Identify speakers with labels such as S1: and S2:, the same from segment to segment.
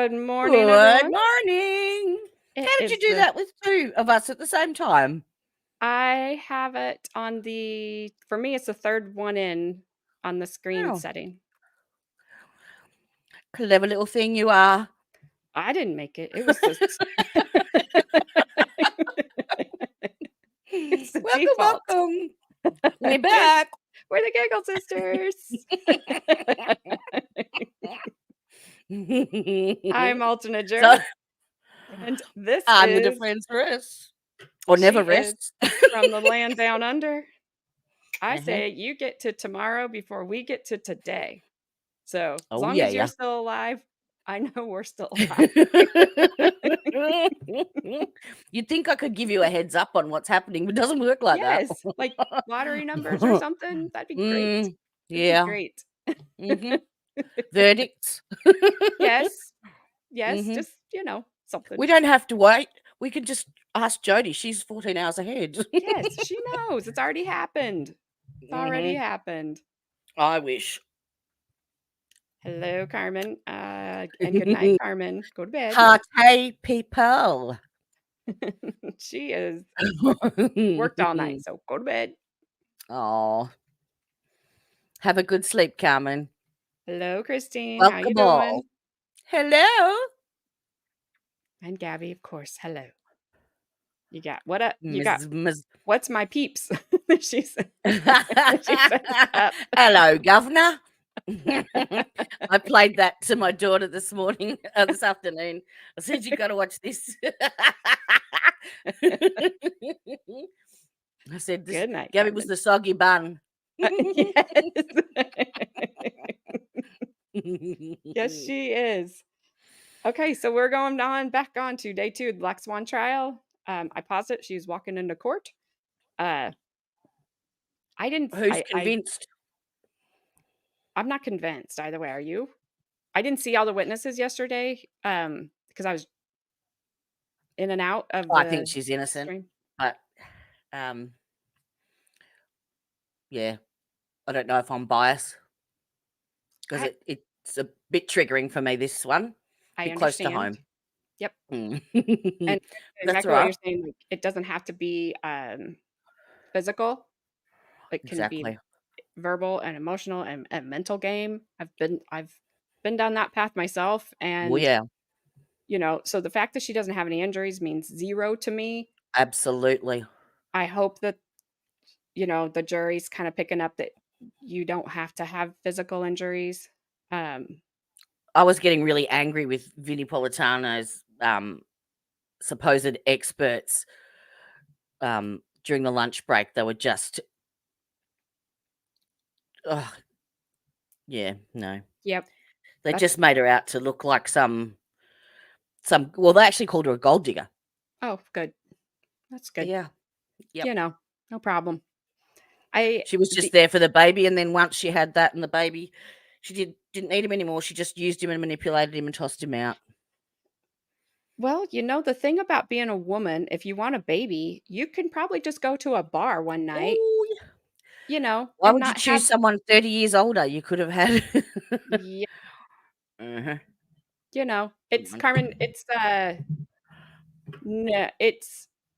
S1: Good morning,
S2: Good
S1: everyone.
S2: morning.
S1: It
S2: How did you
S1: is
S2: do that with 2 of us at the same time?
S1: I have it on for me, it's the third one in on the screen
S2: Oh,
S1: setting.
S2: clever little thing you are.
S1: I didn't make it. It was the it's the
S2: Welcome,
S1: default.
S2: welcome. We're
S1: We're
S2: back.
S1: we're the Giggle Sisters. I'm alternate
S2: So,
S1: Jer, and this
S2: I'm the
S1: is
S2: defense rests. Or
S1: she
S2: never
S1: is
S2: rests.
S1: from the land down under. I
S2: Uh-huh.
S1: say you get to tomorrow before we get to today. So, as
S2: Oh,
S1: long as you're
S2: yeah.
S1: still alive, I know we're still alive.
S2: You'd think I could give you a heads up on what's happening, but it doesn't work like that.
S1: Yes, like lottery numbers or something, that'd be great. It'd be
S2: Yeah.
S1: great.
S2: Mhm. Verdicts.
S1: Yes, yes,
S2: Mhm.
S1: just, something.
S2: We don't have to wait. We can just ask Jody. She's 14 hours ahead.
S1: Yes, she knows, it's already happened. It's already
S2: Mhm.
S1: happened.
S2: I wish.
S1: Hello, Carmen, and good night, Carmen. Go to bed.
S2: Party people.
S1: She is worked all night, so go to bed.
S2: Oh, have a good sleep, Carmen.
S1: Hello, Christine, how you
S2: Welcome all.
S1: doing?
S2: Hello.
S1: And Gabby, of course, hello. You got what up? You got
S2: Ms.
S1: what's my peeps? She said she says up.
S2: Hello, Governor. I played that to my daughter this morning, this afternoon. I said, "You got to watch this." I said, "This
S1: Good night,
S2: Gabby was
S1: Carmen.
S2: the soggy bun."
S1: Yes. Yes, she is. Okay, so we're going on back on to day 2 of the Black Swan trial. I paused it. She's walking into court. Uh, I didn't
S2: Who's convinced?
S1: I'm not convinced either way. Are you? I didn't see all the witnesses yesterday, because I was in and out of
S2: Oh, I think
S1: the
S2: she's innocent,
S1: stream.
S2: but um, yeah, I don't know if I'm biased because
S1: I
S2: it's a bit triggering for me. This one,
S1: I
S2: bit close to
S1: understand.
S2: home.
S1: Yep.
S2: Mm.
S1: And
S2: That's all
S1: exactly what you're
S2: right.
S1: saying, like, it doesn't have to be, physical. It can be
S2: Exactly.
S1: verbal and emotional and mental game. I've been down that path myself,
S2: Oh
S1: and,
S2: yeah,
S1: so the fact that she doesn't have any injuries means 0 to me.
S2: absolutely.
S1: I hope that, the jury's kinda picking up that you don't have to have physical injuries. Um,
S2: I was getting really angry with Vinnie Politano's supposed experts during the lunch break. They were just, ugh, yeah, no.
S1: yep,
S2: They
S1: that's
S2: just made her out to look like well, they actually called her a gold digger.
S1: oh, good. That's good.
S2: Yeah. Yep.
S1: No problem. I
S2: She was just
S1: the
S2: there for the baby, and then once she had that and the baby, she didn't need him anymore. She just used him and manipulated him and tossed him out.
S1: Well, the thing about being a woman, if you want a baby, you can probably just go to a bar one night,
S2: Oh, why
S1: and
S2: would you
S1: not have
S2: choose someone 30 years older? You could have had
S1: yeah,
S2: Uh-huh.
S1: it's Carmen, no,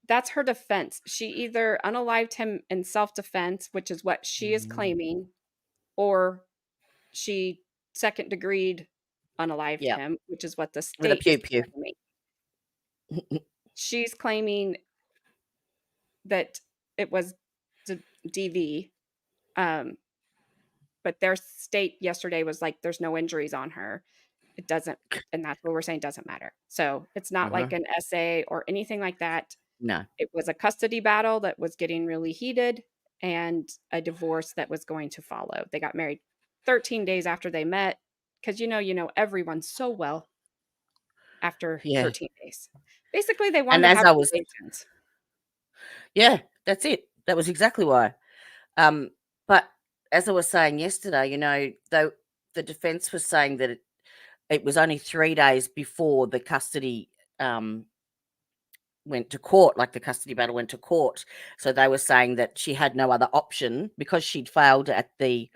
S1: that's her defense. She either unalived him in self-defense, which is what she is
S2: Mm.
S1: claiming, or she second degreed unalived
S2: Yeah,
S1: him, which is what the
S2: with a
S1: state is
S2: pew pew.
S1: claiming. She's claiming that it was DV, um, but their state yesterday was like, "There's no injuries on her." It doesn't, and that's what we're saying doesn't matter. So, it's not
S2: Uh-huh.
S1: like an essay or anything like that.
S2: No.
S1: It was a custody battle that was getting really heated and a divorce that was going to follow. They got married 13 days after they met because everyone so well after
S2: Yeah.
S1: 13 days. Basically, they wanted
S2: And
S1: to
S2: as
S1: have
S2: I was
S1: relations.
S2: Yeah, that's it. That was exactly why. But as I was saying yesterday, though the defense was saying that it was only 3 days before the custody went to court, like the custody battle went to court. So they were saying that she had no other option because she'd failed at the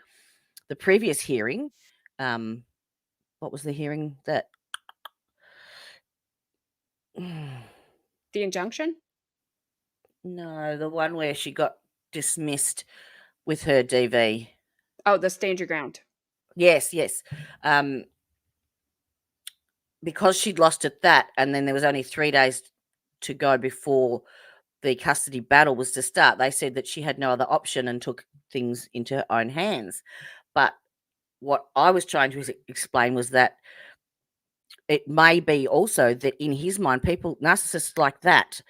S2: previous hearing. What was the hearing that
S1: The injunction?
S2: No, the one where she got dismissed with her DV.
S1: Oh, the stand your ground.
S2: Yes, yes. Um, because she'd lost at that, and then there was only 3 days to go before the custody battle was to start, they said that she had no other option and took things into her own hands. But what I was trying to explain was that it may be also that in his mind, people, narcissists like that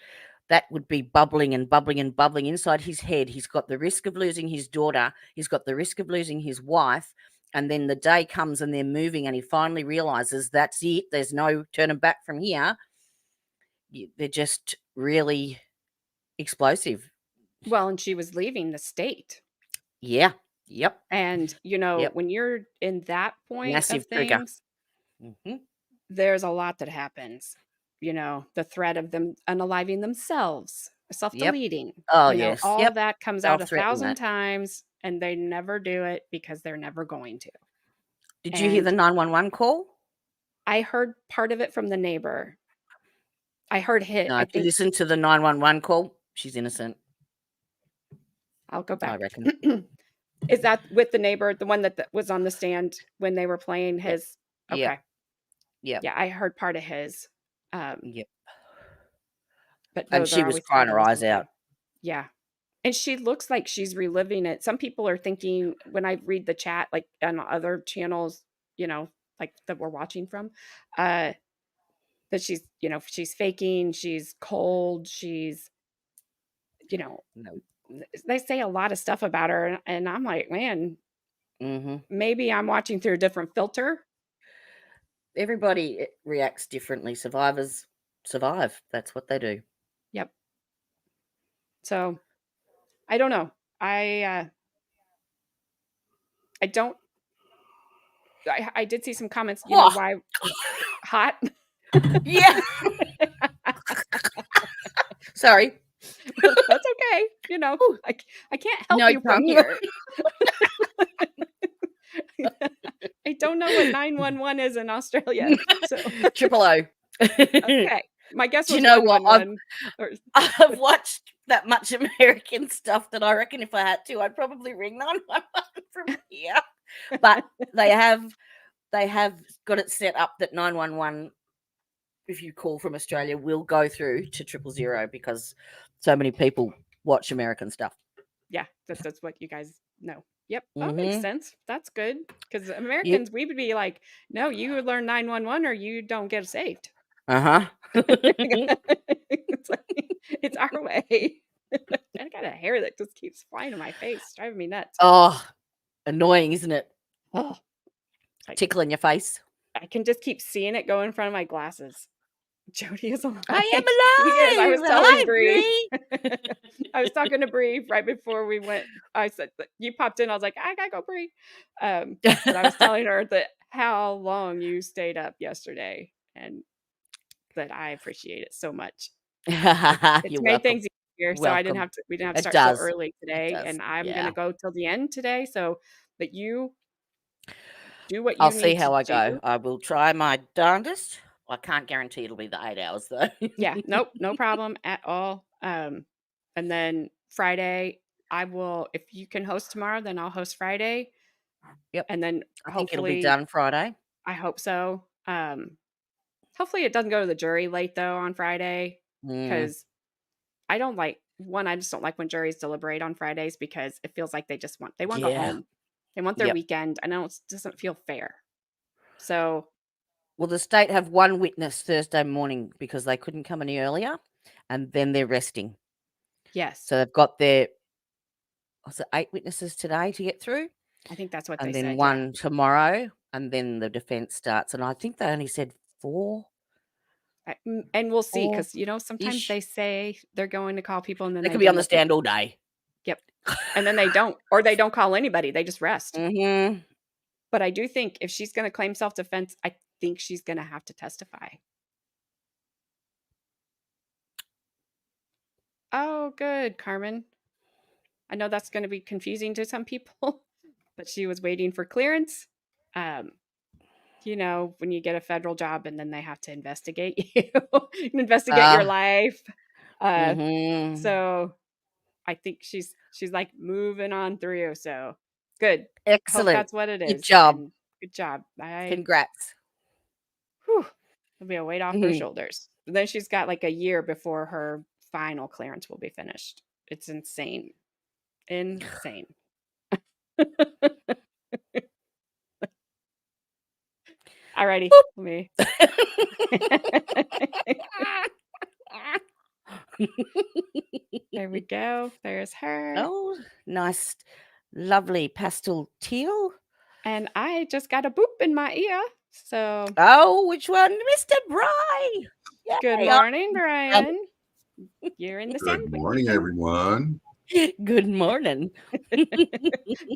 S2: would be bubbling and bubbling and bubbling inside his head. He's got the risk of losing his daughter, he's got the risk of losing his wife. And then the day comes and they're moving, and he finally realizes that's it. There's no turning back from here. They're just really explosive.
S1: Well, and she was leaving the state.
S2: Yeah. Yep.
S1: And,
S2: Yep.
S1: when you're in that point of
S2: Massive trigger.
S1: things,
S2: Mhm.
S1: there's a lot that happens. The threat of them unaliving themselves,
S2: Yep.
S1: self-deleting,
S2: Oh, yes.
S1: all
S2: Yep.
S1: that comes out
S2: Self-threaten
S1: 1,000
S2: that.
S1: times, and they never do it because they're never going to.
S2: Did you hear the
S1: And
S2: 911 call?
S1: I heard part of it from the neighbor. I heard hit.
S2: No,
S1: I
S2: if you
S1: think
S2: listen to the 911 call, she's innocent,
S1: I'll go
S2: I
S1: back.
S2: reckon.
S1: Is that with the neighbor, the one that was on the stand when they were playing
S2: Yep.
S1: his?
S2: Yep.
S1: Okay.
S2: Yep.
S1: Yeah, I heard part of his. Um,
S2: Yep.
S1: but
S2: And
S1: those
S2: she
S1: are
S2: was
S1: always
S2: crying her
S1: fabulous
S2: eyes out.
S1: looking. Yeah. And she looks like she's reliving it. Some people are thinking when I read the chat, like on other channels, you know, like that we're watching from, uh, that she's faking, she's cold, you know,
S2: No.
S1: they say a lot of stuff about her. And I'm like, man,
S2: Mhm.
S1: maybe I'm watching through a different filter.
S2: Everybody reacts differently. Survivors survive. That's what they do.
S1: Yep. So I don't know. I don't I did see some comments,
S2: Oh,
S1: why hot.
S2: yeah. Sorry.
S1: That's okay.
S2: Ooh,
S1: I can't help
S2: no
S1: you from
S2: tongue.
S1: here. I don't know what 911 is in Australia. So,
S2: Triple O. Do
S1: okay. My guess
S2: you
S1: was
S2: know what?
S1: 111 or
S2: I've
S1: but
S2: watched that much American stuff that I reckon if I had to, I'd probably ring 911 from here. But they have they have got it set up that 911, if you call from Australia, will go through to 000 because so many people watch American stuff.
S1: yeah, that's what you guys know. Yep. That makes
S2: Mhm.
S1: sense. That's good because
S2: Yep.
S1: Americans, we would be like, no, you learn 911 or you don't get saved.
S2: Uh-huh.
S1: It's like, it's our way. I got a hair that just keeps flying in my face, it's driving me nuts.
S2: Oh, annoying, isn't it?
S1: Oh, it's like
S2: Tickling your face.
S1: I can just keep seeing it go in front of my glasses. Jody is alive. He is. I
S2: I
S1: was
S2: am alive.
S1: telling
S2: Hi,
S1: Bree.
S2: Bree.
S1: I was talking to Bree right before we went. I said you popped in. I was like, I gotta go, Bree. But I was telling her that how long you stayed up yesterday, and that I appreciate it so much. It's
S2: You're
S1: made
S2: welcome.
S1: things easier, so
S2: Welcome.
S1: we didn't have to
S2: It
S1: start so
S2: does.
S1: early
S2: It
S1: today,
S2: does.
S1: and I'm gonna
S2: Yeah.
S1: go till the end today. So, but you do what
S2: I'll
S1: you
S2: see
S1: need to
S2: how I go.
S1: do.
S2: I will try my darndest. I can't guarantee it'll be the 8 hours though.
S1: Yeah, nope, no problem at all. And then Friday, I will if you can host tomorrow, then I'll host Friday,
S2: Yep.
S1: and then
S2: I think it'll be
S1: hopefully
S2: done Friday.
S1: I hope so. Hopefully it doesn't go to the jury late though on Friday,
S2: Mm,
S1: because I don't like one, I just don't like when juries deliberate on Fridays because it feels like they wanna go
S2: yeah.
S1: home. They want their
S2: Yep.
S1: weekend, and I don't it doesn't feel fair. So,
S2: Well, the state have one witness Thursday morning because they couldn't come any earlier, and then they're resting.
S1: yes,
S2: So they've got their, was it 8 witnesses today to get through,
S1: I think that's what they
S2: and then
S1: said, yeah.
S2: 1 tomorrow, and then the defense starts. And I think they only said 4,
S1: And we'll see,
S2: 4
S1: because sometimes
S2: ish.
S1: they say they're going to call people and then
S2: They
S1: they
S2: could be on
S1: end
S2: the
S1: up get
S2: stand all day.
S1: yep, and then they don't, or they don't call anybody, they just rest.
S2: Mhm.
S1: But I do think if she's gonna claim self-defense, I think she's gonna have to testify. Oh, good, Carmen. I know that's gonna be confusing to some people, but she was waiting for clearance. Um, when you get a federal job and then they have to investigate you, investigate your
S2: Ah,
S1: life. Uh,
S2: mhm.
S1: so I think she's like moving on through. So good. Hope
S2: Excellent.
S1: that's what it
S2: Good
S1: is.
S2: job.
S1: And good job.
S2: Congrats.
S1: Whew, it'll be a weight off her
S2: Mhm.
S1: shoulders. But then she's got like a year before her final clearance will be finished. It's insane. Insane. Alrighty.
S2: Boop.
S1: Let me. There we go. There's her.
S2: Oh, nice, lovely pastel teal.
S1: And I just got a boop in my ear. So
S2: Oh, which one? Mr. Bry.
S1: good
S2: Yay.
S1: morning, Brian. You're in the
S3: Good
S1: sandwich.
S3: morning, everyone.
S2: Good morning.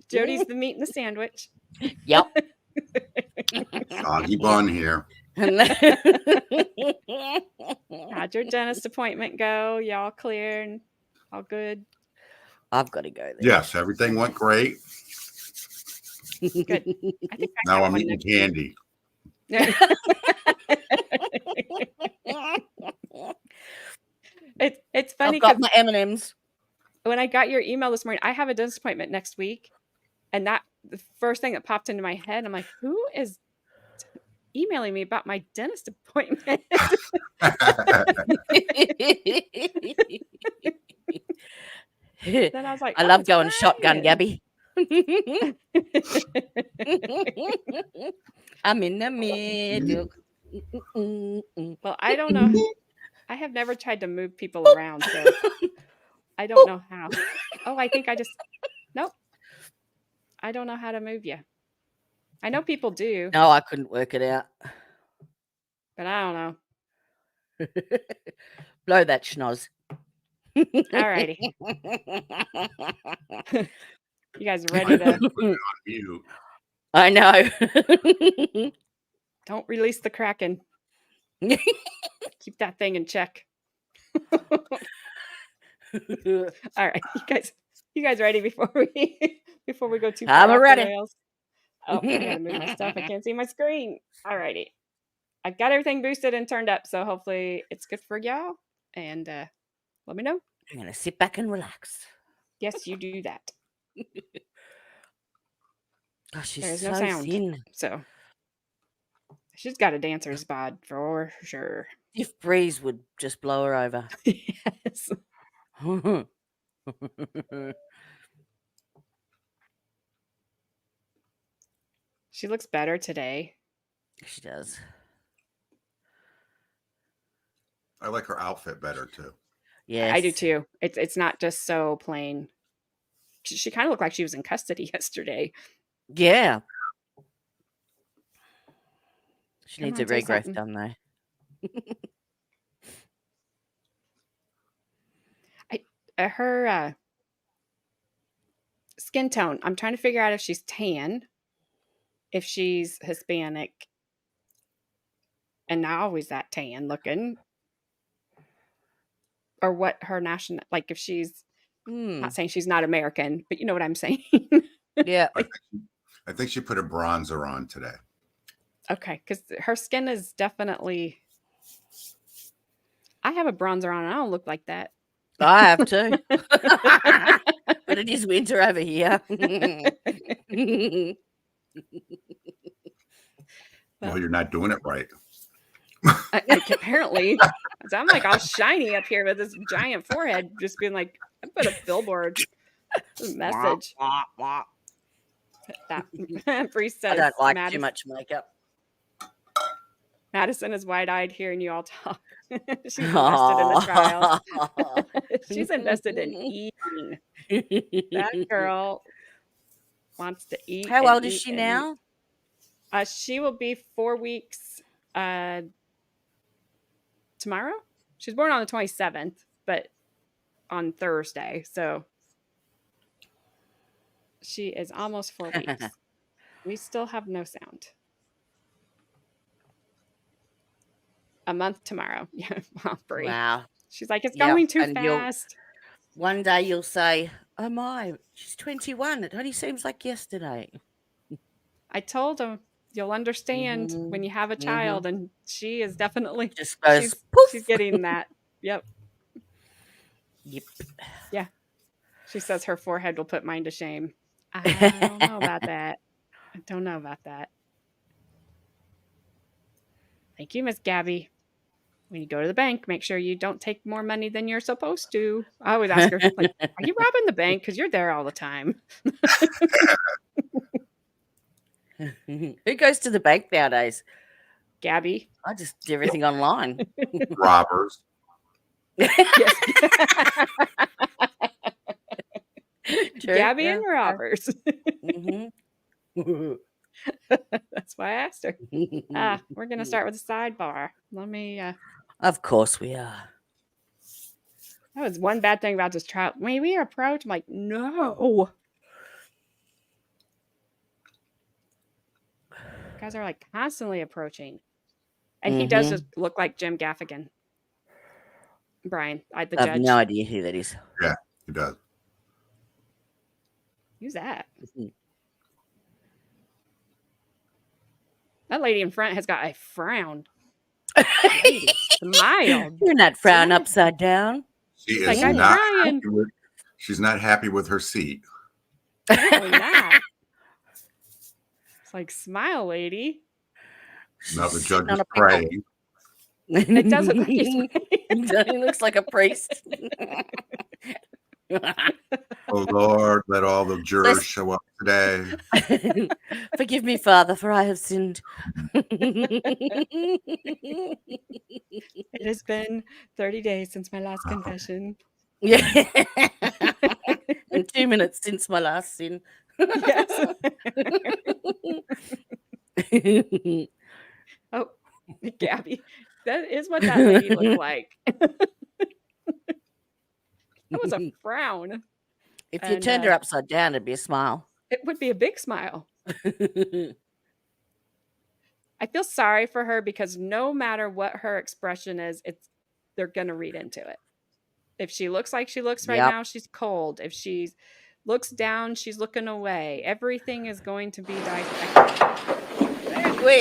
S1: Jody's the meat in the sandwich.
S2: Yep.
S3: Soggy bun here.
S1: How'd your dentist appointment go? Y'all clear and all good?
S2: I've got to go there.
S3: Yes, everything went great.
S1: Good. I think I
S3: Now
S1: have
S3: I'm
S1: one
S3: eating
S1: next week.
S3: candy.
S1: It's funny
S2: I've got
S1: because
S2: my M&Ms.
S1: when I got your email this morning, I have a dentist appointment next week, and that the first thing that popped into my head, I'm like, who is emailing me about my dentist appointment? Then I was like,
S2: I
S1: oh,
S2: love
S1: it's
S2: going shotgun,
S1: Brian.
S2: Gabby. I'm in the middle.
S1: Well, I don't know. I have never tried to move people around, so I don't know how. Oh, I think I just nope. I don't know how to move you. I know people do,
S2: No, I couldn't work it out.
S1: but I don't know.
S2: Blow that schnoz.
S1: Alrighty. You guys ready to
S3: On mute.
S2: I know.
S1: don't release the Kraken. Keep that thing in check. All right, you guys ready before we go too far
S2: I'm
S1: off the
S2: ready.
S1: rails? Oh, I gotta move my stuff. I can't see my screen. Alrighty. I've got everything boosted and turned up, so hopefully it's good for y'all. And let me know.
S2: I'm going to sit back and relax.
S1: Yes, you do that.
S2: Gosh, she's
S1: There's no
S2: so
S1: sound.
S2: thin.
S1: So she's got a dancer's bod for sure.
S2: If breeze would just blow her over.
S1: Yes. She looks better today.
S2: She does.
S3: I like her outfit better too.
S2: Yes.
S1: I do too. It's not just so plain. She kind of looked like she was in custody yesterday.
S2: Yeah. She
S1: Come
S2: needs
S1: on,
S2: a
S1: say
S2: regrowth
S1: something.
S2: done though.
S1: Her skin tone. I'm trying to figure out if she's tan, if she's Hispanic, and not always that tan looking, or what her national like. If she's not saying she's not American, but you know what I'm saying.
S2: Yeah.
S3: I think she put a bronzer on today.
S1: Okay, because her skin is definitely. I have a bronzer on, and I don't look like that.
S2: I have too. But it is winter over here.
S3: Well, you're not doing it right.
S1: Apparently, I'm like all shiny up here with this giant forehead, just being like, I put a billboard message. That Bree
S2: I
S1: says
S2: don't like too much makeup.
S1: Madison is wide-eyed hearing you all talk. She's invested in the trials. She's invested in eating. That girl wants to eat.
S2: How
S1: and
S2: old is
S1: eat
S2: she
S1: and
S2: now?
S1: eat. She will be 4 weeks tomorrow. She's born on the 27th, but on Thursday. So she is almost 4 weeks. We still have no sound. A month tomorrow. Yeah, Brie.
S2: Wow.
S1: She's like, it's
S2: Yeah.
S1: going too
S2: And
S1: fast.
S2: one day you'll say, oh my, she's 21. It only seems like yesterday.
S1: I told him, You'll understand when you have a child, and she is definitely
S2: Just goes
S1: she's
S2: poof.
S1: getting that. Yep.
S2: Yep.
S1: Yeah. She says her forehead will put mine to shame. I don't know about that. I don't know about that. Thank you, Miss Gabby. When you go to the bank, make sure you don't take more money than you're supposed to. I always ask her, like, are you robbing the bank? Because you're there all the time.
S2: Who goes to the bank nowadays?
S1: Gabby.
S2: I just do everything online.
S3: Robbers.
S1: Yes.
S2: True.
S1: Gabby
S2: Yeah.
S1: and robbers.
S2: Mhm.
S1: That's why I asked her. We're going to start with a sidebar. Let me.
S2: Of course we are.
S1: That was one bad thing about this trial. When we approach, I'm like, no. Guys are like constantly approaching. And he does just look like Jim Gaffigan. Brian, the
S2: I have
S1: judge.
S2: no idea who that is.
S3: Yeah, he does.
S1: Who's that? That lady in front has got a frown. Lady, smiled.
S2: You're not frown
S1: Smile.
S2: upside down.
S3: She
S1: Like,
S3: is
S1: I'm
S3: not
S1: trying.
S3: happy with, she's not happy with her seat.
S1: Apparently not. It's like, smile, lady.
S3: No, the
S2: She's
S3: judge
S2: sitting on
S3: is
S2: a pickle.
S3: praying.
S1: It does look like he's
S2: He looks like a priest.
S3: Oh Lord, let all the jurors show up today.
S2: Forgive me, Father, for I have sinned.
S1: It has been 30 days since my last confession.
S2: Yeah. And 2 minutes since my last sin.
S1: Yes. Oh, Gabby. That is what that lady looked like. That was a frown.
S2: If you turned her upside down, it'd be a smile.
S1: It would be a big smile. I feel sorry for her because no matter what her expression is, they're gonna read into it. If she looks like she looks right now, she's cold. If she looks down, she's looking away. Everything is going to be dissected.
S2: We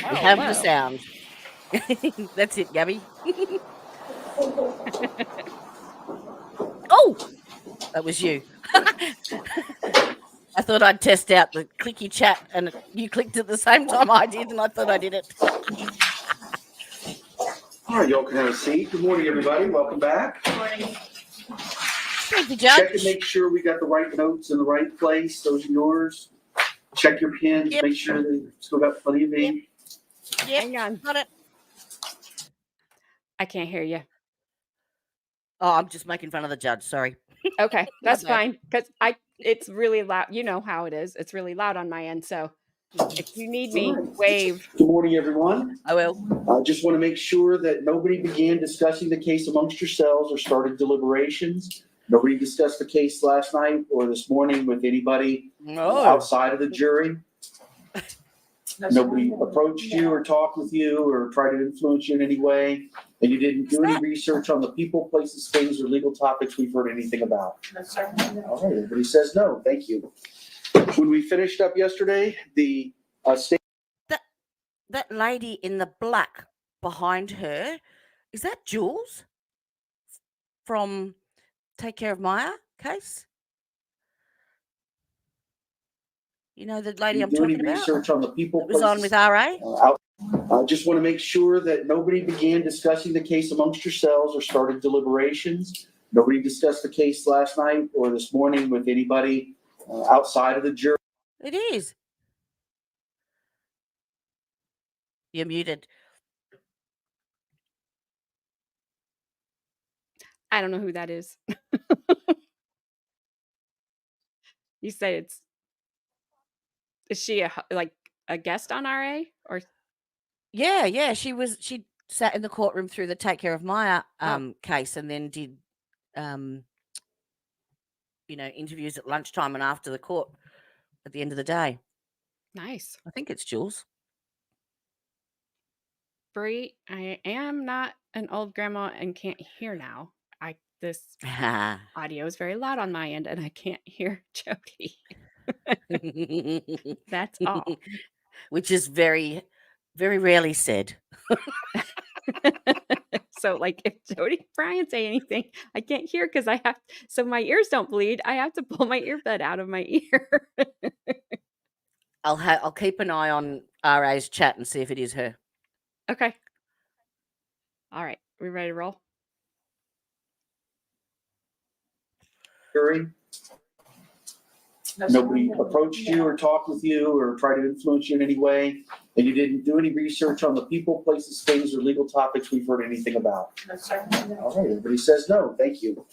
S1: Oh,
S2: have the sound. That's it, Gabby. Oh, that was you. I thought I'd test out the clicky chat, and you clicked at the same time I did, and I thought I did it.
S4: All right, y'all can have a seat. Good morning, everybody. Welcome back.
S2: Good morning. Thank you, Judge.
S4: Check and make sure we got the right notes in the right place. Those are yours. Check your pens.
S2: Yep.
S4: Make sure they still got plenty of ink.
S2: Yep.
S1: Hang on.
S2: Got it.
S1: I can't hear you.
S2: Oh, I'm just making fun of the judge. Sorry.
S1: Okay, that's fine because it's really loud. You know how it is. It's really loud on my end. So if you need me, wave.
S4: Good morning, everyone.
S2: I will.
S4: I just want to make sure that nobody began discussing the case amongst yourselves or started deliberations. Nobody discussed the case last night or this morning with anybody outside of the jury. Nobody approached you or talked with you or tried to influence you in any way. And you didn't do any research on the people, places, things, or legal topics we've heard anything about. All right, everybody says no. Thank you. When we finished up yesterday, the state.
S2: That lady in the black behind her, is that Jules from Take Care of Maya case? You know the lady I'm talking about?
S4: Research on the people,
S2: it was on with RA?
S4: I just want to make sure that nobody began discussing the case amongst yourselves or started deliberations. Nobody discussed the case last night or this morning with anybody outside of the jury.
S2: It is. You're muted.
S1: I don't know who that is. You say is she like a guest on RA or?
S2: Yeah. She sat in the courtroom through the Take Care of Maya case and then did interviews at lunchtime and after the court at the end of the day.
S1: Nice.
S2: I think it's Jules.
S1: Bree, I am not an old grandma and can't hear now. This audio is very loud on my end and I can't hear Jody. That's all.
S2: which is very, very rarely said.
S1: So, like, if Jody and Brian say anything, I can't hear because I have so my ears don't bleed. I have to pull my earbud out of my ear.
S2: I'll keep an eye on RA's chat and see if it is her.
S1: Okay. All right. We ready to roll?
S4: Gary? Nobody approached you or talked with you or tried to influence you in any way? And you didn't do any research on the people, places, things, or legal topics we've heard anything about?
S5: No, sir.
S4: All right, everybody says no. Thank you.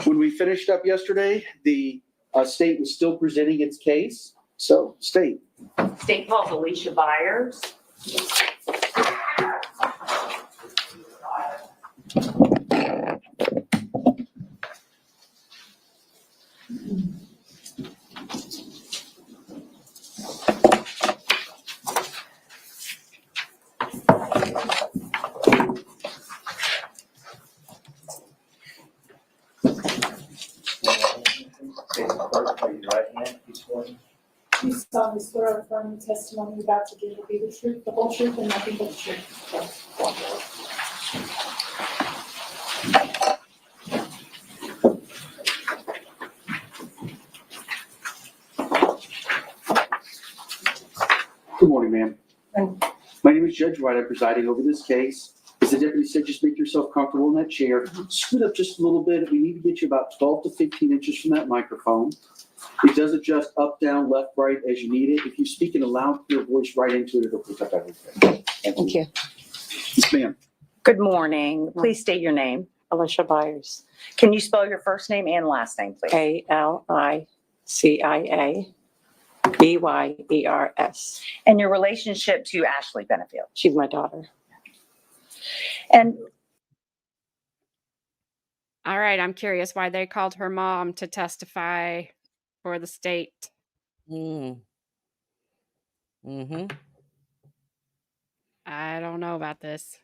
S4: When we finished up yesterday, the state was still presenting its case. So, state.
S5: State calls Alicia Byers.
S6: You solemnly swear or affirm the testimony you're about to give will be the truth, the whole truth, and nothing but the truth.
S4: Good morning, ma'am. My name is Judge White. I'm presiding over this case. As the deputy said, just make yourself comfortable in that chair. Scoot up just a little bit. We need to get you about 12 to 15 inches from that microphone. It does adjust up, down, left, right as you need it. If you speak in a loud, clear voice right into it, it'll pick up everything.
S7: Thank you.
S4: Yes, ma'am.
S8: Good morning. Please state your name.
S7: Alicia Byers,
S8: Can you spell your first name and last name, please?
S7: ALICIABYERS.
S8: And your relationship to Ashley Benefield.
S7: She's my daughter.
S8: And
S1: All right. I'm curious why they called her mom to testify for the state.
S2: Mm. Mm-hmm.
S1: I don't know about this.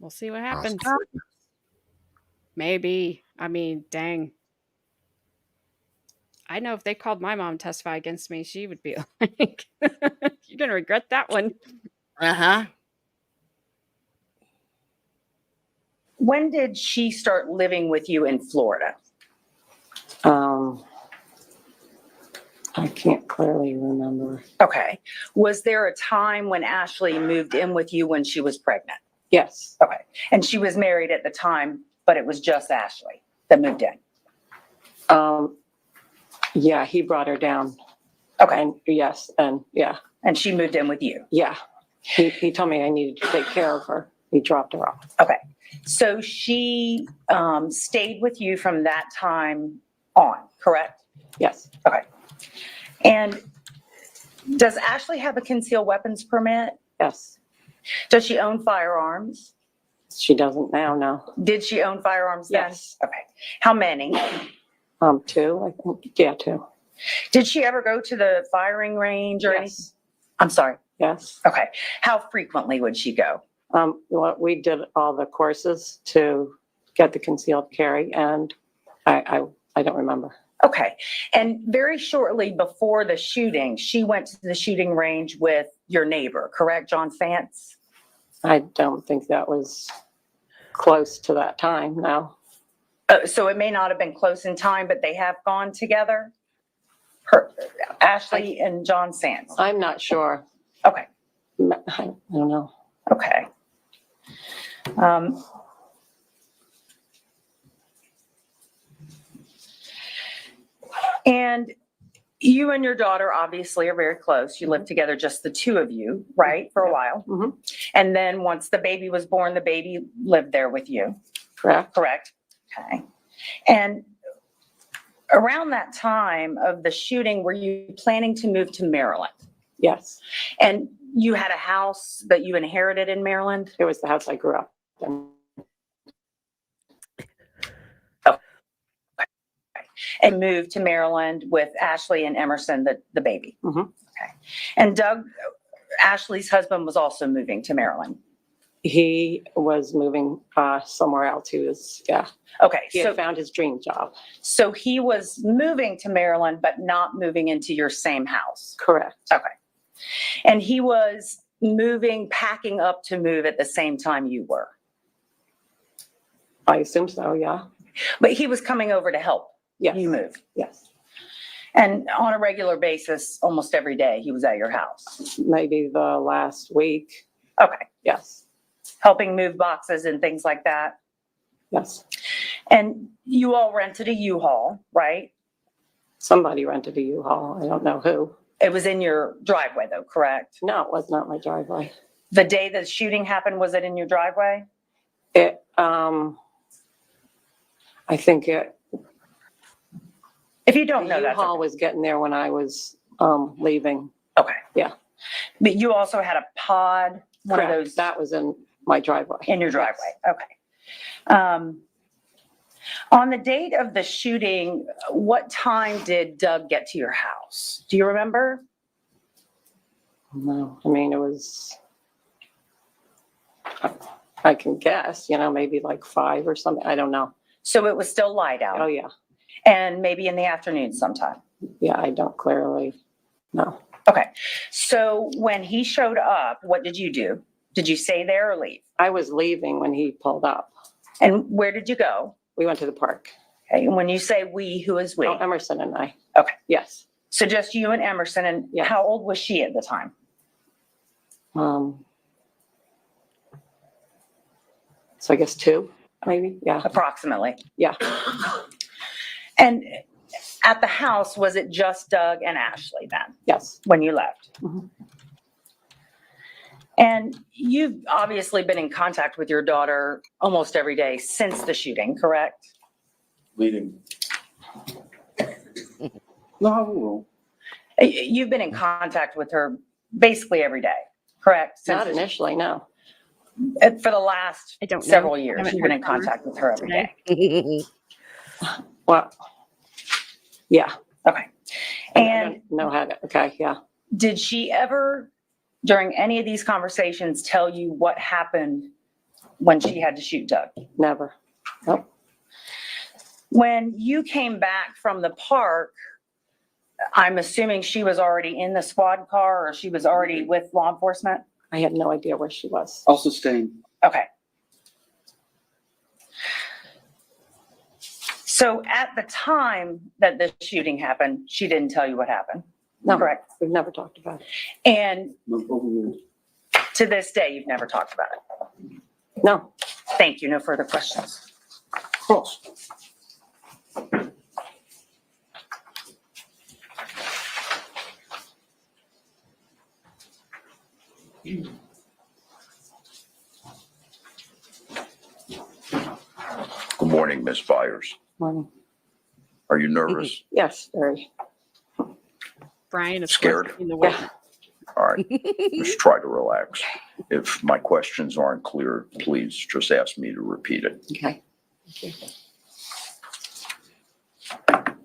S1: We'll see what happens. Maybe. I mean, dang. I know if they called my mom to testify against me, she would be like, you're going to regret that one.
S2: Uh-huh.
S8: when did she start living with you in Florida?
S7: I can't clearly remember.
S8: Okay. Was there a time when Ashley moved in with you when she was pregnant?
S7: Yes.
S8: Okay. And she was married at the time, but it was just Ashley that moved in?
S7: Yeah, he brought her down.
S8: Okay.
S7: And yes, and yeah,
S8: And she moved in with you?
S7: yeah. He told me I needed to take care of her. He dropped her off.
S8: Okay. So she stayed with you from that time on, correct?
S7: Yes.
S8: Okay. And does Ashley have a concealed weapons permit?
S7: Yes.
S8: Does she own firearms?
S7: She doesn't now, no.
S8: Did she own firearms then?
S7: Yes.
S8: Okay. How many?
S7: 2, I think. Yeah, 2.
S8: Did she ever go to the firing range or anything?
S7: Yes.
S8: I'm sorry.
S7: Yes.
S8: Okay. How frequently would she go?
S7: Well, we did all the courses to get the concealed carry, and I don't remember.
S8: Okay. And very shortly before the shooting, she went to the shooting range with your neighbor, correct, John Fantz?
S7: I don't think that was close to that time, no.
S8: So it may not have been close in time, but they have gone together? Ashley and John Fantz?
S7: I'm not sure.
S8: Okay.
S7: I don't know.
S8: Okay. And you and your daughter obviously are very close. You lived together, just the two of you, right, for a while.
S7: Mhm.
S8: And then once the baby was born, the baby lived there with you,
S7: Correct?
S8: correct? Okay. And around that time of the shooting, were you planning to move to Maryland?
S7: Yes.
S8: And you had a house that you inherited in Maryland?
S7: It was the house I grew up in.
S8: And moved to Maryland with Ashley and Emerson, the baby?
S7: Mhm.
S8: Okay. And Doug, Ashley's husband, was also moving to Maryland?
S7: He was moving somewhere else. He was, yeah.
S8: Okay,
S7: He had found his dream job.
S8: so he was moving to Maryland, but not moving into your same house?
S7: Correct.
S8: Okay. And he was moving, packing up to move at the same time you were.
S7: I assume so, yeah.
S8: But he was coming over to help
S7: Yes.
S8: you move.
S7: Yes.
S8: And on a regular basis, almost every day, he was at your house.
S7: Maybe the last week.
S8: Okay.
S7: Yes.
S8: Helping move boxes and things like that.
S7: Yes.
S8: And you all rented a U-Haul, right?
S7: Somebody rented a U-Haul. I don't know who.
S8: It was in your driveway though, correct?
S7: No, it was not my driveway.
S8: The day the shooting happened, was it in your driveway?
S7: I think it,
S8: If you don't
S7: the
S8: know, that's
S7: U-Haul
S8: okay.
S7: was getting there when I was, leaving.
S8: Okay.
S7: Yeah.
S8: But you also had a pod, one of
S7: Correct.
S8: those
S7: That was in my driveway.
S8: in your
S7: Yes.
S8: driveway. Okay. On the date of the shooting, what time did Doug get to your house? Do you remember?
S7: No, I mean, it was, I can guess, maybe like 5 or something. I don't know.
S8: So it was still light out.
S7: Oh, yeah.
S8: And maybe in the afternoon sometime.
S7: Yeah, I don't clearly know.
S8: Okay. So when he showed up, what did you do? Did you stay there or leave?
S7: I was leaving when he pulled up.
S8: And where did you go?
S7: We went to the park.
S8: Okay. And when you say we, who is we?
S7: Oh, Emerson and I.
S8: Okay.
S7: Yes.
S8: So just you and Emerson. And
S7: Yes.
S8: how old was she at the time?
S7: So I guess 2, maybe. Yeah.
S8: Approximately.
S7: Yeah.
S8: And at the house, was it just Doug and Ashley then
S7: Yes.
S8: when you left?
S7: Mhm.
S8: And you've obviously been in contact with your daughter almost every day since the shooting, correct?
S4: Leading. No,
S8: You've been in contact with her basically every day, correct?
S7: Not
S8: Since
S7: initially, no.
S8: for the last
S1: I don't know.
S8: several
S1: I
S8: years,
S1: haven't
S8: you've been
S1: heard
S8: in
S1: from her
S8: contact with her every
S1: today.
S8: day.
S7: Well, yeah.
S8: Okay.
S7: I
S8: And
S7: don't know how to, okay, yeah.
S8: did she ever, during any of these conversations, tell you what happened when she had to shoot Doug?
S7: Never. Nope.
S8: When you came back from the park, I'm assuming she was already in the squad car or she was already with law enforcement?
S7: I had no idea where she was.
S4: also staying.
S8: Okay. So at the time that the shooting happened, she didn't tell you what happened,
S7: No,
S8: correct?
S7: we've never talked about it.
S8: And
S4: No, overruled.
S8: to this day, you've never talked about it.
S7: No.
S8: Thank you. No further questions.
S4: Cross.
S9: Good morning, Ms. Byers.
S7: Morning.
S9: Are you nervous?
S7: Yes, very.
S1: Brian is
S9: Scared?
S1: in the way.
S7: Yeah.
S9: All right, just try to relax. If my questions aren't clear, please just ask me to repeat it.
S7: Okay.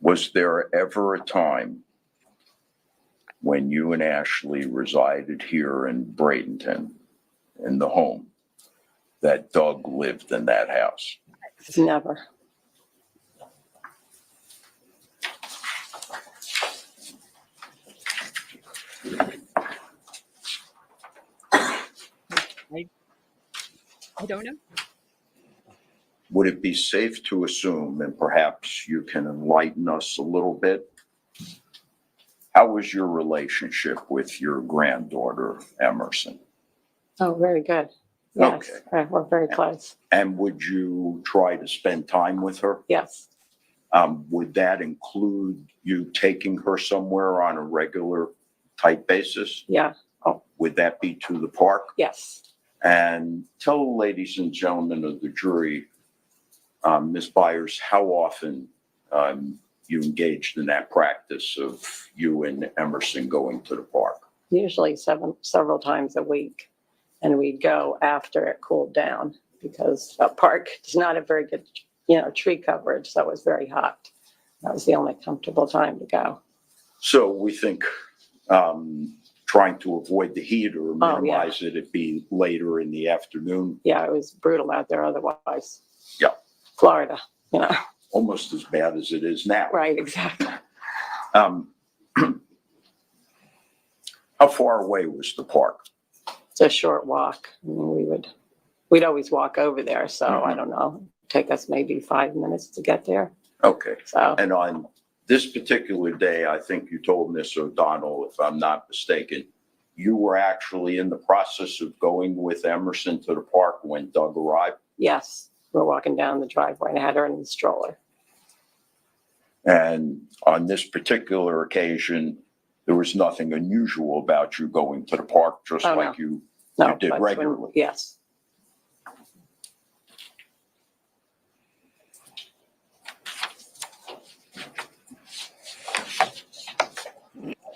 S9: Was there ever a time when you and Ashley resided here in Bradenton, in the home, that Doug lived in that house?
S7: Never.
S1: I don't know.
S9: Would it be safe to assume, and perhaps you can enlighten us a little bit, how was your relationship with your granddaughter, Emerson?
S7: Oh, very good. Yes, we're very close.
S9: And would you try to spend time with her?
S7: Yes.
S9: Would that include you taking her somewhere on a regular type basis?
S7: Yeah.
S9: Would that be to the park?
S7: Yes.
S9: And tell the ladies and gentlemen of the jury, Ms. Byers, how often you engaged in that practice of you and Emerson going to the park?
S7: Usually several times a week. And we'd go after it cooled down because the park does not have very good, tree coverage. So it was very hot. That was the only comfortable time to go.
S9: So we think trying to avoid the heat or minimize it'd be later in the afternoon.
S7: Yeah, it was brutal out there otherwise.
S9: Yeah.
S7: Florida,
S9: Almost as bad as it is now.
S7: Right, exactly.
S9: How far away was the park?
S7: It's a short walk. I mean, we'd always walk over there, so I don't know, take us maybe 5 minutes to get there,
S9: Okay.
S7: so.
S9: And on this particular day, I think you told Miss O'Donnell, if I'm not mistaken, you were actually in the process of going with Emerson to the park when Doug arrived?
S7: Yes, we're walking down the driveway and I had her in the stroller.
S9: And on this particular occasion, there was nothing unusual about you going to the park, just
S7: Oh, no.
S9: like you
S7: No,
S9: did
S7: but
S9: regularly?
S7: Yes.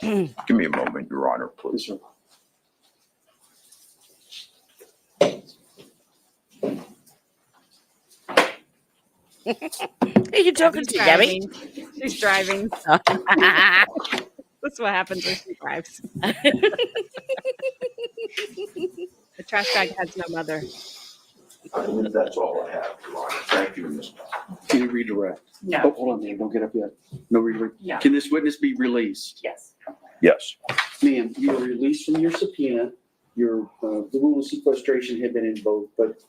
S9: Give me a moment, Your Honor, please.
S2: Who are you talking
S1: He's
S2: to, Gabby?
S1: driving. She's driving. That's what happens when she drives. The trash bag has no mother.
S9: I believe that's all I have, Your Honor. Thank you, Ms.
S4: Can you redirect? Oh,
S5: No,
S4: hold on, ma'am, don't get up yet. No redirect.
S5: no,
S4: Can this witness be released?
S5: yes.
S9: Yes.
S4: Ma'am, you are released from your subpoena. The rule of sequestration had been invoked, but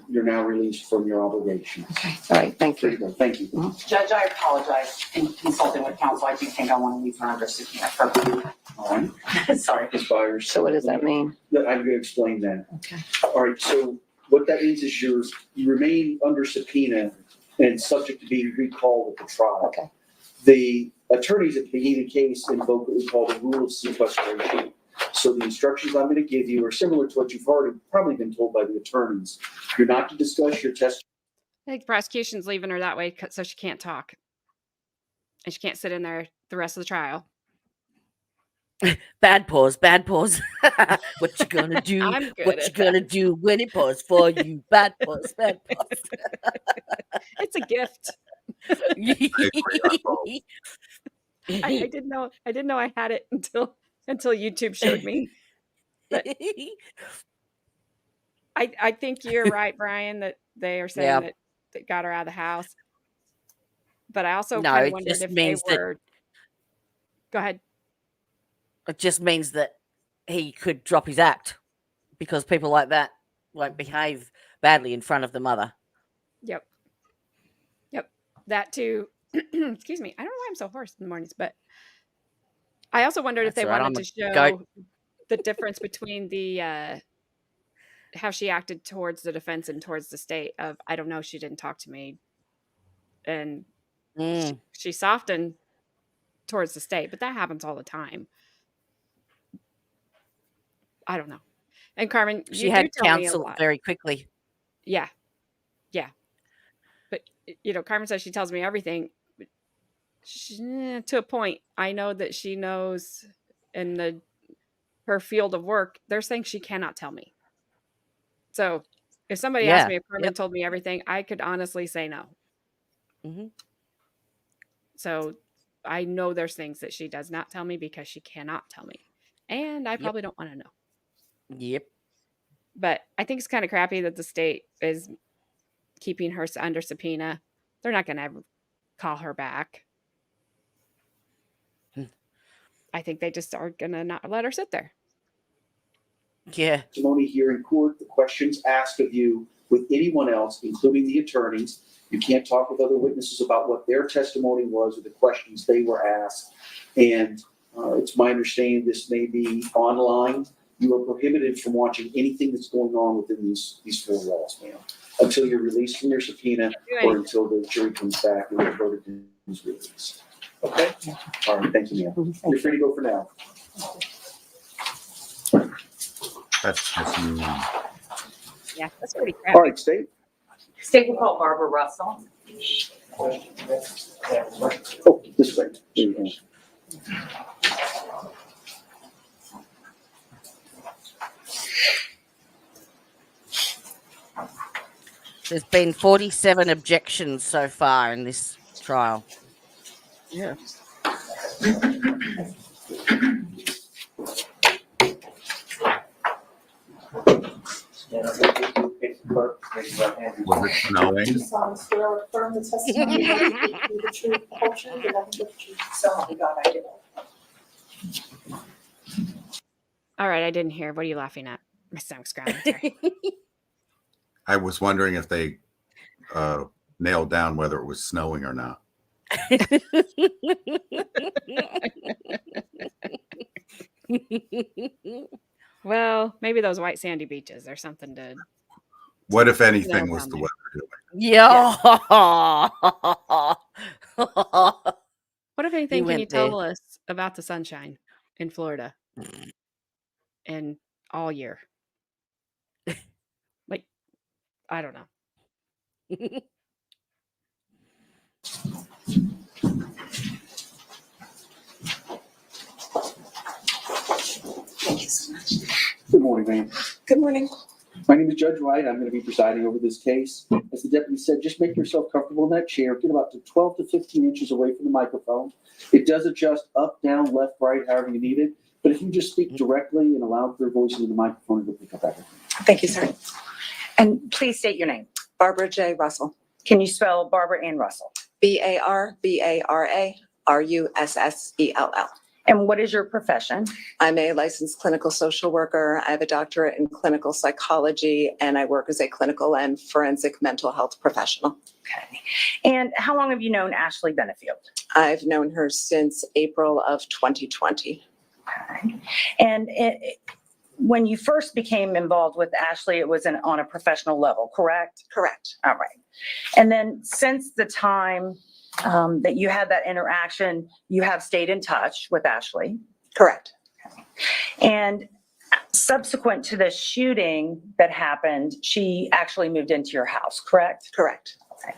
S4: you're now released from your obligation.
S7: All right, thank
S4: There
S7: you.
S4: you go. Thank you.
S5: Judge, I apologize. In consulting with counsel, I do think I want to leave her under subpoena for,
S4: All right,
S5: sorry.
S4: Ms. Byers.
S7: So what does that mean?
S4: I'm going to explain that.
S7: Okay.
S4: All right, so what that means is you remain under subpoena and subject to being recalled at the trial.
S7: Okay.
S4: The attorneys at the beginning of the case invoke what we call the rule of sequestration. So the instructions I'm going to give you are similar to what you've already probably been told by the attorneys. You're not to discuss your testimony.
S1: I think the prosecution's leaving her that way so she can't talk. And she can't sit in there the rest of the trial.
S2: Bad pause, bad pause. What you gonna do?
S1: I'm good
S2: What
S1: at
S2: you gonna do when it pause for you? Bad pause, bad pause.
S1: It's a gift. I didn't know I had it until YouTube showed me. But I think you're right, Brian, that they are saying
S2: Yeah.
S1: that got her out of the house. But I also
S2: No,
S1: kind of
S2: it
S1: wondered
S2: just
S1: if they
S2: means that-
S1: were. Go ahead.
S2: It just means that he could drop his act because people like that won't behave badly in front of the mother.
S1: Yep. That too. Excuse me. I don't know why I'm so hoarse in the mornings, but I also wondered if
S2: That's
S1: they
S2: all right,
S1: wanted
S2: I'm
S1: to
S2: a
S1: show
S2: goat.
S1: the difference between the how she acted towards the defense and towards the state of, I don't know, she didn't talk to me. And she softened towards the state, but that happens all the time. I don't know. And Carmen,
S2: She
S1: you
S2: had
S1: do tell me a
S2: counsel
S1: lot.
S2: very quickly.
S1: Yeah. But, Carmen says she tells me everything. But to a point, I know that she knows in her field of work, they're saying she cannot tell me. So if somebody asked me if Carmen told me everything, I could honestly say no.
S2: Mm-hmm.
S1: So I know there's things that she does not tell me because she cannot tell me. And I probably don't want to know.
S2: Yep.
S1: But I think it's kind of crappy that the state is keeping her under subpoena. They're not going to ever call her back. I think they just are going to not let her sit there.
S2: Yeah.
S4: Testimony here in court, the questions asked of you with anyone else, including the attorneys. You can't talk with other witnesses about what their testimony was or the questions they were asked. And it's my understanding this may be online. You are prohibited from watching anything that's going on within these four walls, ma'am, until you're released from your subpoena or until the jury comes back and the verdict is released. Okay? All right, thank you, ma'am. You're free to go for now.
S1: Yeah, that's pretty crappy.
S4: All right, State.
S5: State will call Barbara Russell.
S4: Oh, this way. There you go.
S2: There's been 47 objections so far in this trial. Yeah.
S3: Was it snowing?
S6: Do solemnly swear or affirm the testimony that you give be the truth, the whole truth, and nothing but the truth.
S5: So help me God, I do.
S1: All right, I didn't hear. What are you laughing at? My stomach's growling. Sorry.
S3: I was wondering if they nailed down whether it was snowing or not.
S1: Well, maybe those white sandy beaches are something to
S3: What, if
S1: nail
S3: anything, was
S1: down
S3: the
S1: there.
S3: weather doing?
S2: Yeah.
S1: What, if
S2: You
S1: anything, can you
S2: went there.
S1: tell us about the sunshine in Florida and all year? Like, I don't know.
S5: Thank you so much.
S4: Good morning, ma'am.
S5: Good morning.
S4: My name is Judge Wright. I'm going to be presiding over this case. As the deputy said, just make yourself comfortable in that chair. Get about 12 to 15 inches away from the microphone. It does adjust up, down, left, right, however you need it. But if you just speak directly and allow clear voice into the microphone, it'll pick up everything.
S5: Thank you, sir.
S8: And please state your name.
S5: Barbara J. Russell.
S8: Can you spell Barbara Ann Russell?
S5: BARBARARUSSELL.
S8: And what is your profession?
S5: I'm a licensed clinical social worker. I have a doctorate in clinical psychology, and I work as a clinical and forensic mental health professional.
S8: Okay. And how long have you known Ashley Benefield?
S5: I've known her since April of 2020.
S8: Okay. And when you first became involved with Ashley, it was on a professional level, correct?
S5: Correct.
S8: All right. And then since the time that you had that interaction, you have stayed in touch with Ashley.
S5: Correct.
S8: And subsequent to the shooting that happened, she actually moved into your house, correct?
S5: Correct.
S8: Okay.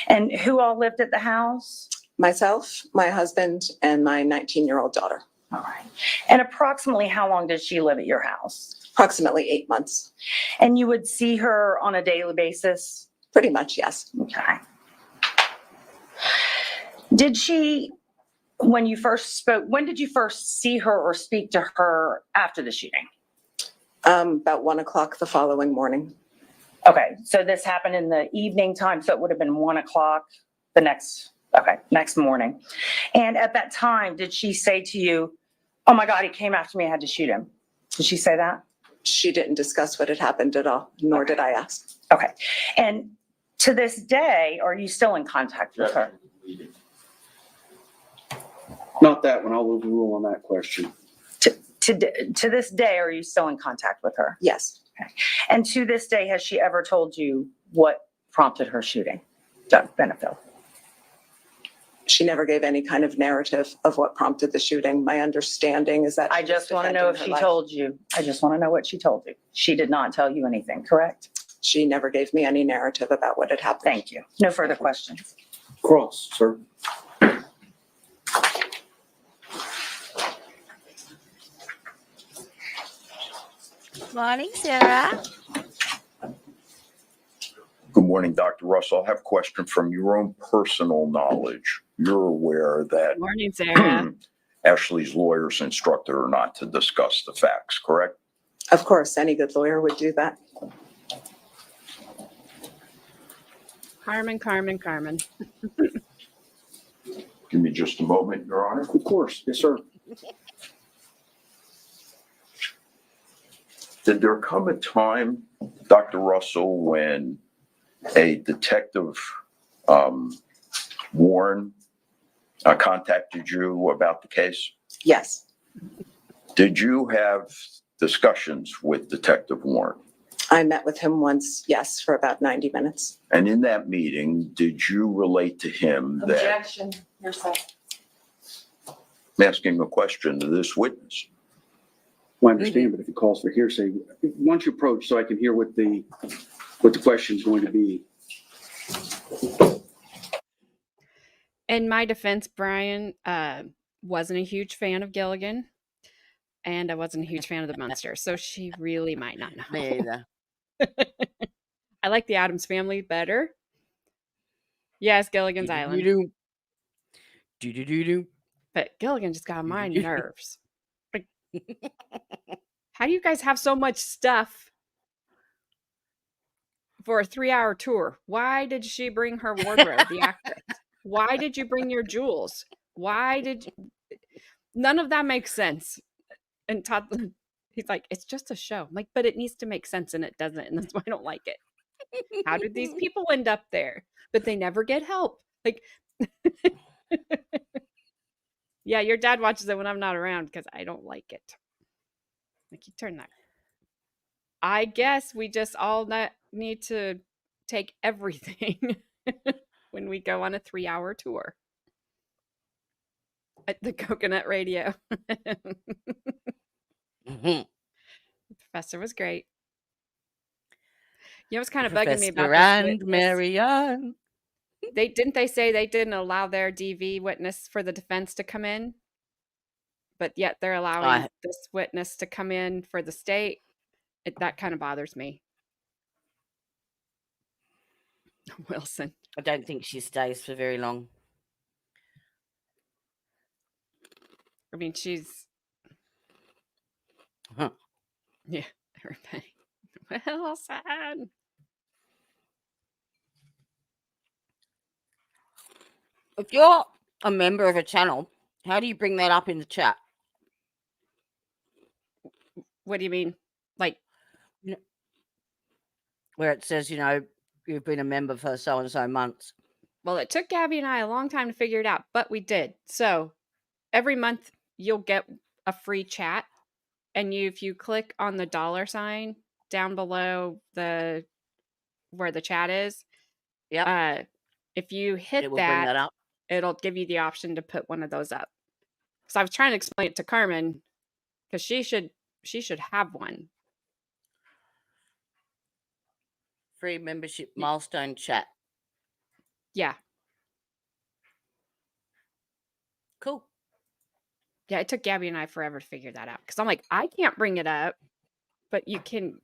S8: And who all lived at the house?
S5: Myself, my husband, and my 19-year-old daughter.
S8: All right. And approximately how long did she live at your house?
S5: Approximately 8 months.
S8: And you would see her on a daily basis?
S5: Pretty much, yes.
S8: Okay. Did she, when you first spoke, when did you first see her or speak to her after the shooting?
S5: About 1 o'clock the following morning.
S8: Okay, so this happened in the evening time, so it would have been 1 o'clock the next morning. And at that time, did she say to you, oh my God, he came after me, I had to shoot him? Did she say that?
S5: She didn't discuss what had happened at all, nor did I ask.
S8: Okay. And to this day, are you still in contact with her?
S4: Not that one. I'll overrule on that question.
S8: To this day, are you still in contact with her?
S5: Yes.
S8: And to this day, has she ever told you what prompted her shooting, Doug Benefield?
S5: She never gave any kind of narrative of what prompted the shooting. My understanding is that
S8: I just want to know if she told you. I just want to know what she told you. She did not tell you anything, correct?
S5: She never gave me any narrative about what had happened.
S8: Thank you. No further questions.
S4: Cross, sir.
S2: Morning, Sarah.
S9: Good morning, Dr. Russell. I have a question from your own personal knowledge. You're aware that
S1: Morning, Sarah.
S9: Ashley's lawyers instructed her not to discuss the facts, correct?
S5: Of course, any good lawyer would do that.
S1: Carmen.
S9: Give me just a moment, Your Honor.
S4: Of course. Yes, sir.
S9: Did there come a time, Dr. Russell, when a detective, Warren, contacted you about the case?
S5: Yes.
S9: Did you have discussions with Detective Warren?
S5: I met with him once, yes, for about 90 minutes.
S9: And in that meeting, did you relate to him that,
S5: Objection, yourself.
S9: I'm asking a question to this witness.
S4: Well, I understand, but if it calls for hearsay, why don't you approach so I can hear what the question's going to be?
S1: In my defense, Brian wasn't a huge fan of Gilligan, and I wasn't a huge fan of the Munster, so she really might not know.
S2: Me either.
S1: I like the Addams Family better. Yes, Gilligan's Island,
S2: Do.
S1: but Gilligan just got on my nerves. Like, how do you guys have so much stuff for a 3-hour tour? Why did she bring her wardrobe, the actress? Why did you bring your jewels? Why did you... None of that makes sense. And Todd, He's like, it's just a show. I'm like, but it needs to make sense and it doesn't. And that's why I don't like it. How did these people end up there? But they never get help. Like, yeah, your dad watches it when I'm not around because I don't like it. Like, you turn that. I guess we just all need to take everything when we go on a 3-hour tour at the Coconut Radio. The professor was great. You know what's kind of bugging me about
S2: Professor
S1: this
S2: and
S1: witness?
S2: Marianne.
S1: They say they didn't allow their DV witness for the defense to come in, but yet they're allowing this witness to come in for the state. That kind of bothers me. Wilson.
S2: I don't think she stays for very long.
S1: I mean, she's
S2: Huh.
S1: yeah, everybody. Wilson.
S2: If you're a member of a channel, how do you bring that up in the chat?
S1: What do you mean? Like,
S2: where it says, you've been a member for so and so months.
S1: well, it took Gabby and I a long time to figure it out, but we did. So every month you'll get a free chat, and if you click on the $ down below where the chat is, if you hit
S2: It will bring that up.
S1: it'll give you the option to put one of those up. So I was trying to explain it to Carmen because she should have one.
S2: Free membership milestone chat.
S1: Yeah.
S2: Cool.
S1: Yeah, it took Gabby and I forever to figure that out because I'm like, I can't bring it up, but you can.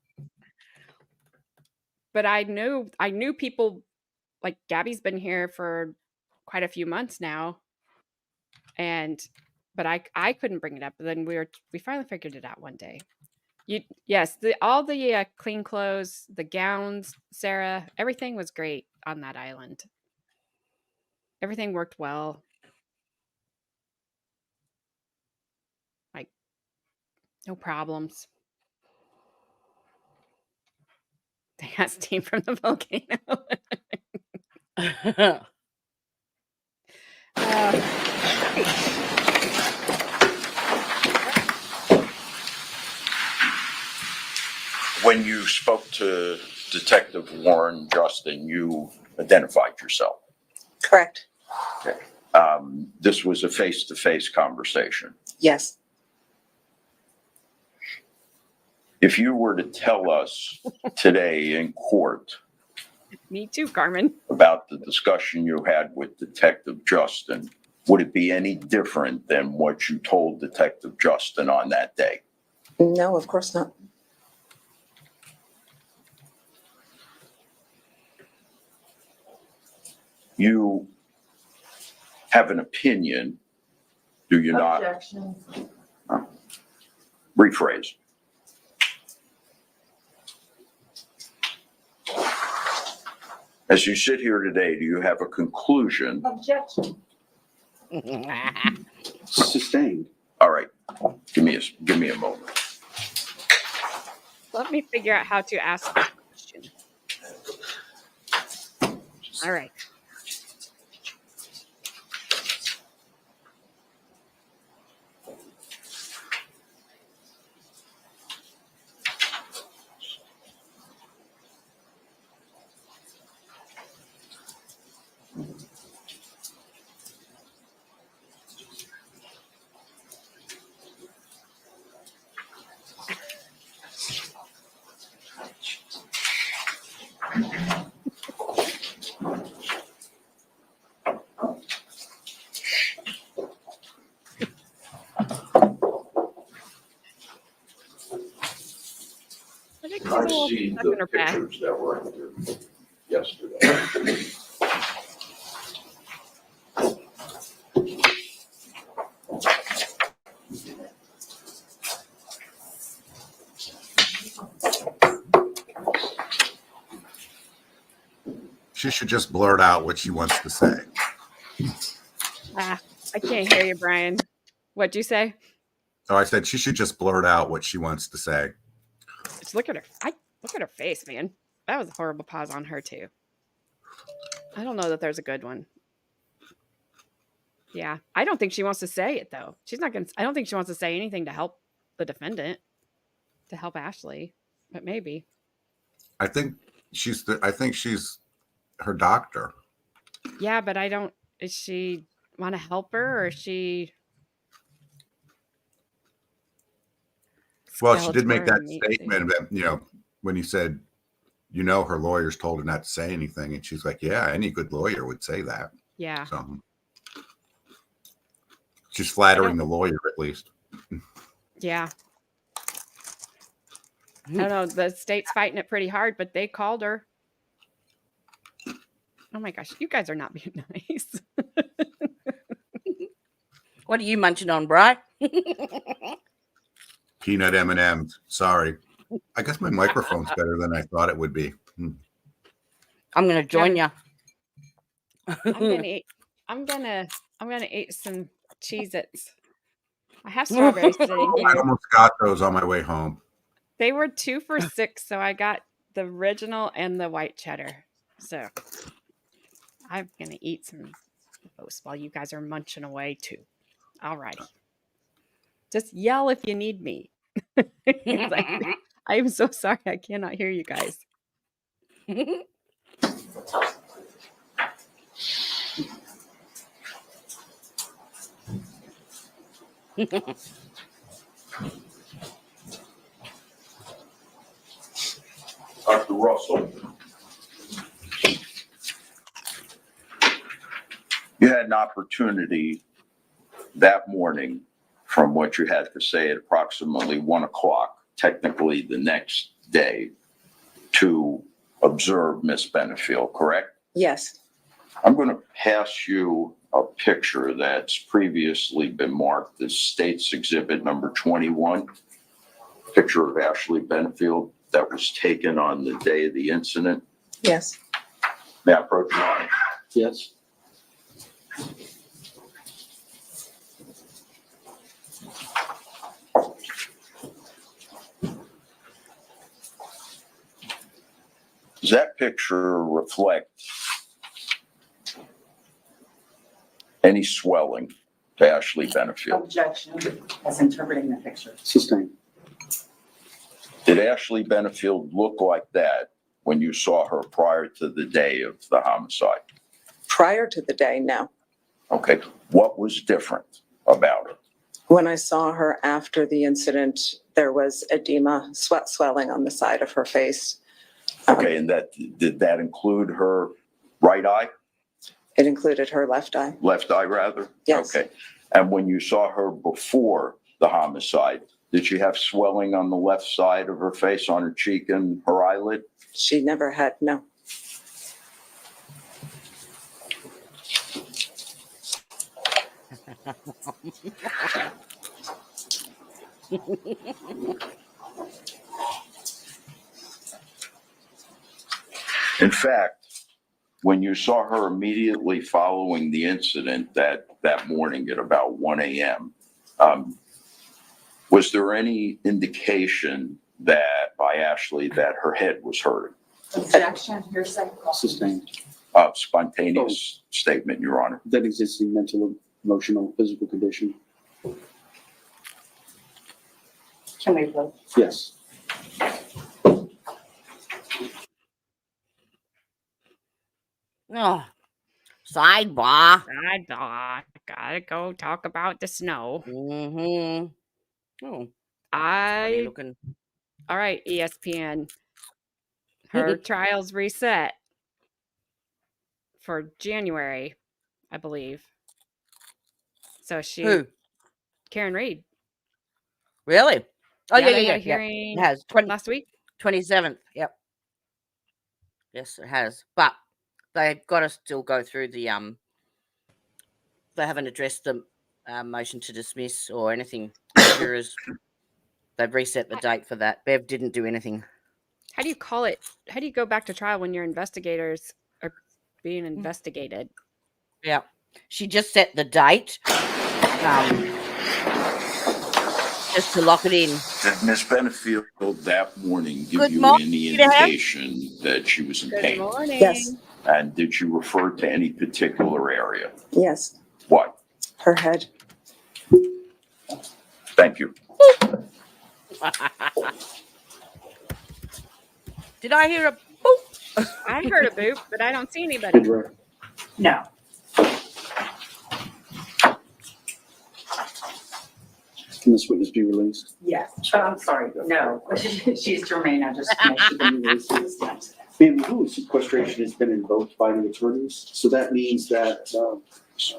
S1: But I knew people, like Gabby's been here for quite a few months now, but I couldn't bring it up. But then we finally figured it out one day. All the clean clothes, the gowns, Sarah, everything was great on that island. Everything worked well. Like, no problems. They got steam from the volcano.
S9: When you spoke to Detective Warren Justin, you identified yourself.
S5: Correct.
S9: Okay. This was a face-to-face conversation.
S5: Yes.
S9: If you were to tell us today in court
S1: Me too, Carmen.
S9: about the discussion you had with Detective Justin, would it be any different than what you told Detective Justin on that day?
S5: No, of course not.
S9: You have an opinion, do you not?
S6: Objection.
S9: Rephrase. As you sit here today, do you have a conclusion?
S6: Objection.
S4: Sustained.
S9: All right, give me a moment.
S1: Let me figure out how to ask this question. All right.
S9: I see the pictures that were in here yesterday.
S3: She should just blurt out what she wants to say.
S1: I can't hear you, Brian. What'd you say?
S3: Oh, I said she should just blurt out what she wants to say.
S1: Just look at her. Look at her face, man. That was a horrible pause on her too. I don't know that there's a good one. Yeah, I don't think she wants to say it though. She's not gonna. I don't think she wants to say anything to help the defendant, to help Ashley, but maybe.
S3: I think she's her doctor.
S1: Yeah, but I don't. Is she want to help her, or is she?
S3: Well, she did make that
S1: Skeletor meat suit?
S3: statement that, when you said, her lawyers told her not to say anything. And she's like, yeah, any good lawyer would say that.
S1: Yeah.
S3: So she's flattering the lawyer at least.
S1: Yeah. I don't know. The state's fighting it pretty hard, but they called her. Oh my gosh, you guys are not being nice.
S2: What are you munching on, Bri?
S3: Peanut M&Ms. Sorry. I guess my microphone's better than I thought it would be.
S2: I'm going to join you.
S1: I'm gonna eat some Cheez-Its. I have strawberries sitting
S3: I
S1: here.
S3: almost got those on my way home.
S1: They were 2 for $6, so I got the original and the white cheddar. So I'm gonna eat some of those while you guys are munching away too. All righty. Just yell if you need me. I am so sorry. I cannot hear you guys.
S9: Dr. Russell, you had an opportunity that morning, from what you had to say at approximately 1 o'clock, technically the next day, to observe Miss Benefield, correct?
S5: Yes.
S9: I'm going to pass you a picture that's previously been marked as State's Exhibit number 21, picture of Ashley Benefield that was taken on the day of the incident.
S5: Yes.
S9: May I approach you on it?
S4: Yes.
S9: Does that picture reflect any swelling to Ashley Benefield?
S8: Objection, as interpreting the picture.
S4: Sustained.
S9: Did Ashley Benefield look like that when you saw her prior to the day of the homicide?
S5: Prior to the day, no.
S9: Okay, what was different about her?
S5: When I saw her after the incident, there was edema, sweat swelling on the side of her face.
S9: Okay, and did that include her right eye,
S5: It included her left eye.
S9: left eye rather?
S5: Yes.
S9: Okay, and when you saw her before the homicide, did she have swelling on the left side of her face, on her cheek and her eyelid?
S5: She never had, no.
S9: In fact, when you saw her immediately following the incident that morning at about 1 a.m., was there any indication that by Ashley that her head was hurting?
S6: Objection, hearsay.
S4: Sustained.
S9: Spontaneous statement, Your Honor.
S4: That existing mental, emotional, physical condition.
S8: Can we vote?
S4: Yes.
S2: Oh, sidebar.
S1: I gotta go talk about the snow.
S2: Mm-hmm. Oh, funny
S1: I
S2: looking.
S1: all right, ESPN. Her trials reset for January, I believe. So
S2: Who?
S1: Karen Reed.
S2: Really? Oh, yeah,
S1: they
S2: yeah,
S1: had a
S2: yeah.
S1: hearing
S2: It has.
S1: last week.
S2: 27th. Yep. Yes, it has. But they've got to still go through the They haven't addressed the motion to dismiss or anything. Jurors, they've reset the date for that. Bev didn't do anything.
S1: How do you call it? How do you go back to trial when your investigators are being investigated?
S2: Yeah, she just set the date. just to lock it in.
S9: Did Ms. Benefield that morning give
S2: Good
S9: you
S2: morning,
S9: any
S2: Peter.
S9: indication that she was in
S1: Good
S9: pain?
S1: morning.
S5: Yes,
S9: And did she refer to any particular area?
S5: yes,
S9: What?
S5: her head.
S9: Thank you.
S2: Did I hear a boop?
S1: I heard a boop, but I don't see anybody.
S4: Good, right.
S8: No.
S4: Can this witness be released?
S8: Yes. Oh, I'm sorry. No. She's Jermaine. I just
S4: She can be released at this time. Ma'am, the rule of sequestration has been invoked by the attorneys, so that means that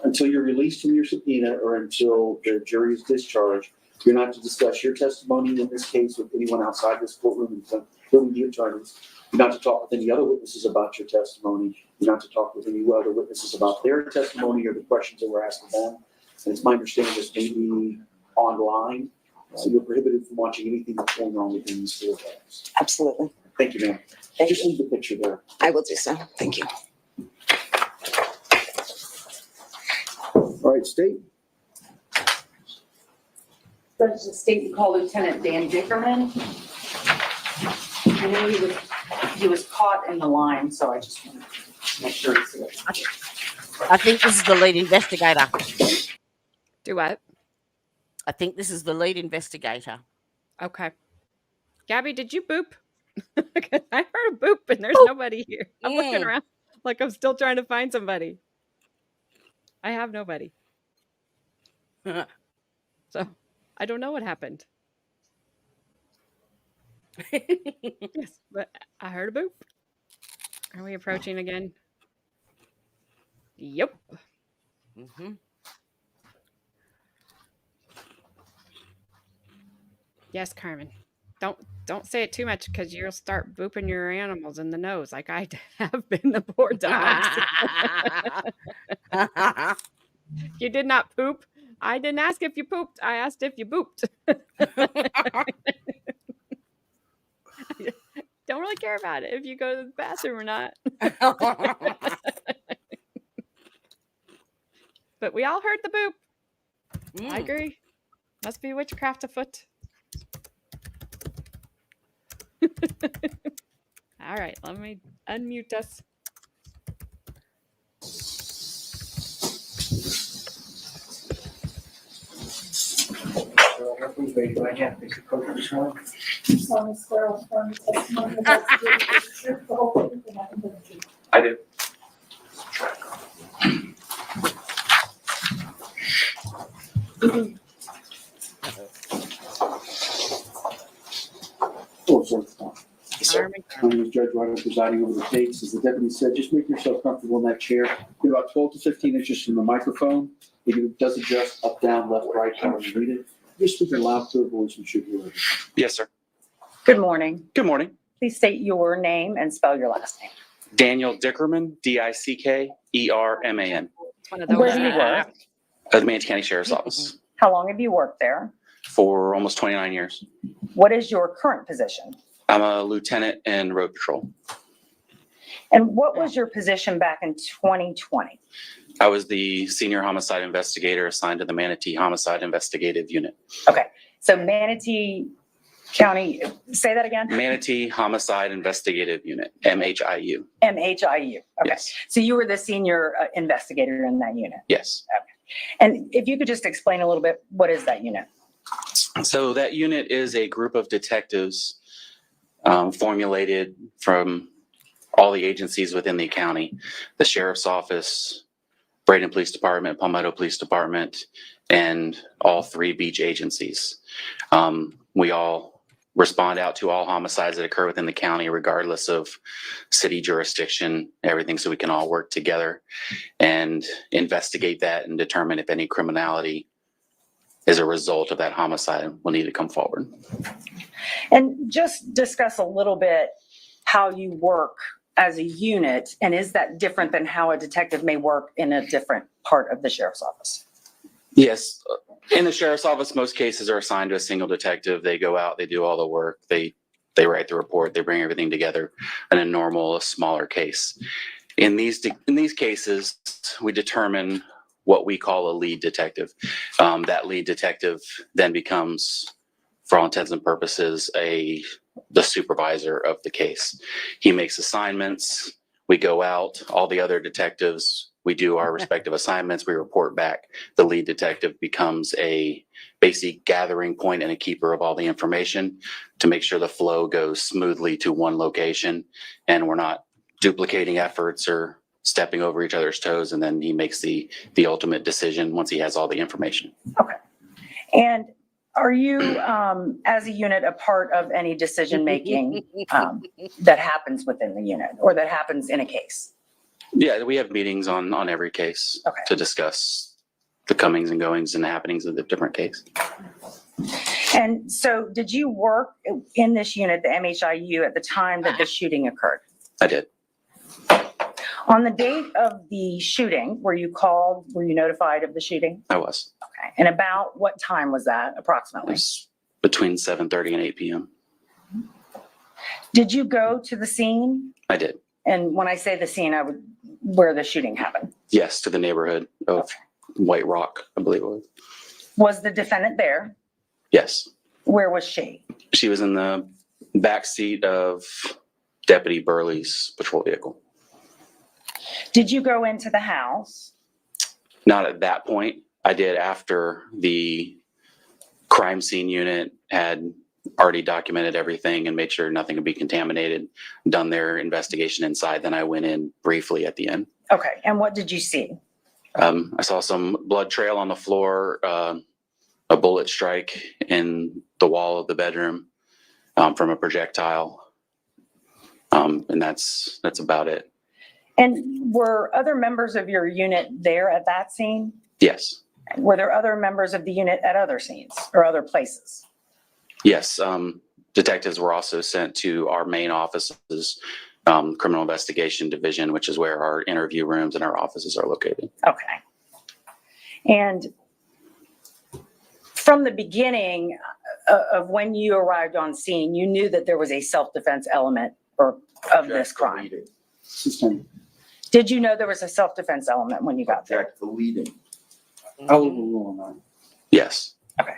S4: until you're released from your subpoena or until the jury is discharged, you're not to discuss your testimony in this case with anyone outside this courtroom, including the attorneys. You're not to talk with any other witnesses about your testimony. You're not to talk with any other witnesses about their testimony or the questions that were asked of them. And it's my understanding this may be online, so you're prohibited from watching anything that's going on within these 4 hours.
S5: Absolutely.
S4: Thank you, ma'am.
S5: Thank
S4: Just
S5: you.
S4: leave the picture there.
S5: I will do so. Thank you.
S4: All right, State.
S8: Judge of the State, you call Lieutenant Dan Dickerman. I know he was caught in the line, so I just wanted to make sure it's here.
S2: I think this is the lead investigator.
S1: Do what?
S2: I think this is the lead investigator.
S1: Okay. Gabby, did you boop? 'Cause I heard a boop and there's nobody here. I'm looking around like I'm still trying to find somebody. I have nobody. So I don't know what happened. Yes, but I heard a boop. Are we approaching again? Yep.
S2: Mm-hmm.
S1: Yes, Carmen. Don't say it too much because you'll start booping your animals in the nose like I have been the poor dogs. You did not poop. I didn't ask if you pooped. I asked if you booped. Don't really care about it if you go to the bathroom or not. But we all heard the boop. I agree. Must be witchcraft afoot. All right, let me unmute us.
S6: You solemnly swear or affirm the testimony you're about to give is the truth, the whole truth, and nothing but the truth.
S4: I do. Oh, sorry.
S1: Carmen,
S4: My name is Judge Ryder, presiding over the case. As the deputy said, just make yourself comfortable in that chair. Get about 12 to 15 inches from the microphone. It does adjust up, down, left, right, however you need it. Just speak in a loud, clear voice, and should hear it.
S10: Yes, sir.
S8: Good morning.
S10: Good morning.
S8: Please state your name and spell your last name.
S10: Daniel Dickerman, Dickerman.
S1: one of those.
S8: Where do you work?
S10: At the Manatee County Sheriff's Office
S8: How long have you worked there?
S10: for almost 29 years.
S8: What is your current position?
S10: I'm a lieutenant in road patrol.
S8: And what was your position back in 2020?
S10: I was the senior homicide investigator assigned to the Manatee Homicide Investigative Unit.
S8: Okay, so Manatee County, say that again?
S10: Manatee Homicide Investigative Unit, MHIU.
S8: MHIU. Okay,
S10: Yes.
S8: so you were the senior investigator in that unit.
S10: Yes.
S8: And if you could just explain a little bit, what is that unit?
S10: So that unit is a group of detectives formulated from all the agencies within the county, the sheriff's office, Braden Police Department, Palmetto Police Department, and all 3 beach agencies. We all respond out to all homicides that occur within the county, regardless of city jurisdiction, everything, so we can all work together and investigate that and determine if any criminality as a result of that homicide will need to come forward.
S8: And just discuss a little bit how you work as a unit, and is that different than how a detective may work in a different part of the sheriff's office?
S10: Yes. In the sheriff's office, most cases are assigned to a single detective. They go out, they do all the work, they write the report, they bring everything together in a normal, smaller case. In these cases, we determine what we call a lead detective. That lead detective then becomes for all intents and purposes, the supervisor of the case. He makes assignments. We go out, all the other detectives, we do our respective assignments, we report back. The lead detective becomes a basic gathering point and a keeper of all the information to make sure the flow goes smoothly to one location and we're not duplicating efforts or stepping over each other's toes. And then he makes the ultimate decision once he has all the information.
S8: Okay. And are you, as a unit, a part of any decision-making that happens within the unit or that happens in a case?
S10: Yeah, we have meetings on every case
S8: Okay.
S10: to discuss the comings and goings and happenings of the different case.
S8: And so did you work in this unit, the MHIU, at the time that the shooting occurred?
S10: I did.
S8: On the date of the shooting, were you notified of the shooting?
S10: I was.
S8: Okay. And about what time was that
S10: It
S8: approximately?
S10: was between 7:30 and 8 p.m.
S8: Did you go to the scene?
S10: I did.
S8: And when I say the scene, where the shooting happened?
S10: Yes, to the neighborhood of White Rock, I believe it was.
S8: Was the defendant there?
S10: Yes.
S8: Where was she?
S10: She was in the back seat of Deputy Burley's patrol vehicle.
S8: Did you go into the house?
S10: Not at that point. I did after the crime scene unit had already documented everything and made sure nothing would be contaminated, done their investigation inside. Then I went in briefly at the end.
S8: Okay. And what did you see?
S10: I saw some blood trail on the floor, a bullet strike in the wall of the bedroom from a projectile. And that's about it.
S8: And were other members of your unit there at that scene?
S10: Yes.
S8: Were there other members of the unit at other scenes or other places?
S10: Yes. Detectives were also sent to our main offices, criminal investigation division, which is where our interview rooms and our offices are located.
S8: Okay. And from the beginning of when you arrived on scene, you knew that there was a self-defense element of this crime. Did you know there was a self-defense element when you got there?
S4: Object the leading.
S11: I will rule on that.
S10: Yes.
S8: Okay.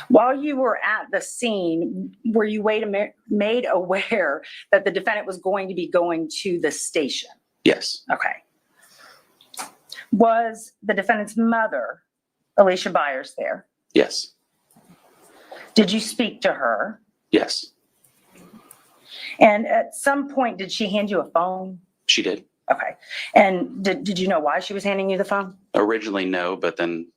S8: While you were at the scene, were you made aware that the defendant was going to be going to the station?
S10: Yes.
S8: Okay. Was the defendant's mother, Alicia Byers, there?
S10: Yes.
S8: Did you speak to her?
S10: Yes.
S8: And at some point, did she hand you a phone?
S10: She did.
S8: Okay. And did you know why she was handing you the phone?
S10: Originally, no, but then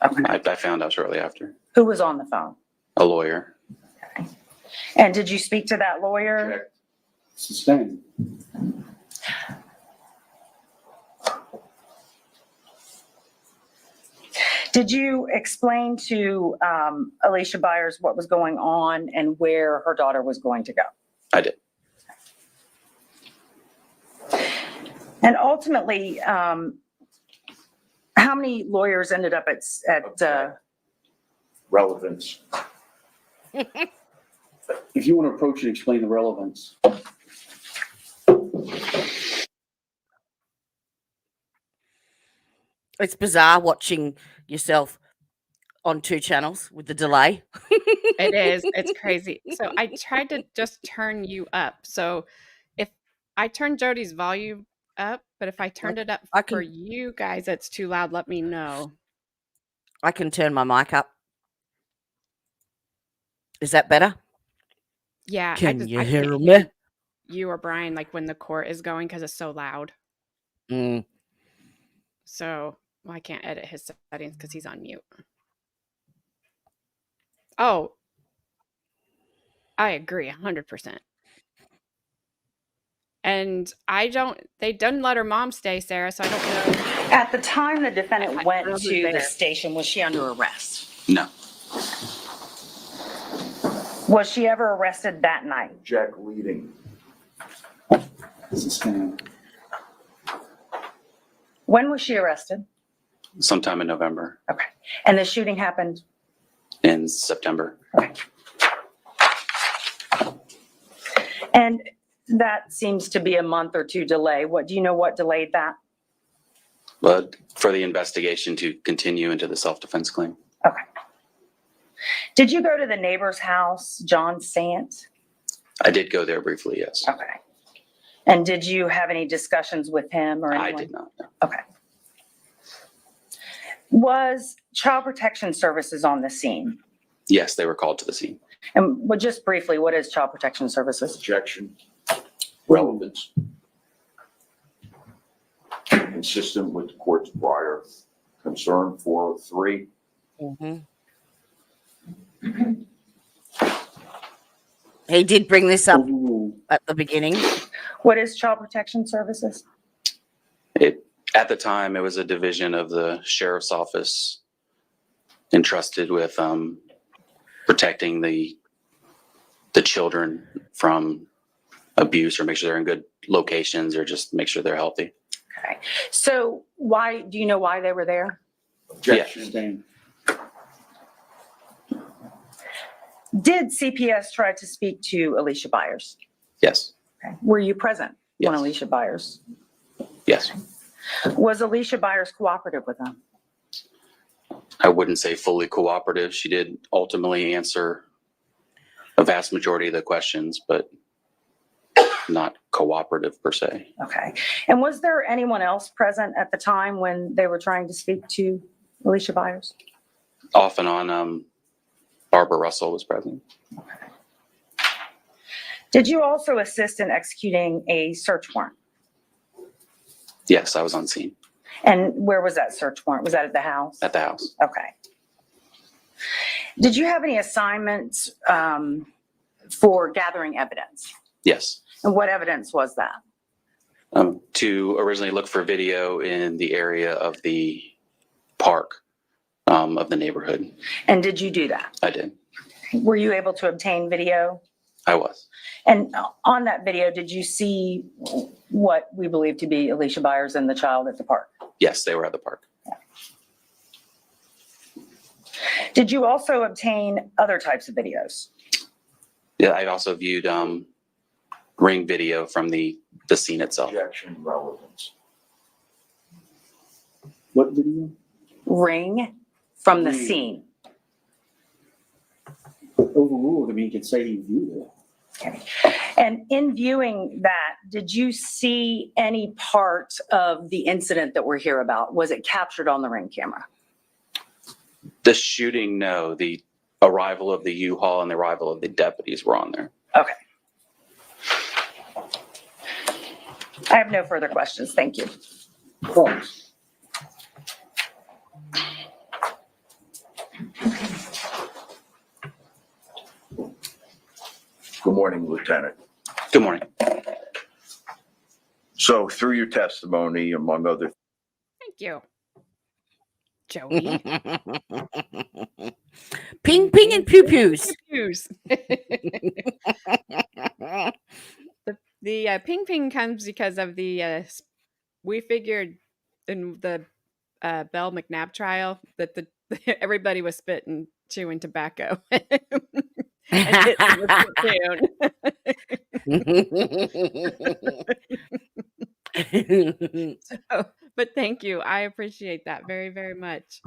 S8: Okay.
S10: I found out shortly after.
S8: Who was on the phone?
S10: A lawyer.
S8: Okay. And did you speak to that lawyer?
S11: Object. Sustained.
S8: Did you explain to Alicia Byers what was going on and where her daughter was going to go?
S10: I did.
S8: And ultimately, how many lawyers ended up at
S4: Relevance.
S11: If you want to approach it, explain the relevance.
S2: It's bizarre watching yourself on two channels with the delay.
S1: It is. It's crazy. So I tried to just turn you up. So if I turned Jody's volume up, but if I turned it up
S2: I
S1: for
S2: can-
S1: you guys, it's too loud. Let me know.
S2: I can turn my mic up. Is that better?
S1: Yeah.
S2: Can you
S1: I
S2: hear
S1: can't
S2: me?
S1: you or Brian, like when the court is going, because it's so loud.
S2: Mm.
S1: So I can't edit his settings because he's on mute. Oh, I agree 100%. And they didn't let her mom stay, Sarah, so I don't know.
S8: At the time the defendant
S1: I don't
S8: went
S1: know who's
S8: to the
S1: there.
S8: station, was she under arrest?
S10: No.
S8: Was she ever arrested that night?
S4: Object leading.
S11: Sustained.
S8: When was she arrested?
S10: Sometime in November.
S8: Okay. And the shooting happened?
S10: In September.
S8: And that seems to be a month or two delay. Do you know what delayed that?
S10: But for the investigation to continue into the self-defense claim.
S8: Okay. Did you go to the neighbor's house, John Sant?
S10: I did go there briefly, yes.
S8: Okay. And did you have any discussions with him or anyone?
S10: I did not, no.
S8: Okay. Was Child Protection Services on the scene?
S10: Yes, they were called to the scene.
S8: And well, just briefly, what is Child Protection Services?
S9: Objection. Relevance. Consistent with the court's prior concern 403.
S2: He did bring this up
S11: Overruled.
S2: at the beginning.
S8: What is Child Protection Services?
S10: At the time, it was a division of the sheriff's office entrusted with protecting the children from abuse, or make sure they're in good locations, or just make sure they're healthy.
S8: Okay. So do you know why they were there?
S9: Objection.
S11: Sustained.
S8: Did CPS try to speak to Alicia Byers?
S10: Yes,
S8: Okay. Were you present when
S10: Yes.
S8: Alicia Byers?
S10: yes.
S8: Was Alicia Byers cooperative with them?
S10: I wouldn't say fully cooperative. She did ultimately answer a vast majority of the questions, but not cooperative per se.
S8: Okay. And was there anyone else present at the time when they were trying to speak to Alicia Byers?
S10: Off and on, Barbara Russell was present.
S8: Did you also assist in executing a search warrant?
S10: Yes, I was on scene
S8: And where was that search warrant? Was that at the house?
S10: at the house.
S8: Okay. Did you have any assignments for gathering evidence?
S10: Yes.
S8: And what evidence was that?
S10: To originally look for video in the area of the park of the neighborhood.
S8: And did you do that?
S10: I did.
S8: Were you able to obtain video?
S10: I was.
S8: And on that video, did you see what we believe to be Alicia Byers and the child at the park?
S10: Yes, they were at the park.
S8: Did you also obtain other types of videos?
S10: Yeah, I also viewed ring video from the scene itself.
S9: Objection. Relevance.
S11: What video?
S8: Ring from the
S11: Ring.
S8: scene.
S11: Overruled. I mean, you could say he viewed it.
S8: Okay. And in viewing that, did you see any part of the incident that we're here about? Was it captured on the Ring camera?
S10: The shooting, no. The arrival of the U-Haul and the arrival of the deputies were on there.
S8: Okay. I have no further questions. Thank you.
S11: False.
S9: Good morning, Lieutenant.
S10: Good morning.
S9: So through your testimony, among other
S1: Thank you, Joey.
S2: Ping, ping, and pew pews.
S1: Pews. The ping ping comes because of the we figured in the Bell McNabb trial that everybody was spitting, chewing tobacco. And hitting the spittoon. So, but thank you. I appreciate that very, very much.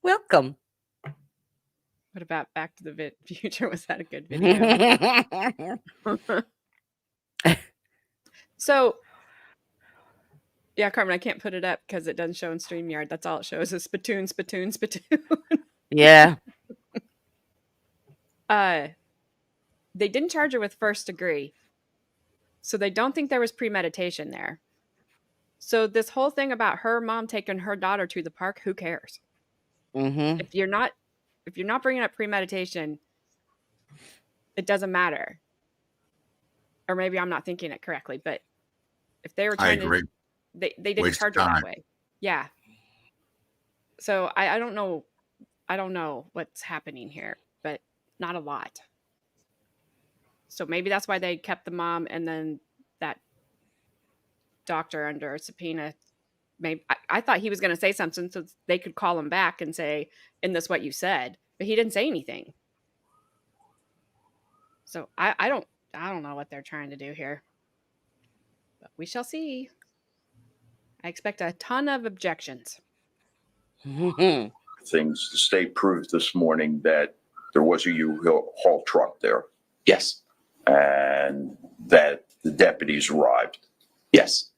S2: Welcome.
S1: What about Back to the Future? Was that a good video? So, yeah, Carmen, I can't put it up because it doesn't show in StreamYard. That's all it shows is spittoon, spittoon, spittoon.
S2: Yeah.
S1: They didn't charge her with first degree. So they don't think there was premeditation there. So this whole thing about her mom taking her daughter to the park, who cares?
S2: Mm-hmm.
S1: If you're not bringing up premeditation, it doesn't matter. Or maybe I'm not thinking it correctly, but if they were
S3: I
S1: trying
S3: agree.
S1: to, they didn't
S3: Waste of
S1: charge her that
S3: time.
S1: way. Yeah. So I don't know. I don't know what's happening here, but not a lot. So maybe that's why they kept the mom and then that doctor under a subpoena. Maybe I thought he was going to say something so they could call him back and say, "Isn't this what you said?" But he didn't say anything. So I don't know what they're trying to do here, but we shall see. I expect a ton of objections.
S2: Mhm.
S9: Things, the state proved this morning that there was a U-Haul truck there
S10: Yes.
S9: and that the deputies arrived
S10: Yes.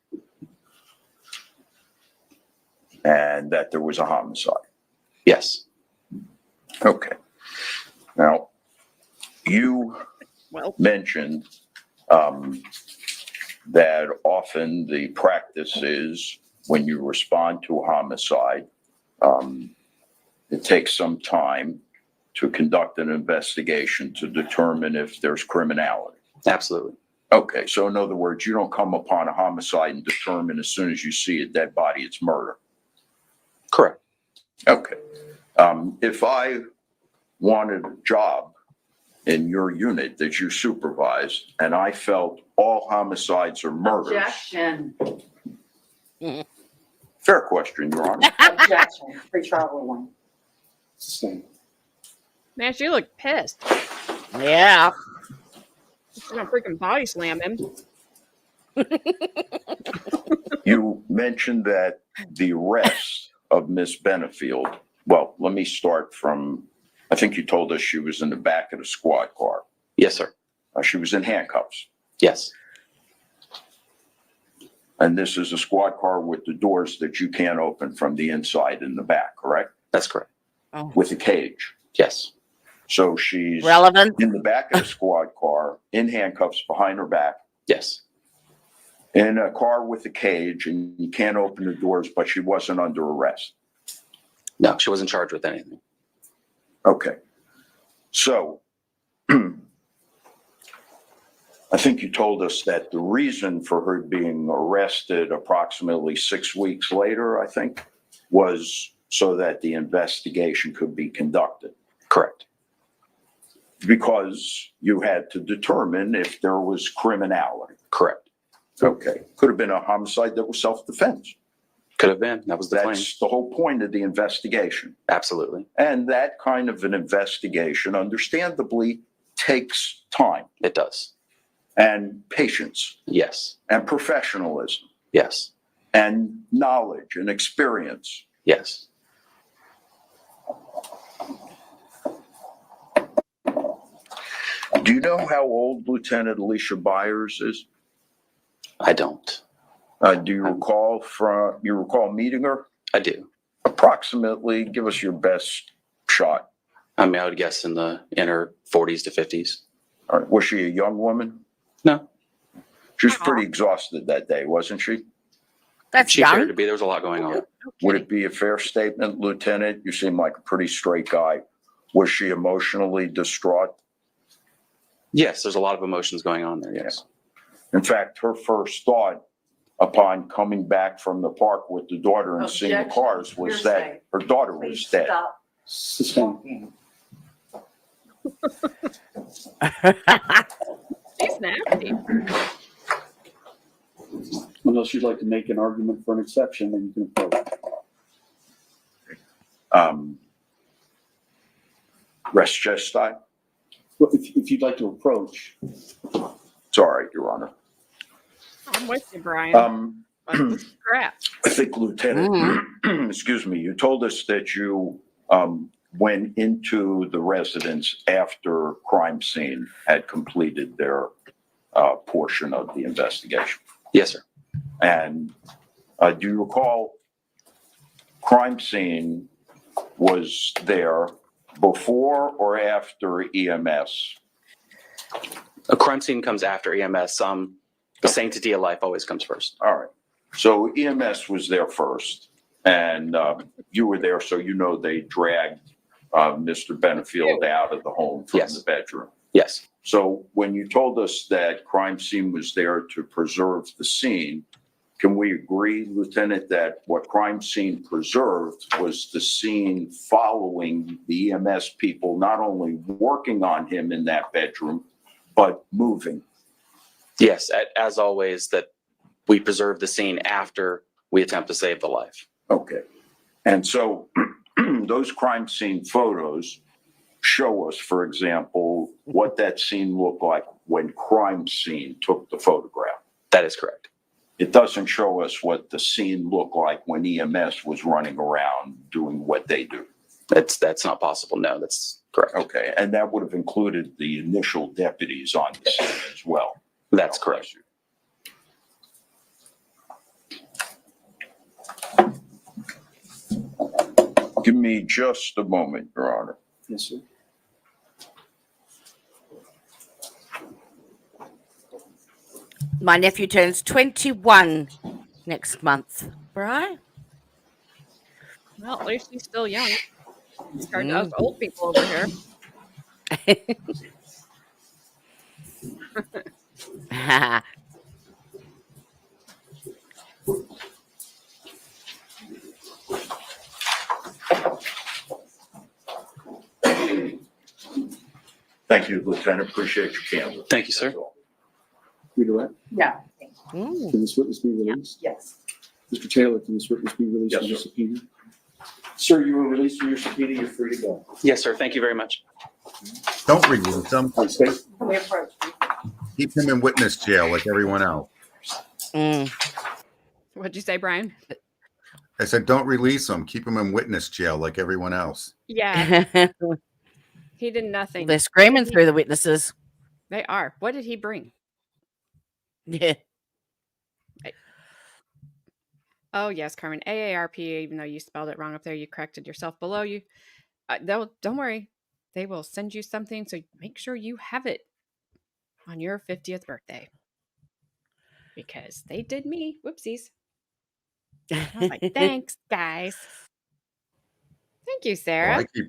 S9: and that there was a homicide.
S10: Yes.
S9: Okay. Now, you
S1: Well,
S9: mentioned that often the practice is when you respond to a homicide, it takes some time to conduct an investigation to determine if there's criminality.
S10: Absolutely.
S9: Okay, so in other words, you don't come upon a homicide and determine as soon as you see a dead body it's murder.
S10: Correct.
S9: Okay. If I wanted a job in your unit that you supervised and I felt all homicides are murders.
S8: Objection.
S9: Fair question, Your Honor.
S8: Objection. Pre-trial ruling.
S11: Sustained.
S1: man, she looked pissed.
S2: Yeah.
S1: She's gonna freaking body slam him.
S9: You mentioned that the arrest of Miss Benefield, well, let me start from, I think you told us she was in the back of the squad car.
S10: Yes, sir.
S9: She was in handcuffs.
S10: Yes.
S9: And this is a squad car with the doors that you can't open from the inside and the back, correct?
S10: That's correct.
S9: With a cage.
S10: Yes.
S9: So she's
S2: Relevant.
S9: in the back of the squad car, in handcuffs behind her back,
S10: Yes.
S9: in a car with a cage, and you can't open the doors, but she wasn't under arrest.
S10: No, she wasn't charged with anything.
S9: Okay. So I think you told us that the reason for her being arrested approximately 6 weeks later, I think, was so that the investigation could be conducted.
S10: Correct.
S9: Because you had to determine if there was criminality.
S10: Correct.
S9: Okay. Could have been a homicide that was self-defense.
S10: Could have been. That was the claim.
S9: That's the whole point of the investigation.
S10: Absolutely.
S9: And that kind of an investigation, understandably, takes time
S10: It does.
S9: and patience
S10: Yes.
S9: and professionalism
S10: Yes.
S9: and knowledge and experience.
S10: Yes.
S9: Do you know how old Lieutenant Alicia Byers is?
S10: I don't.
S9: Do you recall meeting her?
S10: I do.
S9: Approximately, give us your best shot.
S10: I mean, I would guess in the inner 40s to 50s.
S9: All right. Was she a young woman?
S10: No.
S9: She was pretty exhausted that day, wasn't she?
S2: That's
S10: She appeared
S2: young.
S10: to be. There was a lot going on.
S9: Would it be a fair statement, Lieutenant? You seem like a pretty straight guy. Was she emotionally distraught?
S10: Yes, there's a lot of emotions going on there. Yes.
S9: In fact, her first thought upon coming back from the park with the daughter and seeing the
S8: Objection.
S9: cars was
S8: Hearsay.
S9: that her daughter was
S8: Please
S9: dead.
S8: stop
S11: Sustained.
S8: talking.
S1: She's nasty.
S11: Unless you'd like to make an argument for an exception, then you can approach.
S9: Rest gesti?
S11: Well, if you'd like to approach,
S9: It's all right, Your Honor.
S1: I'm with you, Brian. Crap.
S9: I think, Lieutenant, excuse me, you told us that you went into the residence after crime scene had completed their portion of the investigation.
S10: Yes, sir.
S9: And do you recall crime scene was there before or after EMS?
S10: A crime scene comes after EMS. The sanctity of life always comes first.
S9: All right. So EMS was there first, and you were there, so you know they dragged Mr. Benefield out of the home from
S10: Yes.
S9: the bedroom.
S10: Yes.
S9: So when you told us that crime scene was there to preserve the scene, can we agree, Lieutenant, that what crime scene preserved was the scene following the EMS people not only working on him in that bedroom, but moving?
S10: Yes. As always, that we preserve the scene after we attempt to save the life.
S9: Okay. And so those crime scene photos show us, for example, what that scene looked like when crime scene took the photograph.
S10: That is correct.
S9: it doesn't show us what the scene looked like when EMS was running around doing what they do.
S10: That's not possible. No, that's correct.
S9: Okay, and that would have included the initial deputies on the scene as well.
S10: That's correct.
S9: Give me just a moment, Your Honor.
S11: Yes, sir.
S2: My nephew turns 21 next month, right?
S1: Well, at least he's still young. Compared to us old people over here.
S9: Thank you, Lieutenant. Appreciate your candor.
S10: Thank you, sir.
S9: That's all.
S11: Redirect.
S8: Yeah.
S2: Mm.
S11: Can this witness be released?
S8: Yes.
S11: Mr. Taylor, can this witness be released
S9: Yes,
S11: from the
S9: sir.
S11: subpoena?
S4: Sir, you were released from your subpoena. You're free to go.
S10: Yes, sir. Thank you very much.
S3: Don't release him.
S4: Please stay.
S8: Can we approach?
S3: Keep him in witness jail like everyone else.
S2: Mm.
S1: What'd you say, Brian?
S3: I said, don't release him. Keep him in witness jail like everyone else.
S1: Yeah, he did nothing.
S2: They're screaming through the witnesses.
S1: They are. What did he bring?
S2: Yeah.
S1: Oh, yes, Carmen. AARP, even though you spelled it wrong up there, you corrected yourself below you. Don't worry. They will send you something, so make sure you have it on your 50th birthday. Because they did me. Whoopsies. I was like, thanks, guys. Thank you, Sarah.
S3: Well,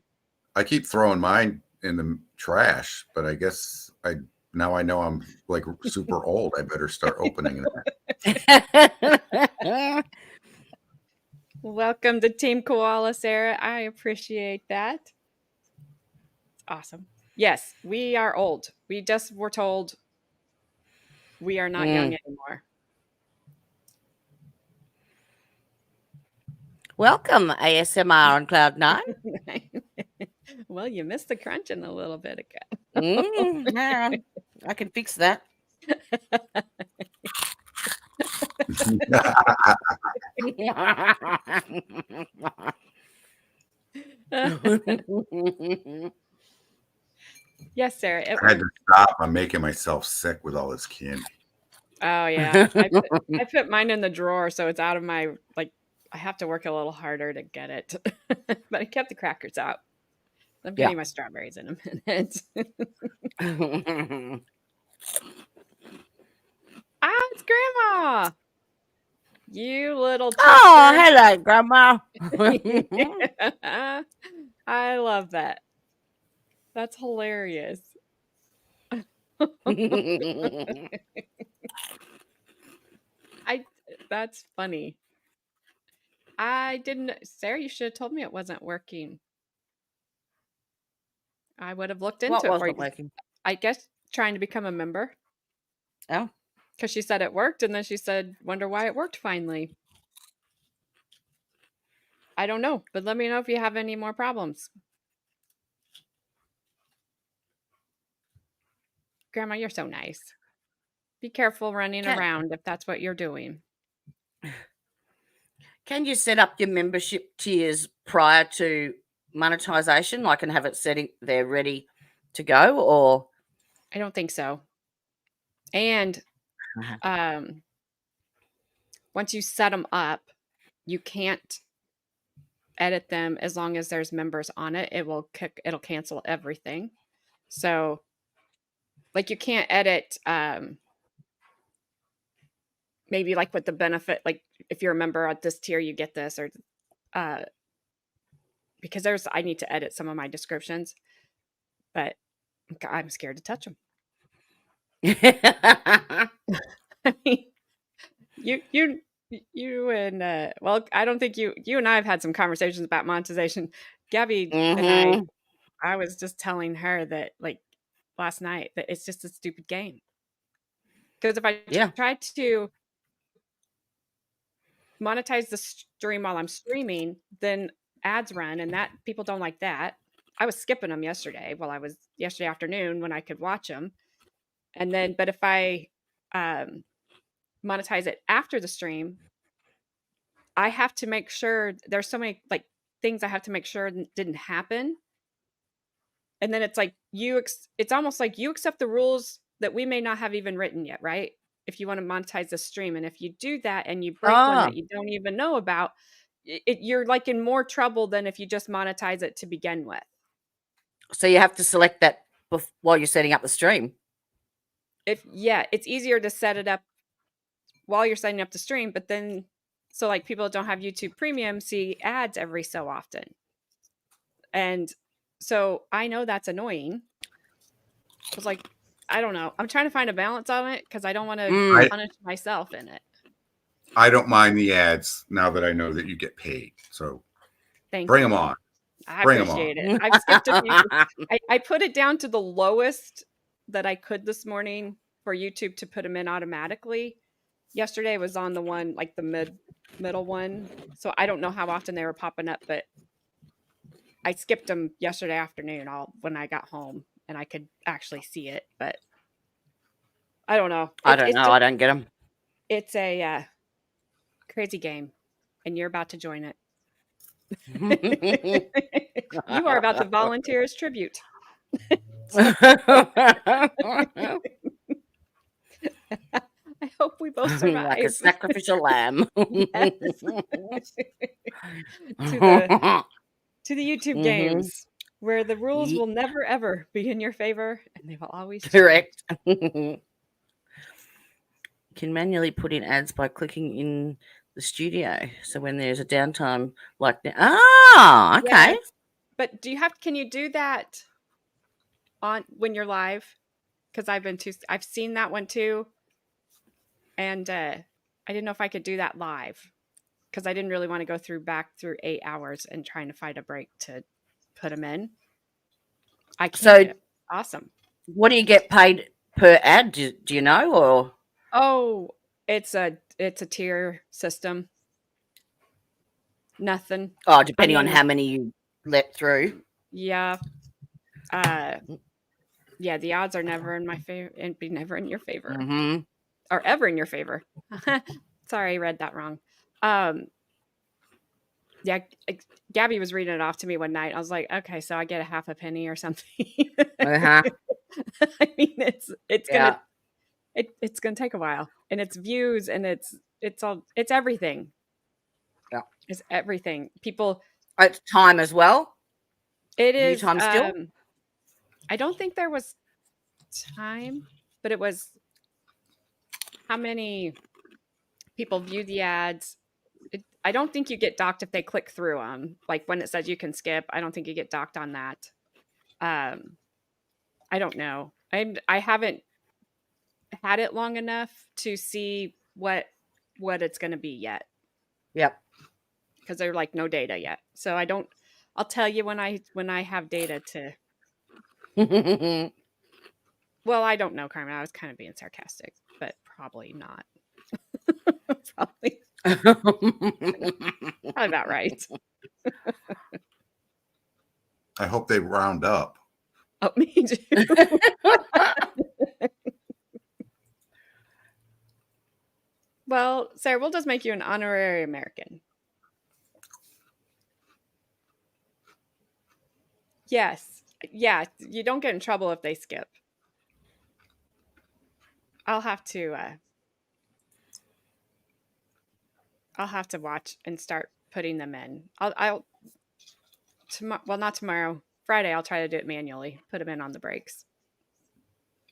S3: I keep throwing mine in the trash, but I guess now I know I'm like super old. I better start opening it.
S1: Welcome to Team Koala, Sarah. I appreciate that. Awesome. Yes, we are old. We just were told we are not young anymore.
S2: Welcome, ASMR on Cloud 9.
S1: Well, you missed the crunching a little bit ago.
S2: Yeah, I can fix that.
S1: Yes, Sarah.
S3: I had to stop. I'm making myself sick with all this candy.
S1: Oh, yeah. I put mine in the drawer, so it's out of my, I have to work a little harder to get it. But I kept the crackers out. I'm getting my strawberries in a minute. It's Grandma. You little
S2: Oh, hello, Grandma.
S1: I love that. That's hilarious. That's funny. I didn't, Sarah, you should have told me it wasn't working. I would have looked into
S2: What
S1: it for
S2: wasn't
S1: you.
S2: working?
S1: I guess trying to become a member.
S2: Oh.
S1: Because she said it worked, and then she said, wonder why it worked finally. I don't know, but let me know if you have any more problems. Grandma, you're so nice. Be careful running around if that's what you're doing.
S2: Can you set up your membership tiers prior to monetization, like and have it setting there ready to go, or?
S1: I don't think so. And once you set them up, you can't edit them as long as there's members on it. It'll cancel everything. So like you can't edit maybe like with the benefit, like if you're a member at this tier, you get this, or because I need to edit some of my descriptions, but I'm scared to touch them. I mean, you and well, I don't think you and I have had some conversations about monetization. Gabby and I was just telling her that like last night that it's just a stupid game. Because if I tried to monetize the stream while I'm streaming, then ads run, and that people don't like that. I was skipping them yesterday afternoon when I could watch them. And then, but if I monetize it after the stream, I have to make sure there's so many like things I have to make sure didn't happen. And then it's like it's almost like you accept the rules that we may not have even written yet, right? If you want to monetize the stream, and if you do that and you break one
S2: Ah,
S1: that you don't even know about, you're like in more trouble than if you just monetize it to begin with.
S2: so you have to select that while you're setting up the stream.
S1: It's easier to set it up while you're setting up the stream, but then so like people that don't have YouTube Premium see ads every so often. And so I know that's annoying. I was like, I don't know. I'm trying to find a balance on it because I don't want to punish myself in it.
S3: I don't mind the ads now that I know that you get paid. So
S1: Thank
S3: bring
S1: you.
S3: them on.
S1: I
S3: Bring 'em
S1: appreciate it. I've skipped a few. I put it down to the lowest that I could this morning for YouTube to put them in automatically. Yesterday was on the one like the middle one, so I don't know how often they were popping up, but I skipped them yesterday afternoon when I got home and I could actually see it. But I don't know.
S2: I don't know.
S1: Just,
S2: I don't get them.
S1: it's a crazy game, and you're about to join it. You are about to volunteer as tribute. I hope we both survive.
S2: Like a sacrificial lamb.
S1: Yes. to the YouTube games, where the rules will never ever be in your favor, and they will always
S2: correct. You can manually put in ads by clicking in the studio. So when there's a downtime like that. Ah, okay.
S1: Yes. But can you do that on when you're live? Because I've seen that one too. And I didn't know if I could do that live because I didn't really want to go back through 8 hours and trying to find a break to put them in. I can't.
S2: So
S1: awesome.
S2: What do you get paid per ad? Do you know, or?
S1: Oh, it's a tier system. Nothing.
S2: Oh, depending on how many you let through.
S1: Yeah. Yeah, the odds are never in my favor and be never in your favor.
S2: Mm-hmm.
S1: Or ever in your favor. Sorry, I read that wrong. Yeah, Gabby was reading it off to me one night. I was like, okay, so I get a half a penny or something.
S2: Uh-huh.
S1: I mean, it's gonna take a while, and it's views, and it's everything.
S2: Yeah,
S1: it's everything. People.
S2: It's time as well.
S1: It is
S2: time still.
S1: I don't think there was time, but it was how many people view the ads. I don't think you get docked if they click through them. Like when it says you can skip, I don't think you get docked on that. I don't know. I haven't had it long enough to see what it's going to be yet.
S2: Yep.
S1: Because they're like no data yet. So I'll tell you when I have data to. Well, I don't know, Carmen. I was kind of being sarcastic, but probably not. Probably about right.
S3: I hope they round up.
S1: Oh, me too. Well, Sarah, we'll just make you an honorary American. Yes. Yeah, you don't get in trouble if they skip. I'll have to watch and start putting them in. Well, not tomorrow. Friday, I'll try to do it manually. Put them in on the breaks.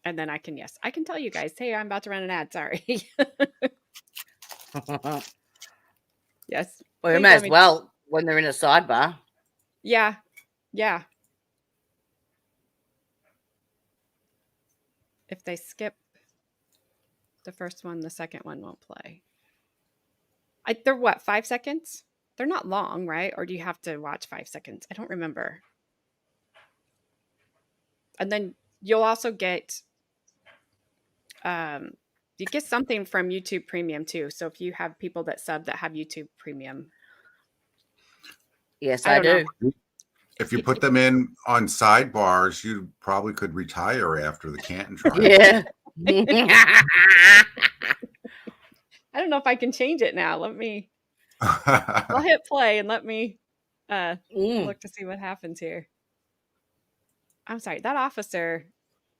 S1: And then I can tell you guys, hey, I'm about to run an ad. Sorry. Yes.
S2: Well, you may as well when they're in a sidebar.
S1: Yeah. Yeah. If they skip the first one, the second one won't play. They're what, 5 seconds? They're not long, right? Or do you have to watch 5 seconds? I don't remember. And then you'll also get you get something from YouTube Premium too. So if you have people that sub that have YouTube Premium.
S2: Yes, I do.
S3: Know. If you put them in on sidebars, you probably could retire after the Canton trial.
S2: Yeah.
S1: I don't know if I can change it now. I'll hit play and let me look to see what happens here. I'm sorry, that officer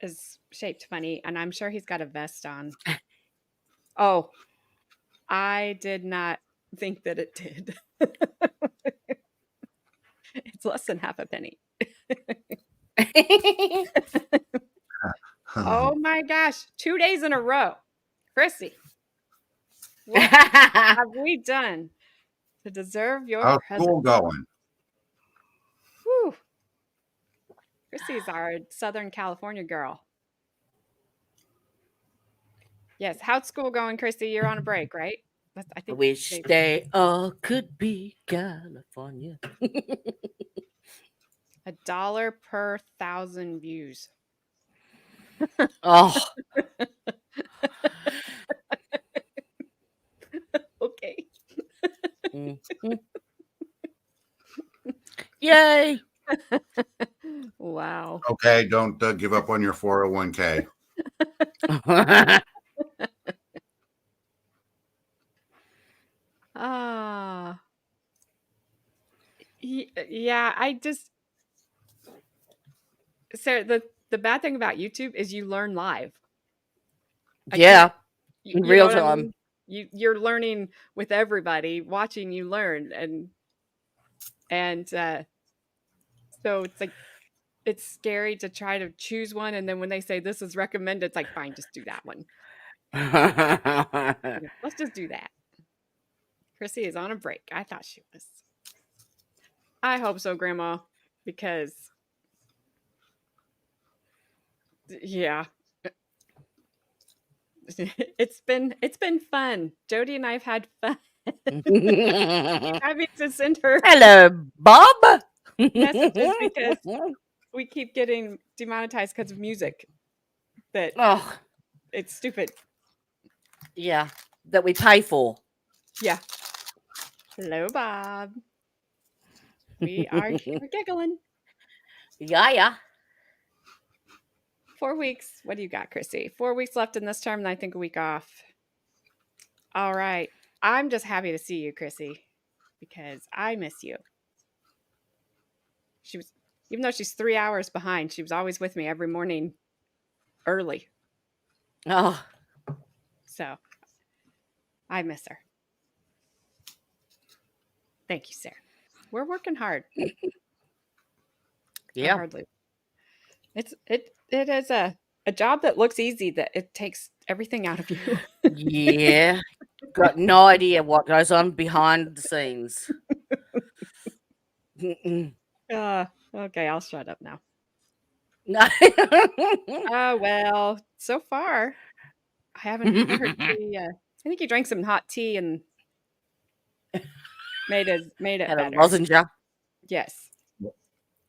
S1: is shaped funny, and I'm sure he's got a vest on. Oh, I did not think that it did. It's less than half a penny. Oh my gosh, 2 days in a row. Chrissy, what have we done to deserve your
S3: How's
S1: presence?
S3: school going?
S1: Whew. Chrissy's our Southern California girl. Yes, how's school going, Chrissy? You're on a break, right? I think
S2: Wish they all could be California.
S1: $1 per 1,000 views.
S2: Oh,
S1: Okay.
S2: mhm. Yay!
S1: Wow.
S3: Okay, don't give up on your 401k.
S1: Ah. Yeah, Sarah, the bad thing about YouTube is you learn live. I
S2: Yeah,
S1: can't
S2: in
S1: you know
S2: real
S1: what I
S2: time.
S1: mean? You're learning with everybody watching you learn, and so it's like it's scary to try to choose one, and then when they say this is recommended, it's like fine, just do that one. Let's just do that. Chrissy is on a break. I thought she was. I hope so, Grandma, because yeah, it's been fun. Jody and I have had fun. Having to send her
S2: Hello, Bob.
S1: messages because we keep getting demonetized because of music. That
S2: Oh,
S1: it's stupid.
S2: yeah, that we pay for.
S1: Yeah. Hello, Bob. We are here giggling.
S2: Yeah.
S1: 4 weeks. What do you got, Chrissy? 4 weeks left in this term, and I think a week off. All right. I'm just happy to see you, Chrissy, because I miss you. She was, even though she's 3 hours behind, she was always with me every morning early.
S2: Oh,
S1: So I miss her. Thank you, Sarah. We're working hard.
S2: yeah.
S1: Hardly. It is a job that looks easy, that it takes everything out of you.
S2: Yeah. Got no idea what goes on behind the scenes. Mm-mm.
S1: Okay, I'll shut up now.
S2: No.
S1: Well, so far I haven't heard I think you drank some hot tea and made it
S2: Had a
S1: better.
S2: lozenge.
S1: Yes.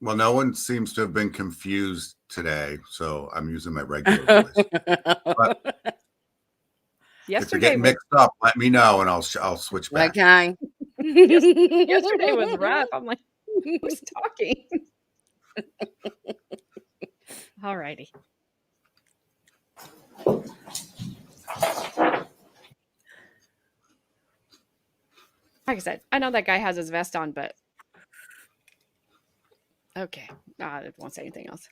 S3: Well, no one seems to have been confused today, so I'm using my regular voice. But if you're
S1: Yesterday
S3: getting
S1: was
S3: mixed up, let me know and I'll switch back.
S2: Okay.
S1: yesterday was rough. I'm like, who's talking? All righty. Like I said, I know that guy has his vest on, but okay. I won't say anything else.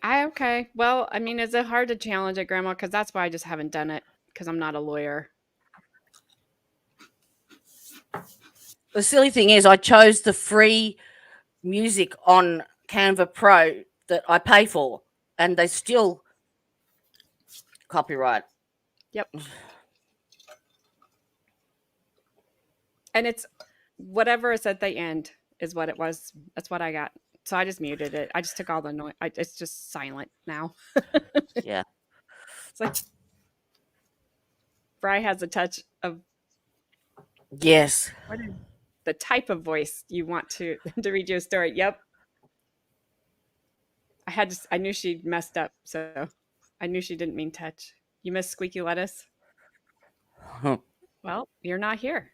S1: Okay. Well, I mean, is it hard to challenge it, Grandma? Because that's why I just haven't done it, because I'm not a lawyer.
S2: The silly thing is, I chose the free music on Canva Pro that I pay for, and they still copyright.
S1: Yep. And it's whatever is at the end is what it was. That's what I got. So I just muted it. I just took all the noise. It's just silent now.
S2: Yeah.
S1: It's like Bri has a touch of
S2: Yes.
S1: what is the type of voice you want to read you a story. Yep. I knew she messed up, so I knew she didn't mean touch. You miss squeaky lettuce?
S2: Huh.
S1: Well, you're not here.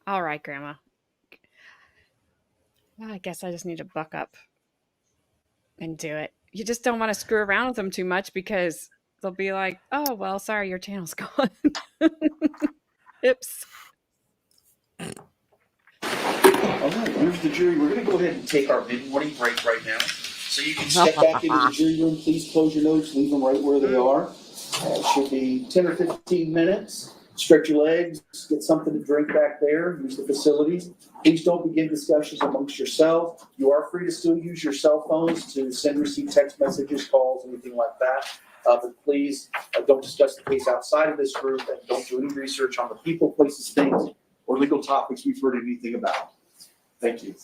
S1: All right, Grandma. Well, I guess I just need to buck up and do it. You just don't want to screw around with them too much because they'll be like, "Oh, well, sorry, your channel's gone." Oops.
S4: All right, here's the jury. We're gonna go ahead and take our mid-morning break right now. So you can step back into the jury room. Please close your notes, leave them right where they are. It should be 10 or 15 minutes. Stretch your legs, get something to drink back there, use the facilities. Please don't begin discussions amongst yourself. You are free to still use your cell phones to send, receive text messages, calls, anything like that. But please don't discuss the case outside of this group and don't do any research on the people, places, things, or legal topics we've heard anything about. Thank you.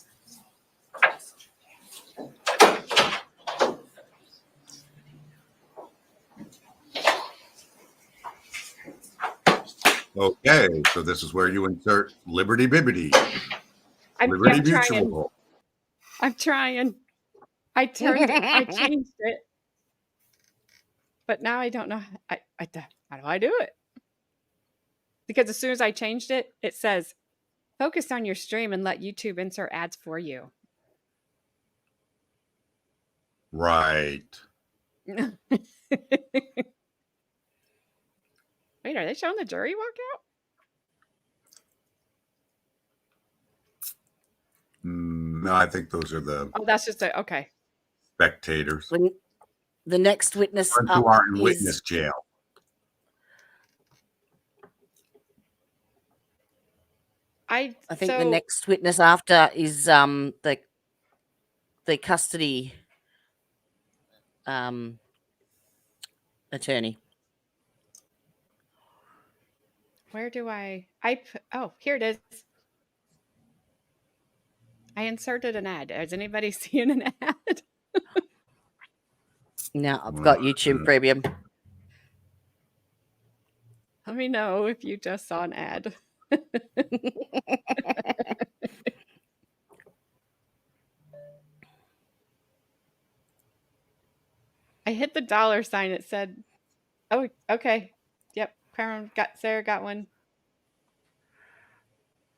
S3: Okay, so this is where you insert Liberty Bibbity. Liberty
S1: I'm trying.
S3: Mutual.
S1: I'm trying. I changed it. But now I don't know. How do I do it? Because as soon as I changed it, it says, focus on your stream and let YouTube insert ads for you.
S3: Right.
S1: Wait, are they showing the jury walkout?
S3: No, I think those are the
S1: Oh, that's just okay.
S3: spectators
S2: The next witness
S3: who
S2: up
S3: are in
S2: is,
S3: witness jail.
S2: I think the next witness after is the custody attorney.
S1: Where do oh, here it is. I inserted an ad. Is anybody seeing an ad?
S2: Now I've got YouTube Premium.
S1: Let me know if you just saw an ad. I hit the $sign. It said, oh, okay. Yep. Sarah got one.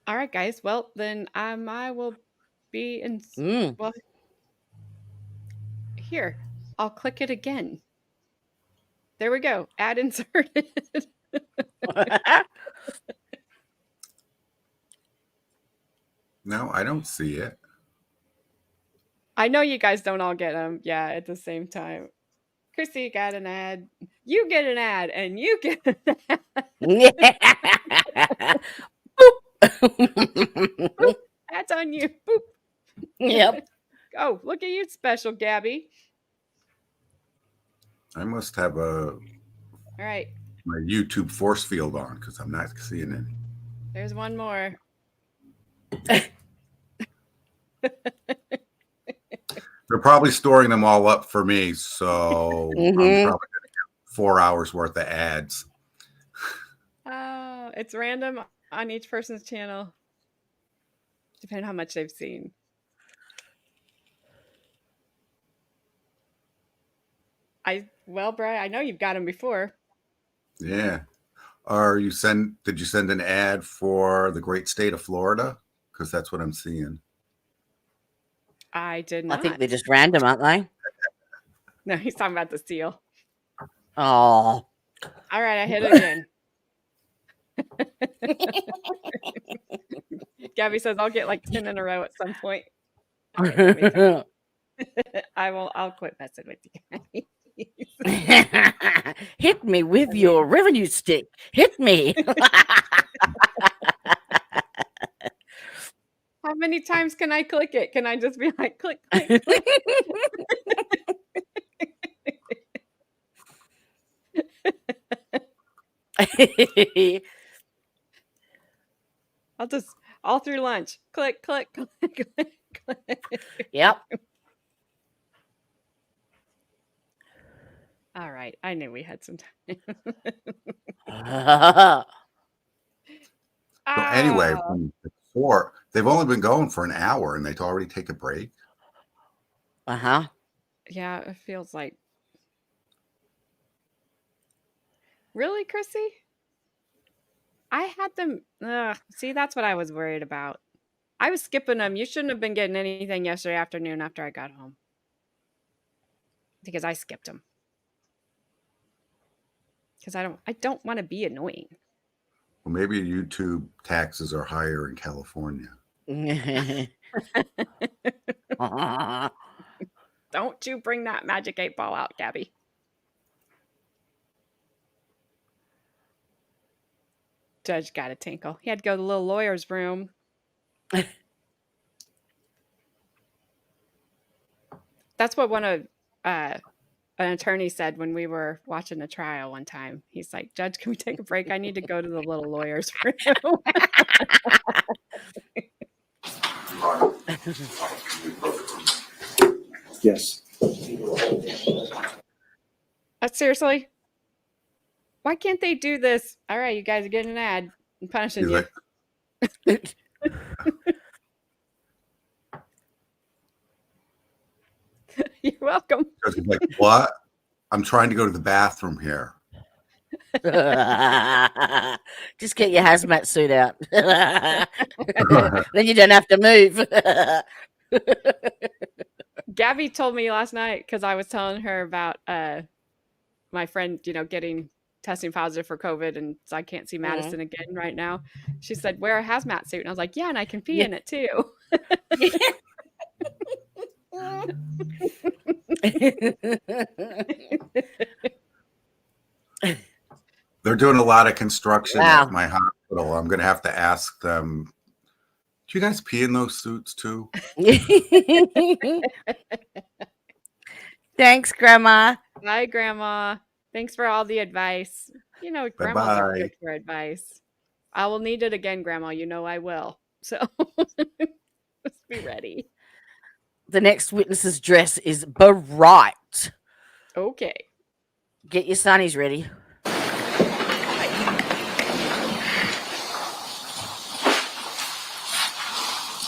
S1: All right, guys. Well, then I will be in. Well, here, I'll click it again. There we go. Ad inserted.
S3: No, I don't see it.
S1: I know you guys don't all get them. Yeah, at the same time. Chrissy got an ad. You get an ad, and you get an ad. Boop. That's on you. Boop.
S2: Yep.
S1: Oh, look at you, special Gabby.
S3: I must have
S1: All right.
S3: my YouTube force field on because I'm not seeing any.
S1: There's one more.
S3: They're probably storing them all up for me, so I'm probably going to get 4 hours worth of ads.
S1: Oh, it's random on each person's channel, depending on how much they've seen. Well, Brian, I know you've got them before.
S3: Yeah. Did you send an ad for the great state of Florida? Because that's what I'm seeing.
S1: I did not.
S2: I think they're just random, aren't they?
S1: No, he's talking about the seal.
S2: Oh.
S1: All right, I hit it again. Gabby says I'll get like 10 in a row at some point. Right, I'll quit messing with you guys.
S2: Hit me with your revenue stick. Hit me.
S1: How many times can I click it? Can I just be like, click, click, click? I'll just all through lunch. Click, click, click, click, click.
S2: Yep.
S1: All right. I knew we had some time.
S3: So anyway, before they've only been going for an hour and they'd already take a break.
S2: Uh-huh.
S1: Yeah, it feels like. Really, Chrissy? I had them. See, that's what I was worried about. I was skipping them. You shouldn't have been getting anything yesterday afternoon after I got home because I skipped them because I don't want to be annoying.
S3: Well, maybe YouTube taxes are higher in California.
S1: Don't you bring that magic 8 ball out, Gabby. Judge got a tinkle. He had to go to the little lawyer's room. That's what one of an attorney said when we were watching the trial one time. He's like, Judge, can we take a break? I need to go to the little lawyer's room.
S4: Yes.
S1: Seriously? Why can't they do this? All right, you guys are getting an ad. I'm punishing
S3: He's
S1: you.
S3: like,
S1: You're welcome.
S3: Judge is like, what? I'm trying to go to the bathroom here.
S2: Just get your hazmat suit out. Then you don't have to move.
S1: Gabby told me last night because I was telling her about my friend, getting testing positive for COVID, and so I can't see Madison again right now. She said, wear a hazmat suit. And I was like, yeah, and I can pee in it too.
S3: They're doing a lot of construction
S2: Wow.
S3: at my hospital. I'm going to have to ask them, do you guys pee in those suits too?
S2: Thanks, Grandma.
S1: Bye, Grandma. Thanks for all the advice. Grandmas are good for advice. I will need it again, Grandma. You know I will. So let's be ready.
S2: The next witness's dress is bright.
S1: Okay.
S2: Get your sunnies ready.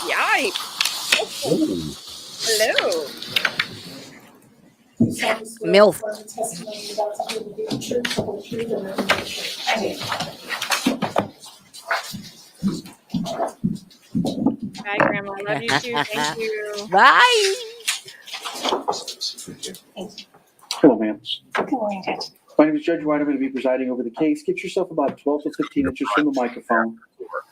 S1: Yikes. Hello.
S2: MILF.
S1: Bye, Grandma. Love you too. Thank you.
S2: Bye.
S4: Hello, ma'am.
S7: Good morning, Judge.
S4: My name is Judge White. I'm going to be presiding over the case. Get yourself about 12 to 15 inches from the microphone.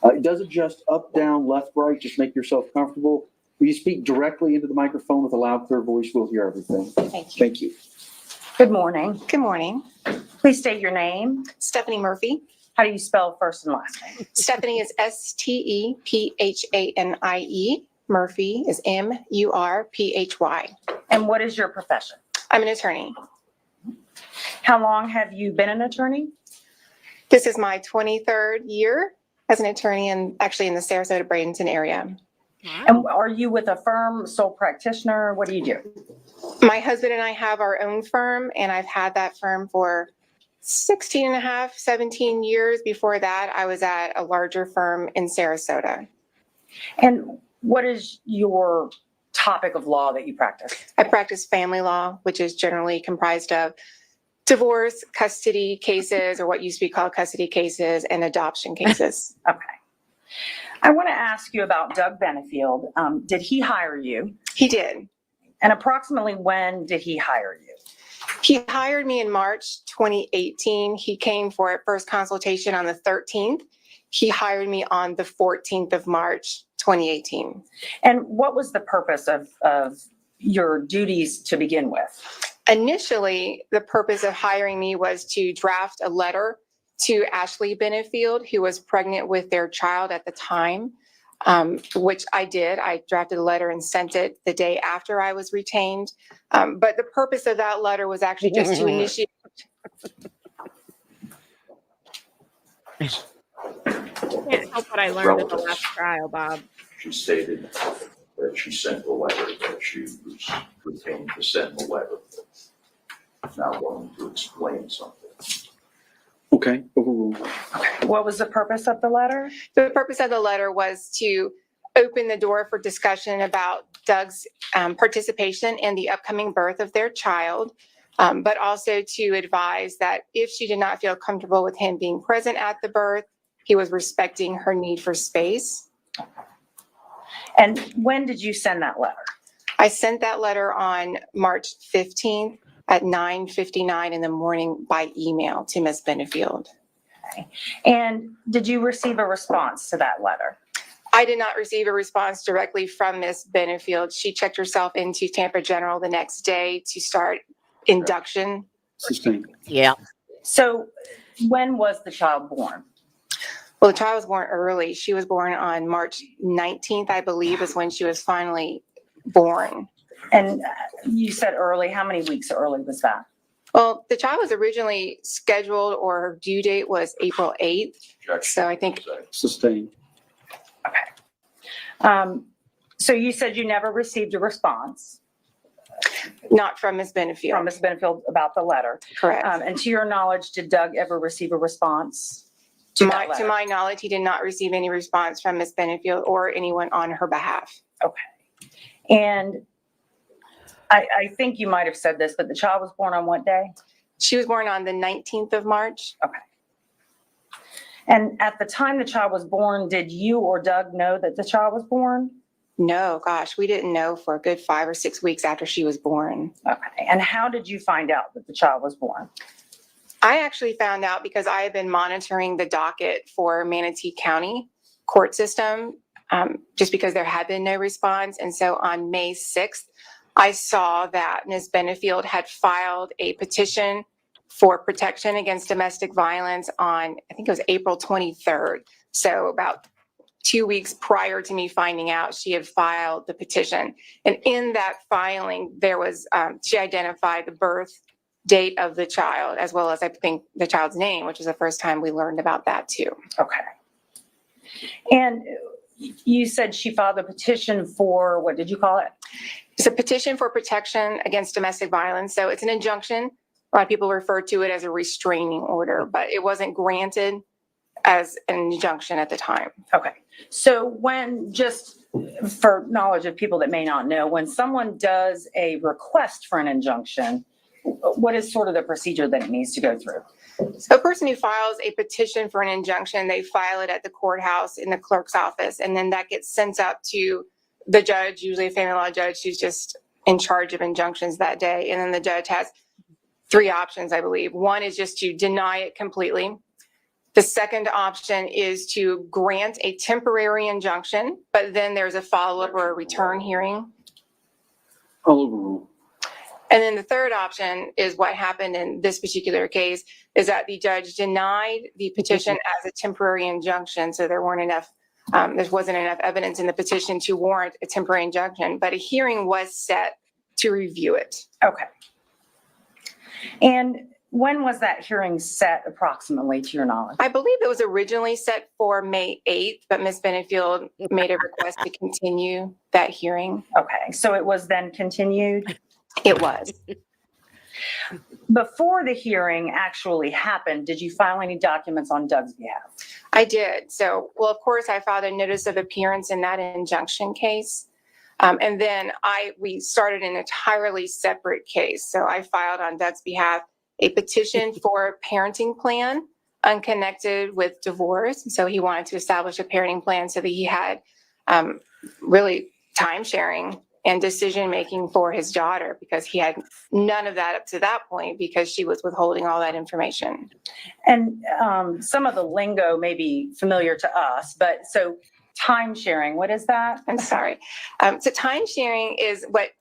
S4: It does adjust up, down, left, right. Just make yourself comfortable. Will you speak directly into the microphone with a loud, clear voice? We'll hear everything.
S5: Thank you.
S4: Thank you.
S8: Good morning.
S5: Good morning.
S8: Please state your name.
S5: Stephanie Murphy.
S8: How do you spell first and last name?
S5: Stephanie is Stephanie. Murphy is Murphy.
S8: And what is your profession?
S5: I'm an attorney.
S8: How long have you been an attorney?
S5: This is my 23rd year as an attorney and actually in the Sarasota Bradenton area.
S8: And are you with a firm, sole practitioner? What do you do?
S5: My husband and I have our own firm, and I've had that firm for 16 and a half, 17 years. Before that, I was at a larger firm in Sarasota.
S8: And what is your topic of law that you practice?
S5: I practice family law, which is generally comprised of divorce, custody cases, or what used to be called custody cases, and adoption cases.
S8: Okay. I want to ask you about Doug Benefield. Did he hire you?
S5: He did.
S8: And approximately when did he hire you?
S5: He hired me in March 2018. He came for a first consultation on the 13th. He hired me on the 14th of March 2018.
S8: And what was the purpose of your duties to begin with?
S5: Initially, the purpose of hiring me was to draft a letter to Ashley Benefield, who was pregnant with their child at the time, which I did. I drafted a letter and sent it the day after I was retained. But the purpose of that letter was actually just to initiate.
S1: Can't help what I learned at the last trial, Bob.
S9: She stated that she sent a letter, that she was retained to send the letter. Now going to explain something.
S4: Okay, overruled.
S8: What was the purpose of the letter?
S5: The purpose of the letter was to open the door for discussion about Doug's participation in the upcoming birth of their child, but also to advise that if she did not feel comfortable with him being present at the birth, he was respecting her need for space.
S8: And when did you send that letter?
S5: I sent that letter on March 15th at 9:59 in the morning by email to Ms. Benefield.
S8: And did you receive a response to that letter?
S5: I did not receive a response directly from Ms. Benefield. She checked herself into Tampa General the next day to start induction.
S11: Sustained.
S2: Yeah.
S8: So when was the child born?
S5: Well, the child was born early. She was born on March 19th, I believe, is when she was finally born.
S8: And you said early. How many weeks early was that?
S5: Well, the child was originally scheduled, or her due date was April 8th. So I think
S11: Sustained.
S8: So you said you never received a response
S5: not from Ms. Benefield.
S8: from Ms. Benefield about the letter.
S5: Correct.
S8: And to your knowledge, did Doug ever receive a response
S5: To
S8: to that
S5: my, to
S8: letter?
S5: my knowledge, he did not receive any response from Ms. Benefield or anyone on her behalf.
S8: And I think you might have said this, but the child was born on what day?
S5: She was born on the 19th of March.
S8: And at the time the child was born, did you or Doug know that the child was born?
S5: No, gosh, we didn't know for a good 5 or 6 weeks after she was born.
S8: Okay. And how did you find out that the child was born?
S5: I actually found out because I had been monitoring the docket for Manatee County court system, just because there had been no response. And so on May 6th, I saw that Ms. Benefield had filed a petition for protection against domestic violence on, I think it was April 23rd. So about 2 weeks prior to me finding out, she had filed the petition. And in that filing, there was, she identified the birth date of the child, as well as I think the child's name, which is the first time we learned about that too.
S8: Okay. And you said she filed a petition for, what did you call it?
S5: It's a petition for protection against domestic violence. So it's an injunction. A lot of people refer to it as a restraining order, but it wasn't granted as an injunction at the time.
S8: Okay. So when, just for knowledge of people that may not know, when someone does a request for an injunction, what is sort of the procedure that it needs to go through?
S5: So a person who files a petition for an injunction, they file it at the courthouse in the clerk's office, and then that gets sent up to the judge, usually a family law judge who's just in charge of injunctions that day. And then the judge has 3 options, I believe. One is just to deny it completely. The second option is to grant a temporary injunction, but then there's a follow-up or a return hearing.
S11: I'll overrule.
S5: And then the third option is what happened in this particular case, is that the judge denied the petition as a temporary injunction. So there wasn't enough evidence in the petition to warrant a temporary injunction, but a hearing was set to review it.
S8: Okay. And when was that hearing set approximately, to your knowledge?
S5: I believe it was originally set for May 8th, but Ms. Benefield made a request to continue that hearing.
S8: Okay. So it was then continued?
S5: It was.
S8: Before the hearing actually happened, did you file any documents on Doug's behalf?
S5: I did. So, well, of course, I filed a notice of appearance in that injunction case. And then we started an entirely separate case. So I filed on Doug's behalf a petition for a parenting plan unconnected with divorce. So he wanted to establish a parenting plan so that he had really time sharing and decision-making for his daughter, because he had none of that up to that point because she was withholding all that information.
S8: And some of the lingo may be familiar to us, but so time sharing, what is that?
S5: I'm sorry. So time sharing is what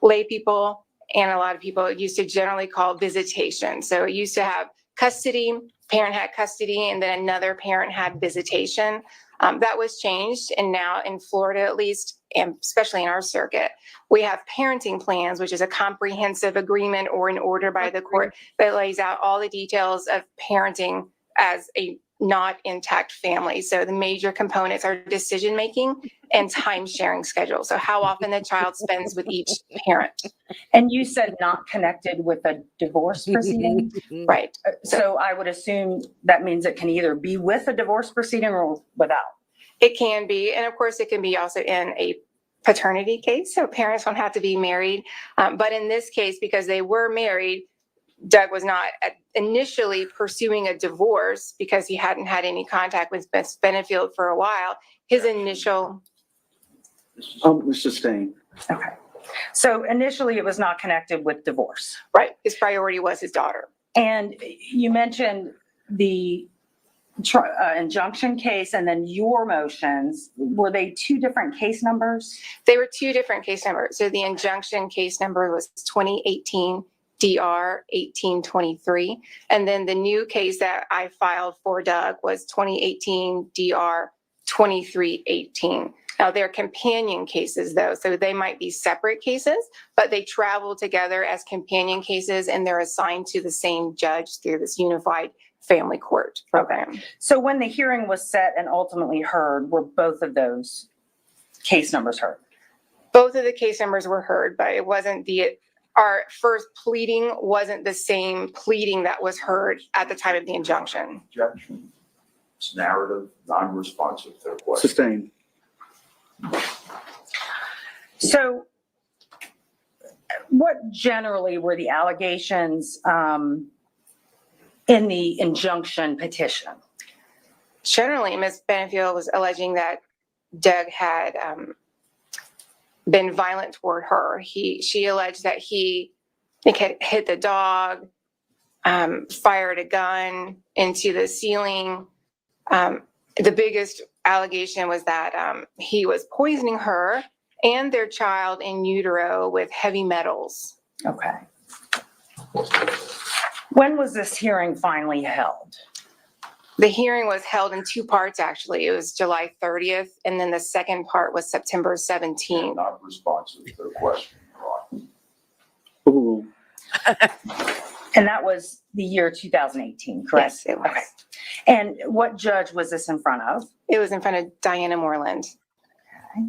S5: lay people and a lot of people used to generally call visitation. So it used to have custody, parent had custody, and then another parent had visitation. That was changed, and now in Florida at least, and especially in our circuit, we have parenting plans, which is a comprehensive agreement or an order by the court that lays out all the details of parenting as a not intact family. So the major components are decision-making and time-sharing schedule. So how often the child spends with each parent.
S8: And you said not connected with a divorce proceeding?
S5: Right.
S8: So I would assume that means it can either be with a divorce proceeding or without.
S5: It can be, and of course it can be also in a paternity case, so parents don't have to be married. But in this case, because they were married, Doug was not initially pursuing a divorce because he hadn't had any contact with Miss Benefield for a while. His initial,
S11: Mr. Stain.
S8: Okay. So initially it was not connected with divorce.
S5: right, his priority was his daughter.
S8: And you mentioned the injunction case and then your motions. Were they two different case numbers?
S5: They were two different case numbers. So the injunction case number was 2018 DR 1823. And then the new case that I filed for Doug was 2018 DR 2318. Now they're companion cases though, so they might be separate cases, but they travel together as companion cases and they're assigned to the same judge through this unified family court program.
S8: So when the hearing was set and ultimately heard, were both of those case numbers heard?
S5: Both of the case numbers were heard, but it wasn't our first pleading wasn't the same pleading that was heard at the time of the injunction.
S9: Objection. It's narrative, non-responsive to the question.
S11: Sustained.
S8: So what generally were the allegations in the injunction petition?
S5: Generally, Ms. Benefield was alleging that Doug had been violent toward her. She alleged that he had hit the dog, fired a gun into the ceiling. The biggest allegation was that he was poisoning her and their child in utero with heavy metals.
S8: Okay. When was this hearing finally held?
S5: The hearing was held in two parts, actually. It was July 30th, and then the second part was September 17th.
S9: Not responsive to the question.
S11: Overruled.
S8: And that was the year 2018, correct?
S5: Yes, it was.
S8: Okay. And what judge was this in front of?
S5: It was in front of Diana Moreland.
S8: Okay.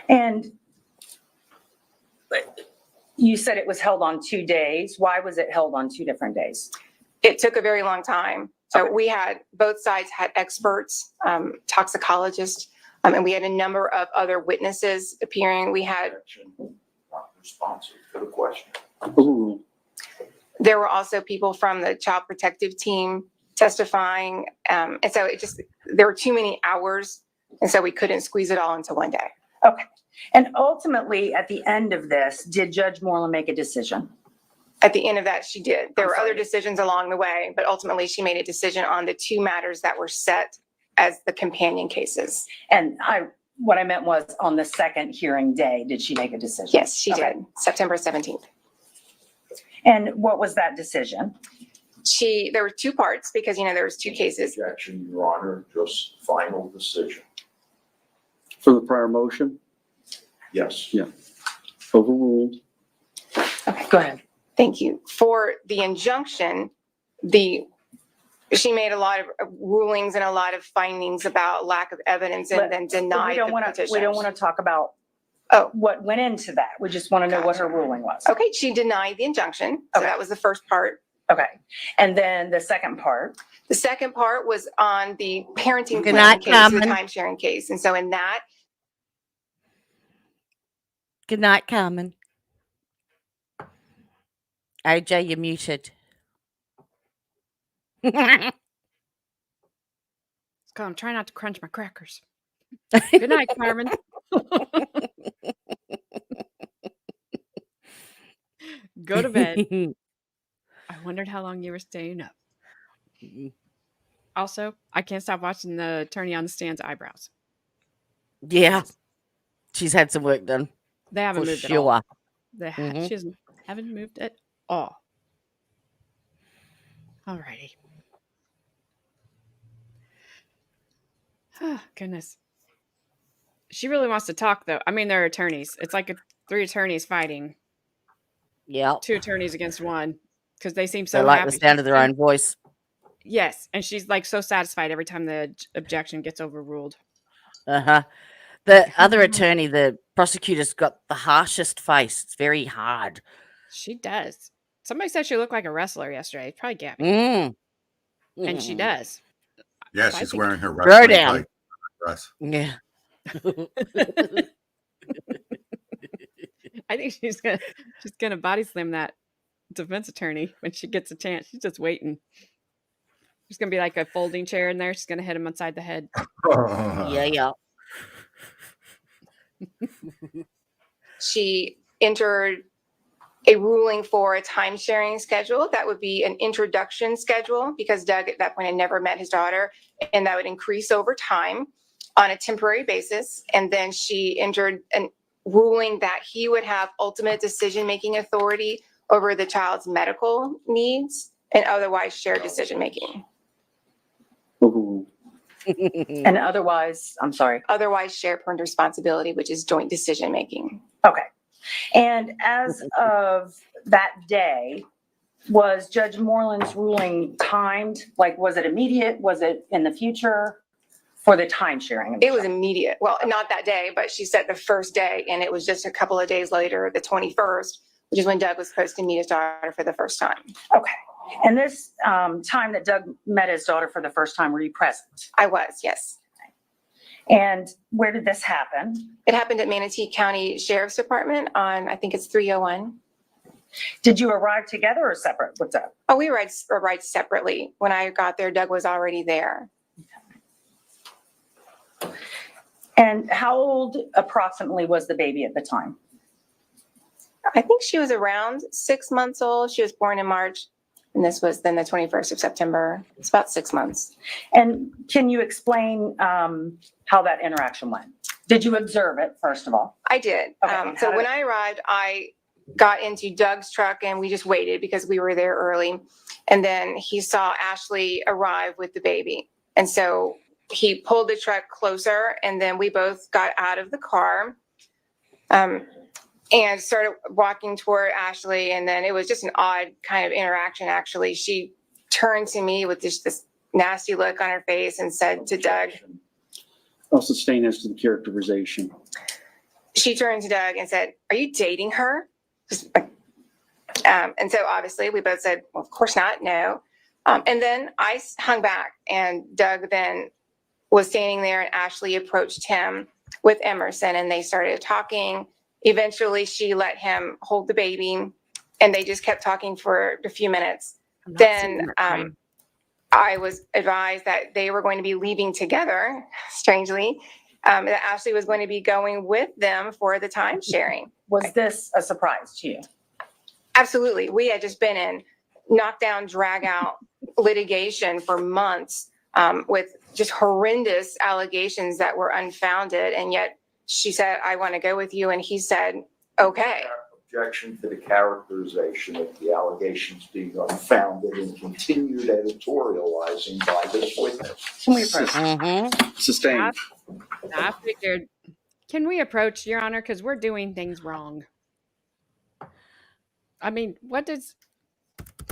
S8: And you said it was held on 2 days. Why was it held on 2 different days?
S5: It took a very long time. So
S8: Okay.
S5: we had, both sides had experts, toxicologists, and we had a number of other witnesses appearing. We had,
S9: Objection. Not responsive to the question.
S11: Overruled.
S5: there were also people from the child protective team testifying. And so there were too many hours. And so we couldn't squeeze it all into one day.
S8: Okay. And ultimately, at the end of this, did Judge Moreland make a decision?
S5: At the end of that, she did. There
S8: I'm
S5: were other
S8: sorry.
S5: decisions along the way, but ultimately she made a decision on the two matters that were set as the companion cases.
S8: And what I meant was on the second hearing day, did she make a decision?
S5: Yes, she
S8: Okay.
S5: did, September 17th.
S8: And what was that decision?
S5: There were two parts because, there was two cases.
S9: Objection, Your Honor, just final decision.
S11: For the prior motion,
S9: Yes.
S11: Yeah. overruled.
S8: Okay, go ahead.
S5: Thank you. For the injunction, she made a lot of rulings and a lot of findings about lack of evidence and then
S8: We
S5: denied
S8: don't
S5: the
S8: want to,
S5: petition.
S8: we don't want to talk about
S5: Oh.
S8: what went into that. We just want to know what her ruling was.
S5: Okay, she denied the injunction. So
S8: Okay.
S5: that was the first part.
S8: Okay. And then the second part,
S5: The second part was on the parenting
S2: Good
S5: plan
S2: night,
S5: case, the
S2: Carmen.
S5: time sharing case. And so in that,
S2: Good night, Carmen. AJ, you're muted.
S1: Scott, I'm trying not to crunch my crackers. Good night, Carmen. Go to bed. I wondered how long you were staying up. Also, I can't stop watching the attorney on the stand's eyebrows.
S2: Yeah, she's had some work done.
S1: They haven't
S2: For
S1: moved at all.
S2: sure.
S1: She haven't moved at all. Alrighty. Oh, goodness. She really wants to talk, though. I mean, they're attorneys. It's like 3 attorneys fighting.
S2: Yeah.
S1: 2 attorneys against one because they seem
S2: They
S1: so
S2: like
S1: happy.
S2: the sound of their own voice.
S1: Yes, and she's like so satisfied every time the objection gets overruled.
S2: Uh-huh. The other attorney, the prosecutor's got the harshest face. It's very hard.
S1: She does. Somebody said she looked like a wrestler yesterday. Probably Gabby.
S2: Mm.
S1: And she does.
S3: Yeah,
S1: I
S3: she's
S1: think-
S3: wearing her
S2: Throw
S3: wrestling
S2: down.
S3: type dress.
S2: Yeah.
S1: I think she's gonna body slam that defense attorney when she gets a chance. She's just waiting. There's gonna be like a folding chair in there. She's gonna hit him upside the head.
S2: Yeah.
S5: She entered a ruling for a time sharing schedule. That would be an introduction schedule because Doug at that point had never met his daughter, and that would increase over time on a temporary basis. And then she entered a ruling that he would have ultimate decision-making authority over the child's medical needs and otherwise share decision-making.
S11: Ooh.
S8: And otherwise, I'm sorry.
S5: Otherwise share parental responsibility, which is joint decision-making.
S8: Okay. And as of that day, was Judge Moreland's ruling timed? Like, was it immediate? Was it in the future for the time sharing?
S5: It was immediate. Well, not that day, but she said the first day, and it was just a couple of days later, the 21st, which is when Doug was supposed to meet his daughter for the first time.
S8: Okay. And this time that Doug met his daughter for the first time, were you present?
S5: I was, yes.
S8: And where did this happen?
S5: It happened at Manatee County Sheriff's Department on, I think it's 301.
S8: Did you arrive together or separate with Doug?
S5: Oh, we arrived separately. When I got there, Doug was already there.
S8: And how old approximately was the baby at the time?
S5: I think she was around 6 months old. She was born in March, and this was then the 21st of September. It's about 6 months.
S8: And can you explain how that interaction went? Did you observe it, first of all?
S5: I did.
S8: Okay,
S5: So when I arrived, I got into Doug's truck and we just waited because we were there early. And then he saw Ashley arrive with the baby. And so he pulled the truck closer, and then we both got out of the car and started walking toward Ashley. And then it was just an odd kind of interaction, actually. She turned to me with this nasty look on her face and said to Doug,
S11: I'll sustain as to the characterization.
S5: she turned to Doug and said, "Are you dating her?" And so obviously we both said, well, of course not, no. And then I hung back, and Doug then was standing there, and Ashley approached him with Emerson, and they started talking. Eventually she let him hold the baby, and they just kept talking for a few minutes. Then I was advised that they were going to be leaving together, strangely, that Ashley was going to be going with them for the time sharing.
S8: Was this a surprise to you?
S5: Absolutely. We had just been in knockdown, drag out litigation for months with just horrendous allegations that were unfounded. And yet she said, "I want to go with you." And he said, "Okay."
S9: Objection to the characterization of the allegations being unfounded and continued editorializing by this witness.
S8: Can we approach?
S11: Sustained.
S1: I figured. Can we approach, Your Honor? Because we're doing things wrong. I mean, what does...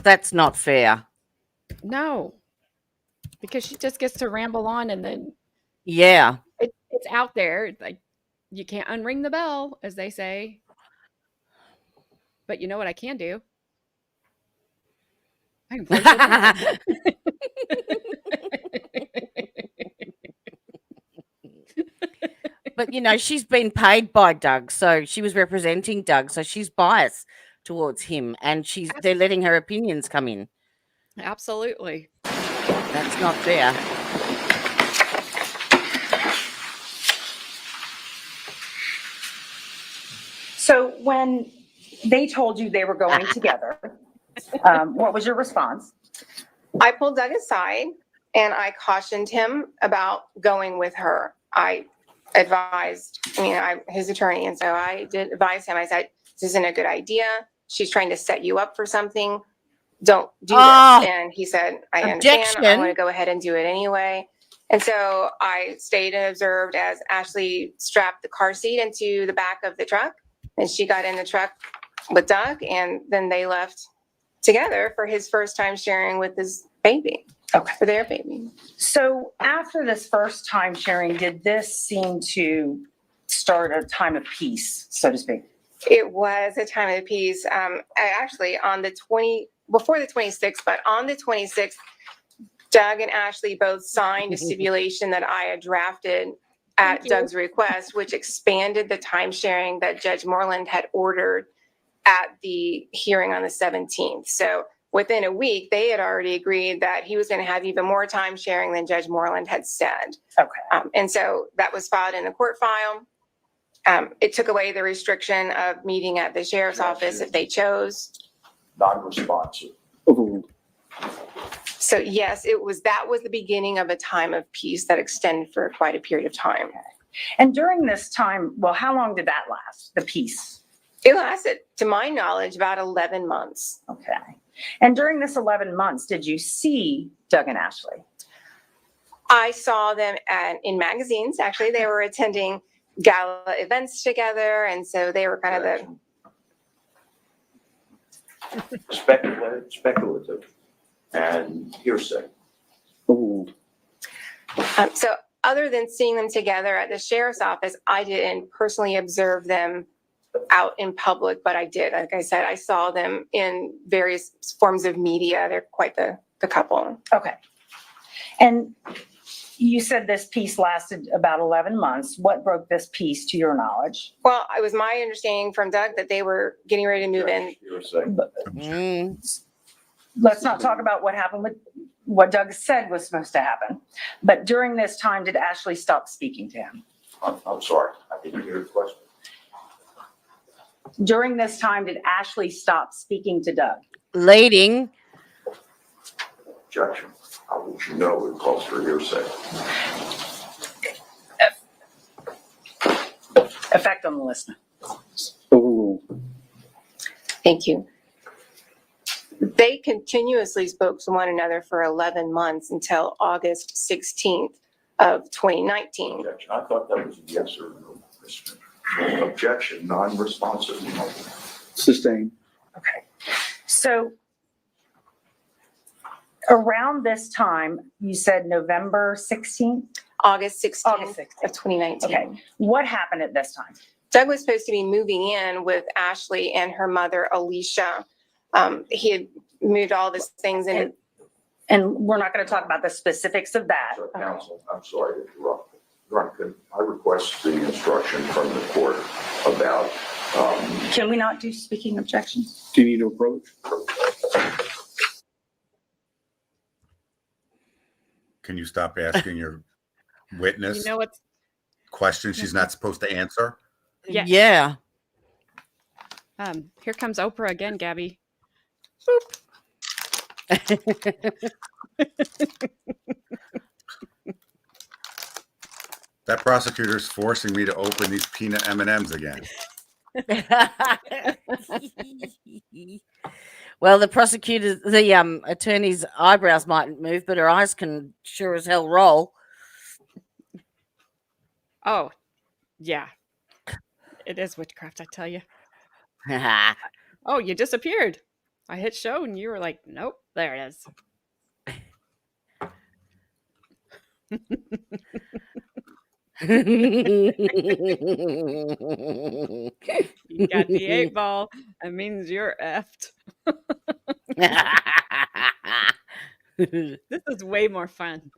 S2: That's not fair.
S1: No. Because she just gets to ramble on, and then
S2: Yeah.
S1: it's out there. Like, you can't unring the bell, as they say. But you know what I can do? I can close it down.
S2: But, you know, she's been paid by Doug, so she was representing Doug, so she's biased towards him, and they're letting her opinions come in.
S1: Absolutely.
S2: That's not fair.
S8: So when they told you they were going together, what was your response?
S5: I pulled Doug aside and I cautioned him about going with her. I advised, his attorney, and so I did advise him. I said, "This isn't a good idea. She's trying to set you up for something. Don't do this." And he said, "I understand. I want to go ahead and do it anyway." And so I stayed and observed as Ashley strapped the car seat into the back of the truck, and she got in the truck with Doug, and then they left together for his first time sharing with his baby. Okay. For their baby.
S8: So after this first time sharing, did this seem to start a time of peace, so to speak?
S5: It was a time of peace. Actually, before the 26th, but on the 26th, Doug and Ashley both signed a stipulation that I had drafted at
S1: Thank you.
S5: Doug's request, which expanded the time sharing that Judge Moreland had ordered at the hearing on the 17th. So within a week, they had already agreed that he was going to have even more time sharing than Judge Moreland had said.
S8: Okay.
S5: And so that was filed in the court file. It took away the restriction of meeting at the sheriff's office if they chose.
S9: Non-responsive.
S11: Overruled.
S5: So yes, that was the beginning of a time of peace that extended for quite a period of time.
S8: And during this time, well, how long did that last, the peace?
S5: It lasted, to my knowledge, about 11 months.
S8: Okay. And during this 11 months, did you see Doug and Ashley?
S5: I saw them in magazines. Actually, they were attending gala events together, and so they were kind of
S9: Speculative and hearsay.
S11: Overruled.
S5: so other than seeing them together at the sheriff's office, I didn't personally observe them out in public, but I did. Like I said, I saw them in various forms of media. They're quite the couple.
S8: Okay. And you said this peace lasted about 11 months. What broke this peace to your knowledge?
S5: Well, it was my understanding from Doug that they were getting ready to move in.
S9: Hearsay.
S8: Let's not talk about what happened with what Doug said was supposed to happen. But during this time, did Ashley stop speaking to him?
S9: I'm sorry, I didn't hear the question.
S8: During this time, did Ashley stop speaking to Doug?
S2: Leading.
S9: Objection. I'll let you know it calls for hearsay.
S8: Effect on the listener.
S11: Overruled.
S5: Thank you. They continuously spoke to one another for 11 months until August 16th of 2019.
S9: Objection. I thought that was a yes or no. Objection, non-responsive.
S11: Sustained.
S8: Okay. So around this time, you said November 16th?
S5: August 16th
S8: August 16th.
S5: of 2019.
S8: Okay. What happened at this time?
S5: Doug was supposed to be moving in with Ashley and her mother, Alicia. He had moved all these things in.
S8: And we're not going to talk about the specifics of that.
S9: So, counsel, I'm sorry to interrupt. I request the instruction from the court about,
S8: Can we not do speaking objections?
S11: Do you need to approach?
S3: Can you stop asking your witness
S1: You know what's
S3: questions she's not supposed to answer?
S1: Yes.
S2: Yeah.
S1: Here comes Oprah again, Gabby.
S3: That prosecutor's forcing me to open these peanut M&Ms again.
S2: Well, the attorney's eyebrows mightn't move, but her eyes can sure as hell roll.
S1: Oh, yeah. It is witchcraft, I tell you. Oh, you disappeared. I hit show and you were like, nope, there it is. You got the 8 ball. That means you're effed. This is way more fun.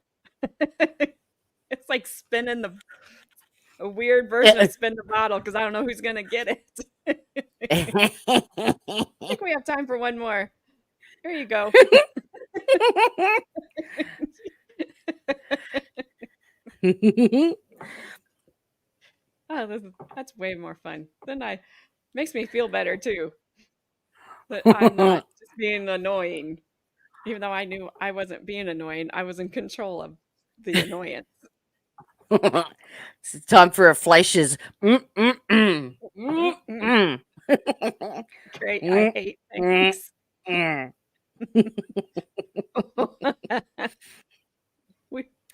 S1: It's like spinning a weird version of spin the bottle because I don't know who's gonna get it. I think we have time for one more. Here you go. Oh, that's way more fun. Makes me feel better too. That I'm not just being annoying. Even though I knew I wasn't being annoying, I was in control of the annoyance.
S2: It's time for a Fleischer's.
S1: Great, I hate things.
S3: So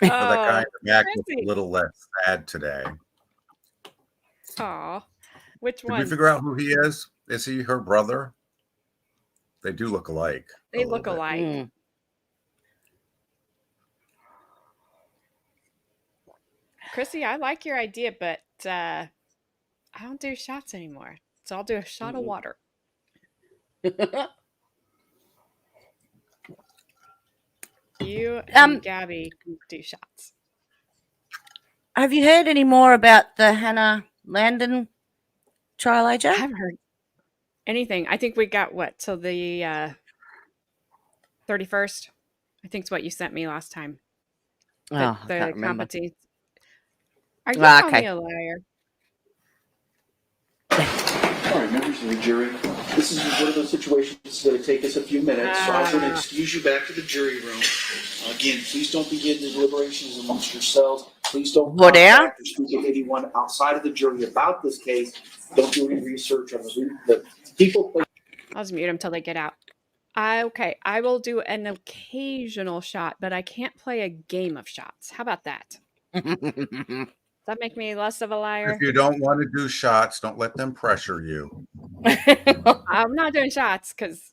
S3: that guy in the back looks
S1: Chrissy.
S3: a little less sad today.
S1: Aw, which
S3: Did we
S1: one?
S3: figure out who he is? Is he her brother? They do look alike.
S1: They look alike.
S2: Mm.
S1: Chrissy, I like your idea, but I don't do shots anymore. So I'll do a shot of water. You and Gabby can do shots.
S2: have you heard any more about the Hannah Landon trial,
S1: I
S2: AJ?
S1: haven't heard anything. I think we got what till the 31st. I think it's what you sent me last time.
S2: Oh,
S1: The
S2: I can't remember.
S1: competency. Are you
S2: Ah,
S1: calling me
S2: okay.
S1: a liar?
S4: All right, members of the jury, this is one of those situations that's going to take us a few minutes, so I'm going to excuse you back to the jury room. Again, please don't begin the deliberations amongst yourselves. Please don't
S2: What now?
S4: contact or speak to anyone outside of the jury about this case. Don't do any research on the people.
S1: I'll just mute them till they get out. Okay, I will do an occasional shot, but I can't play a game of shots. How about that? Does that make me less of a liar?
S3: If you don't want to do shots, don't let them pressure you.
S1: I'm not doing shots because,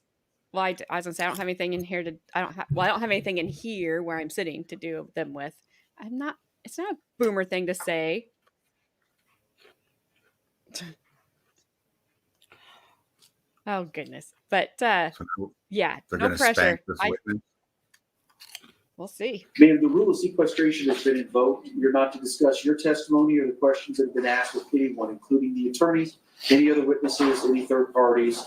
S1: well, I was gonna say I don't have anything in here to. I don't have anything in here where I'm sitting to do them with. I'm not. It's not a boomer thing to say. Oh goodness, but
S3: So
S1: yeah,
S3: they're
S1: no
S3: going to
S1: pressure.
S3: spank this witness.
S1: We'll see.
S4: Ma'am, the rule of sequestration has been invoked. You're not to discuss your testimony or the questions that have been asked with anyone, including the attorneys, any other witnesses, any third parties.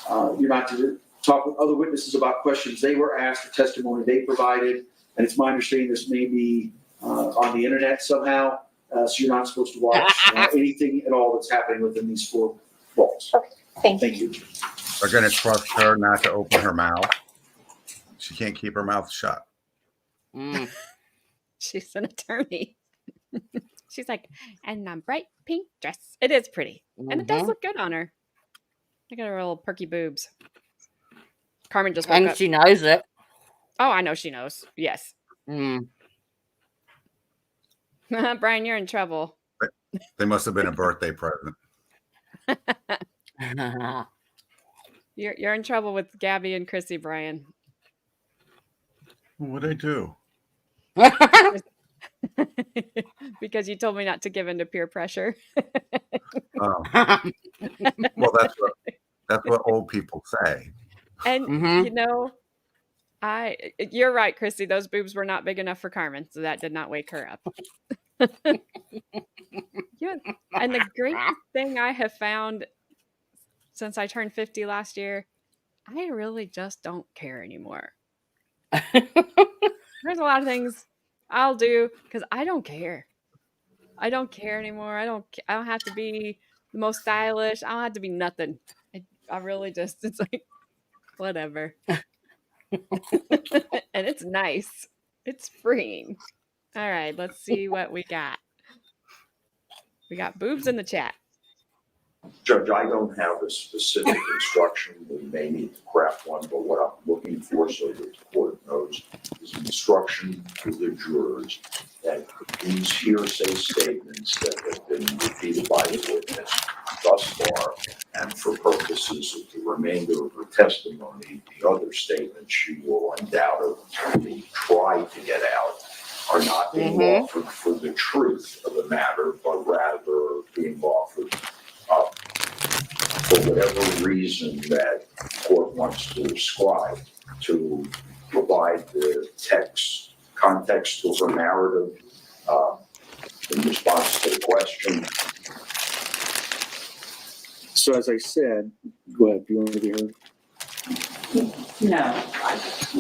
S4: You're not to talk with other witnesses about questions they were asked or testimony they provided. And it's my understanding this may be on the internet somehow, so you're not supposed to watch anything at all that's happening within these four walls.
S5: Thank you.
S4: Thank you.
S3: They're going to trust her not to open her mouth. She can't keep her mouth shut.
S2: Mm.
S1: She's an attorney. She's like, and a bright pink dress. It is pretty, and it does
S2: Mhm.
S1: look good on her. Look at her little perky boobs. Carmen just woke
S2: And
S1: up.
S2: she knows it.
S1: Oh, I know she knows. Yes.
S2: Mm.
S1: Brian, you're in trouble.
S3: They must have been a birthday present.
S1: You're in trouble with Gabby and Chrissy, Brian.
S3: What'd I do?
S1: Because you told me not to give in to peer pressure.
S3: Well, that's what old people say.
S1: And
S2: Mhm.
S1: you know, you're right, Chrissy. Those boobs were not big enough for Carmen, so that did not wake her up. Yeah. And the great thing I have found since I turned 50 last year, I really just don't care anymore. There's a lot of things I'll do because I don't care. I don't care anymore. I don't have to be the most stylish. I don't have to be nothing. I really just, it's like, whatever. And it's nice. It's freeing. All right, let's see what we got. We got boobs in the chat.
S9: Judge, I don't have a specific instruction. We may need to craft one, but what I'm looking for, so that the court knows, is an instruction to the jurors that these hearsay statements that have been repeated by the witness thus far, and for purposes of the remainder of her testimony, the other statements she will undoubtedly try to get out are not being offered for the truth of the matter, but rather being offered for whatever reason that the court wants to ascribe to provide the context to her narrative in response to the question.
S4: So as I said, go ahead, do you want to be heard?
S8: No.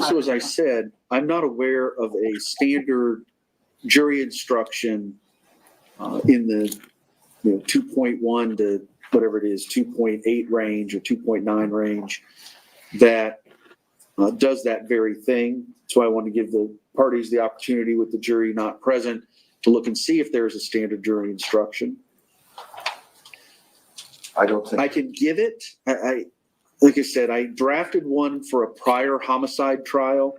S4: So as I said, I'm not aware of a standard jury instruction in the 2.1 to whatever it is, 2.8 range or 2.9 range that does that very thing. So I want to give the parties the opportunity with the jury not present to look and see if there's a standard jury instruction.
S9: I don't think.
S4: I can give it. Like I said, I drafted one for a prior homicide trial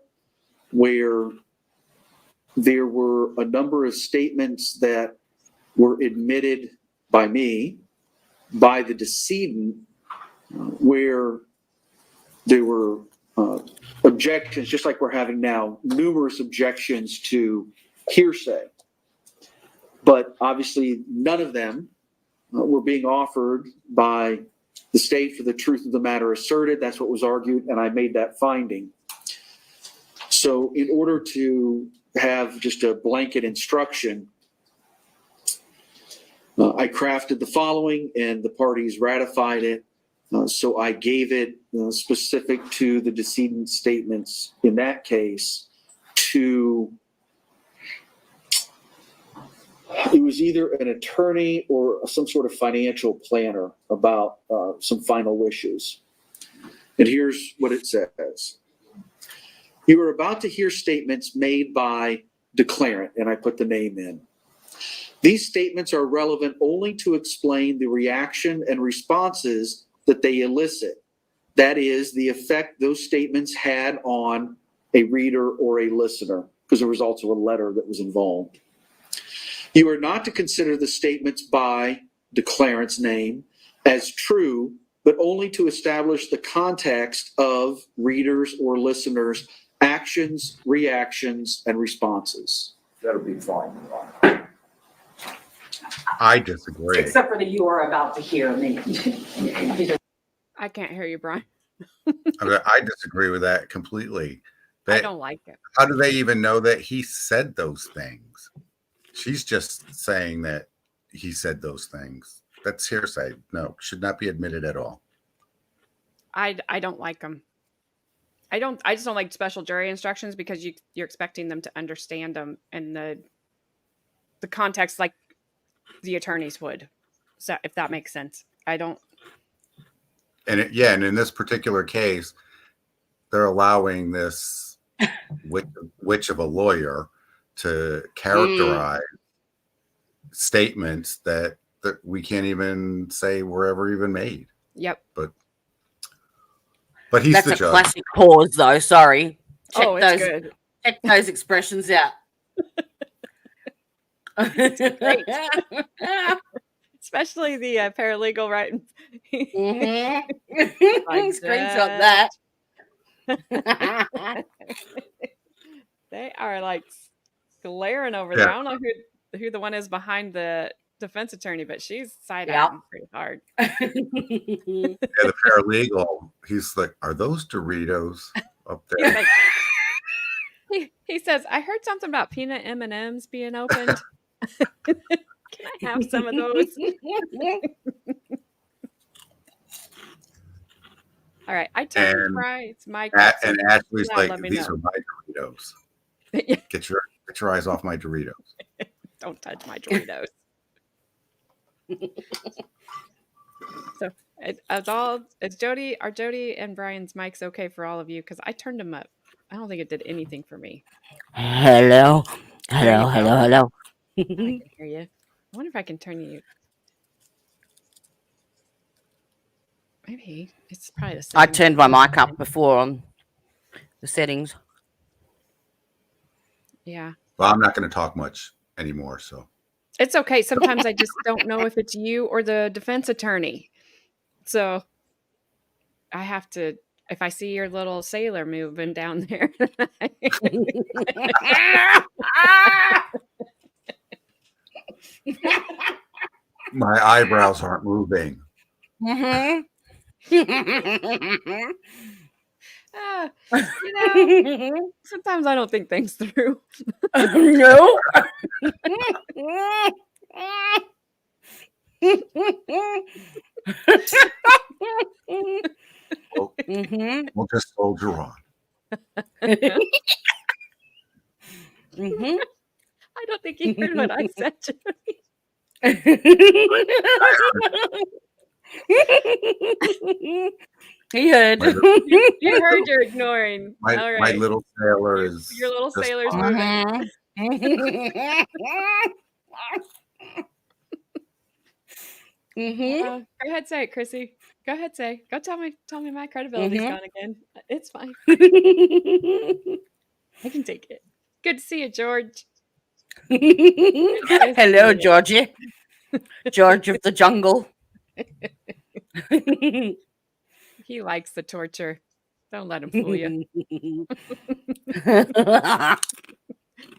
S4: where there were a number of statements that were admitted by me, by the decedent, where there were objections, just like we're having now, numerous objections to hearsay. But obviously, none of them were being offered by the state for the truth of the matter asserted. That's what was argued, and I made that finding. So in order to have just a blanket instruction, I crafted the following and the parties ratified it. So I gave it specific to the decedent statements in that case to, it was either an attorney or some sort of financial planner about some final wishes. And here's what it says. You are about to hear statements made by declarant, and I put the name in. These statements are relevant only to explain the reaction and responses that they elicit. That is, the effect those statements had on a reader or a listener, because there was also a letter that was involved. You are not to consider the statements by declarant's name as true, but only to establish the context of readers or listeners' actions, reactions, and responses.
S9: That'll be fine.
S3: I disagree.
S8: Except for the you are about to hear me.
S1: I can't hear you, Brian.
S3: I disagree with that completely.
S1: I don't like it.
S3: How do they even know that he said those things? She's just saying that he said those things. That's hearsay. No, should not be admitted at all.
S1: I don't like them. I just don't like special jury instructions because you're expecting them to understand them in the context like the attorneys would. So if that makes sense. I don't.
S3: And and in this particular case, they're allowing this witch of a lawyer to characterize statements that we can't even say were ever even made.
S1: Yep.
S3: But he's
S2: That's
S3: the
S2: a
S3: judge.
S2: classic pause, though. Sorry.
S1: Oh, it's good.
S2: Check those expressions out.
S1: Great. Especially the paralegal writing.
S2: Screenshot that.
S1: They are like glaring over there. I don't know who the one is behind the defense attorney, but she's side-eyeing pretty hard.
S3: The paralegal, he's like, are those Doritos up there?
S1: He says, I heard something about peanut M&Ms being opened. Can I have some of those? All right. I told Bryce, Mike.
S3: And Ashley's like, these
S1: know.
S3: are my Doritos. Get your eyes off my Doritos.
S1: Don't touch my Doritos. So are Jody and Brian's mics okay for all of you? Because I turned them up. I don't think it did anything for me.
S2: Hello.
S1: I can hear you. I wonder if I can turn you. Maybe it's probably the same.
S2: I turned my mic up before on the settings.
S1: Yeah.
S3: Well, I'm not going to talk much anymore, so.
S1: It's okay. Sometimes I just don't know if it's you or the defense attorney. So I have to, if I see your little sailor moving down there.
S3: My eyebrows aren't moving.
S1: Sometimes I don't think things through.
S2: No.
S3: We'll just soldier on.
S1: I don't think you heard what I said, Jody.
S2: He heard.
S1: You heard you're ignoring. All right.
S3: My little sailor is.
S1: Your little
S3: just
S1: sailor's
S3: fine.
S1: moving. Go ahead, say it, Chrissy. Go ahead, say. Go tell me my credibility's gone again. It's fine. I can take it. Good to see you, George.
S2: Hello, Georgie. George of the jungle.
S1: He likes the torture. Don't let him fool you.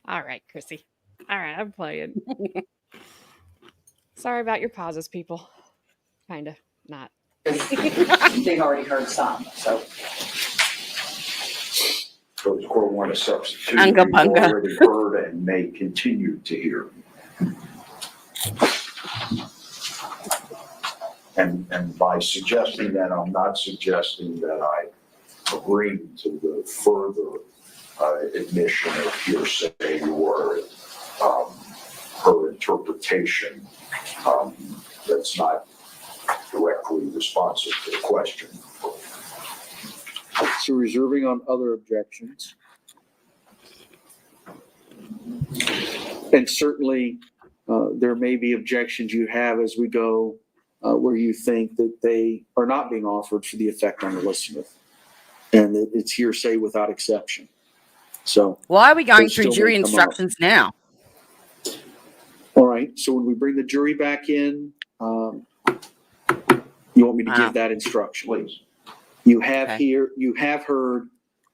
S1: All right, Chrissy. All right, I'm playing. Sorry about your pauses, people. Kind of. Not.
S8: They've already heard some, so.
S9: So the court want to substitute.
S2: Unga
S9: You've
S2: bunga.
S9: already heard and may continue to hear. And by suggesting that, I'm not suggesting that I agree to the further admission of hearsay or her interpretation. That's not directly responsive to the question.
S4: So reserving on other objections. And certainly, there may be objections you have as we go where you think that they are not being offered for the effect on the listener. And that it's hearsay without exception. So
S2: Why are we going
S4: those
S2: through
S4: still
S2: jury
S4: may come up.
S2: instructions now?
S4: All right, so when we bring the jury back in, you want me to give that instruction?
S9: Please.
S4: You have
S2: Okay.
S4: you have heard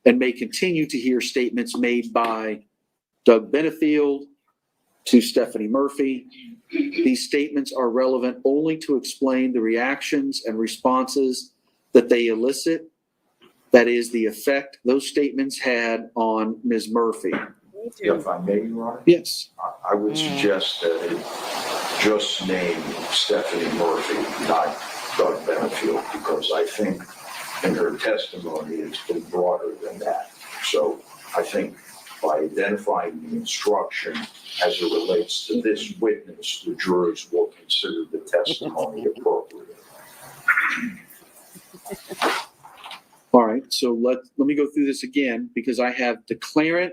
S4: and may continue to hear statements made by Doug Benefield to Stephanie Murphy. These statements are relevant only to explain the reactions and responses that they elicit. That is the effect those statements had on Ms. Murphy.
S9: If I may, Your Honor?
S4: Yes.
S9: I would suggest that it just name Stephanie Murphy, not Doug Benefield, because I think in her testimony it's been broader than that. So I think by identifying the instruction as it relates to this witness, the jurors will consider the testimony appropriate.
S4: All right, so let me go through this again because I have declarant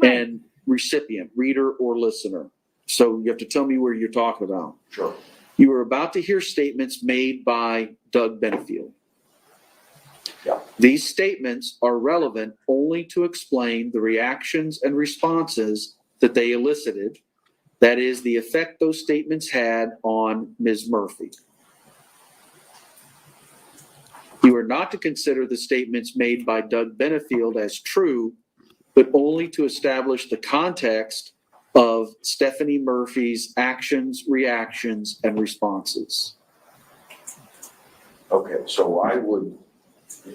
S4: and recipient, reader or listener. So you have to tell me where you're talking about.
S9: Sure.
S4: You are about to hear statements made by Doug Benefield.
S9: Yeah.
S4: These statements are relevant only to explain the reactions and responses that they elicited. That is the effect those statements had on Ms. Murphy. You are not to consider the statements made by Doug Benefield as true, but only to establish the context of Stephanie Murphy's actions, reactions, and responses.
S9: Okay, so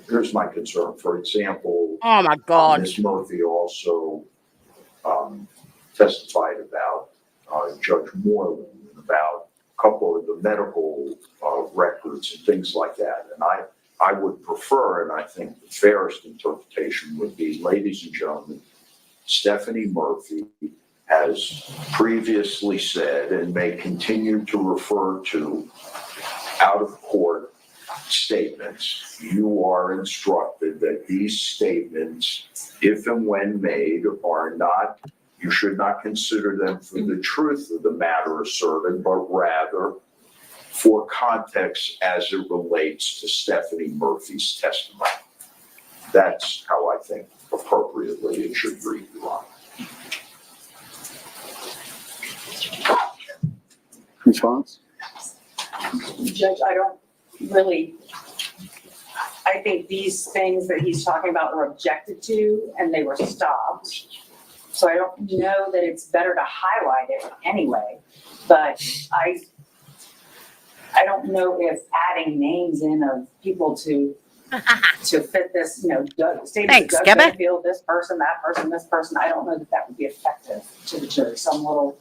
S9: here's my concern. For example,
S2: Oh my God.
S9: Ms. Murphy also testified about Judge Moreland, about a couple of the medical records and things like that. And I would prefer, and I think the fairest interpretation would be, ladies and gentlemen, Stephanie Murphy has previously said and may continue to refer to out-of-court statements. You are instructed that these statements, if and when made, you should not consider them for the truth of the matter asserted, but rather for context as it relates to Stephanie Murphy's testimony. That's how I think appropriately it should read, Your Honor.
S4: Response?
S8: Judge, I think these things that he's talking about were objected to and they were stopped. So I don't know that it's better to highlight it anyway, but I don't know if adding names in of people to fit this, statements of Doug Benefield, this person, this person, I don't know that would be effective to the jury. So I'm a little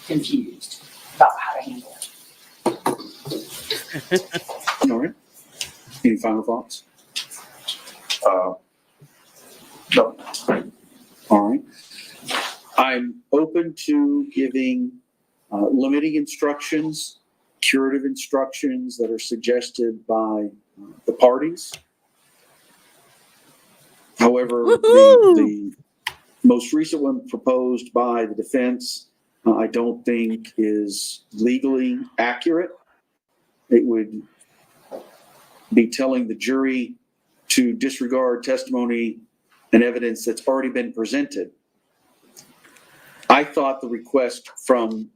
S8: confused about how to handle it.
S4: All right. Any final thoughts?
S9: No.
S4: All right. I'm open to giving limiting instructions, curative instructions that are suggested by the parties. However, the most recent one proposed by the defense, I don't think is legally accurate. It would be telling the jury to disregard testimony and evidence that's already been presented. I thought the request from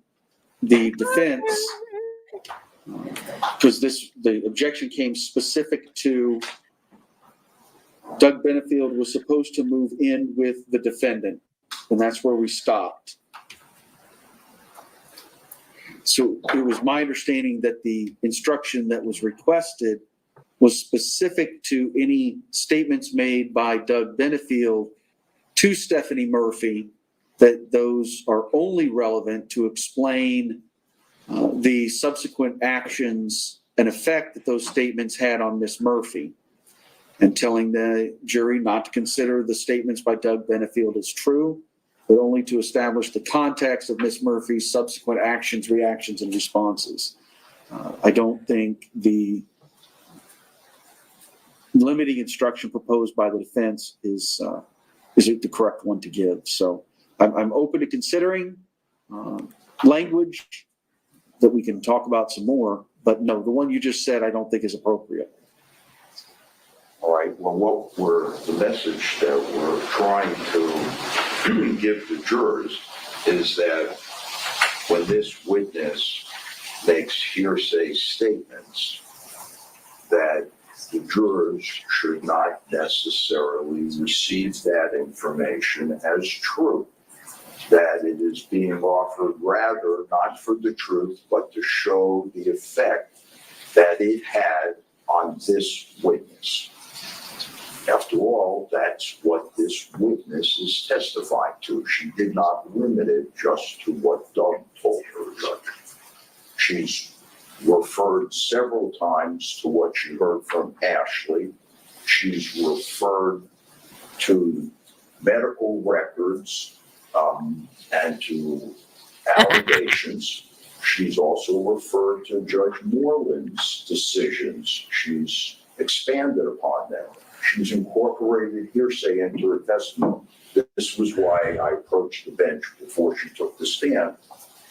S4: the defense, because the objection came specific to Doug Benefield was supposed to move in with the defendant, and that's where we stopped. So it was my understanding that the instruction that was requested was specific to any statements made by Doug Benefield to Stephanie Murphy, that those are only relevant to explain the subsequent actions an effect that those statements had on Miss Murphy, and telling the jury not to consider the statements by Doug Benefield as true, but only to establish the context of Miss Murphy's subsequent actions, reactions, and responses. I don't think the limiting instruction proposed by the defense is the correct one to give. So I'm open to considering language that we can talk about some more, but no, the one you just said I don't think is appropriate.
S9: All right, well, the message that we're trying to give to jurors is that when this witness makes hearsay statements, that the jurors should not necessarily receive that information as true, that it is being offered rather not for the truth, but to show the effect that it had on this witness. After all, that's what this witness is testifying to. She did not limit it just to what Doug told her, Judge. She's referred several times to what she heard from Ashley. She's referred to medical records and to allegations. She's also referred to Judge Moreland's decisions. She's expanded upon them. She's incorporated hearsay into her testimony. This was why I approached the bench before she took the stand.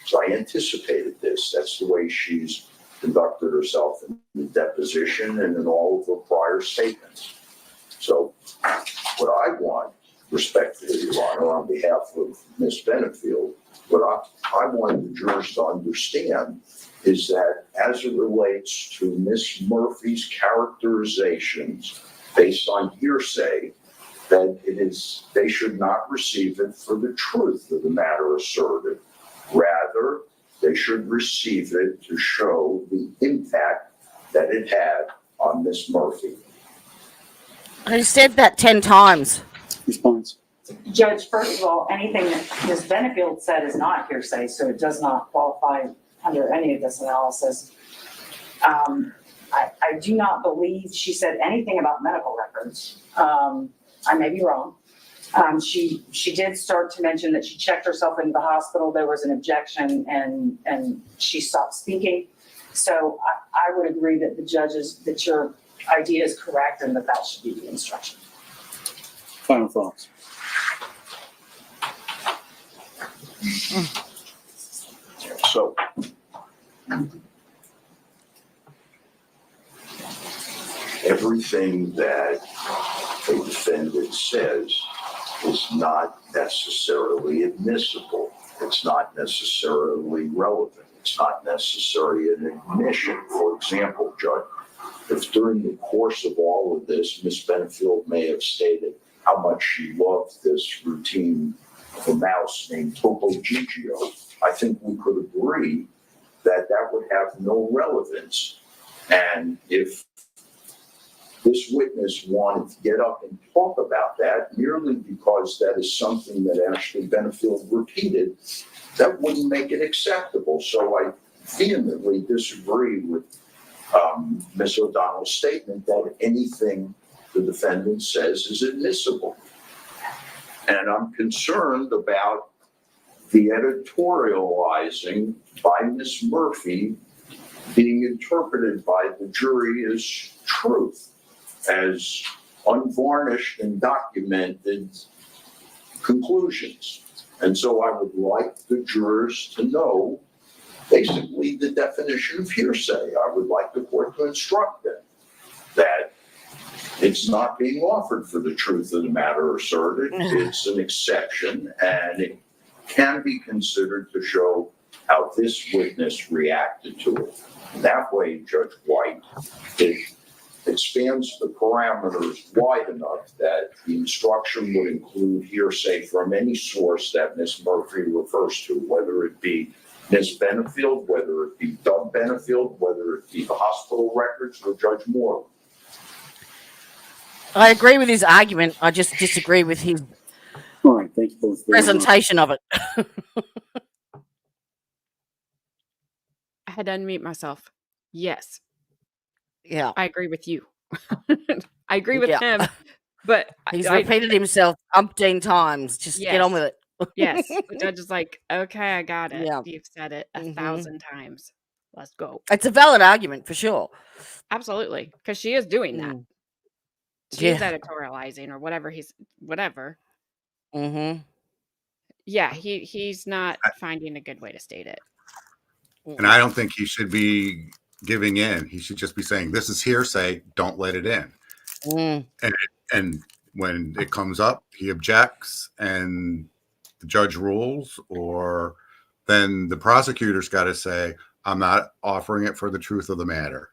S9: So I anticipated this. That's the way she's conducted herself in the deposition and in all of her prior statements. So what I want, respectfully, Your Honor, on behalf of Ms. Benefield, what I want the jurors to understand is that as it relates to Ms. Murphy's characterizations based on hearsay, that they should not receive it for the truth of the matter asserted. Rather, they should receive it to show the impact that it had on Miss Murphy.
S2: I said that 10 times.
S4: Response.
S8: Judge, first of all, anything that Ms. Benefield said is not hearsay, so it does not qualify under any of this analysis. I do not believe she said anything about medical records. I may be wrong. She did start to mention that she checked herself into the hospital. There was an objection and she stopped speaking. So I would agree that that your idea is correct and that should be the instruction.
S4: Final thoughts.
S9: So everything that a defendant says is not necessarily admissible. It's not necessarily relevant. It's not necessarily an admission. For example, Judge, if during the course of all of this, Ms. Benefield may have stated how much she loved this routine of a mouse named Topo Gigio, I think we could agree that that would have no relevance. And if this witness wanted to get up and talk about that merely because that is something that Ashley Benefield repeated, that wouldn't make it acceptable. So I vehemently disagree with Ms. O'Donnell's statement that anything the defendant says is admissible. And I'm concerned about the editorializing by Ms. Murphy being interpreted by the jury as truth, as unvarnished and documented conclusions. And so I would like the jurors to know basically the definition of hearsay. I would like the court to instruct them that it's not being offered for the truth of the matter asserted. It's an exception, and it can be considered to show how this witness reacted to it. That way, Judge White, it expands the parameters wide enough that the instruction would include hearsay from any source that Ms. Murphy refers to, whether it be Ms. Benefield, whether it be Doug Benefield, whether it be the hospital records or Judge Moore.
S2: I agree with his argument. I just disagree with his
S4: All right, thank you both very much.
S2: presentation of it.
S1: I had to unmute myself. Yes.
S2: Yeah.
S1: I agree with you. I agree with
S2: Yeah.
S1: him, but
S2: He's repeated himself umpteen times. Just get on
S1: yes,
S2: with it.
S1: yes. The judge is like, okay, I got it.
S2: Yeah.
S1: You've said it a
S2: Mhm.
S1: 1,000 times. Let's go.
S2: It's a valid argument for sure.
S1: Absolutely, because she is doing that.
S2: Mm.
S1: She is
S2: Yeah.
S1: editorializing or whatever.
S2: Mhm.
S1: Yeah, he's not finding a good way to state it.
S3: And I don't think he should be giving in. He should just be saying, "This is hearsay. Don't let it in."
S2: Mm.
S3: And when it comes up, he objects, and the judge rules, or then the prosecutor's got to say, "I'm not offering it for the truth of the matter."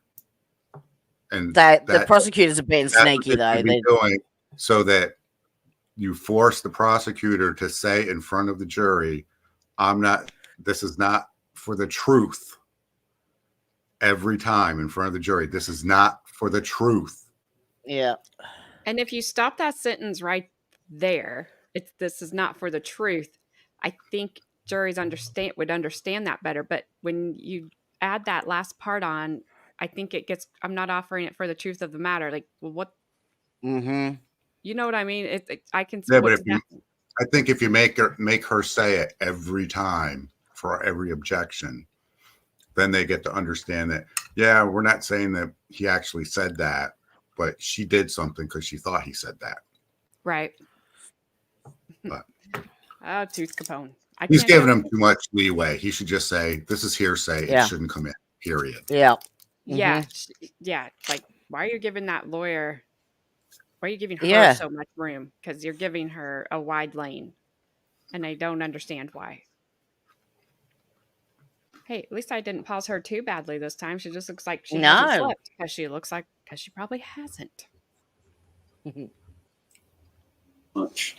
S3: And
S2: The prosecutors are being
S3: that's what
S2: sneaky
S3: they
S2: though.
S3: should be doing, so that you force the prosecutor to say in front of the jury, this is not for the truth. Every time in front of the jury, this is not for the truth.
S2: Yeah.
S1: And if you stop that sentence right there, this is not for the truth. I think juries would understand that better. But when you add that last part on, I think I'm not offering it for the truth of the matter. Like, well, what,
S2: Mm-hmm.
S1: you know what I mean? I can see
S3: Yeah, but I think if you make her say it every time for every objection, then they get to understand that, yeah, we're not saying that he actually said that, but she did something because she thought he said that.
S1: right.
S3: But
S1: Oh, Tooth Capone.
S3: he's giving him too much leeway. He should just say, this is hearsay.
S2: Yeah.
S3: It shouldn't come in, period.
S2: Yeah.
S1: Yeah.
S2: Mm-hmm.
S1: Yeah. Like, why are you giving her
S2: Yeah.
S1: so much room? Because you're giving her a wide lane. And I don't understand why. Hey, at least I didn't pause her too badly this time. She just looks like she hasn't
S2: No.
S1: slept because she probably hasn't.
S11: Much.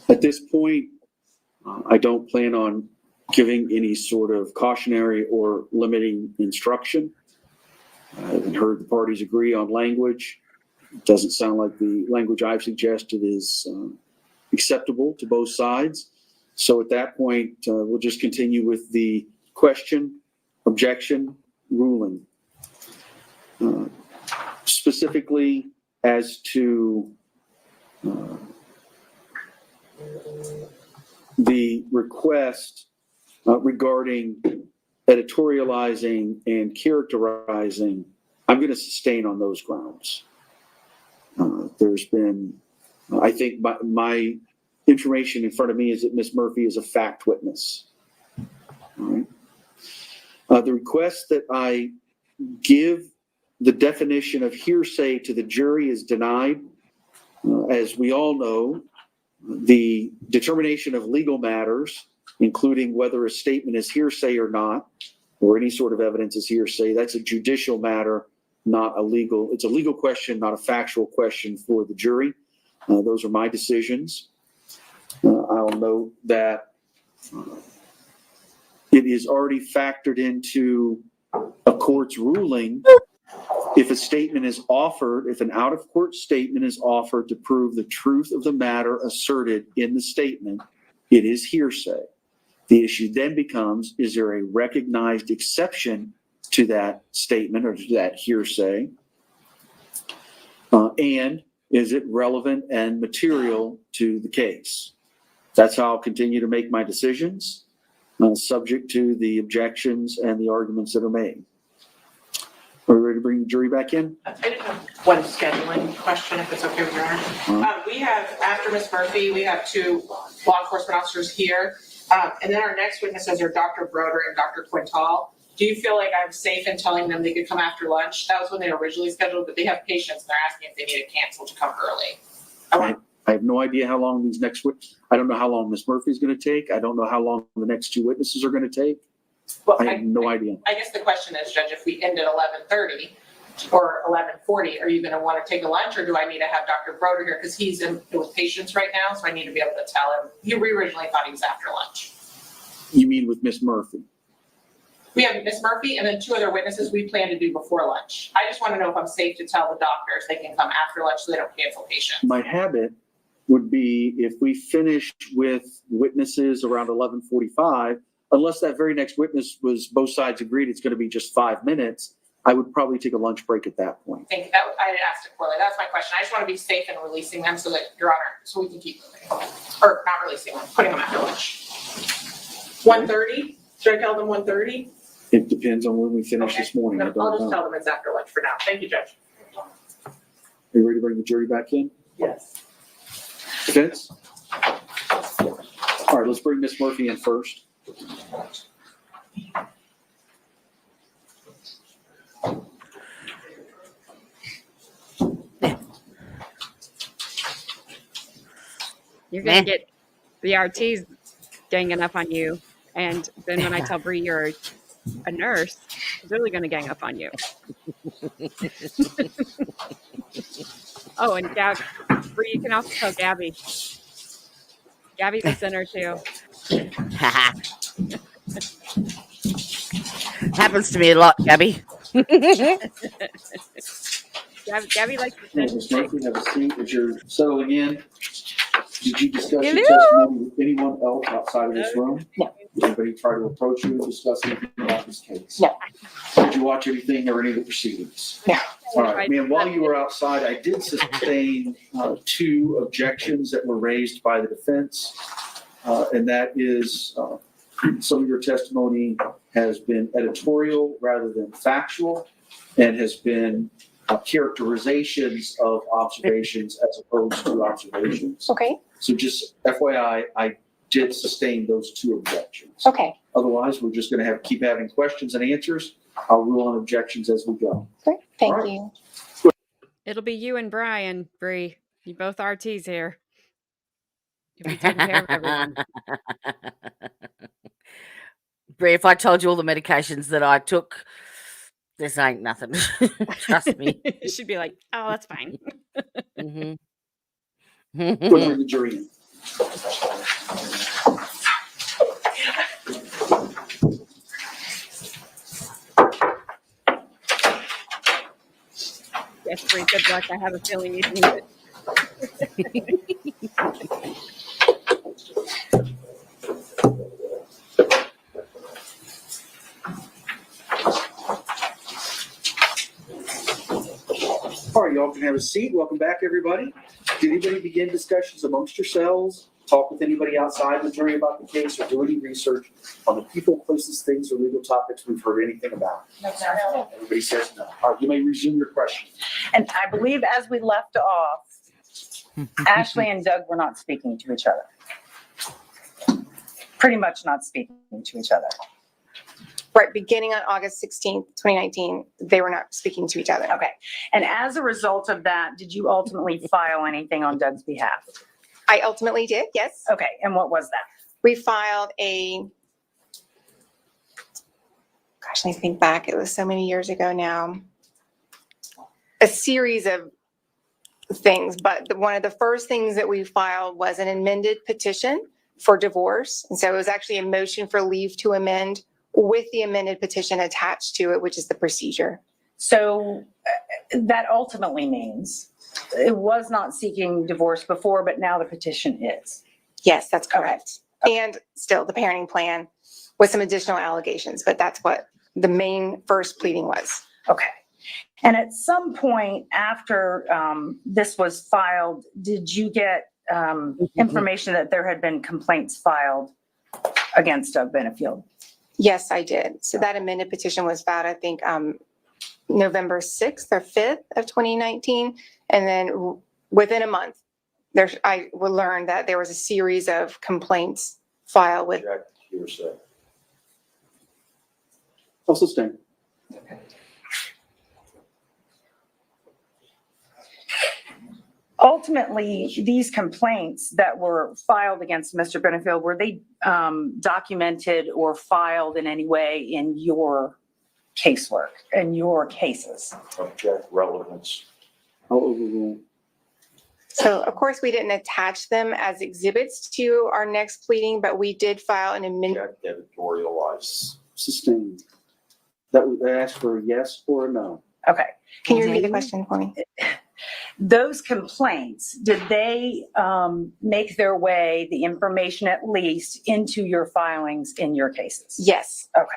S11: At this point, I don't plan on giving any sort of cautionary or limiting instruction. I haven't heard the parties agree on language. It doesn't sound like the language I've suggested is acceptable to both sides. So at that point, we'll just continue with the question, objection, ruling. Specifically as to the request regarding editorializing and characterizing, I'm going to sustain on those grounds. There's been, I think my information in front of me is that Ms. Murphy is a fact witness. All right. The request that I give the definition of hearsay to the jury is denied. As we all know, the determination of legal matters, including whether a statement is hearsay or not, or any sort of evidence is hearsay, that's a judicial matter, not a legal. It's a legal question, not a factual question for the jury. Those are my decisions. I'll note that it is already factored into a court's ruling if a statement is offered, if an out-of-court statement is offered to prove the truth of the matter asserted in the statement, it is hearsay. The issue then becomes, is there a recognized exception to that statement or to that hearsay? And is it relevant and material to the case? That's how I'll continue to make my decisions, subject to the objections and the arguments that are made. Are we ready to bring the jury back in?
S12: I did have one scheduling question, if it's okay with your honor. We have, after Ms. Murphy, we have 2 law enforcement officers here. And then our next witnesses are Dr. Broder and Dr. Quintal. Do you feel like I'm safe in telling them they could come after lunch? That was when they were originally scheduled, but they have patients. They're asking if they need to cancel to come early.
S4: I have no idea how long these next I don't know how long Ms. Murphy's going to take. I don't know how long the next 2 witnesses are going to take.
S12: Well,
S4: I have no idea.
S12: I guess the question is, Judge, if we end at 11:30 or 11:40, are you going to want to take a lunch, or do I need to have Dr. Broder here? Because he's with patients right now, so I need to be able to tell him. We originally thought he was after lunch.
S4: You mean with Ms. Murphy?
S12: We have Ms. Murphy and then 2 other witnesses we plan to do before lunch. I just want to know if I'm safe to tell the doctors they can come after lunch so they don't cancel patients.
S4: My habit
S11: would be if we finished with witnesses around 11:45, unless that very next witness was, both sides agreed it's going to be just 5 minutes, I would probably take a lunch break at that point.
S12: Thank you. I had asked it poorly. That's my question. I just want to be safe in releasing them so that, Your Honor, so we can keep moving. Or not releasing them, putting them after lunch. 1:30? Should I tell them 1:30?
S11: It depends on when we finish this morning. I
S12: I'll
S11: don't
S12: just
S11: know.
S12: tell them it's after lunch for now. Thank you, Judge.
S11: Are you ready to bring the jury back in?
S12: Yes.
S11: Defense? All right, let's bring Ms. Murphy in first.
S1: You're gonna get the RTs ganging up on you, and then when I tell Bree you're a nurse, she's really gonna gang up on you. Oh, and Bree, you can also tell Gabby. Gabby's a sinner too.
S2: Happens to me a lot, Gabby.
S1: Gabby likes to sin.
S11: Ms. Murphy, have a seat as you're settling in. Did you discuss your
S2: Hello.
S11: testimony with anyone else outside of this room?
S8: No.
S11: Did anybody try to approach you and discuss anything about this case?
S8: No.
S11: Did you watch anything or any of the proceedings?
S8: No.
S11: All right, man, while you were outside, I did sustain 2 objections that were raised by the defense. And that is, some of your testimony has been editorial rather than factual, and has been characterizations of observations as opposed to observations.
S5: Okay,
S11: So just FYI, I did sustain those 2 objections.
S5: okay,
S11: Otherwise, we're just going to keep having questions and answers. I'll rule on objections as we go.
S5: great, thank
S11: All right.
S5: you.
S1: It'll be you and Brian, Bree. You both RTs here. You'll be taking care of everyone.
S2: Bree, if I told you all the medications that I took, this ain't nothing. Trust me.
S1: She'd be like, "Oh, that's fine."
S2: Mhm.
S11: We'll bring the jury in.
S1: Yes, Bree, good luck. I have a feeling you need it.
S11: All right, y'all can have a seat. Welcome back, everybody. Did anybody begin discussions amongst yourselves? Talk with anybody outside the jury about the case, or do any research on the people, places, things, or legal topics we've heard anything about?
S12: No, sir.
S11: Everybody says no. All right, you may resume your question.
S8: And I believe as we left off, Ashley and Doug were not speaking to each other. Pretty much not speaking to each other.
S5: Right, beginning on August 16th, 2019, they were not speaking to each other.
S8: Okay. And as a result of that, did you ultimately file anything on Doug's behalf?
S5: I ultimately did, yes.
S8: Okay. And what was that?
S5: We filed gosh, let me think back, it was so many years ago now, a series of things, but one of the first things that we filed was an amended petition for divorce. And so it was actually a motion for leave to amend with the amended petition attached to it, which is the procedure.
S8: So that ultimately means it was not seeking divorce before, but now the petition is.
S5: Yes, that's correct. And still the parenting plan with some additional allegations, but that's what the main first pleading was.
S8: Okay. And at some point after this was filed, did you get information that there had been complaints filed against Doug Benefield?
S5: Yes, I did. So that amended petition was filed, I think, November 6th or 5th of 2019. And then within a month, I would learn that there was a series of complaints filed with.
S11: Hearsay. I'll sustain.
S8: Ultimately, these complaints that were filed against Mr. Benefield, were they documented or filed in any way in your casework, in your cases?
S11: Object relevance. I'll overrule.
S5: So of course, we didn't attach them as exhibits to our next pleading, but we did file an amendment.
S11: Object editorialize. Sustained. That would ask for a yes or a no.
S8: Okay.
S5: Can you repeat the question for me?
S8: Those complaints, did they make their way, the information at least, into your filings in your cases?
S5: Yes.
S8: Okay.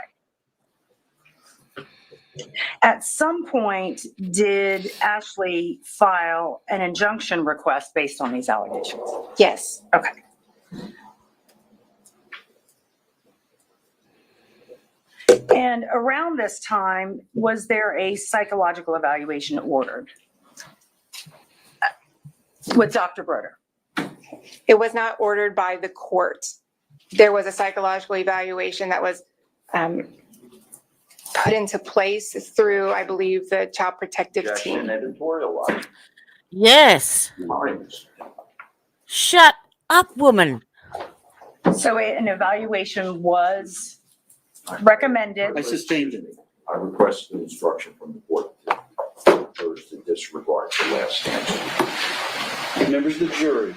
S8: At some point, did Ashley file an injunction request based on these allegations?
S5: Yes.
S8: Okay. And around this time, was there a psychological evaluation ordered with Dr. Broder?
S5: It was not ordered by the court. There was a psychological evaluation that was put into place through, I believe, the Child Protective
S9: Objection
S5: Team.
S9: editorializing.
S2: Yes. Shut up, woman.
S8: So an evaluation was recommended.
S11: I sustained it.
S9: I requested an instruction from the court first to disregard the last answer.
S11: Members of the jury,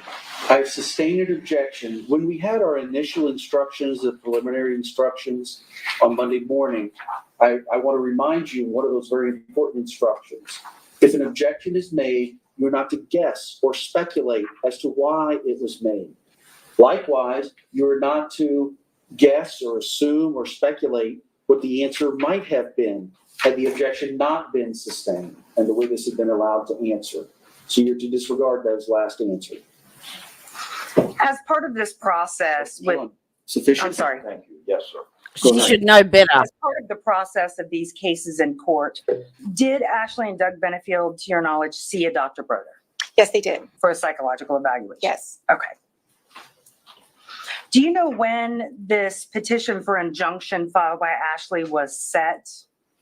S11: I have sustained an objection. When we had our initial instructions, the preliminary instructions on Monday morning, I want to remind you one of those very important instructions. If an objection is made, you're not to guess or speculate as to why it was made. Likewise, you're not to guess or assume or speculate what the answer might have been had the objection not been sustained and the witness had been allowed to answer. So you're to disregard those last answers.
S8: As part of this process with,
S11: Sufficient?
S8: I'm sorry.
S9: Thank you. Yes, sir.
S2: She should know better.
S8: As part of the process of these cases in court, did Ashley and Doug Benefield, to your knowledge, see a Dr. Broder
S5: Yes, they did.
S8: for a psychological evaluation?
S5: Yes.
S8: Okay. Do you know when this petition for injunction filed by Ashley was set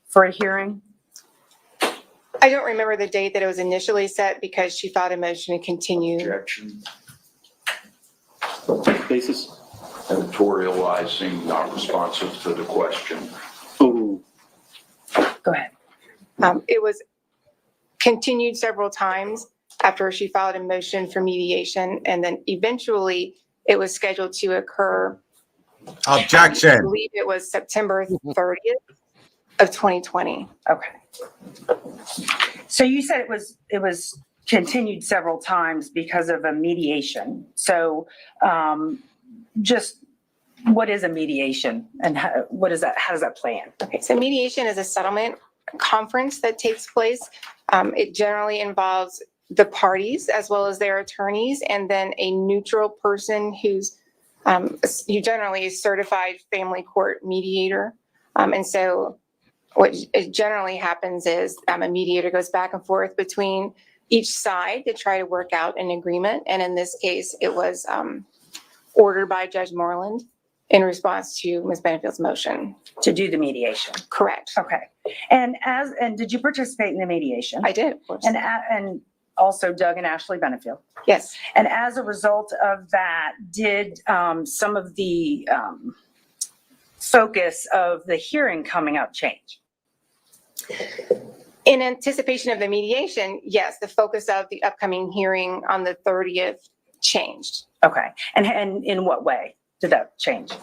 S8: for a hearing?
S5: I don't remember the date that it was initially set because she filed a motion to continue.
S9: Objection
S11: Basis?
S9: editorializing, not responsive to the question.
S11: Oh,
S8: Go ahead.
S5: It was continued several times after she filed a motion for mediation, and then eventually it was scheduled to occur. I
S3: Objection.
S5: believe it was September 30th of 2020.
S8: Okay. So you said it was continued several times because of a mediation. So just what is a mediation and how does that play in?
S5: Okay, so mediation is a settlement conference that takes place. It generally involves the parties as well as their attorneys, and then a neutral person who generally is certified family court mediator. And so what generally happens is a mediator goes back and forth between each side to try to work out an agreement. And in this case, it was ordered by Judge Moreland in response to Ms. Benefield's motion.
S8: To do the mediation?
S5: Correct.
S8: Okay. And did you participate in the mediation?
S5: I did, of course.
S8: And also Doug and Ashley Benefield?
S5: Yes.
S8: And as a result of that, did some of the focus of the hearing coming up change?
S5: In anticipation of the mediation, yes, the focus of the upcoming hearing on the 30th changed.
S8: Okay. And in what way did that change?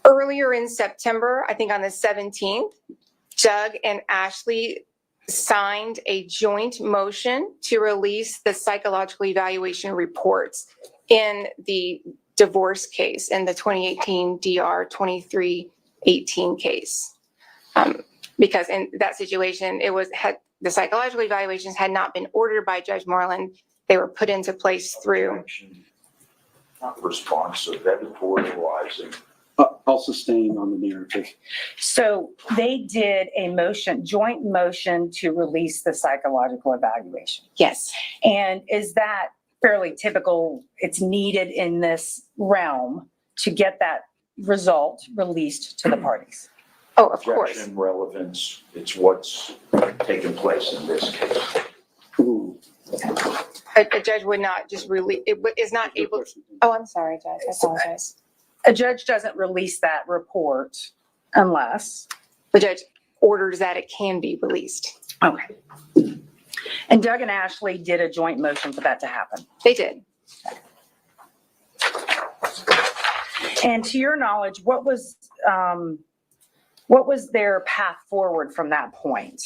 S5: Earlier in September, I think on the 17th, Doug and Ashley signed a joint motion to release the psychological evaluation reports in the divorce case, in the 2018 DR 2318 case. Because in that situation, the psychological evaluations had not been ordered by Judge Moreland. They were put into place through.
S9: Objection, not responsive, editorializing.
S11: I'll sustain on the narrative.
S8: So they did a joint motion to release the psychological evaluation.
S5: Yes.
S8: And is that fairly typical? It's needed in this realm to get that result released to the parties.
S5: Oh, of course.
S9: Objection, relevance, it's what's taken place in this case.
S11: Ooh.
S5: A judge would not just release, is not able to. Oh, I'm sorry, Judge. I apologize.
S8: A judge doesn't release that report unless.
S5: The judge orders that it can be released.
S8: Okay. And Doug and Ashley did a joint motion for that to happen.
S5: They did.
S8: And to your knowledge, what was their path forward from that point?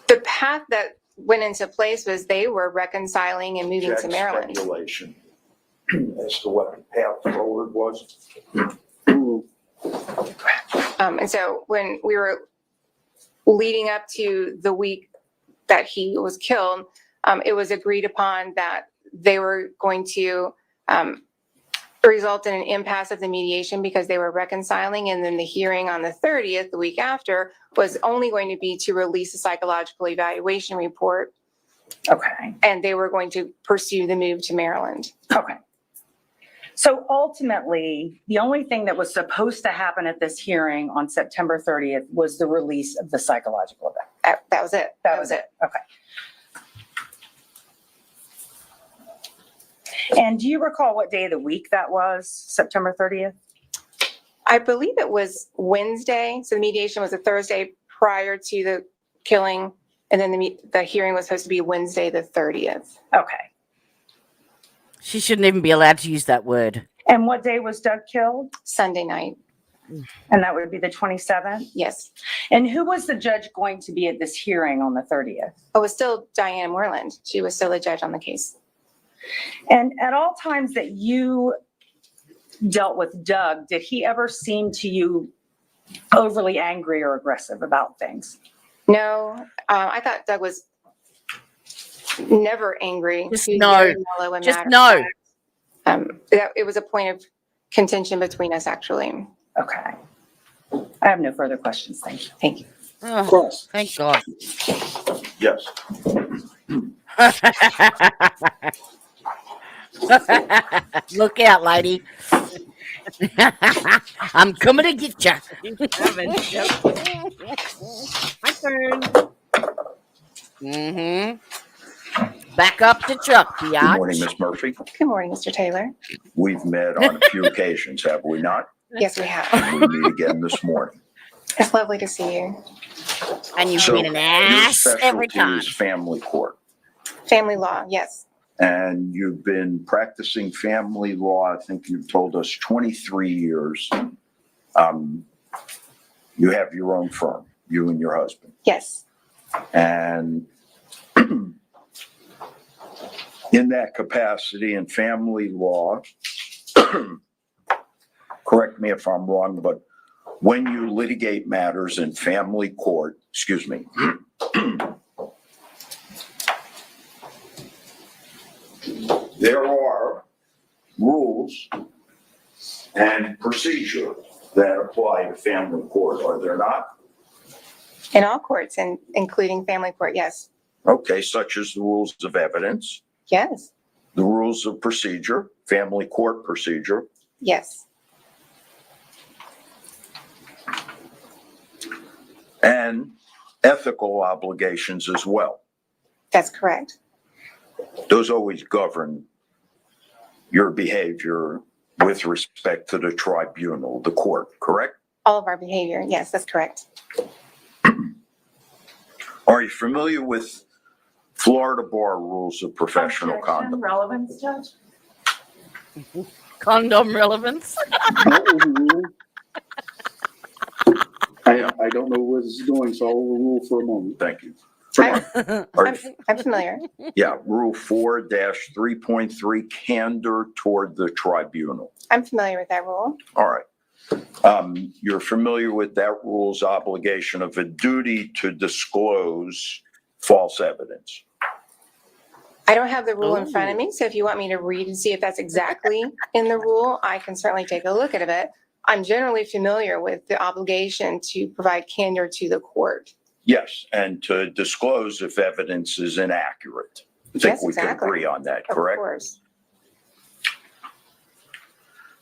S5: The path that went into place was they were reconciling and moving to
S9: Jack's
S5: Maryland.
S9: speculation as to what the path forward was.
S5: And so when we were leading up to the week that he was killed, it was agreed upon that they were going to result in an impasse of the mediation because they were reconciling. And then the hearing on the 30th, the week after, was only going to be to release a psychological evaluation report.
S8: Okay.
S5: And they were going to pursue the move to Maryland.
S8: Okay. So ultimately, the only thing that was supposed to happen at this hearing on September 30th was the release of the psychological event.
S5: That was it.
S8: That was it. Okay. And do you recall what day of the week that was, September 30th?
S5: I believe it was Wednesday. So the mediation was a Thursday prior to the killing. And then the hearing was supposed to be Wednesday, the 30th.
S8: Okay.
S2: She shouldn't even be allowed to use that word.
S8: And what day was Doug killed?
S5: Sunday night.
S8: And that would be the 27th?
S5: Yes.
S8: And who was the judge going to be at this hearing on the 30th?
S5: Oh, it was still Diane Moreland. She was still the judge on the case.
S8: And at all times that you dealt with Doug, did he ever seem to you overly angry or aggressive about things?
S5: No, I thought Doug was never angry.
S2: Just
S5: He was
S2: no.
S5: very mellow and
S2: Just
S5: matter of
S2: no.
S5: fact. It was a point of contention between us, actually.
S8: Okay. I have no further questions. Thank you.
S5: Thank you.
S2: Oh,
S11: Cross.
S2: thank God.
S9: Yes.
S2: Look out, lady. I'm coming to get you. My turn. Back up to Chuck,
S9: Good
S2: biatch.
S9: morning, Miss Murphy.
S5: Good morning, Mr. Taylor.
S9: We've met on a few occasions, have we not?
S5: Yes, we have.
S9: And we meet again this morning.
S5: It's lovely to see you.
S2: And you've
S9: So
S2: been an
S9: your
S2: ass every
S9: specialty
S2: time.
S9: is family court.
S5: Family law, yes.
S9: And you've been practicing family law, I think you've told us 23 years. You have your own firm, you and your husband.
S5: Yes.
S9: And in that capacity in family law, correct me if I'm wrong, but when you litigate matters in family court, excuse me, there are rules and procedure that apply to family court, are there not?
S5: In all courts, and including family court, yes.
S9: Okay, such as the rules of evidence,
S5: Yes.
S9: the rules of procedure, family court procedure,
S5: Yes.
S9: and ethical obligations as well.
S5: That's correct.
S9: Those always govern your behavior with respect to the tribunal, the court, correct?
S5: All of our behavior, yes, that's correct.
S9: Are you familiar with Florida Bar Rules of Professional
S8: Objection,
S9: Conduct?
S8: relevance, Judge?
S2: Condom relevance.
S11: Not overrule. I don't know where this is going, so I'll overrule for a moment.
S9: Thank you.
S5: I'm familiar.
S9: Yeah, Rule 4-3.3, candor toward the tribunal.
S5: I'm familiar with that rule.
S9: All right. You're familiar with that rule's obligation of a duty to disclose false evidence.
S5: I don't have the rule in front of me, so if you want me to read and see if that's exactly in the rule, I can certainly take a look at it. I'm generally familiar with the obligation to provide candor to the court.
S9: Yes, and to disclose if evidence is inaccurate. I think
S5: Yes,
S9: we can
S5: exactly.
S9: agree on that,
S5: Of
S9: correct?
S5: course.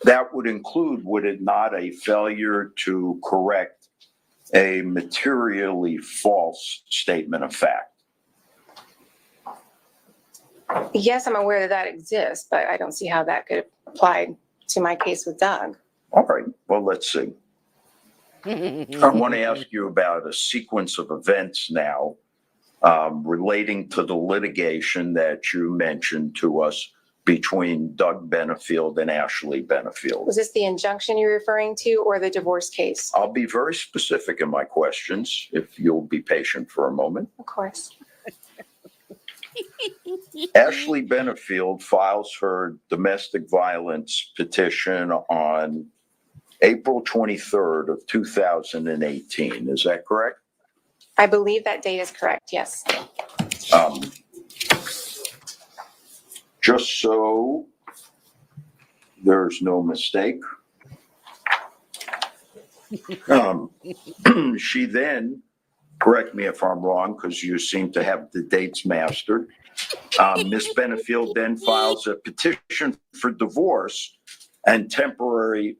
S9: That would include, would it not, a failure to correct a materially false statement of fact?
S5: Yes, I'm aware that that exists, but I don't see how that could apply to my case with Doug.
S9: All right, well, let's see. I want to ask you about a sequence of events now relating to the litigation that you mentioned to us between Doug Benefield and Ashley Benefield.
S5: Was this the injunction you're referring to or the divorce case?
S9: I'll be very specific in my questions if you'll be patient for a moment.
S5: Of course.
S9: Ashley Benefield files her domestic violence petition on April 23rd of 2018. Is that correct?
S5: I believe that date is correct, yes.
S9: Just so there's no mistake. She then, correct me if I'm wrong, because you seem to have the dates mastered. Ms. Benefield then files a petition for divorce and temporary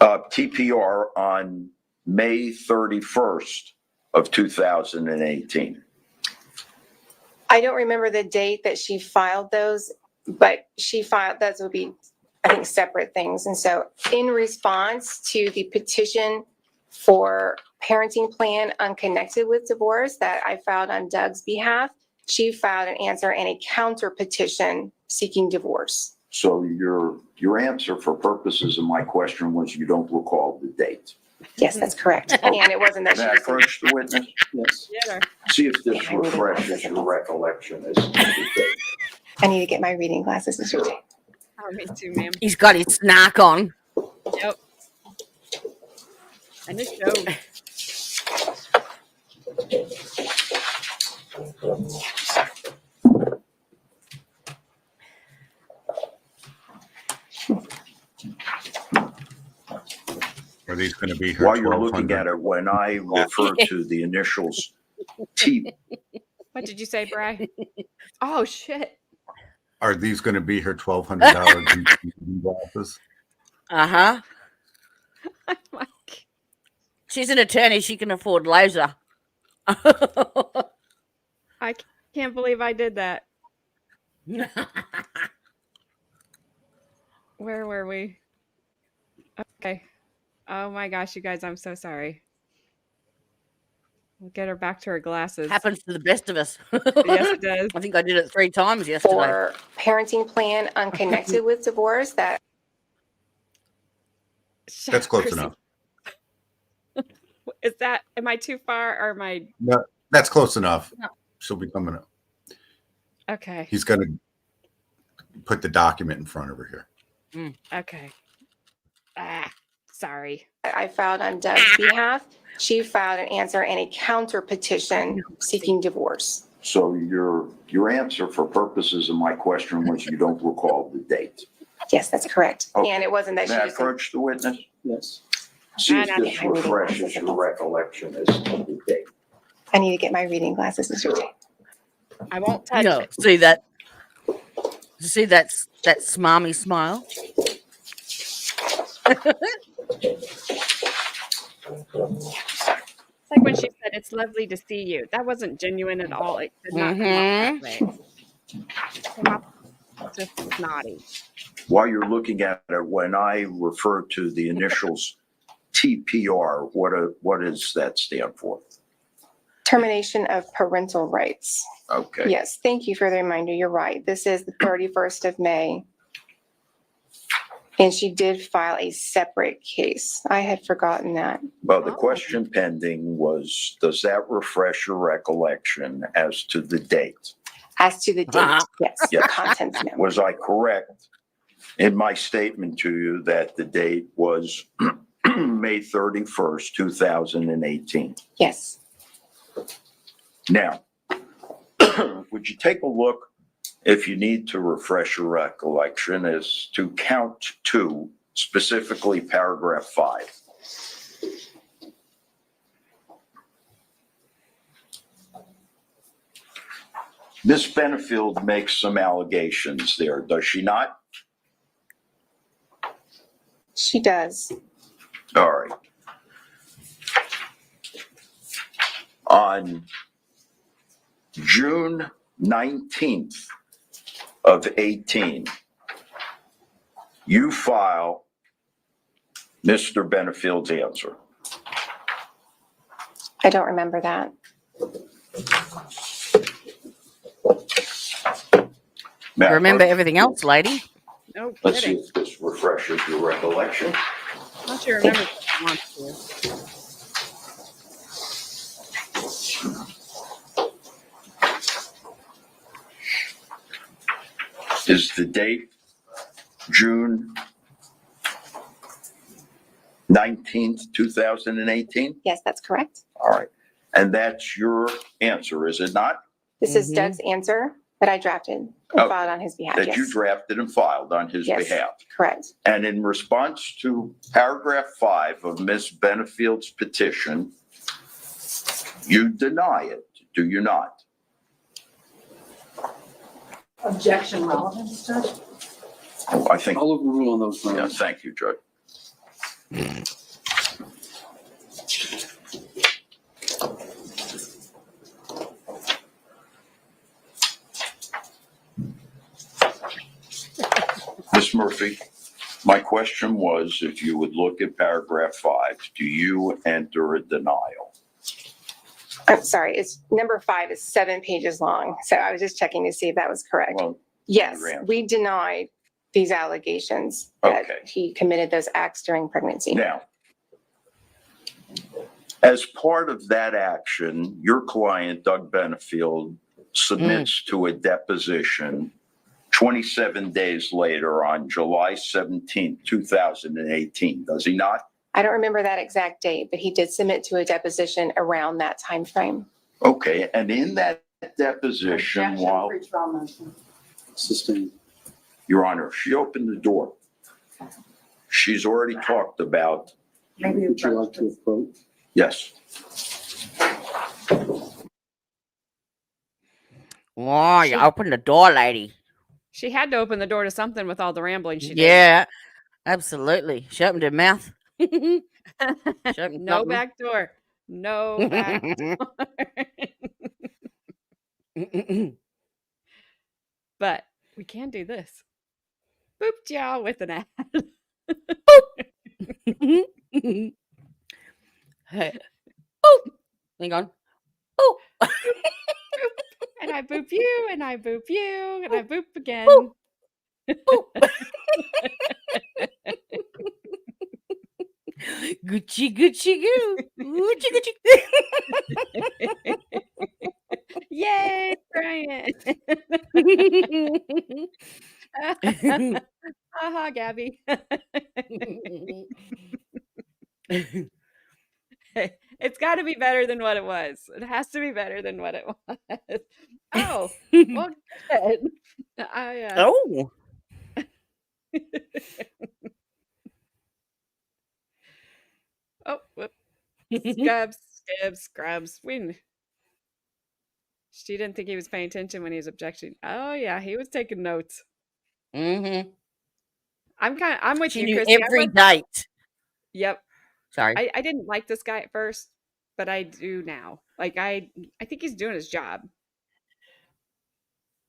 S9: TPR on May 31st of 2018.
S5: I don't remember the date that she filed those, but she filed, those would be, I think, separate things. And so in response to the petition for parenting plan unconnected with divorce that I filed on Doug's behalf, she filed an answer and a counter petition seeking divorce.
S9: So your answer for purposes of my question was you don't recall the date.
S5: Yes, that's correct. And it wasn't that
S9: May I
S5: she.
S9: approach the witness?
S11: Yes.
S9: See if this refreshes your recollection as to the date.
S5: I need to get my reading glasses, Mr. J.
S1: Oh, me too, ma'am.
S2: He's got his snack on.
S1: Yep. And it shows.
S3: Are these going to be her
S9: While you're looking
S3: 1,200?
S9: at it, when I refer to the initials T,
S1: What did you say, Bri? Oh, shit.
S3: Are these going to be her $1,200 glasses?
S2: Uh-huh.
S1: I'm like,
S2: She's an attorney. She can afford laser.
S1: I can't believe I did that. Where were we? Okay. Oh my gosh, you guys, I'm so sorry. We'll get her back to her glasses.
S2: Happens to the best of us.
S1: Yes, it does.
S2: I think I did it 3 times yesterday.
S5: For parenting plan unconnected with divorce that.
S3: That's close
S1: Chrissy.
S3: enough.
S1: Is that, am I too far or am I,
S3: No, that's close enough.
S2: No.
S3: She'll be coming up.
S1: okay,
S3: He's going to put the document in front of her here.
S1: okay. Sorry.
S5: I filed on Doug's behalf. She filed an answer and a counter petition seeking divorce.
S9: so your answer for purposes of my question was you don't recall the date.
S5: Yes, that's correct.
S9: Okay.
S5: And it wasn't that
S9: May
S5: she
S9: I
S5: was.
S9: approach the witness?
S11: Yes.
S9: See if
S1: No, no,
S9: this refreshes your recollection as to the date.
S5: I need to get my reading glasses, Mr. J.
S1: I won't touch
S2: No,
S1: it.
S2: see that? See that smarmy smile?
S1: It's like when she said, it's lovely to see you. That wasn't genuine at all. It did not come off that way. It came off just snotty.
S9: While you're looking at it, when I refer to the initials TPR, what does that stand for?
S5: Termination of parental rights.
S9: Okay.
S5: Yes, thank you for the reminder. You're right. This is the 31st of May. And she did file a separate case. I had forgotten that.
S9: Well, the question pending was, does that refresh your recollection as to the date?
S5: As to the date, yes, the
S9: Yes.
S5: contents memo.
S9: Was I correct in my statement to you that the date was May 31st, 2018?
S5: Yes.
S9: Now, would you take a look, if you need to refresh your recollection, as to count 2, specifically paragraph 5? Ms. Benefield makes some allegations there, does she not?
S5: She does.
S9: All right. On June 19th of 18, you file Mr. Benefield's answer.
S5: I don't remember that.
S9: May I
S2: Remember
S9: approach?
S2: everything else, lady.
S1: No
S9: Let's see
S1: kidding.
S9: if this refreshes your recollection.
S1: Don't you remember what she wants to?
S9: Is the date June 19th, 2018?
S5: Yes, that's correct.
S9: All right. And that's your answer, is it not?
S5: This is Doug's answer that I drafted and
S9: Oh,
S5: filed on his behalf.
S9: That you
S5: Yes,
S9: drafted and filed on his
S5: Yes.
S9: behalf.
S5: correct.
S9: And in response to paragraph 5 of Ms. Benefield's petition, you deny it, do you not?
S6: Objection relevance, Judge?
S9: Oh, I think,
S11: I'll overrule on those
S9: yeah,
S11: grounds.
S9: thank you, Judge. Ms. Murphy, my question was, if you would look at paragraph 5, do you enter a denial?
S5: I'm sorry, it's number 5 is 7 pages long. So I was just checking to see if that was correct.
S9: Well,
S5: Yes,
S9: Graham.
S5: we denied these allegations that
S9: Okay.
S5: he committed those acts during pregnancy.
S9: now, as part of that action, your client, Doug Benefield, submits to a deposition 27 days later on July 17th, 2018, does he not?
S5: I don't remember that exact date, but he did submit to a deposition around that time frame.
S9: Okay, and in that deposition, while,
S11: Sustained.
S9: Your Honor, she opened the door. She's already talked about,
S11: Would you like to approach?
S9: yes.
S2: Oh, you opened the door, lady.
S1: She had to open the door to something with all the rambling she did.
S2: Yeah, absolutely. She opened her mouth. She opened
S1: No
S2: something.
S1: back door. No back door. But we can do this. Booped y'all with an ad.
S2: Hey. Oh, hang on. Oh,
S1: And I boop you, and I boop you, and I boop again.
S2: Gucci, Gucci, goo. Gucci, Gucci.
S1: Yay, Brian. Haha, Gabby. It's got to be better than what it was. It has to be better than what it was. Oh, well, good.
S2: Oh,
S1: Oh, whoop. Scrubs, scrubs. She didn't think he was paying attention when he was objecting. Oh yeah, he was taking notes.
S2: mm-hmm.
S1: I'm with
S2: She
S1: you,
S2: knew
S1: Chrissy.
S2: every date.
S1: Yep.
S2: Sorry.
S1: I didn't like this guy at first, but I do now. Like I think he's doing his job.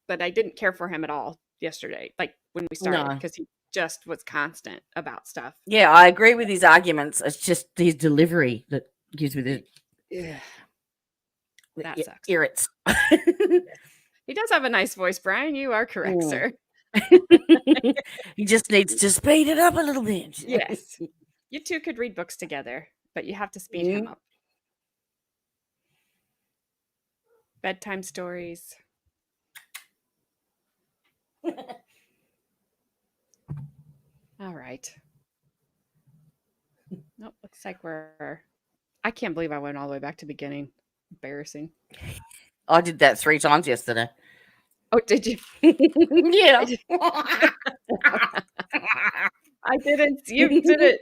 S1: But I didn't care for him at all yesterday, like when we started,
S2: No.
S1: because he just was constant about stuff.
S2: Yeah, I agree with his arguments. It's just his delivery that gives me the
S1: Yeah. That sucks.
S2: irrits.
S1: He does have a nice voice, Brian. You are correct,
S2: Mm.
S1: sir.
S2: He just needs to speed it up a little bit.
S1: Yes. You two could read books together, but you have to speed him up. Bedtime stories. All right. Nope, looks like I can't believe I went all the way back to beginning. Embarrassing.
S2: I did that 3 times yesterday.
S1: Oh, did you?
S2: Yeah.
S1: I didn't. You did it.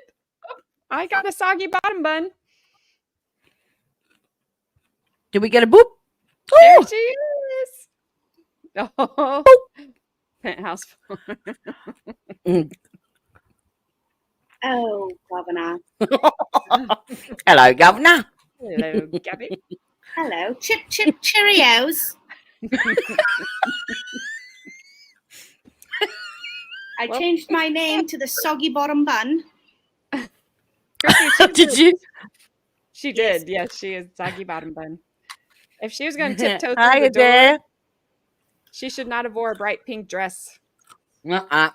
S1: Oh, I got a soggy bottom bun.
S2: Did we get a boop?
S1: There
S2: Oh!
S1: she is. Oh, penthouse.
S13: Oh, Governor.
S2: Hello, Governor.
S1: Hello, Gabby.
S13: Hello. Chip, chip, Cheerios. I
S1: Well-
S13: changed my name to the Soggy Bottom Bun.
S1: Chrissy,
S2: Did you?
S1: She did. Yes, she is soggy bottom bun. If she was going to tiptoe through
S2: Hiya
S1: the door,
S2: there.
S1: she should not have wore a bright pink dress.
S2: Uh-uh.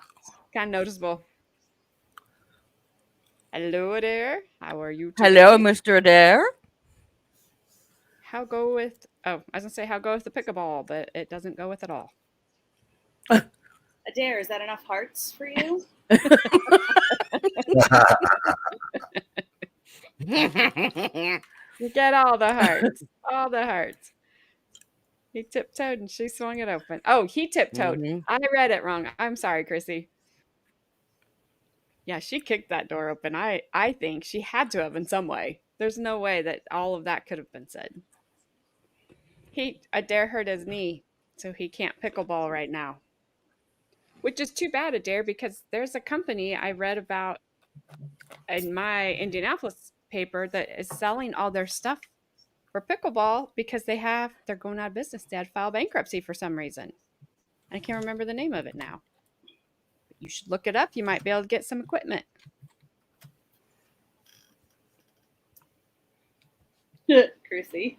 S1: Kind of noticeable. Hello there. How are you today?
S2: Hello, Mr. Adair.
S1: How go with? Oh, I was gonna say how go with the pickleball, but it doesn't go with it all.
S13: Adair, is that enough hearts for you?
S1: You get all the hearts. All the hearts. He tiptoed and she swung it open. Oh, he tiptoed.
S2: Mhm.
S1: I read it wrong. I'm sorry, Chrissy. Yeah, she kicked that door open. I think she had to have in some way. There's no way that all of that could have been said. Adair hurt his knee, so he can't pickleball right now. Which is too bad, Adair, because there's a company I read about in my Indianapolis paper that is selling all their stuff for pickleball because they're going out of business. They had to file bankruptcy for some reason. I can't remember the name of it now. But you should look it up. You might be able to get some equipment.
S13: Chrissy.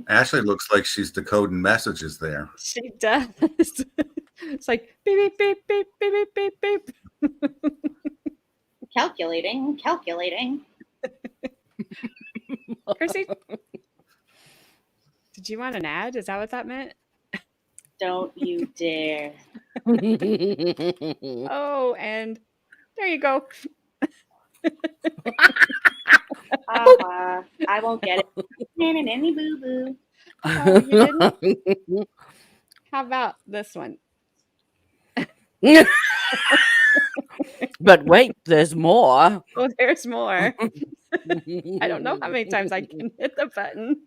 S3: Ashley looks like she's decoding messages there.
S1: She does. It's like beep, beep, beep, beep, beep, beep, beep.
S13: Calculating.
S1: Chrissy, did you want an ad? Is that what that meant?
S13: Don't you dare.
S1: Oh, and there you go.
S13: I won't get it. Nanny boo boo.
S1: Oh, you didn't? How about this one?
S2: But wait, there's more.
S1: Oh, there's more. I don't know how many times I can hit the button.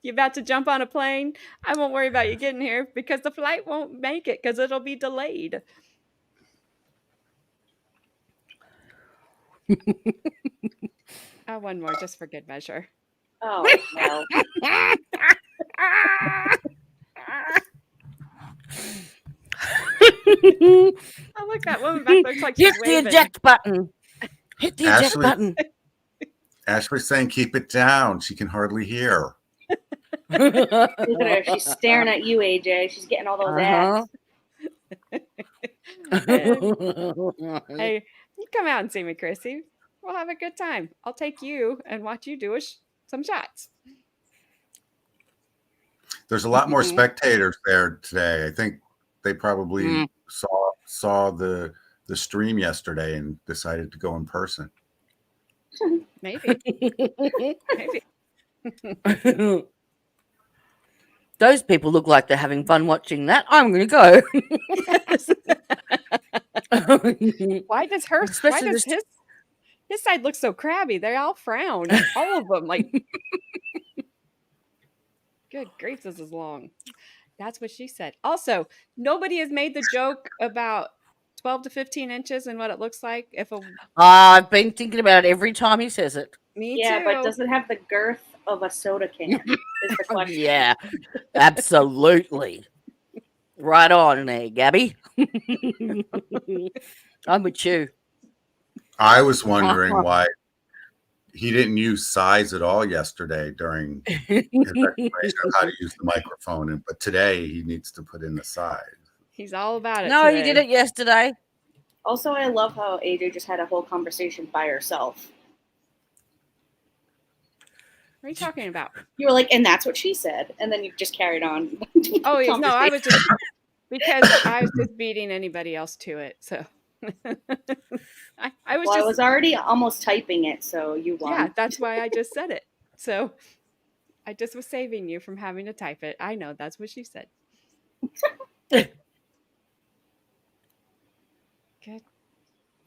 S1: You about to jump on a plane? I won't worry about you getting here because the flight won't make it because it'll be delayed. One more just for good measure.
S13: Oh, no.
S1: Oh, look, that woman back there looks like she's
S2: Hit the
S1: waving.
S2: eject button. Hit the eject button.
S3: Ashley's saying keep it down. She can hardly hear.
S13: Look at her. She's staring at you, AJ. She's getting all those ads.
S1: Hey, you come out and see me, Chrissy. We'll have a good time. I'll take you and watch you do some shots.
S3: There's a lot more spectators there today. I think they probably saw the stream yesterday and decided to go in person.
S1: Maybe. Maybe.
S2: Those people look like they're having fun watching that. I'm going to go.
S1: Why does his side look so crabby? They all frown. All of them. Like, good grief, this is long. That's what she said. Also, nobody has made the joke about 12 to 15 inches and what it looks like if a...
S2: I've been thinking about it every time he says it.
S1: Me
S13: Yeah,
S1: too.
S13: but does it have the girth of a soda can? Is the question.
S2: Yeah, absolutely. Right on there, Gabby. I'm with you.
S3: I was wondering why he didn't use size at all yesterday during his explanation of how to use the microphone. But today he needs to put in the size.
S1: He's all about it.
S2: No,
S1: today.
S2: he did it yesterday.
S13: Also, I love how AJ just had a whole conversation by herself.
S1: What are you talking about?
S13: You were like, and that's what she said. And then you just carried on.
S1: Oh, yeah, no, I was just... Because I was just beating anybody else to it, so... I was
S13: already almost typing it, so you won.
S1: Yeah, that's why I just said it. So I just was saving you from having to type it. I know, that's what she said. Good.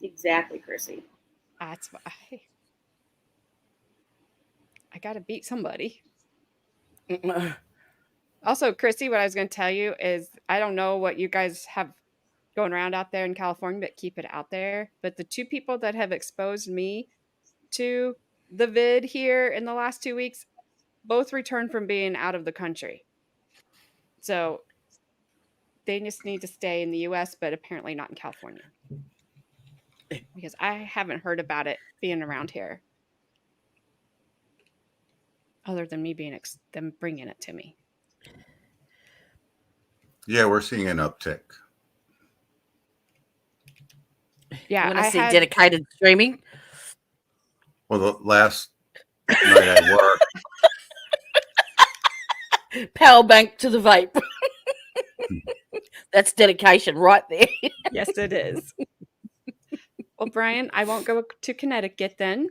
S13: Exactly, Chrissy.
S1: That's why. I got to beat somebody. Also, Chrissy, what I was going to tell you is I don't know what you guys have going around out there in California, but keep it out there. But the two people that have exposed me to the vid here in the last 2 weeks both returned from being out of the country. So they just need to stay in the US, but apparently not in California. Because I haven't heard about it being around here. Other than me being them bringing it to me.
S3: Yeah, we're seeing an uptick.
S1: Yeah,
S2: I want to see dedicated streaming.
S3: Well, the last night I worked,
S2: Power bank to the vape. That's dedication right there.
S1: Yes, it is. Well, Brian, I won't go to Connecticut then.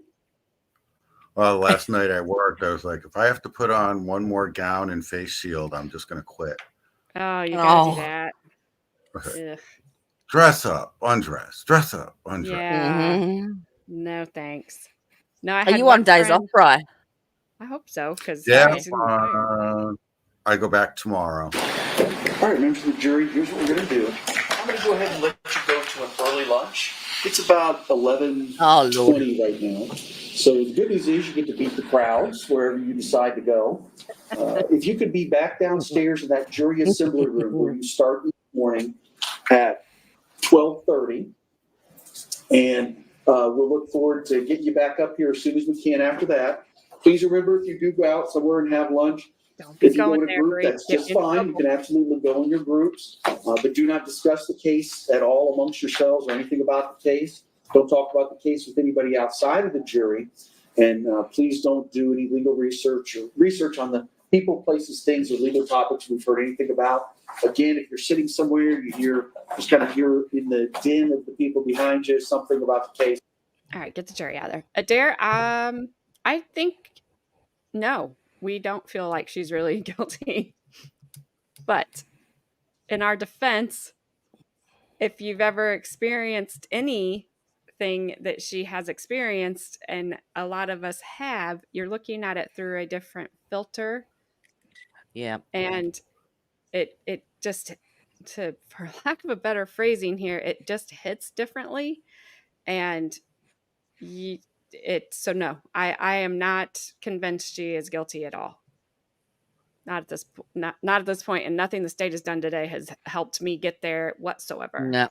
S3: well, last night I worked, I was like, if I have to put on one more gown and face shield, I'm just going to quit.
S1: Oh, you gotta do
S2: Oh.
S1: that. Ugh.
S3: Dress up, undress, dress up, undress.
S1: Yeah.
S2: Mhm.
S1: No, thanks. No, I
S2: Are
S1: had
S2: you
S1: one
S2: on days off,
S1: friend.
S2: Bri?
S1: I hope so, because
S3: Yeah,
S1: he's gonna be tired.
S3: I go back tomorrow.
S11: All right, members of the jury, here's what we're gonna do. I'm gonna go ahead and let you go to an early lunch. It's about 11:20
S2: Oh, Lord.
S11: right now. So the good news is you get to beat the crowds wherever you decide to go. If you could be back downstairs in that jury assembly room where you start each morning at 12:30. And we'll look forward to getting you back up here as soon as we can after that. Please remember, if you do go out somewhere and have lunch,
S1: Don't be
S11: if you go
S1: going
S11: in a
S1: there,
S11: group,
S1: Bree.
S11: that's
S1: Get
S11: just
S1: in
S11: fine. You
S1: trouble.
S11: can absolutely go in your groups, but do not discuss the case at all amongst yourselves or anything about the case. Don't talk about the case with anybody outside of the jury. And please don't do any legal research or research on the people, places, things, or legal topics we've heard anything about. Again, if you're sitting somewhere, just kind of hear in the din of the people behind you something about the case.
S1: All right, get the jury out of there. Adair, I think no, we don't feel like she's really guilty. But in our defense, if you've ever experienced anything that she has experienced, and a lot of us have, you're looking at it through a different filter,
S2: Yeah.
S1: and it just, to for lack of a better phrasing here, it just hits differently, and you, so no, I am not convinced she is guilty at all. Not at this not at this point, and nothing the state has done today has helped me get there whatsoever.
S2: No.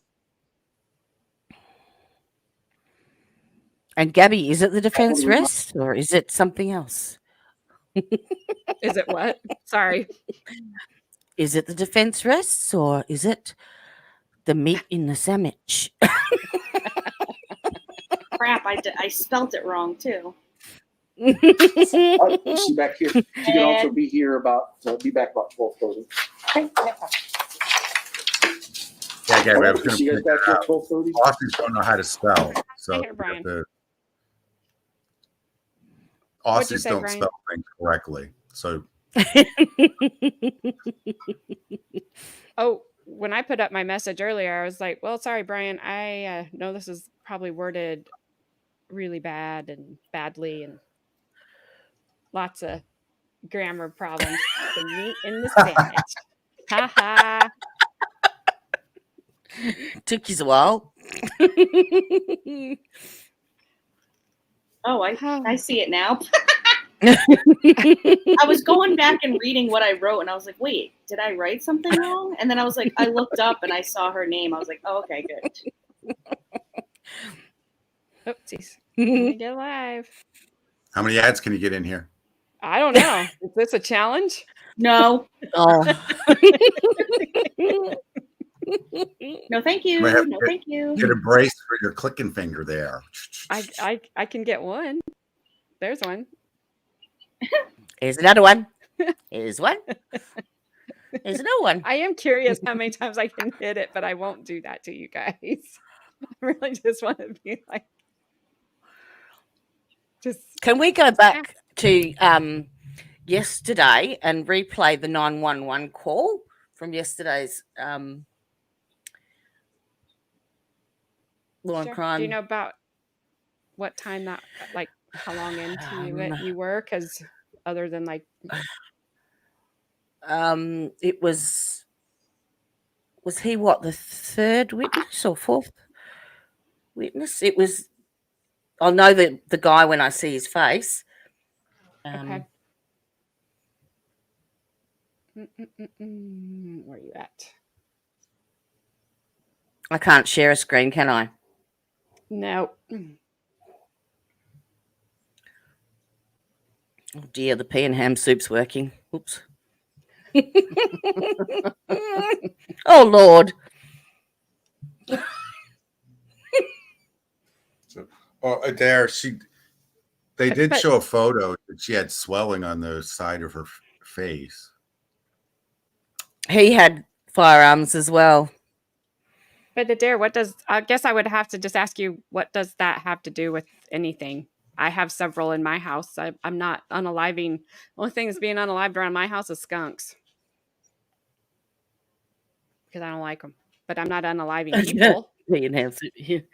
S2: And Gabby, is it the defense rest or is it something else?
S1: Is it what? Sorry.
S2: Is it the defense rests or is it the meat in the sandwich?
S13: Crap, I spelt it wrong too.
S11: She's back here. She can also be here be back about 12:30.
S3: Yeah, Gary, I was going
S11: See you
S3: to
S11: guys back here at 12:30.
S3: Aussies don't know how to spell, so
S1: Hey, Brian. What'd you
S3: Aussies
S1: say,
S3: don't
S1: Brian?
S3: spell things correctly. So
S1: Oh, when I put up my message earlier, I was like, well, sorry, Brian. I know this is probably worded really bad and badly and lots of grammar problems. The meat in the sandwich. Ha ha.
S2: Took you a while.
S13: Oh, I see it now. I was going back and reading what I wrote, and I was like, wait, did I write something wrong? And then I was like, I looked up and I saw her name. I was like, oh, okay, good.
S1: Oopsies. Let me get live.
S3: how many ads can you get in here?
S1: I don't know. Is this a challenge?
S13: No.
S2: Oh.
S13: No, thank you.
S3: Might have to
S13: No, thank you.
S3: Get a brace for your clicking finger there.
S1: I can get one. There's one.
S2: Here's another one. Here's one. Here's another one.
S1: I am curious how many times I can hit it, but I won't do that to you guys. I really just want to be like, just.
S2: Can we go back to yesterday and replay the 911 call from yesterday's law and
S1: Sure.
S2: crime?
S1: Do you know about what time that, like, how long into it you were? Because other than like,
S2: it was he what, the third witness or fourth witness? It was. I'll know the guy when I see his face.
S1: okay. Where are you at?
S2: I can't share a screen, can I?
S1: No.
S2: Oh dear, the pea and ham soup's working. Oops. Oh Lord.
S3: Oh, Adair, They did
S1: But
S3: show a photo that she had swelling on the side of her face.
S2: He had firearms as well.
S1: but Adair, I guess I would have to just ask you, what does that have to do with anything? I have several in my house. I'm not unaliving. Only thing that's being unalived around my house is skunks because I don't like them. But I'm not unaliving people.
S2: Pea and ham soup.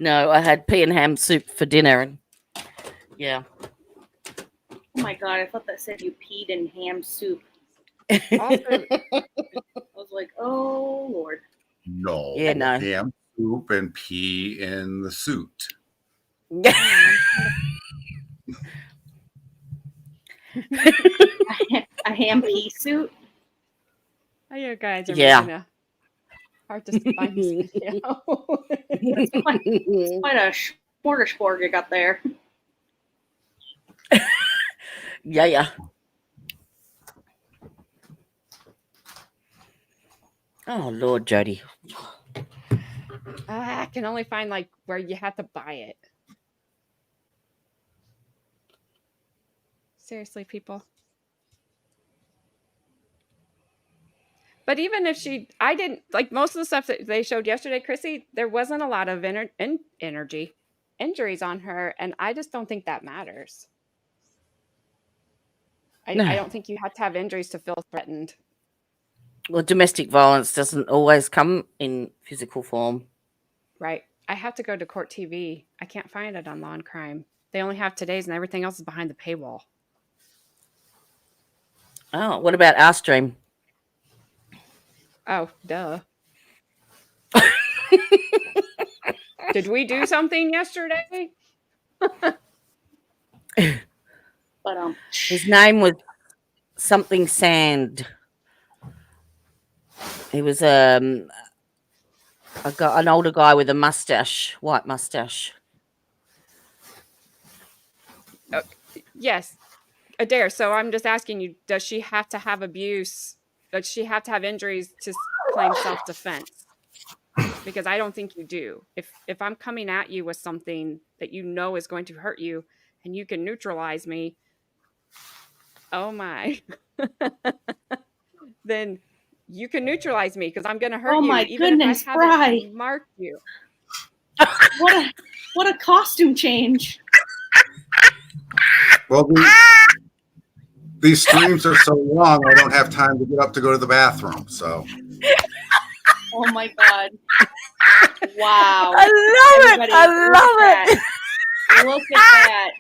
S2: No, I had pea and ham soup for dinner, and yeah.
S13: Oh my god, I thought that said you peed in ham soup.
S1: Also,
S13: I was like, oh lord.
S3: No.
S2: Yeah, no.
S3: Ham soup and pea in the suit.
S13: A ham pea soup?
S1: oh, you guys are
S2: Yeah.
S1: making it hard to find this video.
S13: It's quite a smorgasbord you got there.
S2: Yeah. Oh Lord, Jody.
S1: I can only find like where you have to buy it. Seriously, people. But even if I didn't like most of the stuff that they showed yesterday, Chrissy, there wasn't a lot of injuries on her, and I just don't think that matters. I
S2: No.
S1: don't think you have to have injuries to feel threatened.
S2: Well, domestic violence doesn't always come in physical form.
S1: Right. I have to go to Court TV. I can't find it on Law and Crime. They only have today's, and everything else is behind the paywall.
S2: Oh, what about our stream?
S1: Oh, duh. Did we do something yesterday?
S13: But
S2: His name was something Sand. He was an older guy with a mustache, white mustache.
S1: Yes. Adair, so I'm just asking you, does she have to have abuse? Does she have to have injuries to claim self-defense? Because I don't think you do. If I'm coming at you with something that you know is going to hurt you and you can neutralize me, oh my, then you can neutralize me because I'm going to hurt
S13: oh
S1: you
S13: my
S1: even if
S13: goodness,
S1: I haven't
S13: Bri.
S1: marked you.
S13: What a costume change.
S3: Well, these streams are so long, I don't have time to get up to go to the bathroom. So
S13: Oh my god. Wow.
S2: I love
S13: Everybody,
S2: it. I love it.
S13: Look at that.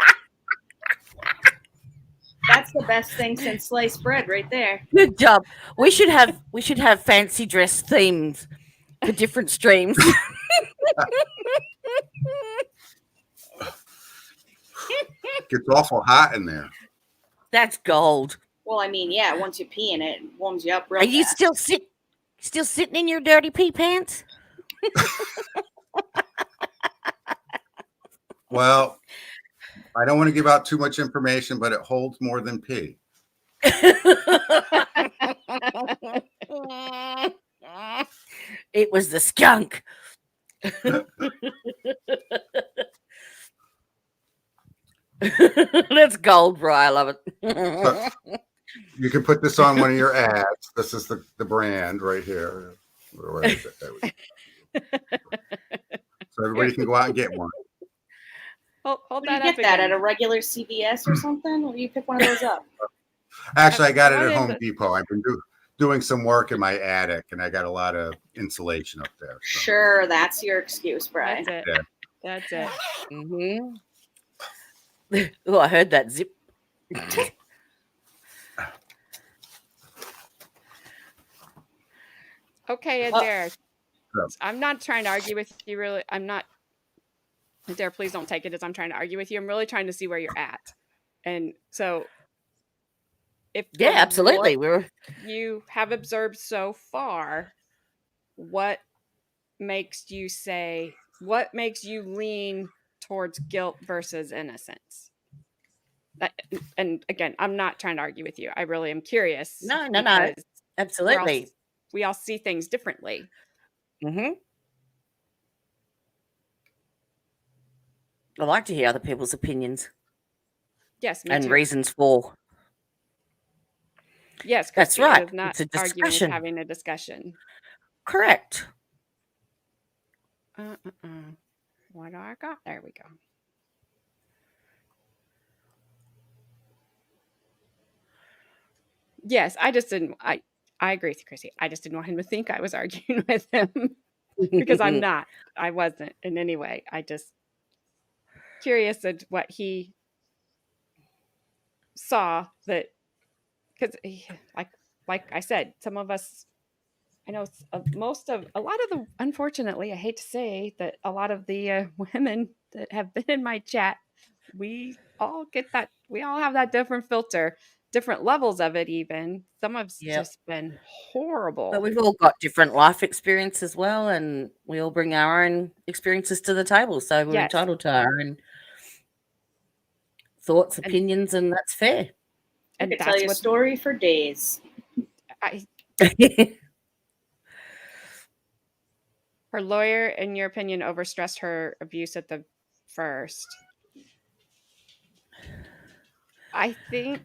S13: That's the best thing since sliced bread right there.
S2: Good job. We should have fancy dress themes for different streams.
S3: it gets awful hot in there.
S2: That's gold.
S13: Well, I mean, yeah, once you pee in it, it warms you up real
S2: Are you
S13: fast.
S2: still sitting in your dirty pee pants?
S3: Well, I don't want to give out too much information, but it holds more than pee.
S2: It was the skunk. That's gold, bro. I love it.
S3: You can put this on one of your ads. This is the brand right here. Where is it? There we go. So everybody can go out and get one.
S1: Hold
S13: Where do
S1: that
S13: you
S1: up
S13: get that
S1: again.
S13: at a regular CVS or something? Or you pick one of those up?
S3: Actually, I got it
S1: What
S3: at
S1: is
S3: Home
S1: it?
S3: Depot. I've been doing some work in my attic, and I got a lot of insulation up there. So.
S13: Sure, that's your excuse, Brian.
S1: That's it.
S3: Yeah.
S1: That's it.
S2: Mm-hmm. Oh, I heard that zip.
S1: Okay, Adair.
S3: Yeah.
S1: I'm not trying to argue with you, really. I'm not. Adair, please don't take it as I'm trying to argue with you. I'm really trying to see where you're at. And so, if
S2: Yeah,
S1: from
S2: absolutely.
S1: what you have observed so far, what makes you lean towards guilt versus innocence? And again, I'm not trying to argue with you. I really am curious.
S2: No.
S1: because
S2: Absolutely.
S1: we all see things differently.
S2: Mm-hmm. I like to hear other people's opinions
S1: Yes, me
S2: and
S1: too.
S2: reasons for.
S1: Yes,
S2: That's
S1: Christy, it
S2: right.
S1: is not
S2: It's a
S1: arguing, it's
S2: discussion.
S1: having a discussion.
S2: Correct.
S1: What do I got? There we go. Yes, I just didn't. I agree with you, Chrissy. I just didn't want him to think I was arguing with him because I'm not. I wasn't in any way. I just curious at what he saw that because like I said, some of us. I know most of a lot of the. Unfortunately, I hate to say that a lot of the women that have been in my chat, we all get that. We all have that different filter, different levels of it. Even some of it's
S2: Yep.
S1: just been
S2: But
S1: horrible.
S2: we've all got different life experience as well, and we all bring our own experiences to the table. So we're
S1: Yes,
S2: entitled to our own thoughts,
S1: and
S2: opinions, and that's fair.
S13: I
S1: and
S13: could tell
S1: that's
S13: you a
S1: what
S13: story for days.
S1: I. Her lawyer, in your opinion, overstressed her abuse at the first. I think.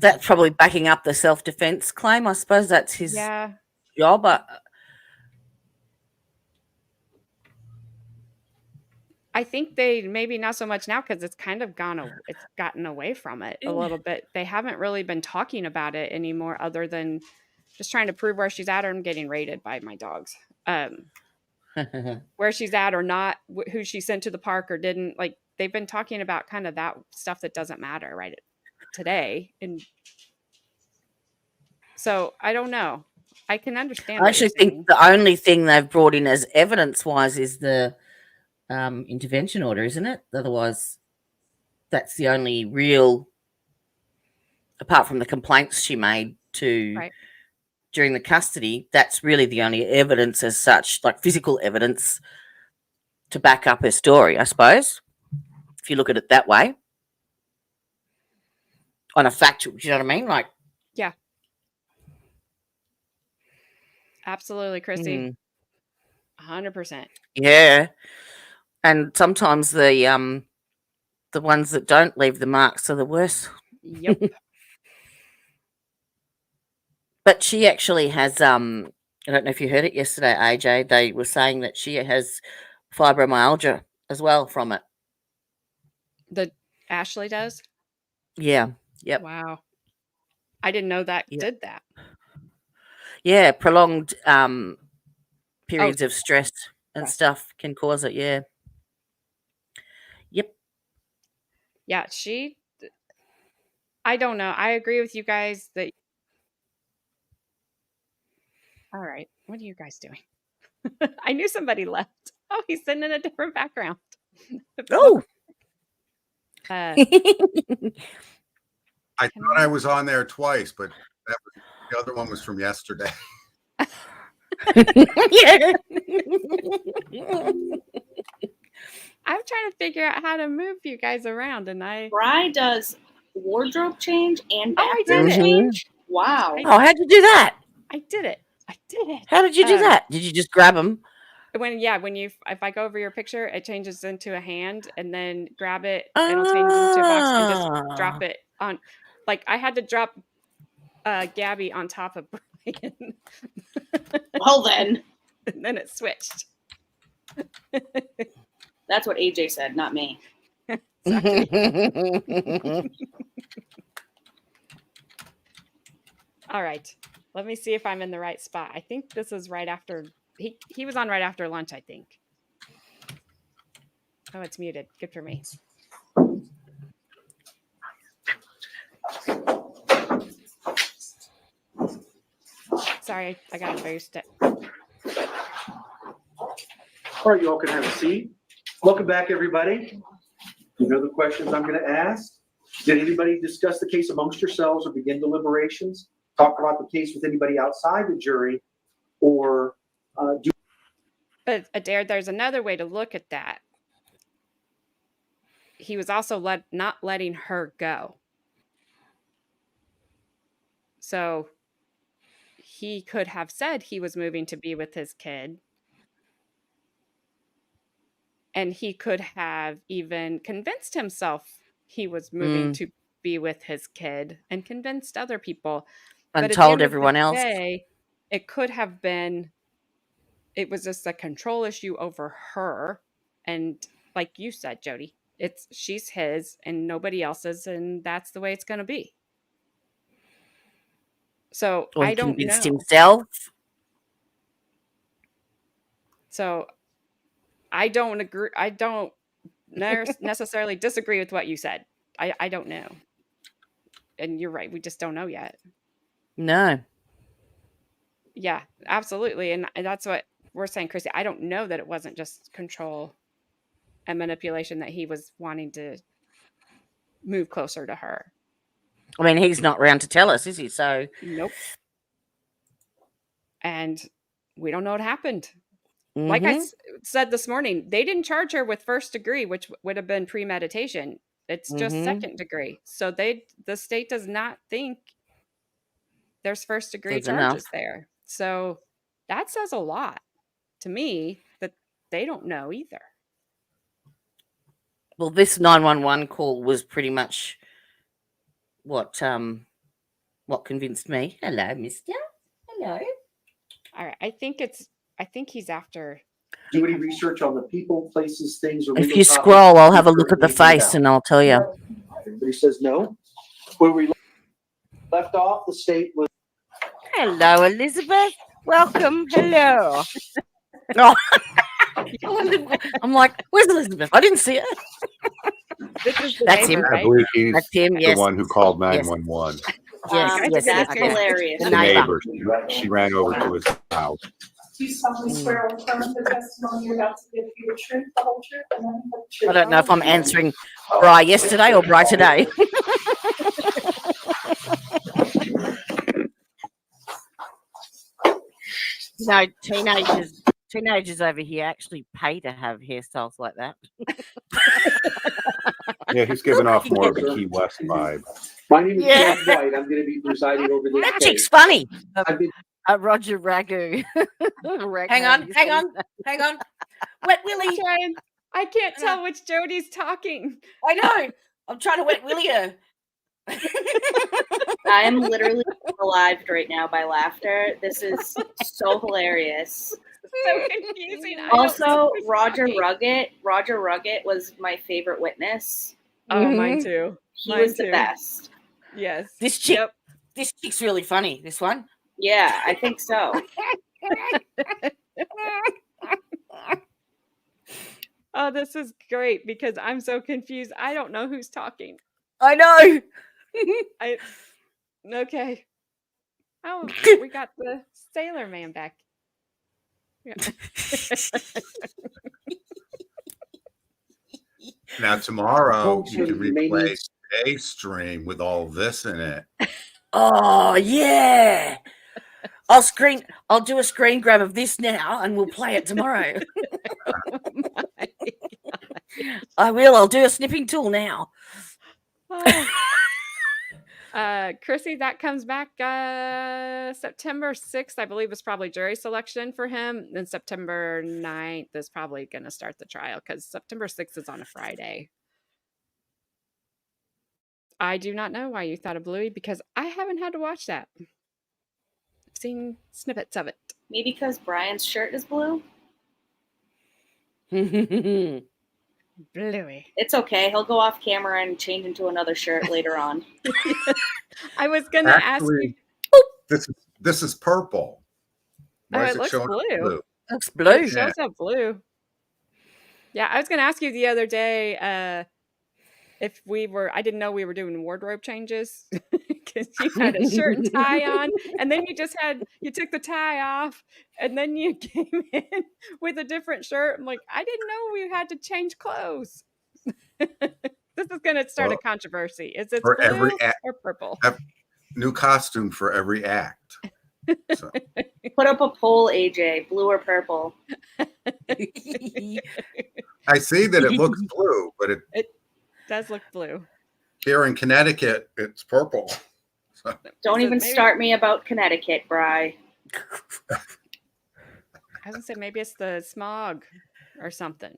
S2: That's probably backing up the self-defense claim. I suppose that's his
S1: Yeah,
S2: job.
S1: I think they maybe not so much now because it's kind of it's gotten away from it a little bit. They haven't really been talking about it anymore, other than just trying to prove where she's at, or I'm getting raided by my dogs. Where she's at or not, who she sent to the park or didn't. Like they've been talking about kind of that stuff that doesn't matter right today, and so I don't know. I can understand
S2: I
S1: what you're
S2: actually think
S1: saying.
S2: the only thing they've brought in as evidence-wise is the intervention order, isn't it? Otherwise, that's the only real, apart from the complaints she made to
S1: Right.
S2: during the custody, that's really the only evidence as such, like physical evidence to back up her story, I suppose, if you look at it that way. On a factual, you know what I mean? Like,
S1: Yeah. Absolutely, Chrissy. 100%.
S2: yeah. And sometimes the ones that don't leave the marks are the worst.
S1: Yep.
S2: But she actually has I don't know if you heard it yesterday, AJ. They were saying that she has fibromyalgia as well from it.
S1: The Ashley does?
S2: Yeah. Yep.
S1: Wow. I didn't know that
S2: Yep.
S1: did that.
S2: Yeah, prolonged
S1: Oh,
S2: periods of stress and
S1: stress.
S2: stuff can cause it, yeah. Yep.
S1: Yeah, I don't know. I agree with you guys that. All right. What are you guys doing? I knew somebody left. Oh, he's sitting in a different background.
S2: Oh.
S1: Uh,
S3: I
S1: Can
S3: thought
S1: I-
S3: I was on there twice, but the other one was from yesterday.
S2: Yeah.
S1: I'm trying to figure out how to move you guys around, and
S13: Bri does wardrobe change and
S1: Oh, I
S13: bathroom
S1: did it.
S13: change. Wow.
S2: Oh, how'd you do that?
S1: I did it. I did it.
S2: How did you do that? Did you just grab them?
S1: When you if I go over your picture, it changes into a hand, and then grab it, and it'll change into a box, and just drop it on. Like I had to drop Gabby on top of Brian,
S13: Well then,
S1: and then it switched.
S13: that's what AJ said, not me.
S1: Exactly. All right. Let me see if I'm in the right spot. I think this is right after he was on right after lunch, I think. Oh, it's muted. Good for me. Sorry, I got to boost it.
S4: All right, you all can have a seat. Welcome back, everybody. You know the questions I'm going to ask. Did anybody discuss the case amongst yourselves or begin deliberations? Talk about the case with anybody outside the jury, or do
S1: But Adair, there's another way to look at that. He was also not letting her go. So he could have said he was moving to be with his kid. And he could have even convinced himself he was moving to be with his kid and convinced other people.
S2: And
S1: But at the
S2: told
S1: end of the
S2: everyone else.
S1: day, it could have been, it was just a control issue over her. And like you said, Jody, she's his and nobody else's, and that's the way it's going to be. So
S2: Or
S1: I
S2: he
S1: don't
S2: convinced
S1: know.
S2: himself.
S1: So I don't agree. I don't necessarily disagree with what you said. I don't know. And you're right. We just don't know yet.
S2: No.
S1: Yeah, absolutely. And that's what we're saying, Chrissy. I don't know that it wasn't just control and manipulation, that he was wanting to move closer to her.
S2: I mean, he's not around to tell us, is he? So
S1: Nope. And we don't know what happened. Like I said this morning, they didn't charge her with first degree, which would have been premeditation. It's just second degree. So the state does not think there's first degree
S2: That's enough.
S1: charges there. So that says a lot to me, that they don't know either.
S2: Well, this 911 call was pretty much what convinced me. Hello, mister. Hello.
S1: All right. I think he's after.
S4: Do any research on the people, places, things, or
S2: If
S4: legal
S2: you
S4: topics
S2: scroll, I'll have a
S4: we've
S2: look
S4: heard
S2: at the
S4: anything
S2: face
S4: about?
S2: and I'll tell you.
S4: Everybody says no. Where we left off, the state was.
S2: Hello, Elizabeth. Welcome. Hello. Oh. I'm like, where's Elizabeth? I didn't see her. That's him.
S3: I believe he's
S2: That's him.
S3: the
S2: Yes.
S3: one who called
S2: Yes.
S3: 911.
S2: Yes.
S13: That's
S2: Okay.
S13: hilarious.
S2: The
S3: The
S2: neighbor.
S3: neighbor. She ran over to his house.
S6: Do you solemnly swear or affirm the testimony you're about to give be the truth, the whole truth, and nothing but the truth?
S2: I don't know if I'm answering Bri yesterday or Bri today. No, teenagers over here actually pay to have hairstyles like that.
S3: Yeah, he's giving off more of a Key West vibe.
S4: My name is
S2: Yeah.
S4: Jeff White. I'm going to be presiding over this
S2: That
S4: case.
S2: chick's funny.
S4: I've been
S2: Roger Ragu. Hang on. Wet Willie.
S1: I can't tell which Jody's talking.
S2: I know. I'm trying to wet Willie her.
S13: I am literally alive right now by laughter. This is so hilarious.
S1: So confusing. I don't know
S13: Also,
S1: who's
S13: Roger
S1: talking.
S13: Ruggett was my favorite witness.
S1: Oh, mine too.
S13: He
S1: Mine
S13: was the
S1: too.
S13: best.
S1: Yes.
S2: This chick.
S1: Yep.
S2: This chick's really funny. This one.
S13: Yeah, I think so.
S1: Oh, this is great because I'm so confused. I don't know who's talking.
S2: I know.
S1: Okay. Oh, we got the Sailor Man back. Yeah.
S3: Now tomorrow
S4: Folks,
S3: you can
S4: you may
S3: replay
S4: need-
S3: today's stream with all this in it.
S2: Oh yeah. I'll do a screen grab of this now and we'll play it tomorrow.
S1: Oh my
S2: I will. I'll do a snipping tool now.
S1: Oh. Chrissy, that comes back September 6th, I believe, is probably jury selection for him. Then September 9th is probably going to start the trial because September 6th is on a Friday. I do not know why you thought of Bluey because I haven't had to watch that. I've seen snippets of it.
S13: Maybe because Brian's shirt is blue.
S1: Bluey.
S13: It's okay. He'll go off camera and change into another shirt later on.
S1: I was going to ask you.
S3: This is purple. Why is
S1: it looks
S3: showing
S1: blue.
S2: Looks blue.
S1: It shows up blue. Yeah, I was going to ask you the other day if I didn't know we were doing wardrobe changes because you had a shirt and tie on, and then you took the tie off, and then you came in with a different shirt. I'm like, I didn't know we had to change clothes. This is going to start a controversy. Is it
S3: for
S1: blue
S3: every
S1: or purple?
S3: New costume for every act. So.
S13: Put up a poll, AJ, blue or purple.
S3: I see that it looks blue, but
S1: it does look blue.
S3: Here in Connecticut, it's purple. So.
S13: Don't even start me about Connecticut, Bri.
S1: I was gonna say maybe it's the smog or something.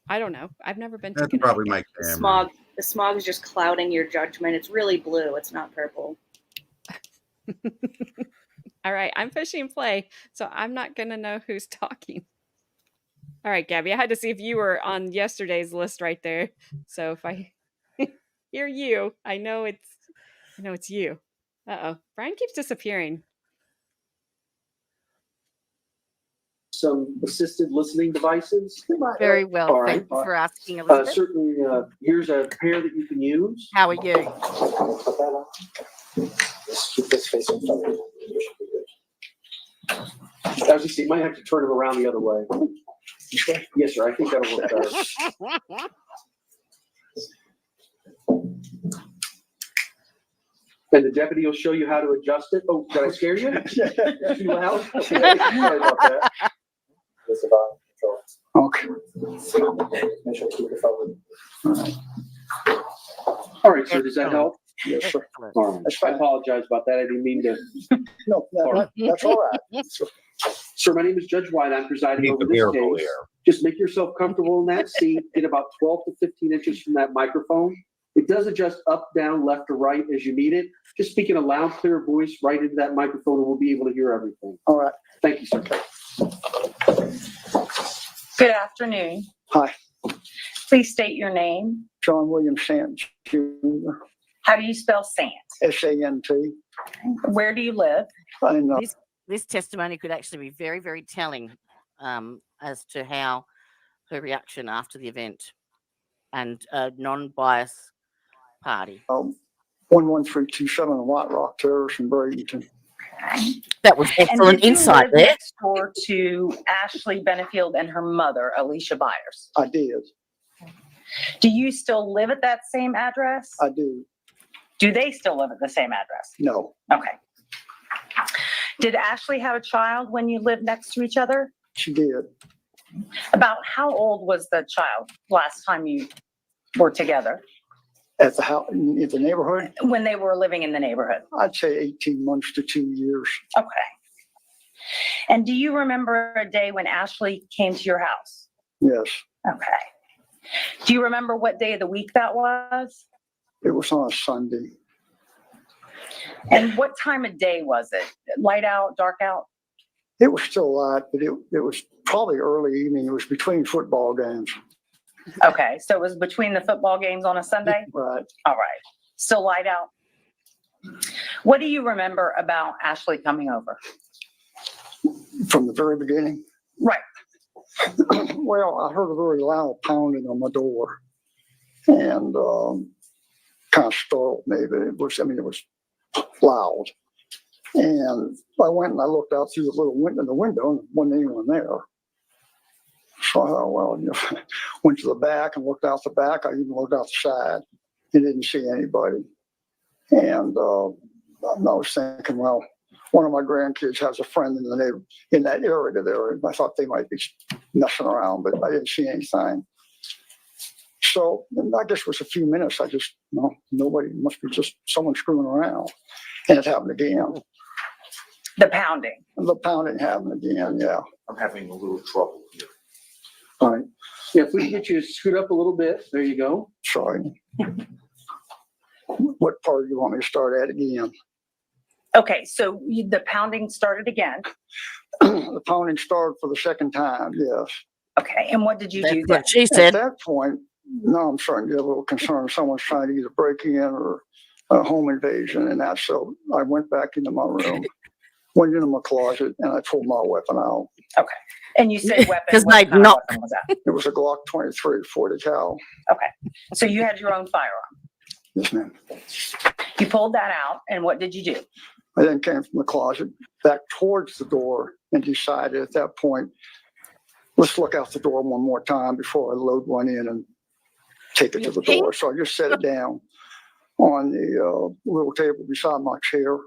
S1: I don't know. I've never been to
S3: That's
S1: Connecticut.
S3: probably my
S13: The
S3: camera.
S13: smog is just clouding your judgment. It's really blue. It's not purple.
S1: All right, I'm pushing play, so I'm not gonna know who's talking. All right, Gabby, I had to see if you were on yesterday's list right there. So if I hear you, I know it's you. Uh-oh. Brian keeps disappearing.
S4: Some assisted listening devices.
S2: Very well.
S4: All
S2: Thank
S4: right.
S2: you for asking, Elizabeth.
S4: Certainly, here's a pair that you can use.
S2: How are you?
S4: Put that on. Just keep this facing forward. You should be good. As you see, you might have to turn them around the other way. Yes, sir. I think that'll work better. And the deputy will show you how to adjust it. Oh, did I scare you? Too loud? Sorry about that. This about control. Okay. Make sure to keep it forward. All right, sir. Does that help? Yes, sir. All right. I apologize about that. I didn't mean to. No, that's all right. Sir, my name is Judge White. I'm presiding over this case. Just make yourself comfortable in that seat. Get about 12 to 15 inches from that microphone. It does adjust up, down, left, or right as you need it. Just speak in a loud, clear voice right into that microphone and we'll be able to hear everything. All right. Thank you, sir.
S8: Good afternoon.
S11: Hi.
S8: Please state your name.
S11: John William Sant Jr.,
S8: How do you spell Sant?
S11: S-A-N-T.
S8: Where do you live?
S11: I know.
S2: This testimony could actually be very, very telling as to how her reaction after the event and a non-bias party.
S11: 11327 White Rock Terrace in Bradenton.
S2: That was excellent
S8: And did you
S2: insight
S8: live
S2: there.
S8: next door to Ashley Benefield and her mother, Alicia Byers?
S11: I did.
S8: Do you still live at that same address?
S11: I do.
S8: Do they still live at the same address?
S11: No,
S8: Okay. Did Ashley have a child when you lived next to each other?
S11: she did.
S8: About how old was the child last time you were together?
S11: At the house, in the neighborhood,
S8: When they were living in the neighborhood?
S11: I'd say 18 months to 2 years.
S8: Okay. And do you remember a day when Ashley came to your house?
S11: Yes,
S8: Okay. Do you remember what day of the week that was?
S11: it was on a Sunday.
S8: And what time of day was it? Light out, dark out?
S11: It was still light, but it was probably early evening. It was between football games.
S8: Okay, so it was between the football games on a Sunday?
S11: Right.
S8: All right. Still light out? What do you remember about Ashley coming over?
S11: From the very beginning.
S8: Right.
S11: Well, I heard a very loud pounding on my door and kind of startled me, but it was loud. And I went and I looked out through the little window, and there wasn't anyone there. So I thought, well, went to the back and looked out the back. I even looked out the side and didn't see anybody. And I was thinking, well, one of my grandkids has a friend in that area there, and I thought they might be messing around, but I didn't see anything. So I guess it was a few minutes. Nobody, must be just someone screwing around. And it happened again.
S8: The pounding.
S11: The pounding happened again, yeah.
S4: I'm having a little trouble here. All right. Yeah, if we can get you to scoot up a little bit. There you go.
S11: Sorry. What part do you want me to start at again?
S8: Okay, so the pounding started again.
S11: The pounding started for the second time, yes.
S8: Okay, and what did you do
S2: That's
S8: then?
S2: what she
S11: At
S2: said.
S11: that point, now I'm starting to get a little concerned. Someone's trying to either break in or a home invasion and that. So I went back into my room, went into my closet, and I pulled my weapon out.
S8: Okay, and you said weapon.
S2: 'Cause
S8: What
S2: they'd
S8: kind of
S2: knock.
S8: weapon was that?
S11: It was a Glock 23 .40 cal.
S8: Okay, so you had your own firearm.
S11: Yes, ma'am.
S8: You pulled that out, and what did you do?
S11: I then came from the closet back towards the door and decided at that point, let's look out the door one more time before I load one in and take it to the door. So I just set it down on the little table beside my chair.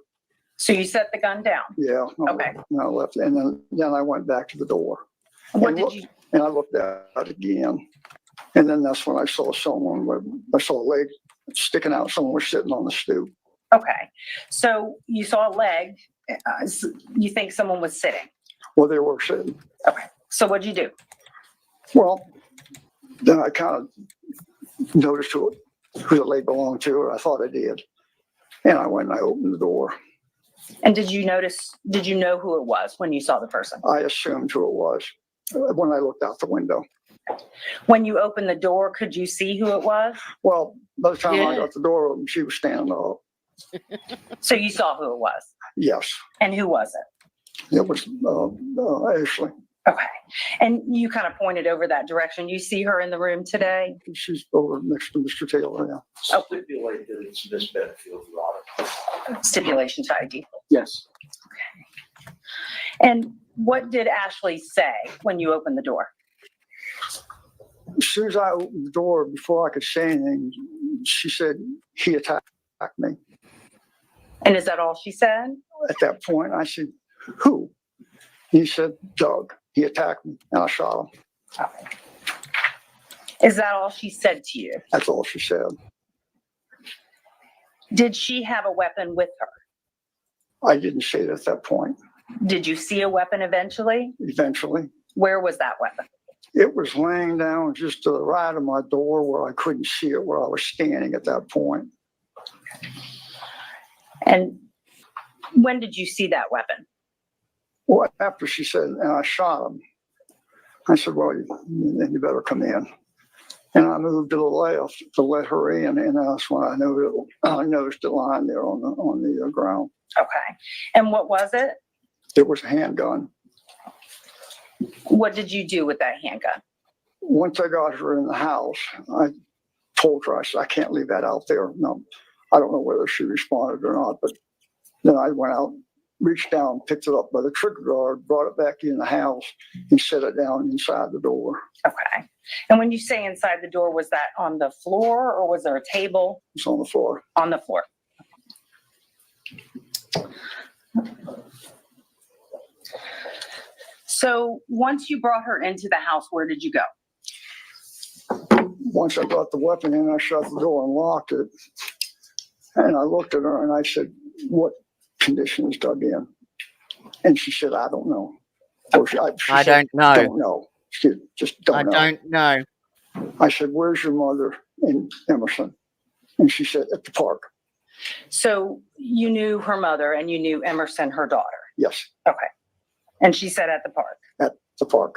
S8: So you set the gun down.
S11: Yeah.
S8: Okay.
S11: And I left, and then I went back to the door.
S8: What
S11: And
S8: did
S11: look-
S8: you?
S11: And I looked at it again. And then that's when I saw I saw a leg sticking out. Someone was sitting on the stoop.
S8: Okay, so you saw a leg. You think someone was sitting.
S11: Well, they were sitting.
S8: Okay, so what'd you do?
S11: Well,
S14: Then I kind of noticed who the lady belonged to, or I thought I did. And I went and I opened the door.
S8: And did you know who it was when you saw the person?
S14: I assumed who it was when I looked out the window.
S8: When you opened the door, could you see who it was?
S14: Well, by the time I
S2: Yeah.
S14: got the door open, she was standing up.
S8: So you saw who it was?
S14: Yes,
S8: And who was it?
S14: it was Ashley.
S8: Okay. And you kind of pointed over that direction. You see her in the room today?
S14: She's over next to Mr. Taylor now.
S4: Stipulate that it's Miss Benefield, Your Honor.
S8: Stipulation to ID.
S11: Yes.
S8: And what did Ashley say when you opened the door?
S14: As soon as I opened the door, before I could say anything, she said, he attacked me.
S8: And is that all she said?
S14: At that point, I said, who? He said, Doug. He attacked me and I shot him.
S8: Okay. Is that all she said to you?
S14: That's all she said.
S8: Did she have a weapon with her?
S14: I didn't say it at that point.
S8: Did you see a weapon eventually?
S14: Eventually,
S8: Where was that weapon?
S14: it was laying down just to the right of my door where I couldn't see it, where I was standing at that point.
S8: And when did you see that weapon?
S14: Well, after she said, and I shot him, I said, well, you better come in. And I moved to the left to let her in, and that's when I noticed it lying there on the ground.
S8: Okay. And what was it?
S14: It was a handgun.
S8: What did you do with that handgun?
S14: Once I got her in the house, I told her, I said, I can't leave that out there. No, I don't know whether she responded or not, but then I went out, reached down, picked it up by the trigger guard, brought it back in the house, and set it down inside the door.
S8: Okay. And when you say inside the door, was that on the floor or was there a table?
S14: It's on the floor.
S8: On the floor. So once you brought her into the house, where did you go?
S14: Once I brought the weapon in, I shut the door and locked it. And I looked at her and I said, what condition is Doug in? And she said, I don't know. Or she
S2: I
S14: said,
S2: don't know.
S14: Don't know. She just don't
S2: I
S14: know.
S2: don't know.
S14: I said, where's your mother in Emerson? And she said, at the park.
S8: So you knew her mother and you knew Emerson, her daughter.
S14: Yes,
S8: Okay. And she said at the park.
S14: at the park.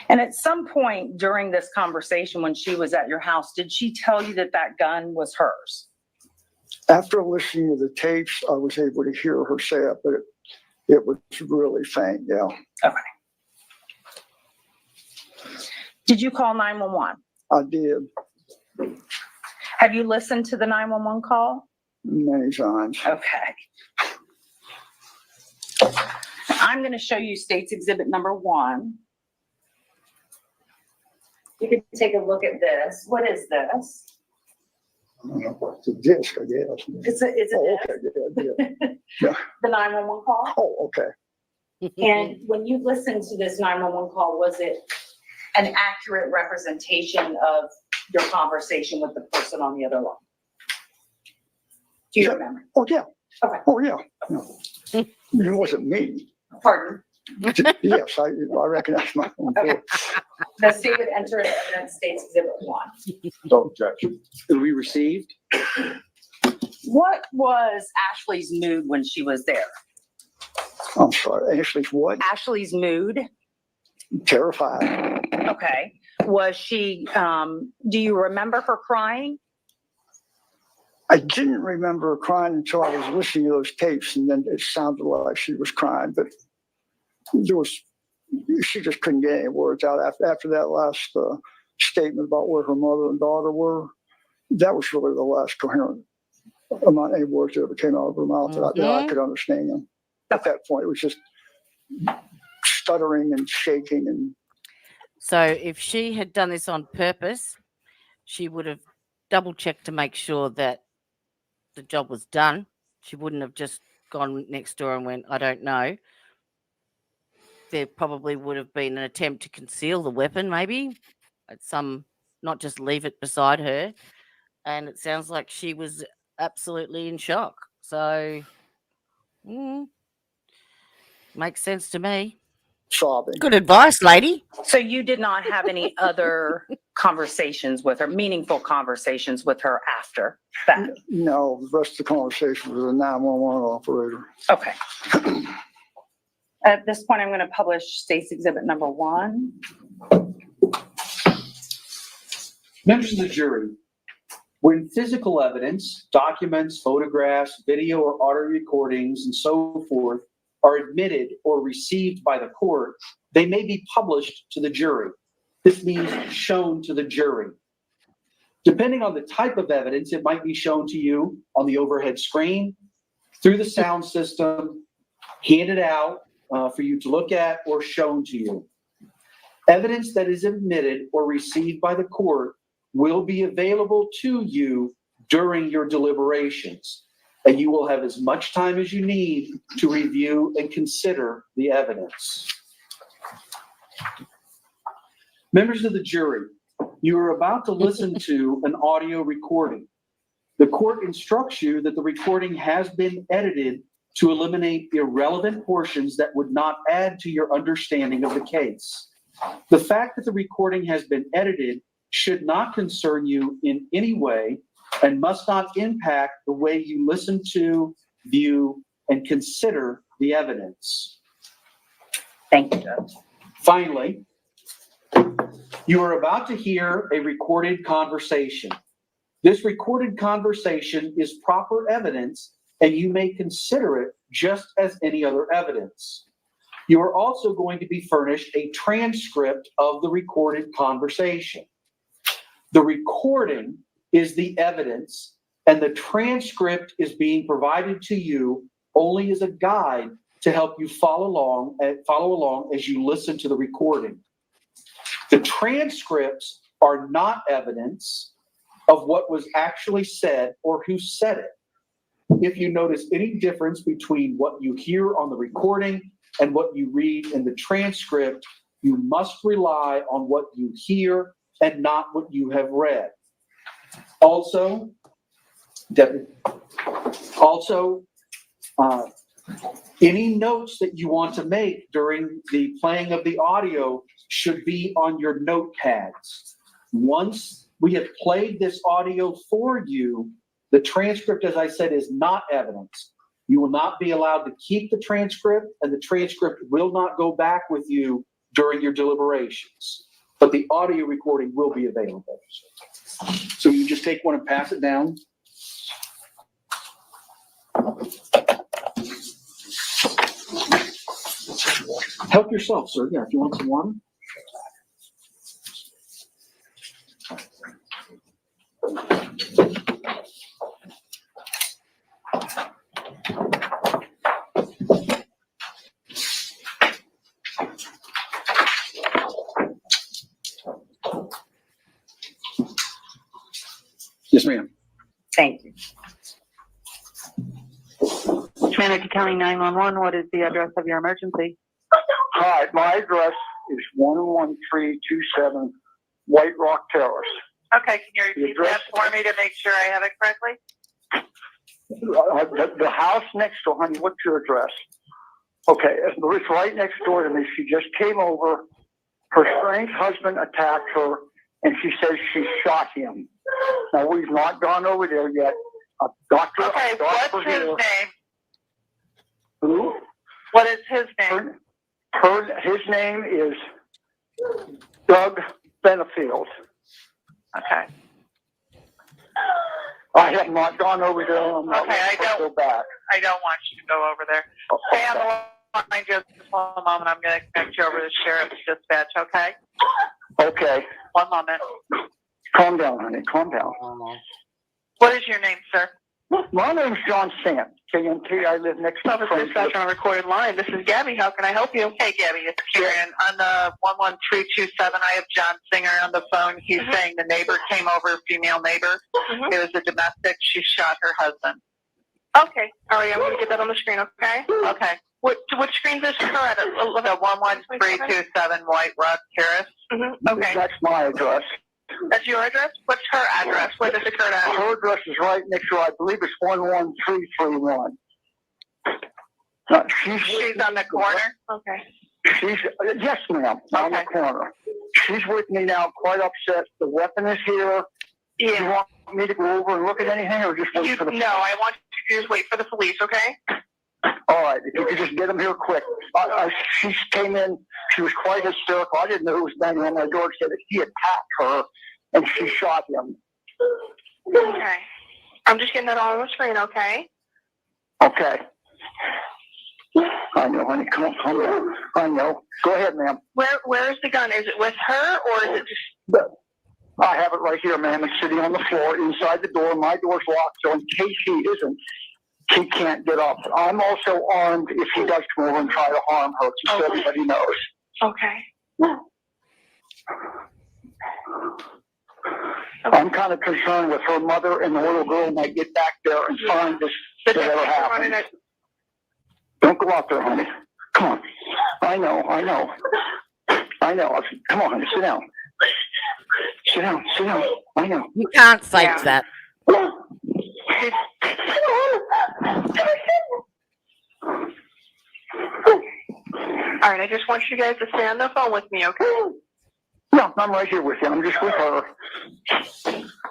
S8: And at some point during this conversation, when she was at your house, did she tell you that that gun was hers?
S14: After listening to the tapes, I was able to hear her say it, but it was really faint, yeah.
S8: Okay. Did you call 911?
S14: I did
S8: Have you listened to the 911 call?
S14: many times.
S8: Okay. I'm going to show you State's Exhibit number 1. You can take a look at this. What is this?
S14: I don't know, it's a disc, I guess.
S8: It's a
S14: Oh,
S8: disc.
S14: okay, yeah.
S8: The 911 call.
S14: Oh, okay.
S8: And when you listened to this 911 call, was it an accurate representation of your conversation with the person on the other line? Do you
S14: Yeah.
S8: remember?
S14: Oh, yeah.
S8: Okay.
S14: Oh, yeah. Yeah. It wasn't me.
S8: Pardon?
S14: Yes, I recognize my own
S8: Okay.
S14: voice.
S8: The state would enter into evidence State's Exhibit 1.
S11: No objection. Will be received?
S8: What was Ashley's mood when she was there?
S14: I'm sorry, Ashley's what?
S8: Ashley's mood?
S14: Terrified.
S8: Okay. Was she, do you remember her crying?
S14: I didn't remember her crying until I was listening to those tapes, and then it sounded like she was crying, but she just couldn't get any words out after that last statement about where her mother and daughter were. That was really the last coherent amount of any words that ever came out of her mouth that I could understand. At that point, it was just stuttering and shaking. And
S2: So if she had done this on purpose, she would have double checked to make sure that the job was done. She wouldn't have just gone next door and went, I don't know. There probably would have been an attempt to conceal the weapon, maybe at some, not just leave it beside her. And it sounds like she was absolutely in shock. So, makes sense to me.
S14: sobbing.
S2: Good advice, lady.
S8: So you did not have any other conversations with her, meaningful conversations with her after that?
S14: No, the rest of the conversation was a 911 operator.
S8: Okay. At this point, I'm going to publish State's Exhibit number 1.
S4: Members of the jury, when physical evidence, documents, photographs, video or audio recordings, and so forth are admitted or received by the court, they may be published to the jury. This means shown to the jury. Depending on the type of evidence, it might be shown to you on the overhead screen, through the sound system, handed out for you to look at, or shown to you. Evidence that is admitted or received by the court will be available to you during your deliberations, and you will have as much time as you need to review and consider the evidence. Members of the jury, you are about to listen to an audio recording. The court instructs you that the recording has been edited to eliminate irrelevant portions that would not add to your understanding of the case. The fact that the recording has been edited should not concern you in any way and must not impact the way you listen to, view, and consider the evidence.
S8: Thank you, Judge.
S4: Finally, you are about to hear a recorded conversation. This recorded conversation is proper evidence, and you may consider it just as any other evidence. You are also going to be furnished a transcript of the recorded conversation. The recording is the evidence, and the transcript is being provided to you only as a guide to help you follow along as you listen to the recording. The transcripts are not evidence of what was actually said or who said it. If you notice any difference between what you hear on the recording and what you read in the transcript, you must rely on what you hear and not what you have read. Also, any notes that you want to make during the playing of the audio should be on your notepads. Once we have played this audio for you, the transcript, as I said, is not evidence. You will not be allowed to keep the transcript, and the transcript will not go back with you during your deliberations. But the audio recording will be available. So you just take one and pass it down. Help yourself, sir. Yeah, if you want some water. Yes, ma'am.
S8: Thank you.
S15: Manatee County 911, what is the address of your emergency?
S14: Hi, my address is 11327 White Rock Terrace.
S15: Okay, can you repeat that for me to make sure I have it correctly?
S14: The house next door, honey, what's your address? Okay, it's right next door to me. She just came over. Her strange husband attacked her, and she says she shot him. Now, we've not gone over there yet.
S15: Okay, what's his name?
S14: Who?
S15: What is his name?
S14: His name is Doug Benefield.
S15: Okay.
S14: I have not gone over there. I'm not
S15: Okay, I don't
S14: go back.
S15: I don't want you to go over there. Stay on the line just one moment. I'm going to connect you over to Sheriff's Dispatch, okay?
S14: Okay.
S15: One moment.
S14: Calm down, honey. Calm down.
S15: What is your name, sir?
S14: My name's John Sant. KMT. I live next to
S15: Service Dispatch on a recorded line. This is Gabby. How can I help you? Hey, Gabby, it's Karen. On the 11327, I have John Singer on the phone. He's saying the neighbor came over, female neighbor. It was a domestic. She shot her husband. Okay. All right, I'm going to get that on the screen, okay? Okay. Which screen is her at? The 11327 White Rock Terrace. Okay.
S14: That's my address.
S15: That's your address? What's her address? Where does it occur at?
S14: Her address is right next to, I believe it's 11331.
S15: She's on the corner? Okay.
S14: Yes, ma'am, on the corner. She's with me now, quite upset. The weapon is here. Do you want me to go over and look at anything, or just wait for the?
S15: No, I want you to just wait for the police, okay?
S14: All right, if you could just get them here quick. She came in, she was quite hysterical. I didn't know who was banging on my door. Said that he attacked her, and she shot him.
S15: Okay. I'm just getting that all on the screen, okay?
S14: Okay. I know, honey. Come on, calm down. I know. Go ahead, ma'am.
S15: Where is the gun? Is it with her, or is it just...
S14: I have it right here, ma'am. It's sitting on the floor inside the door. My door's locked, so in case he isn't, he can't get up. I'm also armed if he does come over and try to harm her, just so everybody knows.
S15: Okay.
S14: I'm kind of concerned with her mother and the little girl might get back there and find this whatever happened. Don't go out there, honey. Come on. I know. Come on, honey. Sit down. Sit down. I know.
S2: You can't fake that.
S15: All right, I just want you guys to stay on the phone with me, okay?
S14: No, I'm right here with you. I'm just with her.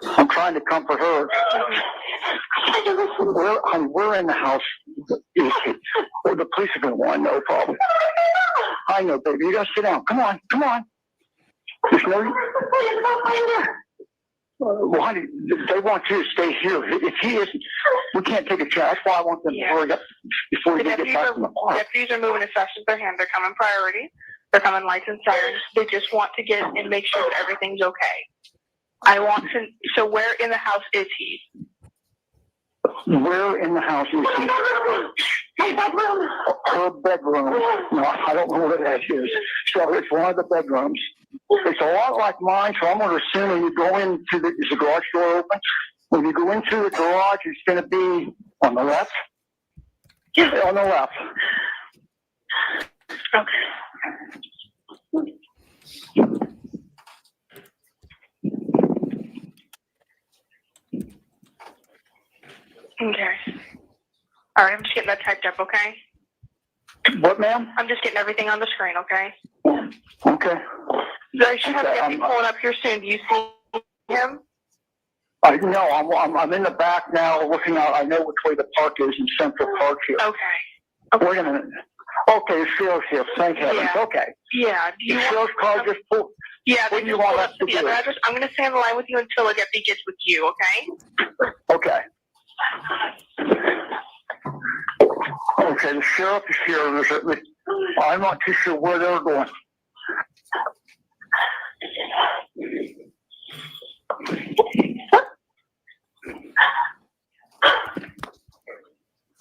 S14: I'm trying to comfort her. We're in the house. The police are going to want no problem. I know, baby. You got to sit down. Come on. There's no... Well, honey, they want you to stay here. If he isn't, we can't take a chance. That's why I want them to hurry up before we get back from the park.
S15: Deputies are moving as fast as their hand. They're coming priority. They're coming lights and sirens. They just want to get and make sure that everything's okay. So where in the house is he?
S14: Where in the house is he? Her bedroom. No, I don't know where that is. So it's one of the bedrooms. It's a lot like mine, so I'm going to assume when you go into is the garage door open? When you go into the garage, it's going to be on the left? On the left.
S15: Okay. All right, I'm just getting that typed up, okay?
S14: What, ma'am?
S15: I'm just getting everything on the screen, okay?
S14: Okay.
S15: I should have Deputy pulling up here soon. Do you see him?
S14: No, I'm in the back now looking out. I know which way the park is in Central Park here.
S15: Okay.
S14: Wait a minute. Okay, the sheriff's here. Thank heavens.
S15: Yeah.
S14: Okay.
S15: Yeah.
S14: The sheriff's car just pulled.
S15: Yeah,
S14: what do you want us to do?
S15: I'm going to stay on the line with you until a deputy gets with you, okay?
S14: Okay. Okay, the sheriff is here. I'm not too sure where they're going.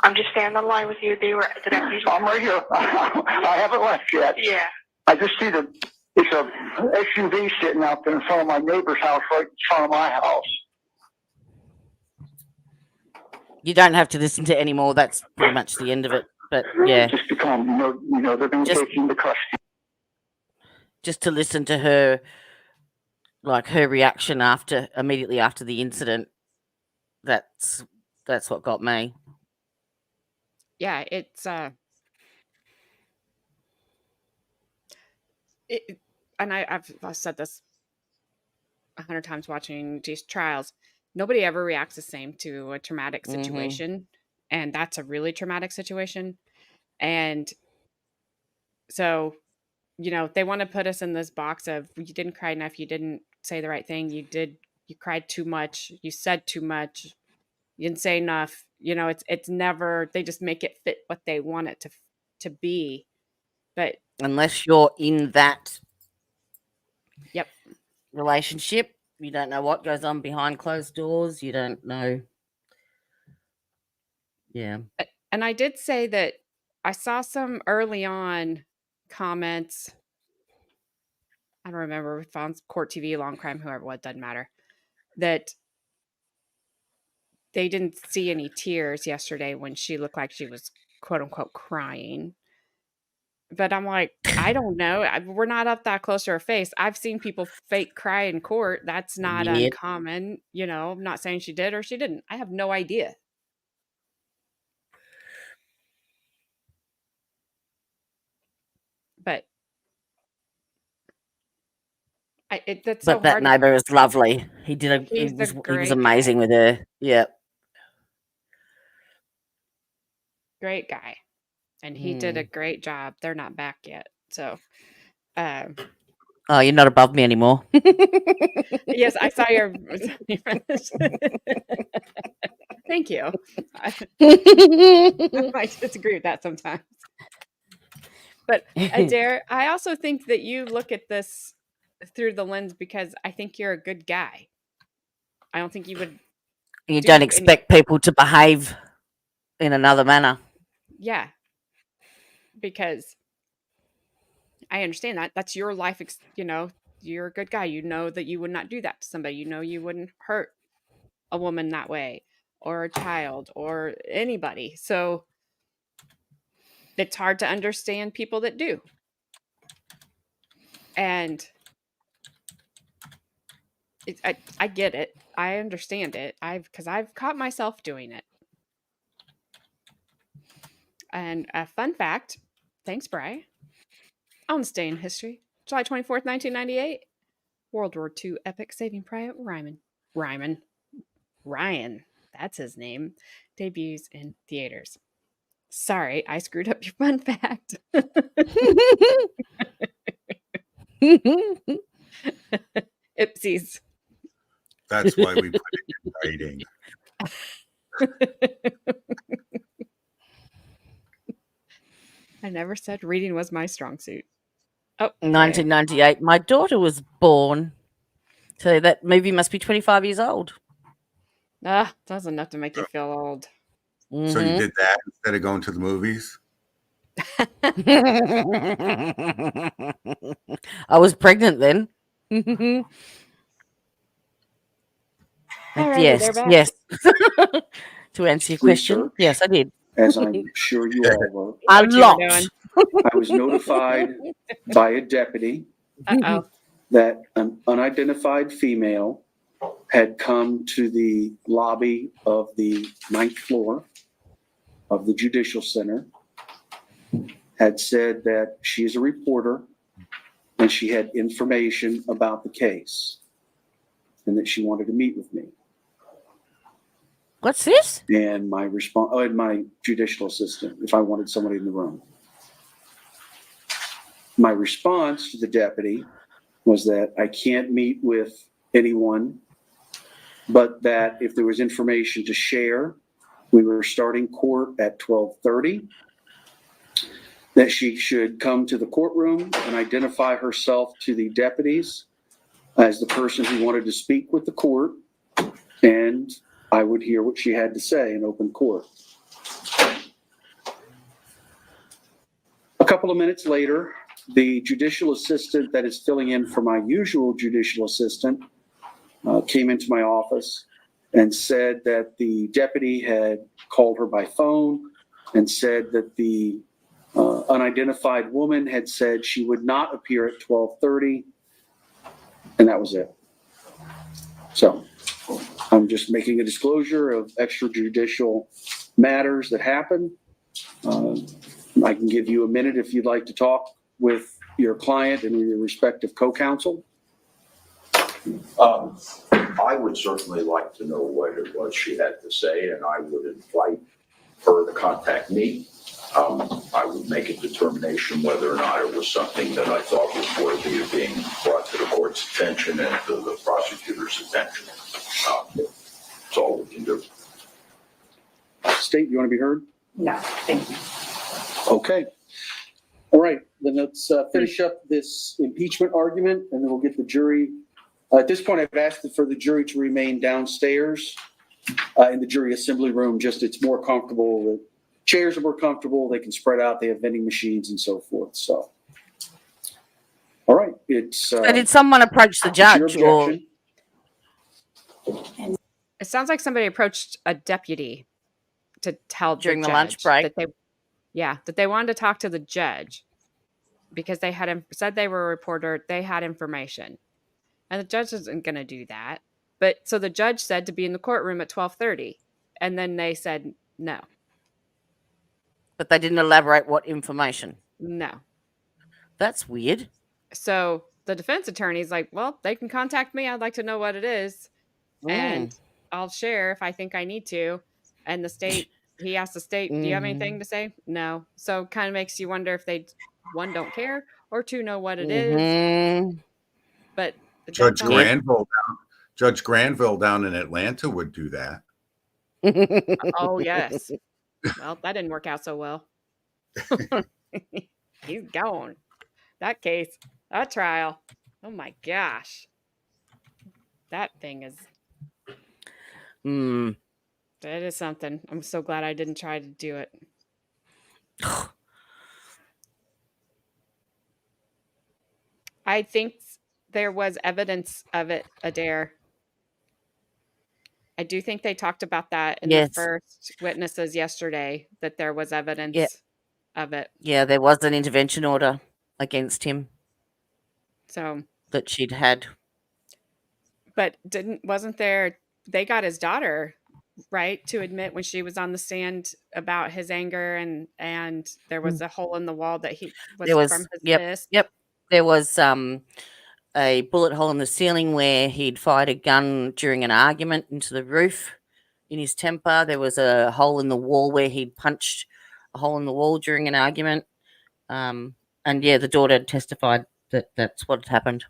S15: I'm just staying on the line with you. The deputies.
S14: I'm right here. I haven't left yet.
S15: Yeah.
S14: I just see it's a SUV sitting out there in front of my neighbor's house, right in front of my house.
S2: You don't have to listen to any more. That's pretty much the end of it. But yeah,
S14: just become, they're going to take him to custody.
S2: Just to listen to her, like her reaction immediately after the incident. That's what got me.
S1: Yeah, it's and I've said this 100 times watching these trials. Nobody ever reacts the same to a traumatic situation, and that's a really traumatic situation. And so, they want to put us in this box of you didn't cry enough, you didn't say the right thing, you cried too much, you said too much, you didn't say enough. It's never, they just make it fit what they want it to be. But
S2: unless you're in that
S1: relationship,
S2: you don't know what goes on behind closed doors. You don't know. Yeah.
S1: And I did say that I saw some early on comments. I don't remember if on Court TV, Long Crime, whoever, what, doesn't matter. That they didn't see any tears yesterday when she looked like she was quote unquote crying. But I'm like, I don't know. We're not up that close to her face. I've seen people fake cry in court. That's not uncommon. I'm not saying she did or she didn't. I have no idea. But That's so
S2: But that
S1: hard to.
S2: neighbor is lovely. He
S1: He's a
S2: he was
S1: great
S2: amazing
S1: guy.
S2: with her. Yeah.
S1: Great guy. And he did a
S2: Mm.
S1: great job. They're not back yet. So, um,
S2: Oh, you're not above me anymore.
S1: yes, I saw your. Thank you. I might disagree with that sometimes. But Adair, I also think that you look at this through the lens because I think you're a good guy. I don't think you would
S2: You don't
S1: do any.
S2: expect people to behave in another manner.
S1: Yeah, because I understand that. That's your life. You're a good guy. You know that you would not do that to somebody. You know you wouldn't hurt a woman that way or a child or anybody. So it's hard to understand people that do. And I get it. I understand it. Because I've caught myself doing it. And a fun fact, thanks, Bri, on this day in history, July 24th, 1998, World War II epic Saving Private Ryan, that's his name, debuts in theaters. Sorry, I screwed up your fun fact. Oopsies.
S3: That's why we put it in writing.
S1: I never said reading was my strong suit. Oh,
S2: 1998. My daughter was born. So that movie must be 25 years old.
S1: That's enough to make you feel old.
S3: So you did that instead of going to the movies?
S2: I was pregnant then. Yes. To answer your question,
S11: Research,
S2: yes, I did.
S11: as I'm sure you all were.
S2: A lot.
S11: I was notified by a deputy that an unidentified female had come to the lobby of the 9th floor of the Judicial Center, had said that she is a reporter and she had information about the case and that she wanted to meet with me.
S2: What's this?
S11: And my response, and my judicial assistant, if I wanted somebody in the room. My response to the deputy was that I can't meet with anyone, but that if there was information to share, we were starting court at 12:30, that she should come to the courtroom and identify herself to the deputies as the person who wanted to speak with the court, and I would hear what she had to say in open court. A couple of minutes later, the judicial assistant that is filling in for my usual judicial assistant came into my office and said that the deputy had called her by phone and said that the unidentified woman had said she would not appear at 12:30, and that was it. So I'm just making a disclosure of extrajudicial matters that happen. I can give you a minute if you'd like to talk with your client and your respective co-counsel.
S9: I would certainly like to know what it was she had to say, and I would invite her to contact me. I would make a determination whether or not it was something that I thought was worthy of being brought to the court's attention and to the prosecutor's attention. That's all we can do.
S11: State, you want to be heard?
S8: No, thank you.
S11: Okay. All right, then let's finish up this impeachment argument, and then we'll get the jury. At this point, I've asked for the jury to remain downstairs in the jury assembly room. Just it's more comfortable. The chairs are more comfortable. They can spread out. They have vending machines and so forth. So, all right, it's.
S2: So did someone approach the judge or?
S1: It sounds like somebody approached a deputy to tell
S2: During
S1: the
S2: the lunch
S1: judge
S2: break?
S1: that they wanted to talk to the judge because they had said they were a reporter. They had information, and the judge isn't going to do that. But so the judge said to be in the courtroom at 12:30, and then they said no.
S2: But they didn't elaborate what information.
S1: No.
S2: That's weird.
S1: So the defense attorney's like, well, they can contact me. I'd like to know what it is. And I'll share if I think I need to. And the state, he asked the state, do you have anything to say? No. So kind of makes you wonder if they, one, don't care, or two, know what it is. But
S3: Judge
S1: that's on.
S3: Judge Granville down in Atlanta would do that.
S1: Oh, yes. Well, that didn't work out so well. He's gone. That case, that trial. Oh my gosh. That thing is, that is something. I'm so glad I didn't try to do it. I think there was evidence of it, Adair. I do think they talked about that in the
S2: Yes.
S1: first witnesses yesterday, that there was evidence of it.
S2: Yeah, there was an intervention order against him
S1: So,
S2: that she'd had.
S1: but wasn't there, they got his daughter, right, to admit when she was on the stand about his anger, and there was a hole in the wall that was from his fist.
S2: Yep. There was a bullet hole in the ceiling where he'd fired a gun during an argument into the roof in his temper. There was a hole in the wall where he'd punched a hole in the wall during an argument. And yeah, the daughter testified that that's what happened.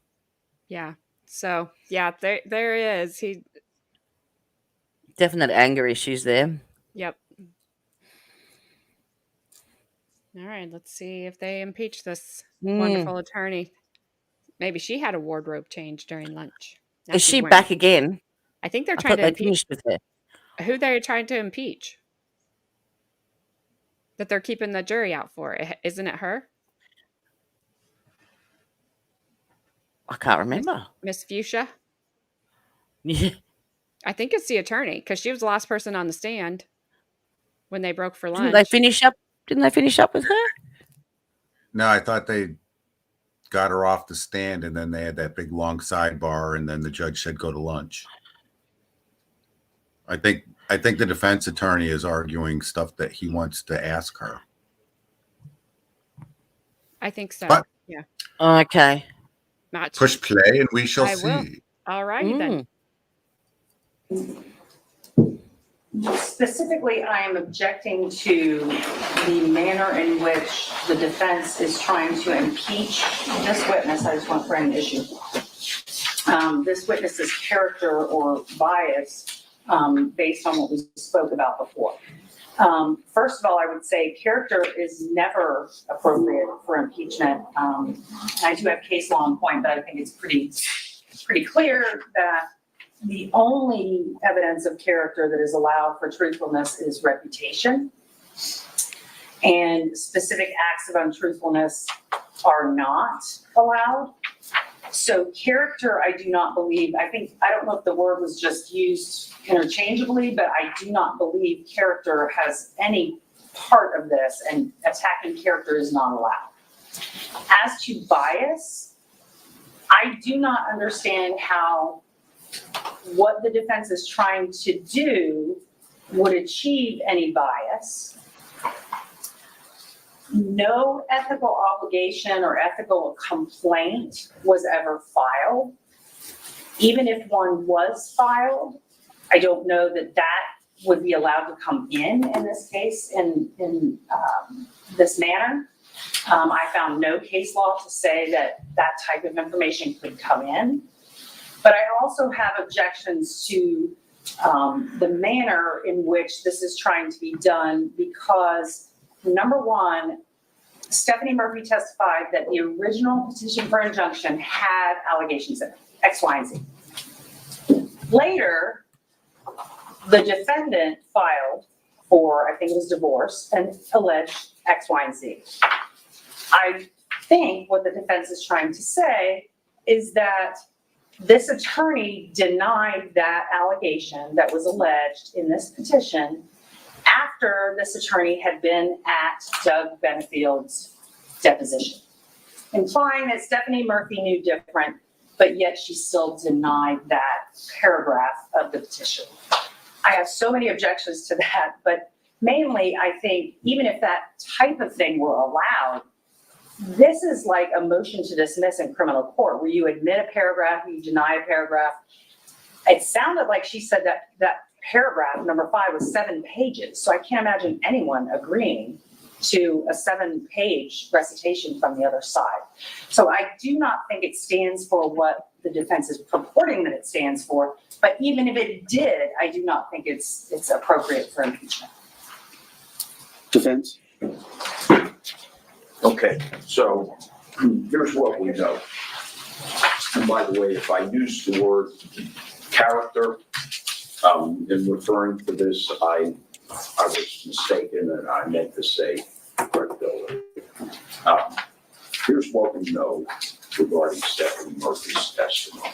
S1: Yeah. So yeah, there is. He
S2: definite anger issues there.
S1: Yep. All right, let's see if they impeach this wonderful attorney. Maybe she had a wardrobe change during lunch.
S2: Is she back again?
S1: I think they're
S2: I
S1: trying
S2: thought
S1: to
S2: they
S1: impeach.
S2: finished with her.
S1: Who they're trying to impeach? That they're keeping the jury out for. Isn't it her?
S2: I can't remember.
S1: Miss Fuchsia?
S2: Yeah.
S1: I think it's the attorney, because she was the last person on the stand when they broke for lunch.
S2: Didn't they finish up with her?
S3: No, I thought they got her off the stand, and then they had that big long sidebar, and then the judge said go to lunch. I think the defense attorney is arguing stuff that he wants to ask her.
S1: I think so.
S3: But,
S1: yeah.
S2: Okay.
S1: Not
S3: push play, and we shall see.
S1: Will. All righty then.
S8: Specifically, I am objecting to the manner in which the defense is trying to impeach this witness. I just want to frame an issue. This witness's character or bias based on what we spoke about before. First of all, I would say character is never appropriate for impeachment. I do have case law on point, but I think it's pretty clear that the only evidence of character that is allowed for truthfulness is reputation. And specific acts of untruthfulness are not allowed. So character, I do not believe, I don't know if the word was just used interchangeably, but I do not believe character has any part of this, and attacking character is not allowed. As to bias, I do not understand how what the defense is trying to do would achieve any bias. No ethical obligation or ethical complaint was ever filed. Even if one was filed, I don't know that would be allowed to come in this case in this manner. I found no case law to say that type of information could come in. But I also have objections to the manner in which this is trying to be done, because number one, Stephanie Murphy testified that the original petition for injunction had allegations in it, X, Y, and Z. Later, the defendant filed for, I think it was divorce, and alleged X, Y, and Z. I think what the defense is trying to say is that this attorney denied that allegation that was alleged in this petition after this attorney had been at Doug Benefield's deposition, implying that Stephanie Murphy knew different, but yet she still denied that paragraph of the petition. I have so many objections to that, but mainly I think even if that type of thing were allowed, This is like a motion to dismiss in criminal court where you admit a paragraph, you deny a paragraph. It sounded like she said that that paragraph, number 5, was 7 pages. So I can't imagine anyone agreeing to a 7-page recitation from the other side. So I do not think it stands for what the defense is purporting that it stands for. But even if it did, I do not think it's appropriate for impeachment.
S11: Defense?
S9: Okay, so here's what we know. And by the way, if I use the word character in referring to this, I was mistaken and I meant to say credibility. Here's what we know regarding Stephanie Murphy's testimony.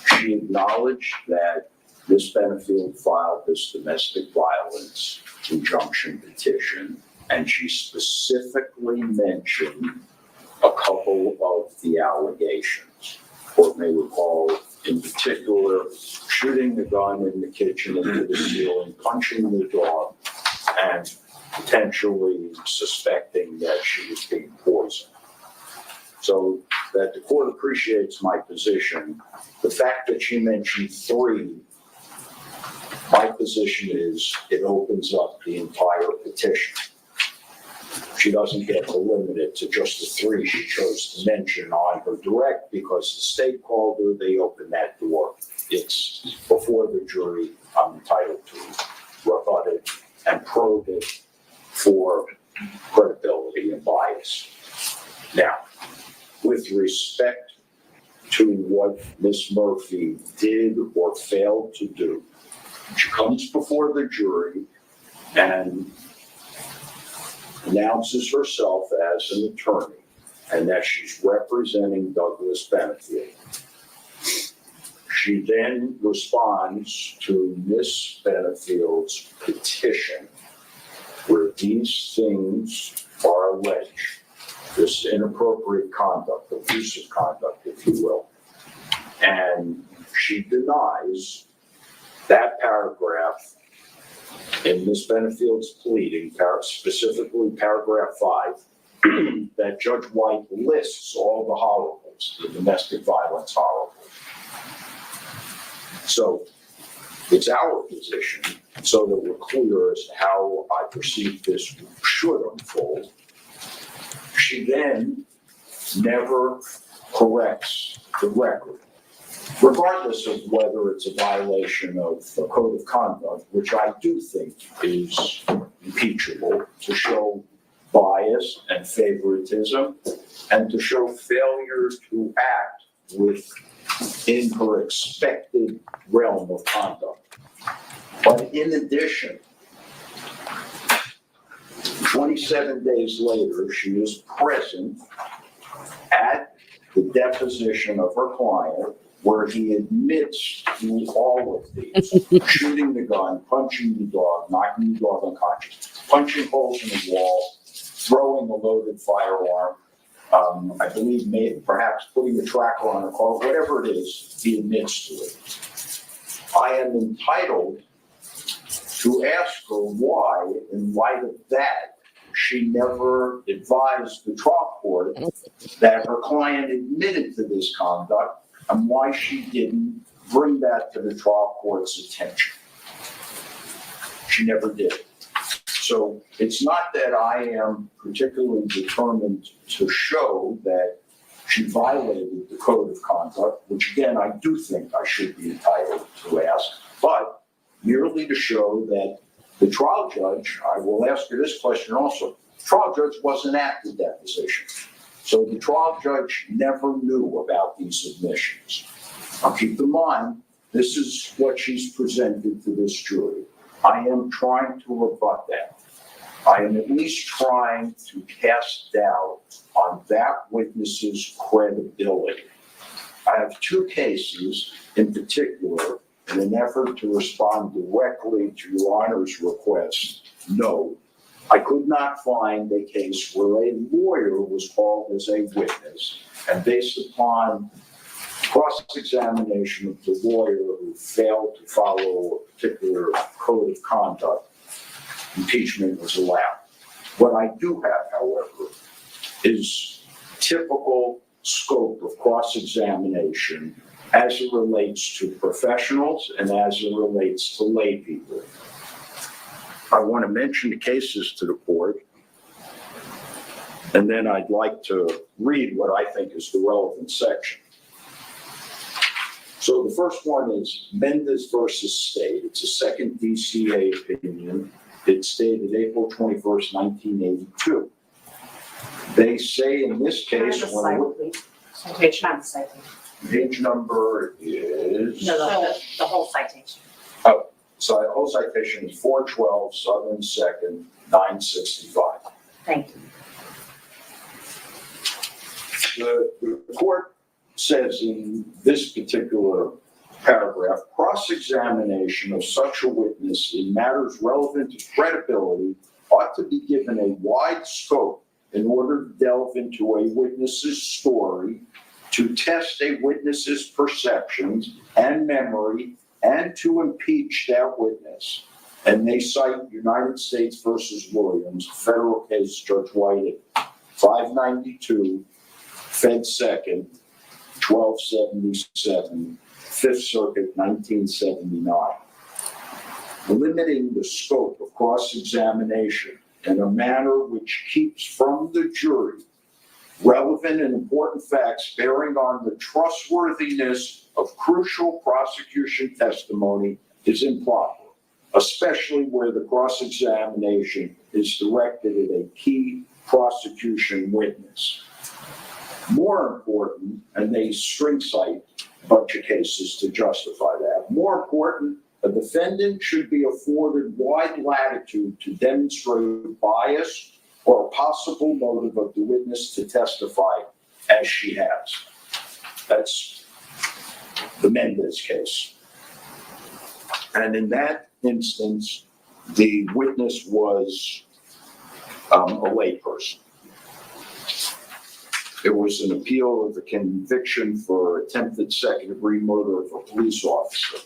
S9: She acknowledged that Ms. Benefield filed this domestic violence injunction petition, and she specifically mentioned a couple of the allegations. Court may recall, in particular, shooting the gun in the kitchen into the ceiling, punching the dog, and potentially suspecting that she was being poisoned. So that the court appreciates my position. The fact that she mentioned 3, my position is it opens up the entire petition. She doesn't get limited to just the 3 she chose to mention on her direct because the state called her, they opened that door. It's before the jury. I'm entitled to rebut it and probe it for credibility and bias. Now, with respect to what Ms. Murphy did or failed to do, she comes before the jury and announces herself as an attorney and that she's representing Douglas Benefield. She then responds to Ms. Benefield's petition where these things are alleged, this inappropriate conduct, abusive conduct, if you will. And she denies that paragraph in Ms. Benefield's pleading, specifically paragraph 5, that Judge White lists all the horribles, the domestic violence horribles. So it's our position, so that we're clear as to how I perceive this should unfold. She then never corrects the record, regardless of whether it's a violation of the code of conduct, which I do think is impeachable, to show bias and favoritism, and to show failure to act within her expected realm of conduct. But in addition, 27 days later, she is present at the deposition of her client, where he admits to all of these, shooting the gun, punching the dog, knocking the dog unconscious, punching holes in the wall, throwing a loaded firearm, I believe perhaps putting a tracker on a car, whatever it is, he admits to it. I am entitled to ask her why, in light of that, she never advised the trial court that her client admitted to this conduct and why she didn't bring that to the trial court's attention. She never did. So it's not that I am particularly determined to show that she violated the code of conduct, which again, I do think I should be entitled to ask, but merely to show that the trial judge, I will ask you this question also, the trial judge wasn't at the deposition. So the trial judge never knew about these admissions. Now keep in mind, this is what she's presented to this jury. I am trying to rebut that. I am at least trying to cast doubt on that witness's credibility. I have 2 cases in particular in an effort to respond directly to Your Honor's request. No, I could not find a case where a lawyer was called as a witness, and based upon cross-examination of the lawyer who failed to follow a particular code of conduct, impeachment was allowed. What I do have, however, is
S11: typical scope of cross-examination as it relates to professionals and as it relates to lay people. I want to mention the cases to the board, and then I'd like to read what I think is the relevant section. So the first one is Mendez versus State. It's a second DCA opinion. It's dated April 21st, 1982. They say in this case,
S8: Page number citation.
S11: page number is.
S8: No, the whole citation.
S11: Oh, so the whole citation is 412 Southern 2nd, 965.
S8: Thank you.
S11: The court says in this particular paragraph, cross-examination of such a witness in matters relevant to credibility ought to be given a wide scope in order to delve into a witness's story, to test a witness's perceptions and memory, and to impeach that witness. And they cite United States versus Williams, federal case, Judge White at 592, Fed 2nd, 1277, Fifth Circuit, 1979. Limiting the scope of cross-examination in a manner which keeps from the jury relevant and important facts bearing on the trustworthiness of crucial prosecution testimony is improper, especially where the cross-examination is directed at a key prosecution witness. More important, and they string cite a bunch of cases to justify that, more important, a defendant should be afforded wide latitude to demonstrate bias or a possible motive of the witness to testify as she has. That's the Mendez case. And in that instance, the witness was a layperson. It was an appeal of the conviction for attempted second-degree murder of a police officer.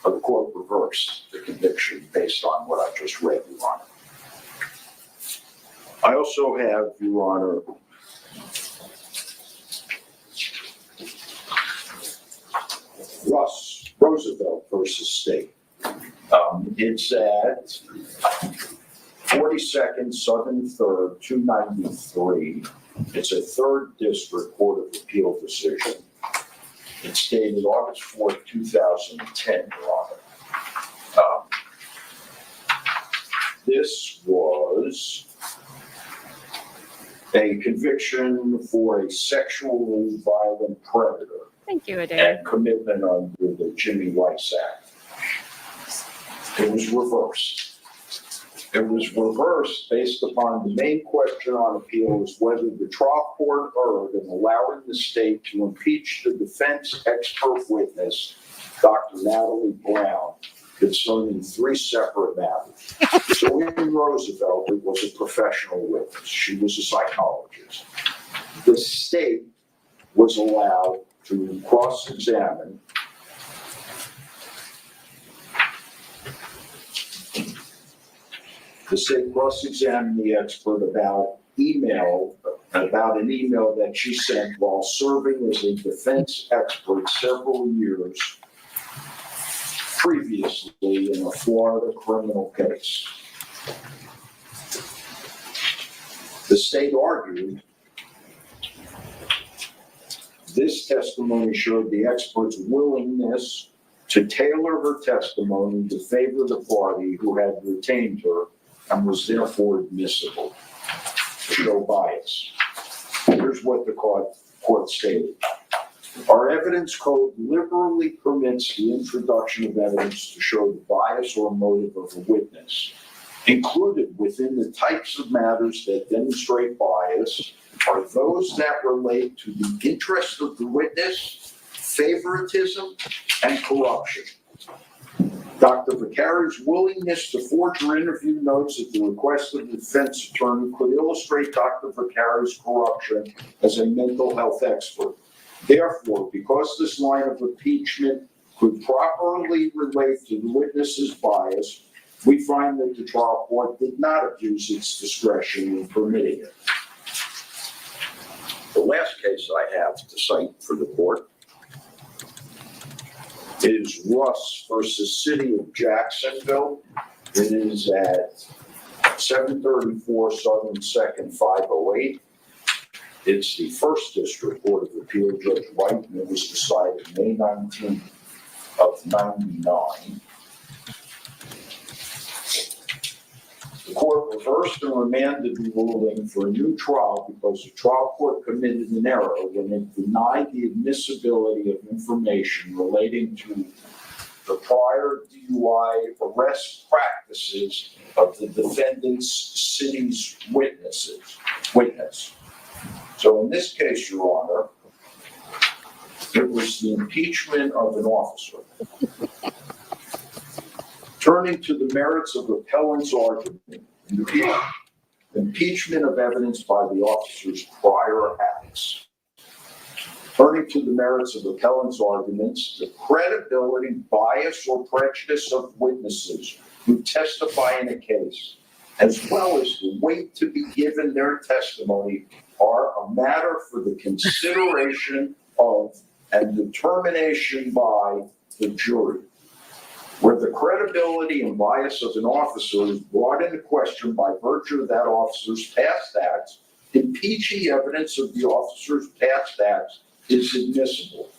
S11: The court reversed the conviction based on what I just read, Your Honor. I also have, Your Honor, Roosevelt versus State. It's at 42nd Southern 3rd, 293. It's a 3rd District Court of Appeal decision. It's dated August 4th, 2010, Your Honor. This was a conviction for a sexually violent predator.
S1: Thank you, Adair.
S11: And commitment under the Jimmy Rice Act. It was reversed. It was reversed based upon the main question on appeal is whether the trial court erred in allowing the state to impeach the defense expert witness, Dr. Natalie Brown, concerning 3 separate matters. So in Roosevelt, it was a professional witness. She was a psychologist. The state was allowed to cross-examine the expert about an email that she sent while serving as a defense expert several years previously in a Florida criminal case. The state argued this testimony showed the expert's willingness to tailor her testimony to favor the party who had retained her and was therefore admissible to show bias. Here's what the court stated. Our evidence code liberally permits the introduction of evidence to show the bias or motive of a witness. Included within the types of matters that demonstrate bias are those that relate to the interest of the witness, favoritism, and corruption. Dr. Vaccari's willingness to forge her interview notes at the request of the defense attorney could illustrate Dr. Vaccari's corruption as a mental health expert. Therefore, because this line of impeachment could properly relate to the witness's bias, we find that the trial court did not abuse its discretion in permitting it.
S9: The last case I have to cite for the court is Russ versus City of Jacksonville. It is at 734 Southern 2nd 508. It's the First District Court of Appeal, Judge White, and it was decided May 19th of 99. The court reversed and remanded the ruling for a new trial because the trial court committed an error when it denied the admissibility of information relating to the prior DUI arrest practices of the defendant's city's witness. So in this case, Your Honor, it was the impeachment of an officer. Turning to the merits of the appellant's argument, impeachment of evidence by the officer's prior acts. Turning to the merits of the appellant's arguments, the credibility, bias, or prejudice of witnesses who testify in a case, as well as the weight to be given their testimony, are a matter for the consideration of and determination by the jury. Where the credibility and bias of an officer is brought into question by virtue of that officer's past acts, impeaching evidence of the officer's past acts is admissible.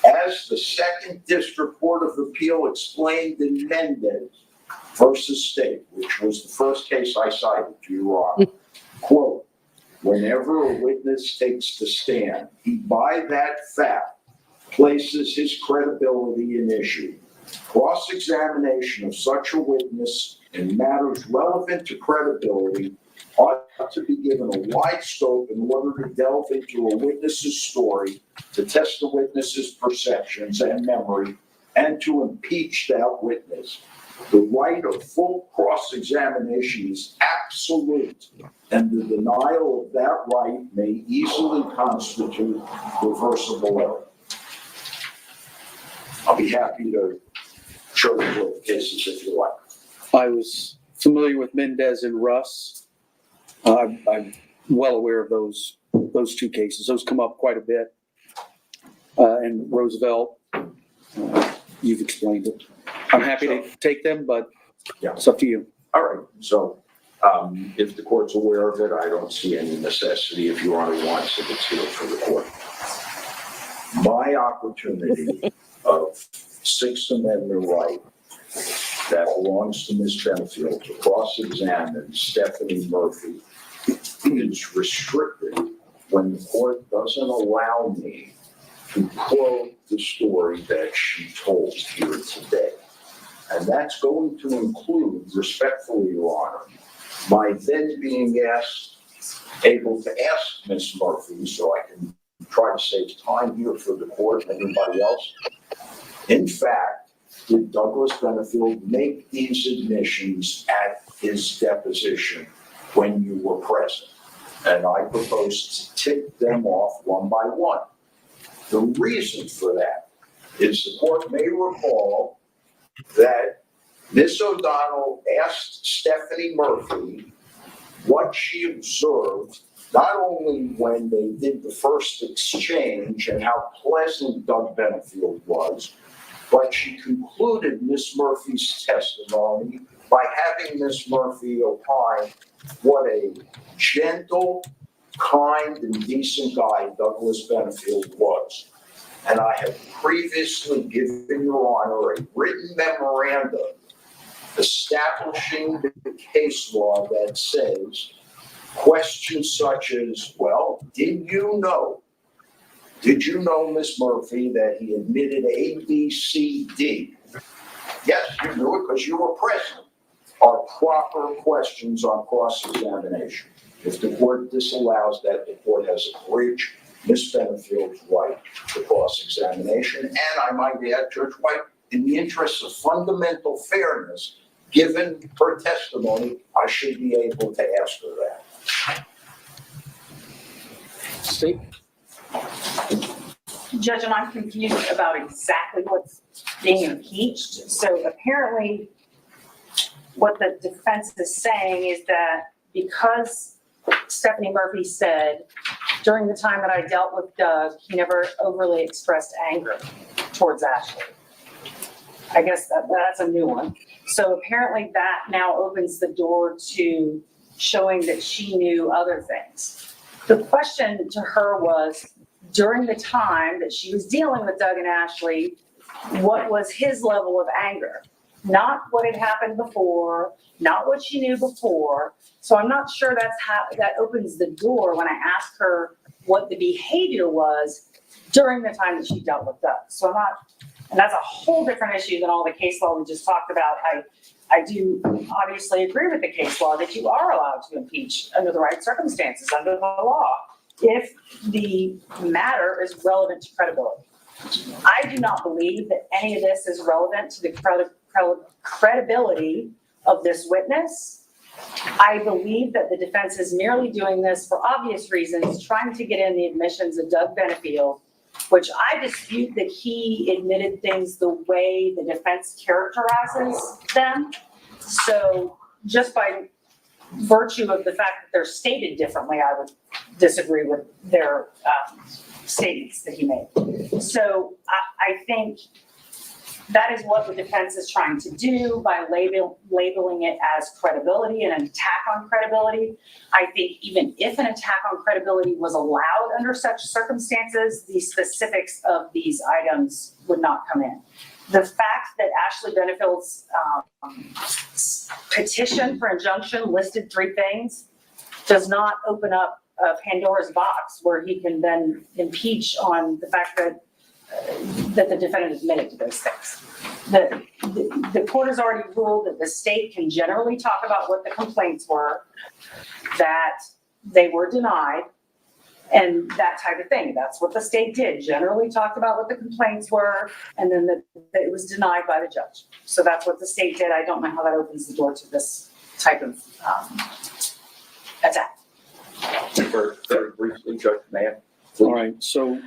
S9: As the Second District Court of Appeal explained in Mendez versus State, which was the first case I cited to Your Honor, quote, whenever a witness takes the stand, he by that fact places his credibility in issue. Cross-examination of such a witness in matters relevant to credibility ought to be given a wide scope in order to delve into a witness's story, to test the witness's perceptions and memory, and to impeach that witness. The right of full cross-examination is absolute, and the denial of that right may easily constitute reversible error. I'll be happy to show you both cases if you like.
S11: I was familiar with Mendez and Russ. I'm well aware of those two cases. Those come up quite a bit. And Roosevelt, you've explained it. I'm happy to take them, but
S9: Yeah.
S11: it's up to you.
S9: All right, so if the court's aware of it, I don't see any necessity if Your Honor wants it, it's here for the court. My opportunity of Sixth Amendment right that belongs to Ms. Benefield to cross-examine Stephanie Murphy is restricted when the court doesn't allow me to quote the story that she told here today. And that's going to include, respectfully, Your Honor, my then being able to ask Ms. Murphy, so I can try to save time here for the court and everybody else. In fact, did Douglas Benefield make these admissions at his deposition when you were present? And I propose to tick them off one by one. The reason for that is the court may recall that Ms. O'Donnell asked Stephanie Murphy what she observed, not only when they did the first exchange and how pleasant Doug Benefield was, but she concluded Ms. Murphy's testimony by having Ms. Murphy opine what a gentle, kind, and decent guy Douglas Benefield was. And I have previously given Your Honor a written memorandum establishing the case law that says questions such as, well, did you know, Ms. Murphy, that he admitted A, B, C, D? Yes, you knew it because you were present, are proper questions on cross-examination. If the court disallows that, the court has a breach Ms. Benefield's right to cross-examination. And I might add, Judge White, in the interest of fundamental fairness, given her testimony, I should be able to ask her that.
S11: Steve?
S8: Judge, and I'm confused about exactly what's being impeached. So apparently, what the defense is saying is that because Stephanie Murphy said during the time that I dealt with Doug, he never overly expressed anger towards Ashley. I guess that's a new one. So apparently that now opens the door to showing that she knew other things. The question to her was, during the time that she was dealing with Doug and Ashley, what was his level of anger? Not what had happened before, not what she knew before. So I'm not sure that's how that opens the door when I ask her what the behavior was during the time that she dealt with Doug. So I'm not, and that's a whole different issue than all the case law we just talked about. I do obviously agree with the case law that you are allowed to impeach under the right circumstances, under the law, if the matter is relevant to credibility. I do not believe that any of this is relevant to the credibility of this witness. I believe that the defense is merely doing this for obvious reasons, trying to get in the admissions of Doug Benefield, which I dispute that he admitted things the way the defense characterizes them. So just by virtue of the fact that they're stated differently, I would disagree with their statements that he made. So I think that is what the defense is trying to do by labeling it as credibility and an attack on credibility. I think even if an attack on credibility was allowed under such circumstances, the specifics of these items would not come in. The fact that Ashley Benefield's petition for injunction listed 3 things does not open up Pandora's box where he can then impeach on the fact that the defendant admitted to those things. The court has already ruled that the state can generally talk about what the complaints were, that they were denied, and that type of thing. That's what the state did, generally talked about what the complaints were, and then that it was denied by the judge. So that's what the state did. I don't know how that opens the door to this type of attack.
S9: Very briefly, Judge Mayor.
S11: All right, so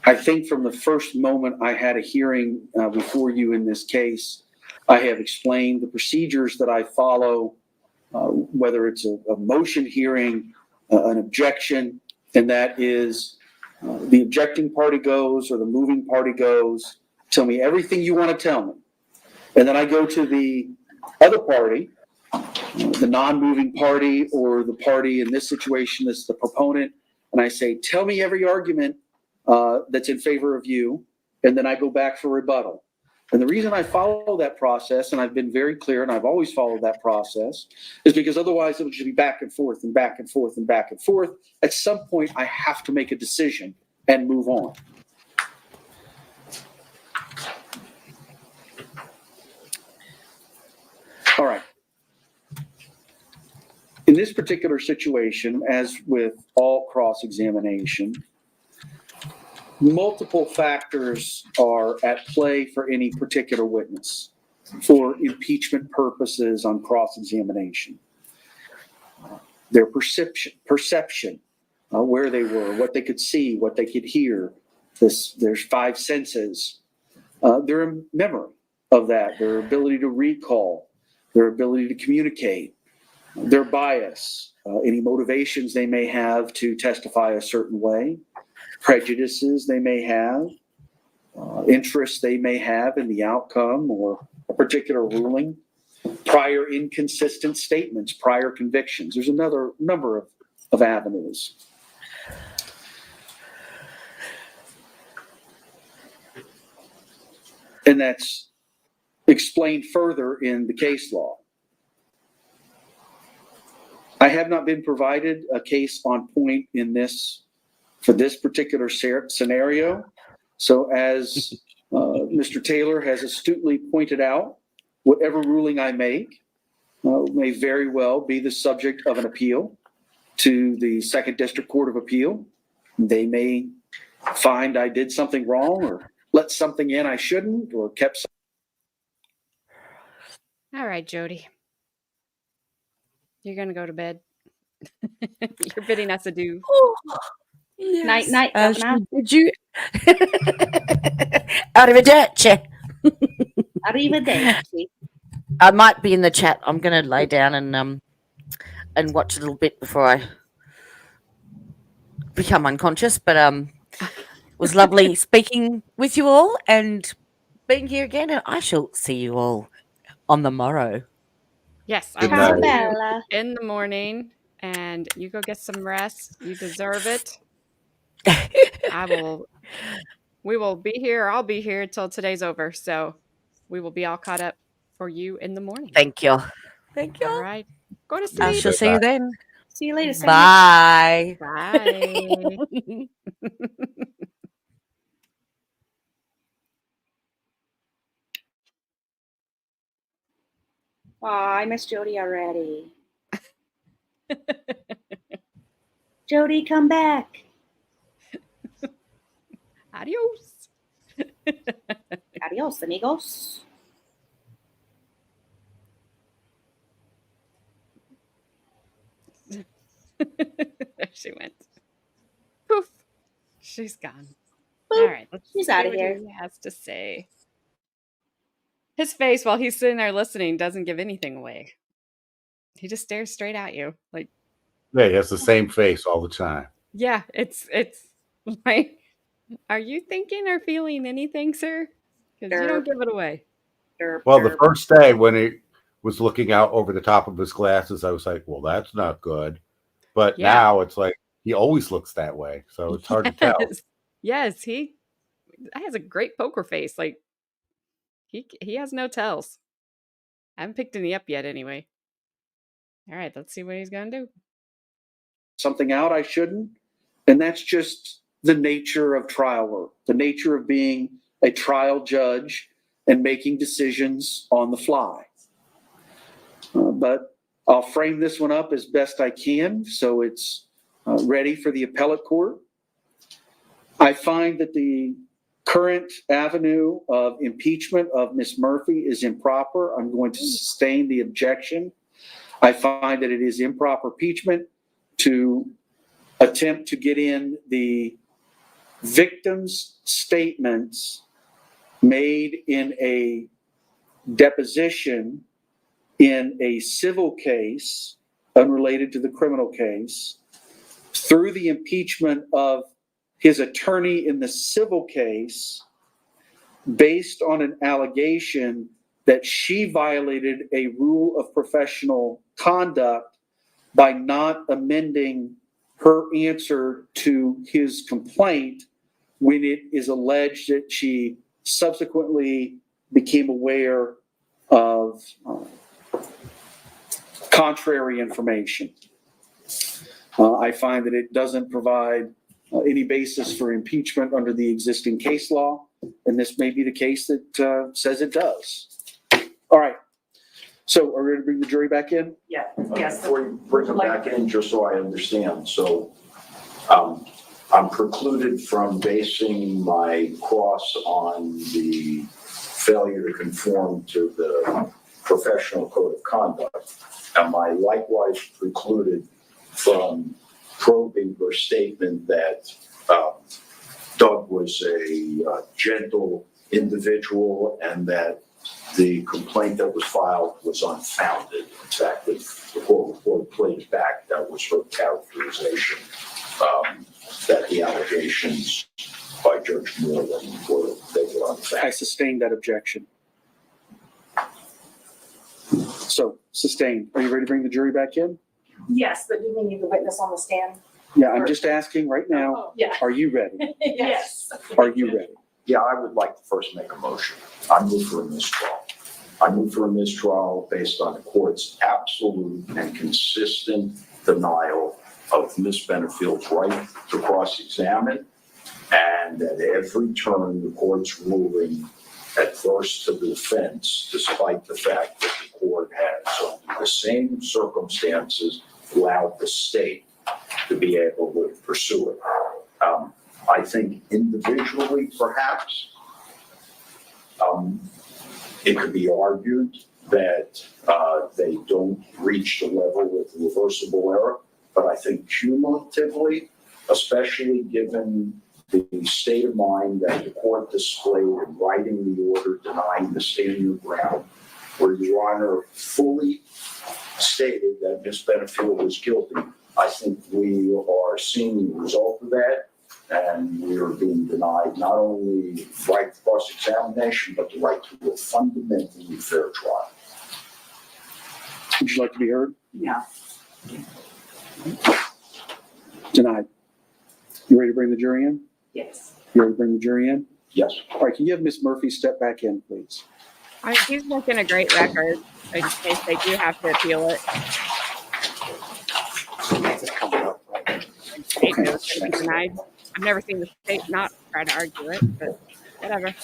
S11: I think from the first moment I had a hearing before you in this case, I have explained the procedures that I follow, whether it's a motion hearing, an objection, and that is the objecting party goes or the moving party goes, tell me everything you want to tell me. And then I go to the other party, the non-moving party, or the party in this situation that's the proponent, and I say, tell me every argument that's in favor of you, and then I go back for rebuttal. And the reason I follow that process, and I've been very clear, and I've always followed that process, is because otherwise it would just be back and forth and back and forth and back and forth. At some point, I have to make a decision and move on. All right. In this particular situation, as with all cross-examination, multiple factors are at play for any particular witness for impeachment purposes on cross-examination. Their perception, where they were, what they could see, what they could hear. There's 5 senses. Their memory of that, their ability to recall, their ability to communicate, their bias, any motivations they may have to testify a certain way, prejudices they may have, interests they may have in the outcome or a particular ruling, prior inconsistent statements, prior convictions. There's another number of avenues. And that's explained further in the case law. I have not been provided a case on point for this particular scenario. So as Mr. Taylor has astutely pointed out, whatever ruling I make may very well be the subject of an appeal to the 2nd District Court of Appeal. They may find I did something wrong or let something in I shouldn't or kept something.
S1: All right, Jody. You're going to go to bed. You're bidding us adieu.
S2: Oh, yes.
S13: Night, night, Governor.
S2: Did you? Arrivederci.
S13: Arrivederci.
S2: I might be in the chat. I'm going to lay down and watch a little bit before I become unconscious, but it was lovely speaking with you all and being here again, and I shall see you all on the morrow.
S1: Yes, I
S3: Good
S1: will
S13: Ciao,
S1: see
S3: night.
S1: you
S13: Bella.
S1: in the morning, and you go get some rest. You deserve it. I will we will be here. I'll be here till today's over, so we will be all caught up for you in the morning.
S2: Thank you. Thank
S1: All
S2: you.
S1: right. Go to
S2: I
S1: sleep.
S2: shall see you then.
S13: See you later, Sandy.
S2: Bye.
S1: Bye.
S13: Aw, I miss Jody already. Jody, come back.
S1: Adios.
S13: Adios, amigos.
S1: There she went. Poof. She's gone.
S13: Boop.
S1: All right. Let's
S13: She's
S1: see
S13: outta
S1: what
S13: here.
S1: he has to say. His face while he's sitting there listening doesn't give anything away. He just stares straight at you. Like,
S3: Yeah, he has the same face all the time.
S1: yeah, it's like, are you thinking or feeling anything, sir? Because you don't give it away.
S3: Well, the first day when he was looking out over the top of his glasses, I was like, well, that's not good. But
S1: Yeah.
S3: now it's like he always looks that way. So it's hard to tell.
S1: Yes, he has a great poker face. Like, he has no tells. I haven't picked any up yet anyway. All right, let's see what he's going to do.
S4: Something out I shouldn't. And that's just the nature of trial work, the nature of being a trial judge and making decisions on the fly. But I'll frame this one up as best I can so it's ready for the appellate court. I find that the current avenue of impeachment of Ms. Murphy is improper. I'm going to sustain the objection. I find that it is improper impeachment to attempt to get in the victim's statements made in a deposition in a civil case unrelated to the criminal case through the impeachment of his attorney in the civil case based on an allegation that she violated a rule of professional conduct by not amending her answer to his complaint when it is alleged that she subsequently became aware of contrary information. I find that it doesn't provide any basis for impeachment under the existing case law, and this may be the case that says it does. All right. So are we ready to bring the jury back in?
S8: Yeah, yes.
S9: Before you bring them back in, just so I understand, so I'm precluded from basing my cross on the failure to conform to the professional code of conduct. Am I likewise precluded from probing her statement that Doug was a gentle individual and that the complaint that was filed was unfounded? In fact, the court report played back, that was her characterization, that the allegations by Judge Moreland were unfounded.
S4: I sustain that objection. So, sustained. Are you ready to bring the jury back in?
S8: Yes, but do we need the witness on the stand?
S4: Yeah, I'm just asking right now,
S8: Yeah.
S4: are you ready?
S8: Yes.
S4: Are you ready?
S9: Yeah, I would like to first make a motion. I move for a mistrial. I move for a mistrial based on the court's absolute and consistent denial of Ms. Benefield's right to cross-examine, and at every turn, the court's ruling adverse to the defense, despite the fact that the court has, under the same circumstances, allowed the state to be able to pursue it. I think individually, perhaps, it could be argued that they don't reach the level of reversible error, but I think cumulatively, especially given the state of mind that the court displayed in writing the order denying the stand your ground, where Your Honor fully stated that Ms. Benefield was guilty,
S11: I think we are seeing the result of that, and we are being denied not only right to cross-examination, but the right to a fundamentally fair trial.
S4: Would you like to be heard?
S8: Yeah.
S11: Denied.
S4: You ready to bring the jury in?
S8: Yes.
S4: You ready to bring the jury in?
S11: Yes.
S4: All right, can you have Ms. Murphy step back in, please?
S1: He's making a great record in case they do have to appeal it. State knows it's gonna be denied. I've never seen the state not try to argue it, but whatever.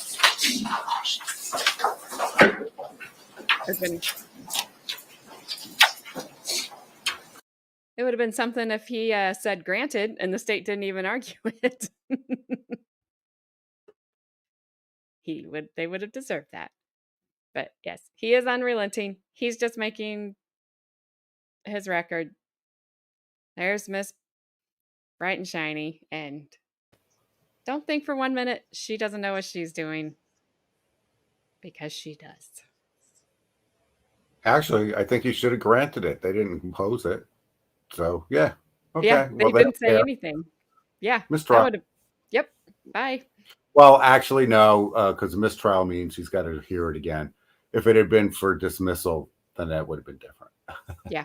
S1: It would have been something if he said granted and the state didn't even argue it. They would have deserved that. But yes, he is unrelenting. He's just making his record. There's Miss Bright and Shiny, and don't think for 1 minute she doesn't know what she's doing, because she does.
S3: Actually, I think he should have granted it. They didn't impose it. So, yeah. Okay.
S1: Yeah, they didn't say anything. Yeah.
S3: Mistrial.
S1: Yep. Bye.
S3: Well, actually, no, because mistrial means he's got to hear it again. If it had been for dismissal, then that would have been different.
S1: Yeah.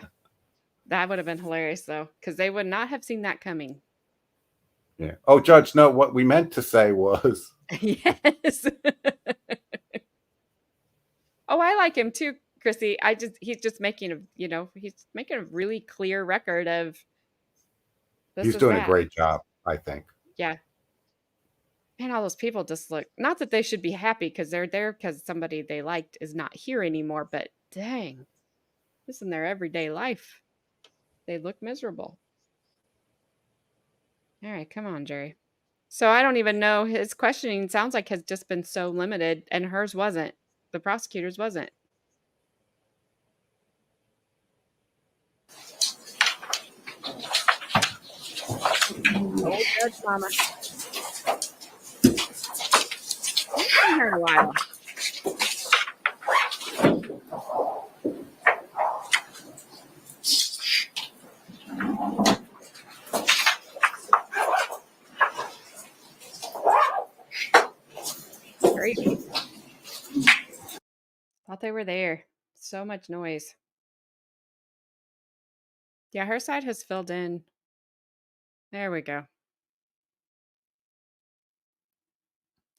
S1: That would have been hilarious, though, because they would not have seen that coming.
S3: Yeah. Oh, Judge, no, what we meant to say was.
S1: Yes. Oh, I like him too, Chrissy. He's making a really clear record of this.
S3: He's doing a great job, I think.
S1: Yeah. Man, all those people just look, not that they should be happy because they're there because somebody they liked is not here anymore, but dang, this is in their everyday life. They look miserable. All right, come on, Jerry. So I don't even know, his questioning sounds like has just been so limited, and hers wasn't. The prosecutor's wasn't. Oh, Judge Mama. It's been here a while. Great. Thought they were there. So much noise. Yeah, her side has filled in. There we go.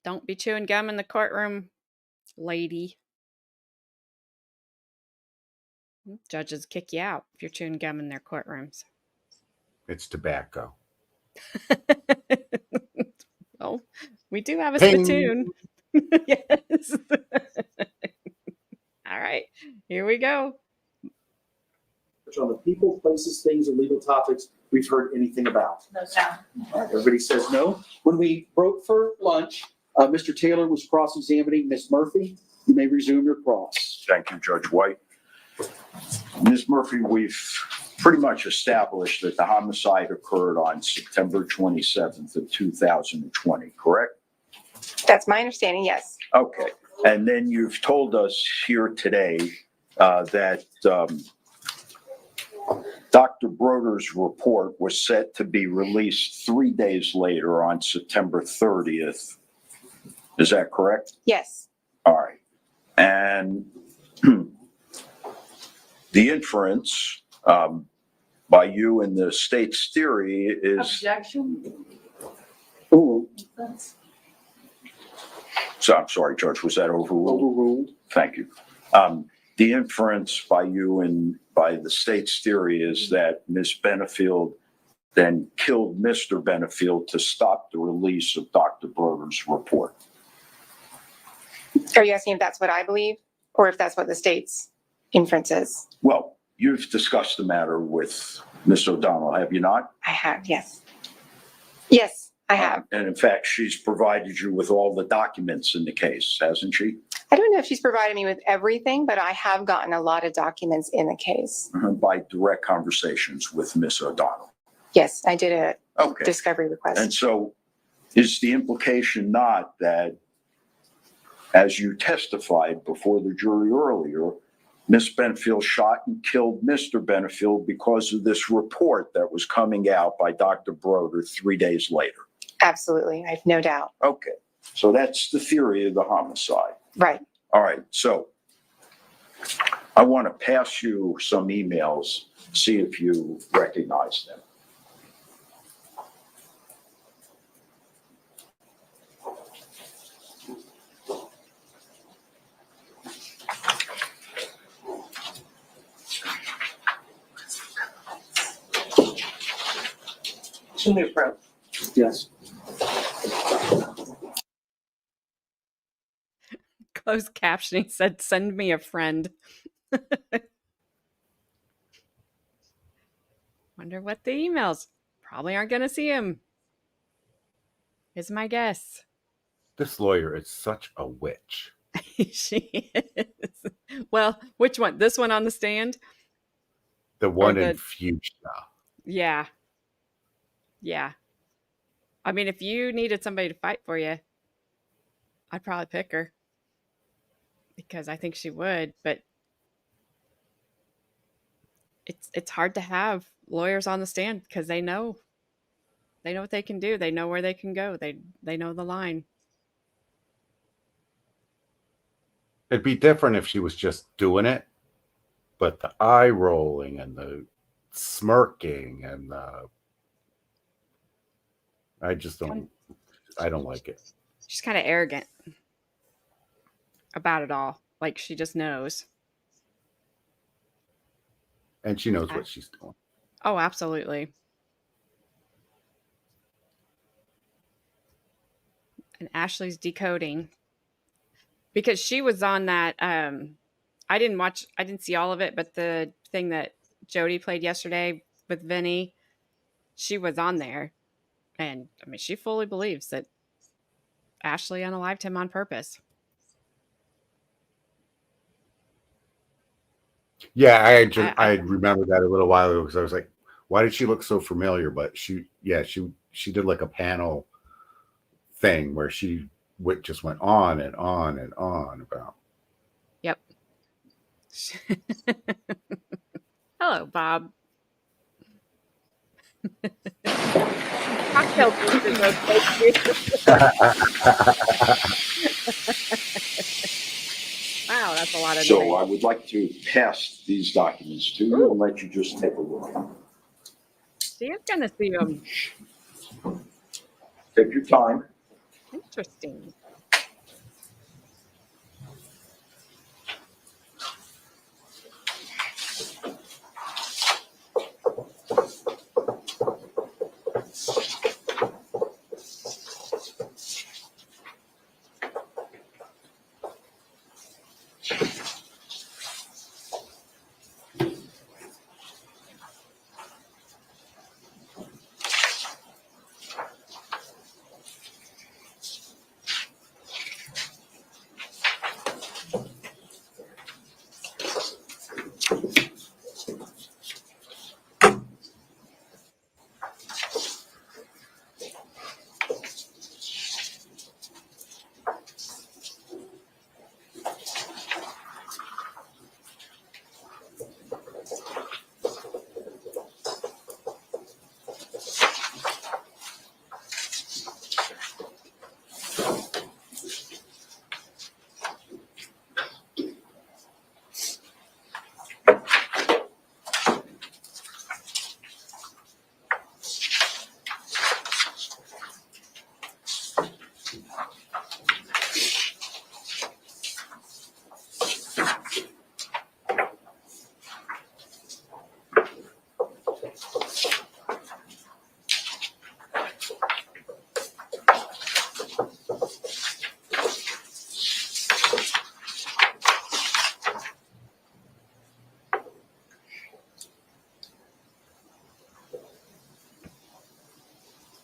S1: Don't be chewing gum in the courtroom, lady. Judges kick you out if you're chewing gum in their courtrooms.
S3: It's tobacco.
S1: Well, we do have a
S3: Ping.
S1: spittoon. Yes. All right, here we go.
S4: On the people, places, things, and legal topics we've heard anything about.
S12: No, sir.
S4: All right, everybody says no. When we broke for lunch, Mr. Taylor was cross-examining Ms. Murphy. You may resume your cross.
S9: Thank you, Judge White. Ms. Murphy, we've pretty much established that the homicide occurred on September 27th of 2020, correct?
S5: That's my understanding, yes.
S9: Okay. And then you've told us here today that Dr. Broder's report was set to be released 3 days later on September 30th. Is that correct?
S5: Yes.
S9: All right. And the inference by you in the state's theory is...
S8: Objection?
S4: Ooh,
S9: So I'm sorry, Judge, was that overruled?
S4: overruled.
S9: Thank you. The inference by you and by the state's theory is that Ms. Benefield then killed Mr. Benefield to stop the release of Dr. Broder's report.
S5: Are you asking if that's what I believe or if that's what the state's inference is?
S9: Well, you've discussed the matter with Ms. O'Donnell, have you not?
S5: I have, yes. Yes, I have.
S9: And in fact, she's provided you with all the documents in the case, hasn't she?
S5: I don't know if she's provided me with everything, but I have gotten a lot of documents in the case.
S9: By direct conversations with Ms. O'Donnell.
S5: Yes, I did a
S9: Okay.
S5: discovery request.
S9: And so is the implication not that, as you testified before the jury earlier, Miss Benefield shot and killed Mr. Benefield because of this report that was coming out by Dr. Broder 3 days later.
S5: Absolutely. I have no doubt.
S9: Okay, so that's the theory of the homicide.
S5: Right.
S9: All right, so I want to pass you some emails, see if you recognize them.
S12: To move, bro.
S11: Yes.
S1: Closed captioning said, "Send me a friend." Wonder what the emails. Probably aren't going to see him. Is my guess.
S3: This lawyer is such a witch.
S1: She is. Well, which one? This one on the stand?
S3: The
S1: Or
S3: one in
S1: the
S3: Fuchsia.
S1: yeah. Yeah. I mean, if you needed somebody to fight for you, I'd probably pick her. Because I think she would, but it's hard to have lawyers on the stand because they know what they can do. They know where they can go. They know the line.
S3: It'd be different if she was just doing it, but the eye rolling and the smirking and I just don't. I don't like it.
S1: She's kind of arrogant about it all. Like she just knows.
S3: And she knows what she's doing.
S1: Oh, absolutely. And Ashley's decoding because she was on that. I didn't see all of it, but the thing that Jody played yesterday with Vinny, she was on there, and I mean, she fully believes that Ashley unalived him on purpose.
S3: Yeah, I remember that a little while ago because I was like, why did she look so familiar? But she did like a panel thing where she just went on and on and on about.
S1: Yep. Hello, Bob. Cocktail juice is okay. Wow, that's a lot of
S9: So
S1: noise.
S9: I would like to pass these documents to you and let you just take a look.
S1: She is going to see them.
S9: Take your time.
S1: Interesting.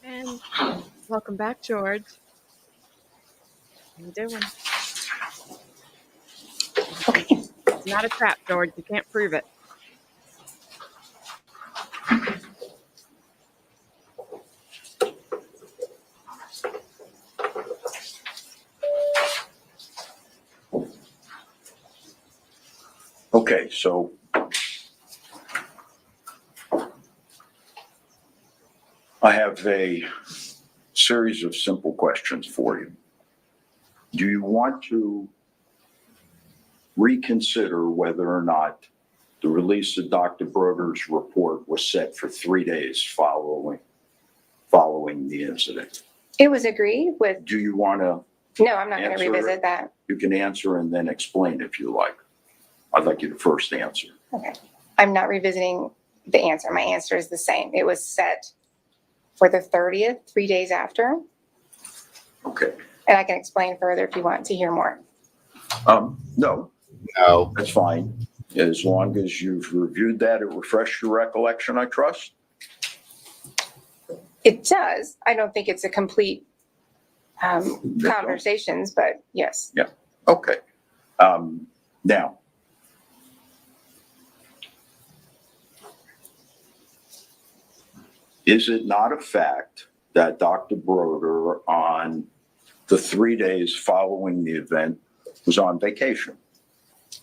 S1: And welcome back, George. How you doing? It's not a trap, George. You can't prove it.
S9: Okay, so I have a series of simple questions for you. Do you want to reconsider whether or not the release of Dr. Broder's report was set for 3 days following the incident?
S5: It was agreed with,
S9: Do you want to,
S5: no, I'm not going to
S9: Answer
S5: revisit
S9: it.
S5: that.
S9: you can answer and then explain if you like. I'd like you to first answer.
S5: Okay. I'm not revisiting the answer. My answer is the same. It was set for the 30th, 3 days after.
S9: Okay.
S5: And I can explain further if you want to hear more.
S9: No,
S3: No.
S9: that's fine. As long as you've reviewed that, it refreshed your recollection, I trust?
S5: It does. I don't think it's a complete conversations, but yes.
S9: Okay. Now, is it not a fact that Dr. Broder on the 3 days following the event was on vacation?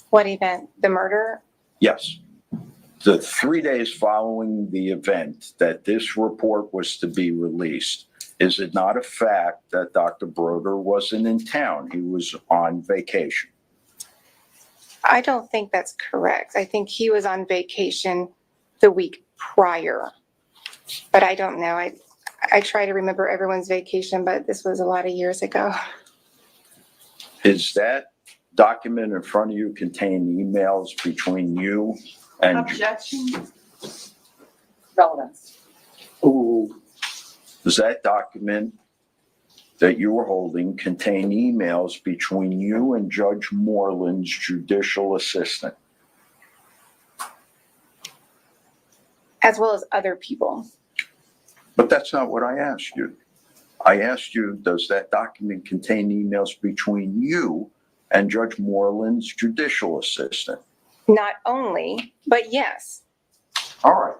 S5: What event? The murder?
S9: Yes. The 3 days following the event that this report was to be released, is it not a fact that Dr. Broder wasn't in town? He was on vacation.
S5: I don't think that's correct. I think he was on vacation the week prior, but I don't know. I try to remember everyone's vacation, but this was a lot of years ago.
S9: Is that document in front of you contain emails between you and?
S8: Objection. Relevance.
S11: Ooh,
S9: Does that document that you were holding contain emails between you and Judge Moreland's judicial assistant?
S5: As well as other people.
S9: But that's not what I asked you. I asked you, does that document contain emails between you and Judge Moreland's judicial assistant?
S5: Not only, but yes.
S9: All right.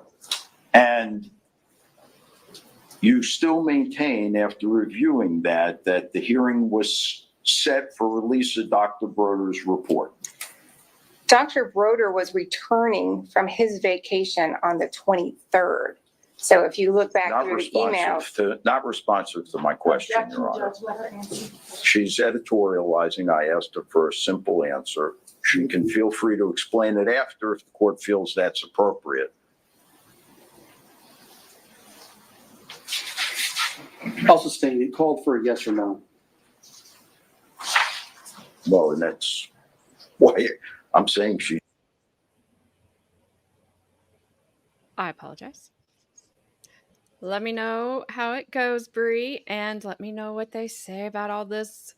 S9: And you still maintain, after reviewing that the hearing was set for release of Dr. Broder's report?
S5: Dr. Broder was returning from his vacation on the 23rd. So if you look back
S9: Not
S5: through the emails.
S9: not responsive to my question, Your Honor.
S6: Judge, let her answer.
S9: She's editorializing. I asked her for a simple answer. She can feel free to explain it after if the court feels that's appropriate.
S11: I'll sustain it. Called for a yes or no.
S9: Well, and that's why I'm saying she.
S1: I apologize. Let me know how it goes, Bree, and let me know what they say about all this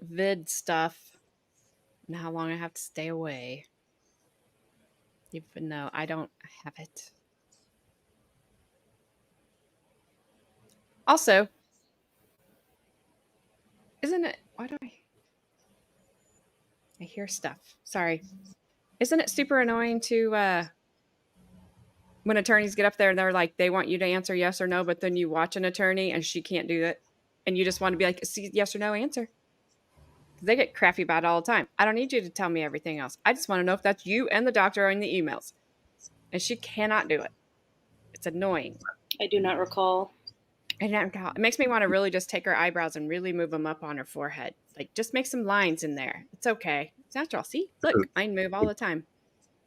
S1: vid stuff and how long I have to stay away. Even though I don't have it. Also, isn't it, why do I hear stuff? Sorry. Isn't it super annoying to, when attorneys get up there and they're like, they want you to answer yes or no, but then you watch an attorney and she can't do that. And you just want to be like, see, yes or no answer. They get crappy about it all the time. I don't need you to tell me everything else. I just want to know if that's you and the doctor in the emails. And she cannot do it. It's annoying.
S13: I do not recall.
S1: And it makes me want to really just take her eyebrows and really move them up on her forehead. Like, just make some lines in there. It's okay. It's natural. See? Look, mine move all the time.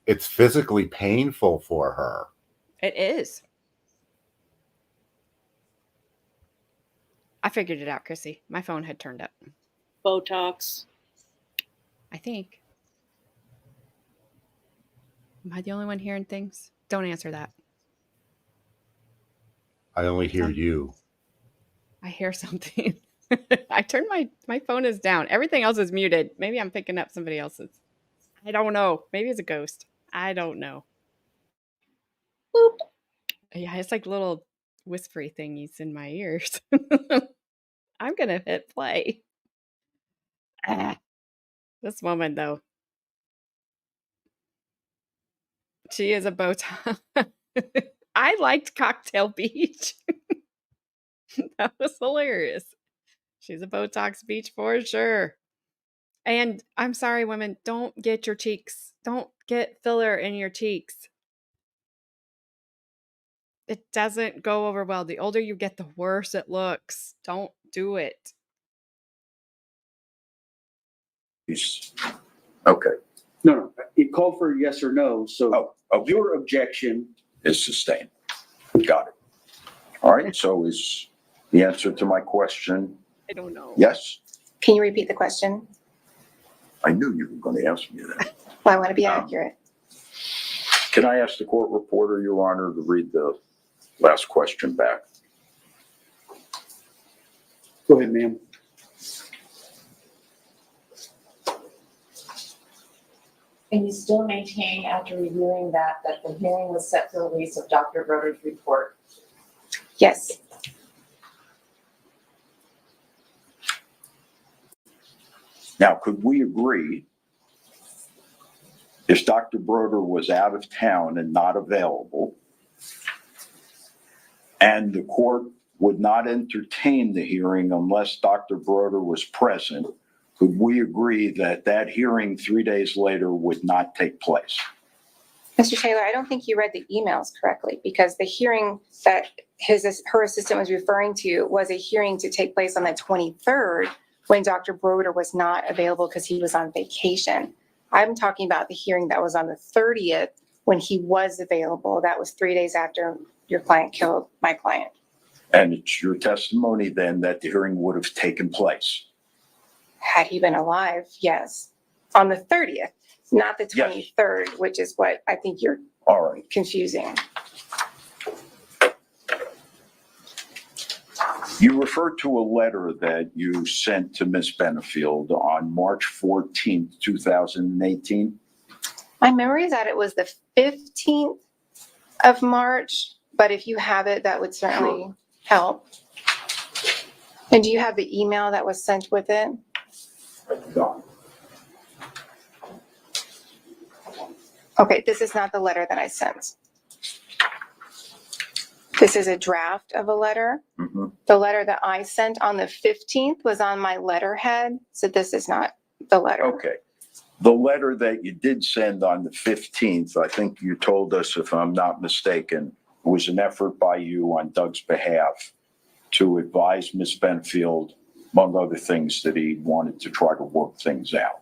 S3: It's physically painful for her.
S1: It is. I figured it out, Chrissy. My phone had turned up.
S13: Botox.
S1: I think. Am I the only one hearing things? Don't answer that.
S3: I only hear you.
S1: I hear something. I turned my phone is down. Everything else is muted. Maybe I'm picking up somebody else's. I don't know. Maybe it's a ghost. I don't know. Boop. Yeah, it's like little whispery thingies in my ears. I'm going to hit play. This woman, though. She is a Botox. I liked Cocktail Beach. That was hilarious. She's a Botox Beach for sure. And I'm sorry, women, don't get filler in your cheeks. It doesn't go over well. The older you get, the worse it looks. Don't do it.
S9: Okay.
S11: No, it called for a yes or no, so
S9: Oh, okay.
S11: your objection,
S9: Is sustained. Got it. All right. So is the answer to my question
S1: I don't know.
S9: yes?
S5: Can you repeat the question?
S9: I knew you were going to ask me that.
S5: Well, I want to be accurate.
S9: Can I ask the court reporter, Your Honor, to read the last question back?
S11: go ahead, ma'am.
S16: And you still maintain after reviewing that the hearing was set for release of Dr. Broder's report?
S5: Yes.
S9: Now, could we agree if Dr. Broder was out of town and not available, and the court would not entertain the hearing unless Dr. Broder was present, could we agree that that hearing 3 days later would not take place?
S5: Mr. Taylor, I don't think you read the emails correctly, because the hearing that her assistant was referring to was a hearing to take place on the 23rd when Dr. Broder was not available because he was on vacation. I'm talking about the hearing that was on the 30th when he was available. That was 3 days after your client killed my client.
S9: And it's your testimony then that the hearing would have taken place?
S5: Had he been alive, yes. On the 30th, not the
S9: Yes.
S5: 23rd, which is what I think you're
S9: All right.
S5: confusing.
S9: You referred to a letter that you sent to Ms. Benefield on March 14th, 2018.
S5: My memory is that it was the 15th of March, but if you have it, that would certainly help. And do you have the email that was sent with it?
S9: No.
S5: Okay, this is not the letter that I sent. This is a draft of a letter.
S9: Mm-hmm.
S5: The letter that I sent on the 15th was on my letterhead, so this is not the letter.
S9: Okay. The letter that you did send on the 15th, I think you told us, if I'm not mistaken, was an effort by you on Doug's behalf to advise Ms. Benefield, among other things, that he wanted to try to work things out.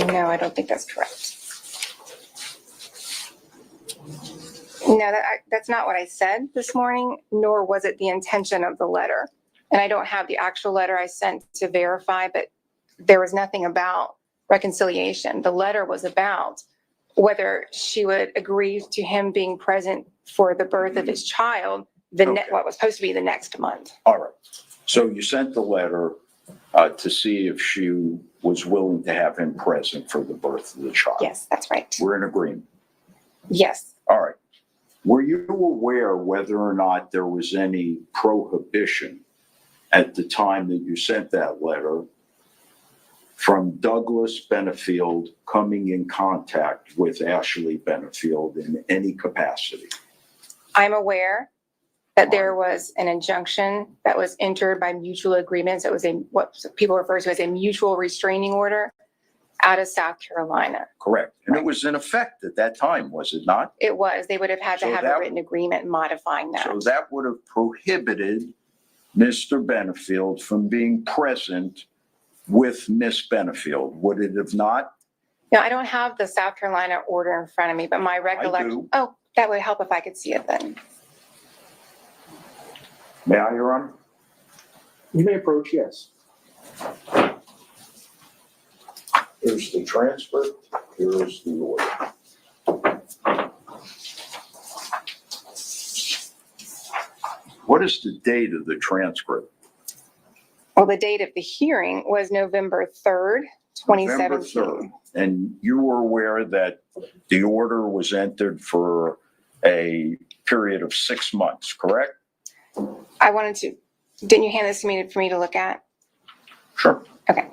S5: No, I don't think that's correct. No, that's not what I said this morning, nor was it the intention of the letter. And I don't have the actual letter I sent to verify, but there was nothing about reconciliation. The letter was about whether she would agree to him being present for the birth of his child, what was supposed to be the next month.
S9: All right. So you sent the letter to see if she was willing to have him present for the birth of the child.
S5: Yes, that's right.
S9: We're in agreement.
S5: Yes.
S9: All right. Were you aware whether or not there was any prohibition at the time that you sent that letter from Douglas Benefield coming in contact with Ashley Benefield in any capacity?
S5: I'm aware that there was an injunction that was entered by mutual agreements. It was what people refer to as a mutual restraining order out of South Carolina.
S9: Correct. And it was in effect at that time, was it not?
S5: It was. They would have had to have a written agreement modifying that.
S9: So that would have prohibited Mr. Benefield from being present with Miss Benefield, would it have not?
S5: No, I don't have the South Carolina order in front of me, but my recollection.
S9: do.
S5: Oh, that would help if I could see it then.
S9: May I, Your Honor?
S11: You may approach, yes.
S9: Here's the transcript, here's the order. What is the date of the transcript?
S5: Well, the date of the hearing was November 3rd, 2017.
S9: November 3rd. And you were aware that the order was entered for a period of 6 months, correct?
S5: Didn't you hand this to me for me to look at?
S9: Sure.
S5: Okay.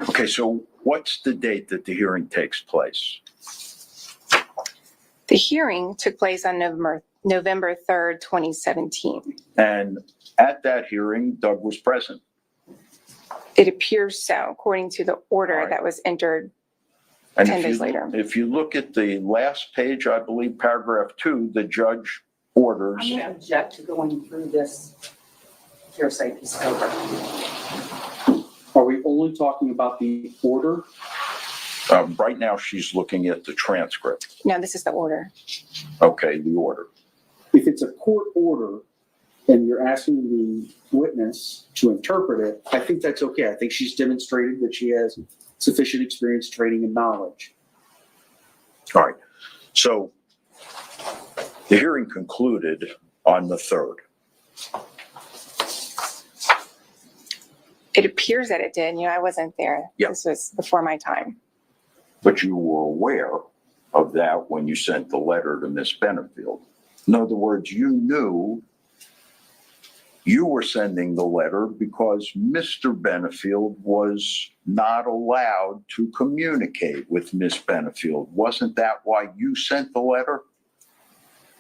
S9: Okay, so what's the date that the hearing takes place?
S5: The hearing took place on November 3rd, 2017.
S9: And at that hearing, Doug was present.
S5: It appears so, according to the order
S9: All right.
S5: that was entered
S9: And
S5: 10 days later.
S9: If you look at the last page, I believe paragraph 2, the judge orders.
S8: I'm going to object to going through this hearsay piece over.
S11: Are we only talking about the order?
S9: Right now, she's looking at the transcript.
S5: No, this is the order.
S9: Okay, the order.
S11: If it's a court order and you're asking the witness to interpret it, I think that's okay. I think she's demonstrated that she has sufficient experience, training, and knowledge.
S9: All right. So the hearing concluded on the 3rd.
S5: It appears that it did. You know, I wasn't there.
S9: Yeah.
S5: This was before my time.
S9: But you were aware of that when you sent the letter to Miss Benefield. In other words, you knew you were sending the letter because Mr. Benefield was not allowed to communicate with Miss Benefield. Wasn't that why you sent the letter?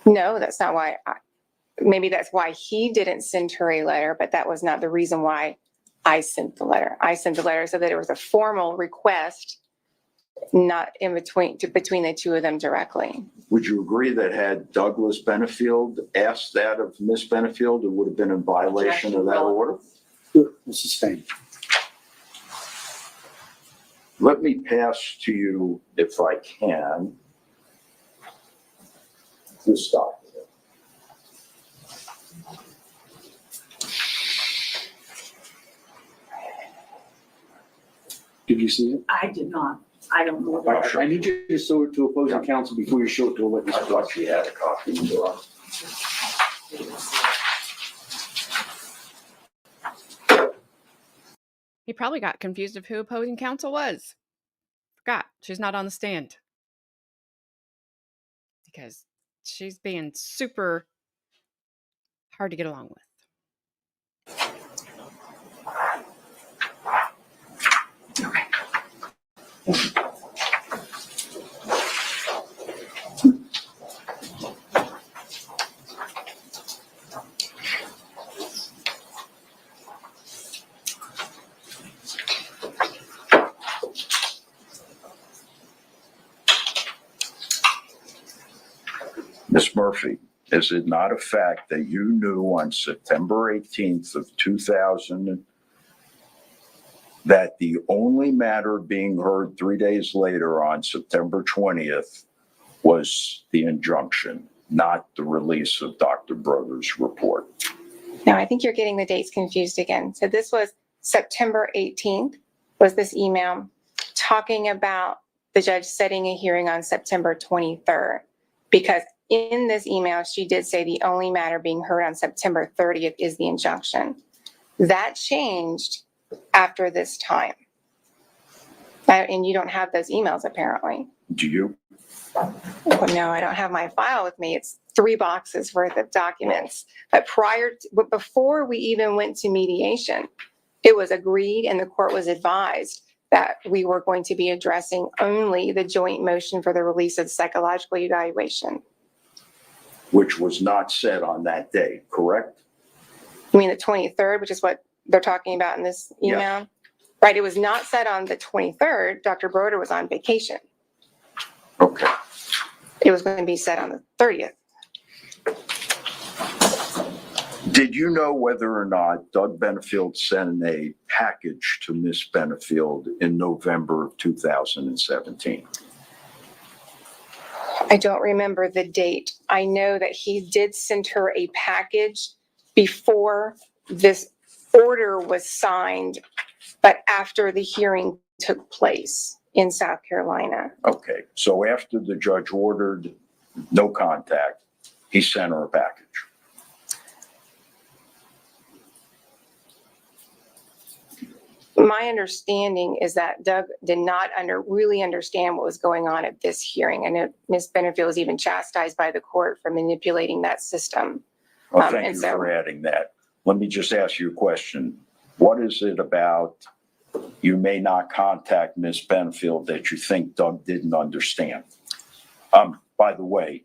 S5: No, that's not why. Maybe that's why he didn't send her a letter, but that was not the reason why I sent the letter. I sent the letter so that it was a formal request, not in between the two of them directly.
S9: Would you agree that had Douglas Benefield asked that of Miss Benefield, it would have been in violation of that order?
S11: Sustained.
S9: Let me pass to you, if I can, this document.
S11: Did you see it?
S8: I did not. I don't know.
S11: I need you to show it to opposing counsel before you show it to a witness.
S9: I thought she had a copy.
S1: He probably got confused of who opposing counsel was. Forgot she's not on the stand. Because she's being super hard to get along with.
S9: Miss Murphy, is it not a fact that you knew on September 18th of 2000 that the only matter being heard 3 days later on September 20th was the injunction, not the release of Dr. Broder's report?
S5: No, I think you're getting the dates confused again. So this was September 18th was this email talking about the judge setting a hearing on September 23rd, because in this email, she did say the only matter being heard on September 30th is the injunction. That changed after this time. And you don't have those emails, apparently.
S9: Do you?
S5: Well, no, I don't have my file with me. It's 3 boxes worth of documents. But before we even went to mediation, it was agreed and the court was advised that we were going to be addressing only the joint motion for the release of the psychological evaluation.
S9: Which was not said on that day, correct?
S5: You mean the 23rd, which is what they're talking about in this email?
S9: Yes.
S5: Right, it was not said on the 23rd. Dr. Broder was on vacation.
S9: Okay.
S5: It was going to be said on the 30th.
S9: Did you know whether or not Doug Benefield sent a package to Miss Benefield in November of 2017?
S5: I don't remember the date. I know that he did send her a package before this order was signed, but after the hearing took place in South Carolina.
S9: Okay, so after the judge ordered no contact, he sent her a package.
S5: My understanding is that Doug did not really understand what was going on at this hearing. I know Ms. Benefield was even chastised by the court for manipulating that system.
S9: Oh, thank you for adding that. Let me just ask you a question. What is it about you may not contact Ms. Benefield that you think Doug didn't understand. By the way,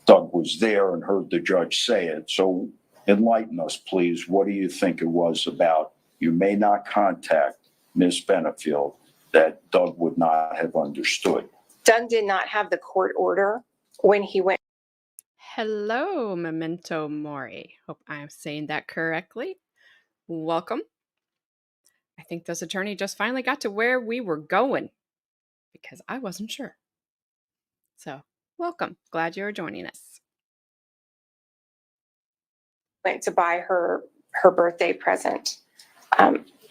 S9: Doug was there and heard the judge say it. So enlighten us, please. What do you think it was about you may not contact Ms. Benefield that Doug would not have understood?
S5: Doug did not have the court order when he went.
S1: Hello, Memento Mori. Hope I'm saying that correctly. Welcome. I think this attorney just finally got to where we were going because I wasn't sure. So, welcome. Glad you're joining us.
S5: Went to buy her birthday present.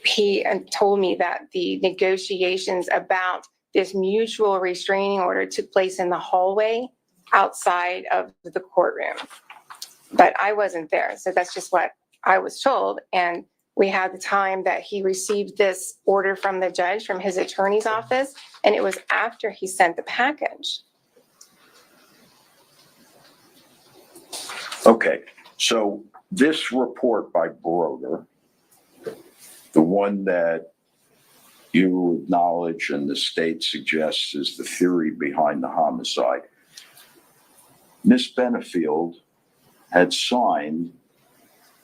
S5: He told me that the negotiations about this mutual restraining order took place in the hallway outside of the courtroom. But I wasn't there, so that's just what I was told. And we had the time that he received this order from the judge, from his attorney's office, and it was after he sent the package.
S9: Okay, so this report by Broder, the one that you acknowledge and the state suggests is the theory behind the homicide, Miss Benefield had signed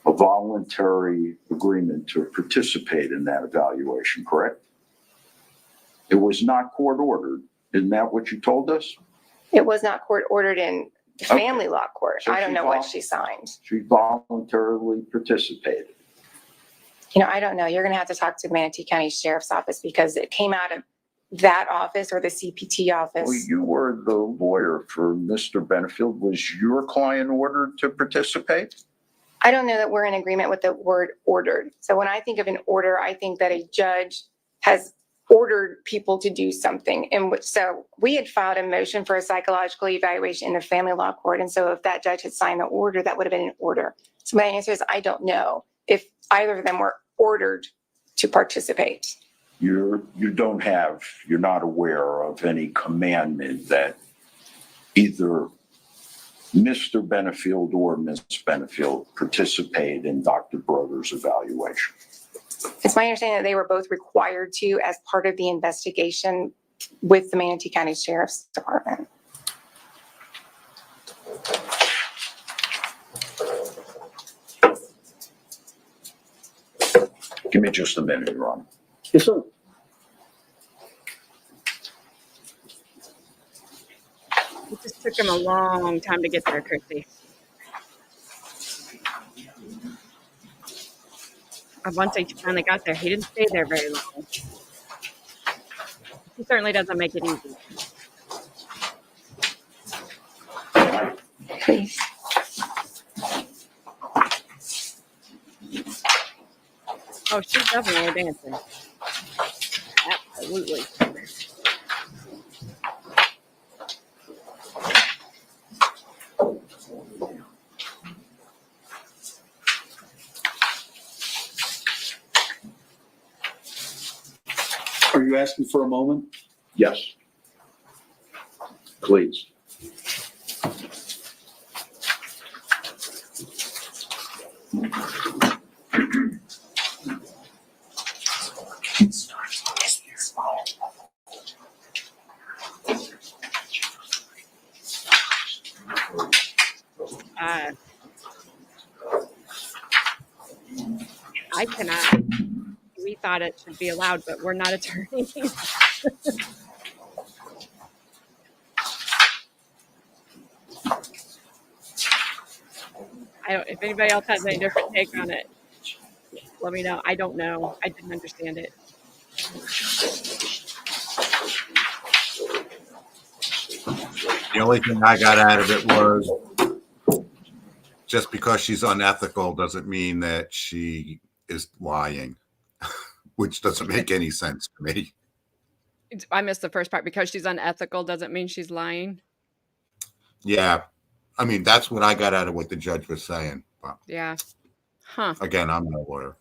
S9: a voluntary agreement to participate in that evaluation, correct? It was not court ordered. Isn't that what you told us?
S5: It was not court ordered in the
S9: Okay.
S5: family law court.
S9: So
S5: I don't
S9: she
S5: know what she signed.
S9: She voluntarily participated.
S5: I don't know. You're going to have to talk to Manatee County Sheriff's Office because it came out of that office or the CPT office.
S9: Well, you were the lawyer for Mr. Benefield. Was your client ordered to participate?
S5: I don't know that we're in agreement with the word ordered. So when I think of an order, I think that a judge has ordered people to do something. And so we had filed a motion for a psychological evaluation in the family law court. And so if that judge had signed the order, that would have been an order. So my answer is I don't know if either of them were ordered to participate.
S9: You're not aware of any commandment that either Mr. Benefield or Ms. Benefield participate in Dr. Broder's evaluation.
S5: It's my understanding that they were both required to as part of the investigation with the Manatee County Sheriff's Department.
S9: Give me just a minute, Your Honor.
S11: Yes, sir.
S1: It just took him a long time to get there, Chrissy. And once he finally got there, he didn't stay there very long. He certainly doesn't make it easy.
S5: Please.
S1: Oh, she's definitely dancing. Absolutely.
S11: Are you asking for a moment?
S9: Yes. Please.
S1: I cannot. We thought it should be allowed, but we're not attorneys. If anybody else has any different take on it, let me know. I don't know. I didn't understand it.
S3: The only thing I got out of it was just because she's unethical doesn't mean that she is lying, which doesn't make any sense to me.
S1: I missed the first part. Because she's unethical doesn't mean she's lying.
S3: Yeah. I mean, that's what I got out of what the judge was saying. But
S1: Yeah. Huh.
S3: again, I'm no lawyer.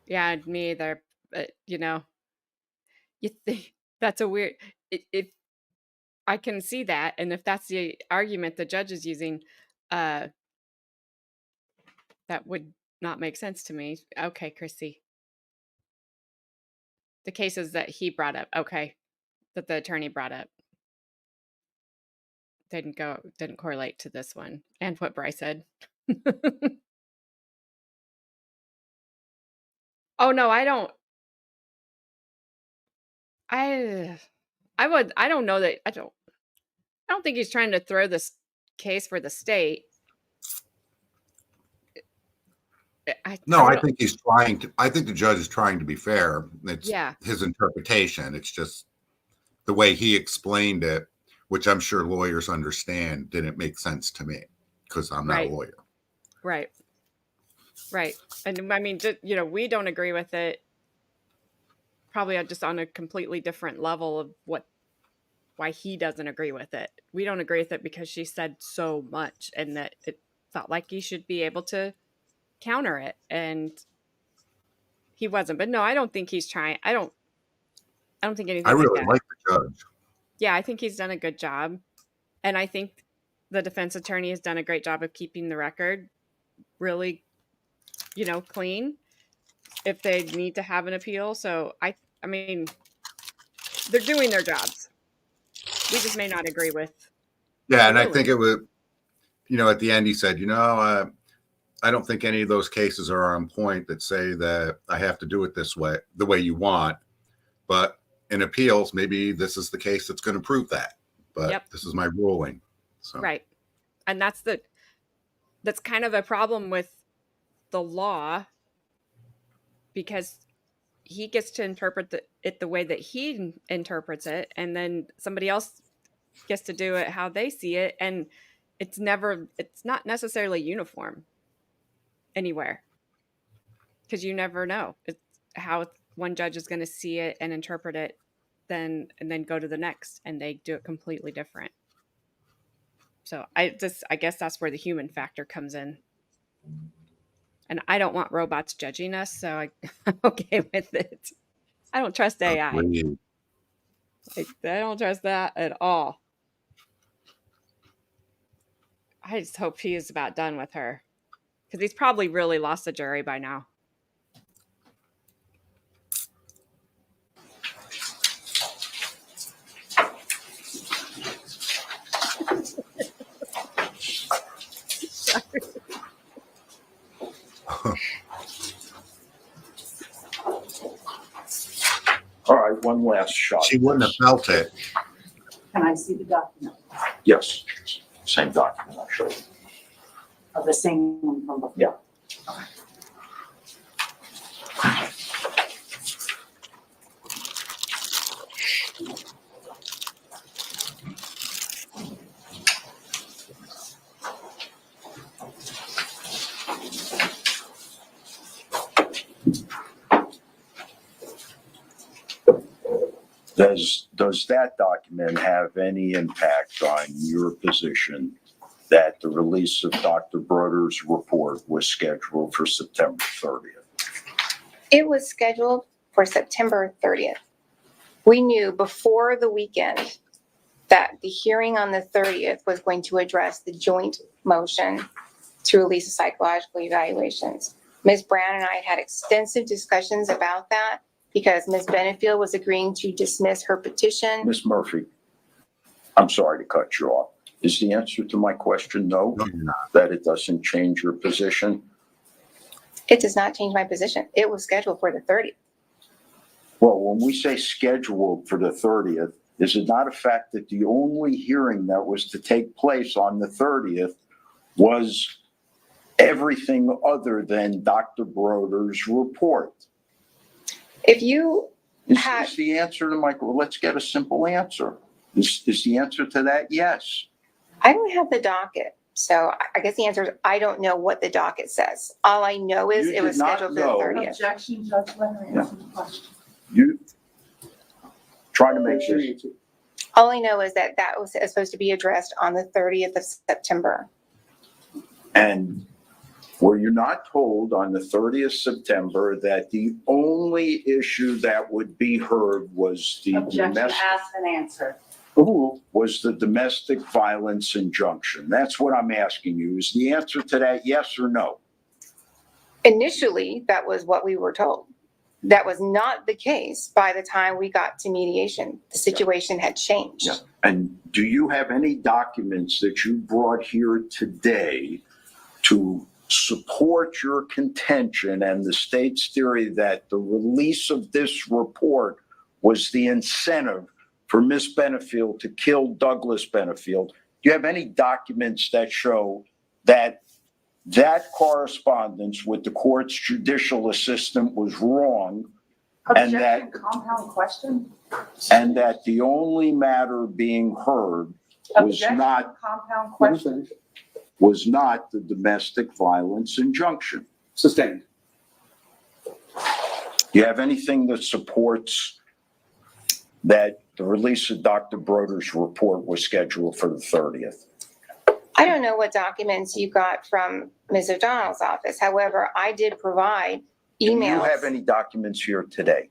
S1: Yeah, me either. But, you think that's a weird. If I can see that, and if that's the argument the judge is using, that would not make sense to me. Okay, Chrissy. The cases that he brought up, okay, that the attorney brought up didn't correlate to this one and what Bryce said. Oh no, I don't. I don't know that I don't think he's trying to throw this case for the state.
S3: No, I
S1: don't.
S3: think he's trying to. I think the judge is trying to be fair. It's
S1: Yeah.
S3: his interpretation. It's just the way he explained it, which I'm sure lawyers understand, didn't make sense to me because I'm not a
S1: Right.
S3: lawyer.
S1: Right. Right. And I mean, just, we don't agree with it. Probably just on a completely different level of why he doesn't agree with it. We don't agree with it because she said so much and that it felt like he should be able to counter it, and he wasn't. But no, I don't think he's trying. I don't think anything
S3: I
S1: like
S3: really
S1: that.
S3: like the judge.
S1: Yeah, I think he's done a good job. And I think the defense attorney has done a great job of keeping the record really, clean if they need to have an appeal. So I mean, they're doing their jobs. We just may not agree with
S3: Yeah,
S1: the
S3: and I
S1: ruling.
S3: think it was, at the end he said, I don't think any of those cases are on point that say that I have to do it this way, the way you want. But in appeals, maybe this is the case that's going to prove that. But
S1: Yep.
S3: this is my ruling. So
S1: Right. And that's kind of a problem with the law, because he gets to interpret it the way that he interprets it, and then somebody else gets to do it how they see it, and it's not necessarily uniform anywhere, because you never know how one judge is going to see it and interpret it, and then go to the next and they do it completely different. So I guess that's where the human factor comes in. And I don't want robots judging us, so I'm okay with it. I don't trust AI. I don't trust that at all. I just hope he is about done with her, because he's probably really lost the jury by now.
S9: All right, one last shot.
S3: she wouldn't have felt it.
S16: Can I see the document
S9: Yes, same document, actually.
S16: of the same one from before?
S9: Yeah. Does that document have any impact on your position that the release of Dr. Broder's report was scheduled for September 30th?
S5: It was scheduled for September 30th. We knew before the weekend that the hearing on the 30th was going to address the joint motion to release the psychological evaluations. Ms. Brown and I had extensive discussions about that, because Ms. Benefield was agreeing to dismiss her petition.
S9: Ms. Murphy, I'm sorry to cut you off. Is the answer to my question no?
S3: No, you're not.
S9: That it doesn't change your position?
S5: It does not change my position. It was scheduled for the 30th.
S9: Well, when we say scheduled for the 30th, is it not a fact that the only hearing that was to take place on the 30th was everything other than Dr. Broder's report?
S5: If you
S9: Is the answer to my, let's get a simple answer. Is the answer to that yes?
S5: I don't have the docket, so I guess the answer is I don't know what the docket says. All I know is
S9: You
S5: it was
S9: did not
S5: scheduled for
S9: know.
S5: the 30th.
S16: Objection, Judge Leonard, answer the question.
S9: You trying to make sure you.
S5: All I know is that was supposed to be addressed on the 30th of September.
S9: And were you not told on the 30th September that the only issue that would be heard was the
S16: Objection,
S9: domestic?
S16: asked and answered.
S9: Was the domestic violence injunction? That's what I'm asking you. Is the answer to that yes or no?
S5: Initially, that was what we were told. That was not the case by the time we got to mediation. The situation had changed.
S9: Yeah. And do you have any documents that you brought here today to support your contention and the state's theory that the release of this report was the incentive for Miss Benefield to kill Douglas Benefield? Do you have any documents that show that that correspondence with the court's judicial assistant was wrong? And that
S8: Objection, compound question?
S9: and that the only matter being heard was
S8: Objection,
S9: not
S8: compound
S11: Let me
S8: question?
S11: finish.
S9: the domestic violence injunction.
S11: Sustained.
S9: Do you have anything that supports that the release of Dr. Broder's report was scheduled for the 30th?
S5: I don't know what documents you got from Ms. O'Donnell's office. However, I did provide
S9: Do you
S5: emails.
S9: have any documents here today?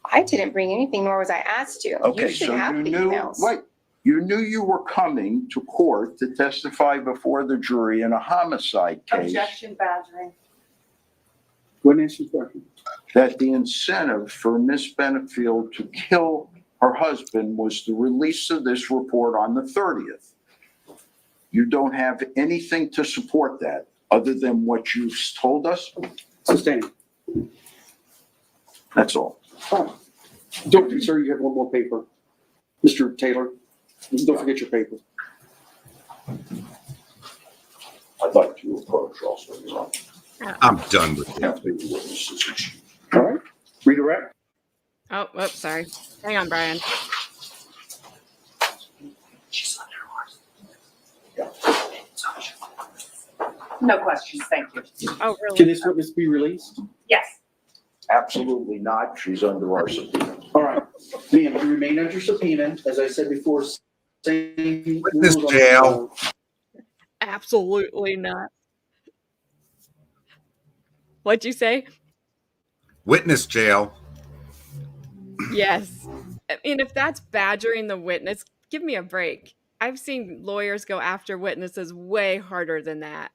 S5: I didn't bring anything, nor was I asked to.
S9: Okay,
S5: You should
S9: so
S5: have
S9: you
S5: the
S9: knew,
S5: emails.
S9: wait, you knew you were coming to court to testify before the jury in a homicide case,
S8: Objection, badgering.
S11: Go ahead and answer the question.
S9: that the incentive for Miss Benefield to kill her husband was the release of this report on the 30th. You don't have anything to support that other than what you've told us?
S11: Sustained.
S9: That's all.
S11: Don't, sir, you have one more paper. Mr. Taylor, don't forget your paper.
S9: I'd like to approach also, Your Honor.
S3: I'm done with you.
S9: Have the witnesses issued.
S11: All right, redirect.
S1: Oh, whoops, sorry. Hang on, Brian.
S8: No questions, thank you.
S1: Oh,
S11: Can
S1: really?
S11: this witness be released?
S8: Yes.
S9: Absolutely not. She's under our subpoena.
S11: All right, ma'am, you remain under subpoena, as I said before. Same
S3: Witness
S11: rules on-
S3: jail.
S1: Absolutely not. What'd you say?
S3: Witness jail.
S1: Yes. I mean, if that's badgering the witness, give me a break. I've seen lawyers go after witnesses way harder than that.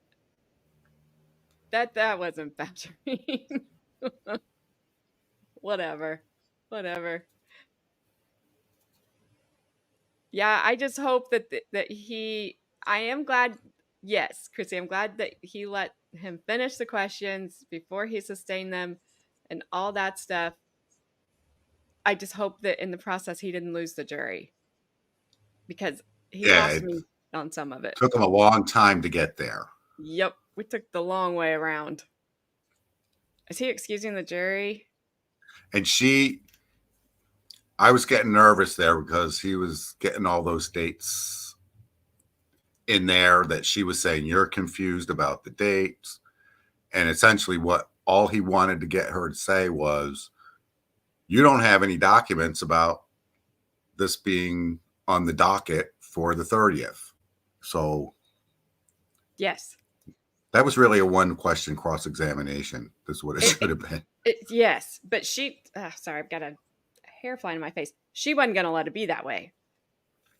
S1: That wasn't badgering. Whatever. Yeah, I just hope that I am glad. Yes, Chrissy, I'm glad that he let him finish the questions before he sustained them and all that stuff. I just hope that in the process he didn't lose the jury because he
S3: Yeah,
S1: lost
S3: it
S1: me on some of it.
S3: took him a long time to get there.
S1: Yep, we took the long way around. Is he excusing the jury?
S3: And I was getting nervous there because he was getting all those dates in there that she was saying, you're confused about the dates. And essentially all he wanted to get her to say was, you don't have any documents about this being on the docket for the 30th. So
S1: Yes.
S3: that was really a one question cross-examination. That's what it should have been.
S1: Yes, but sorry, I've got a hair flying in my face. She wasn't going to let it be that way.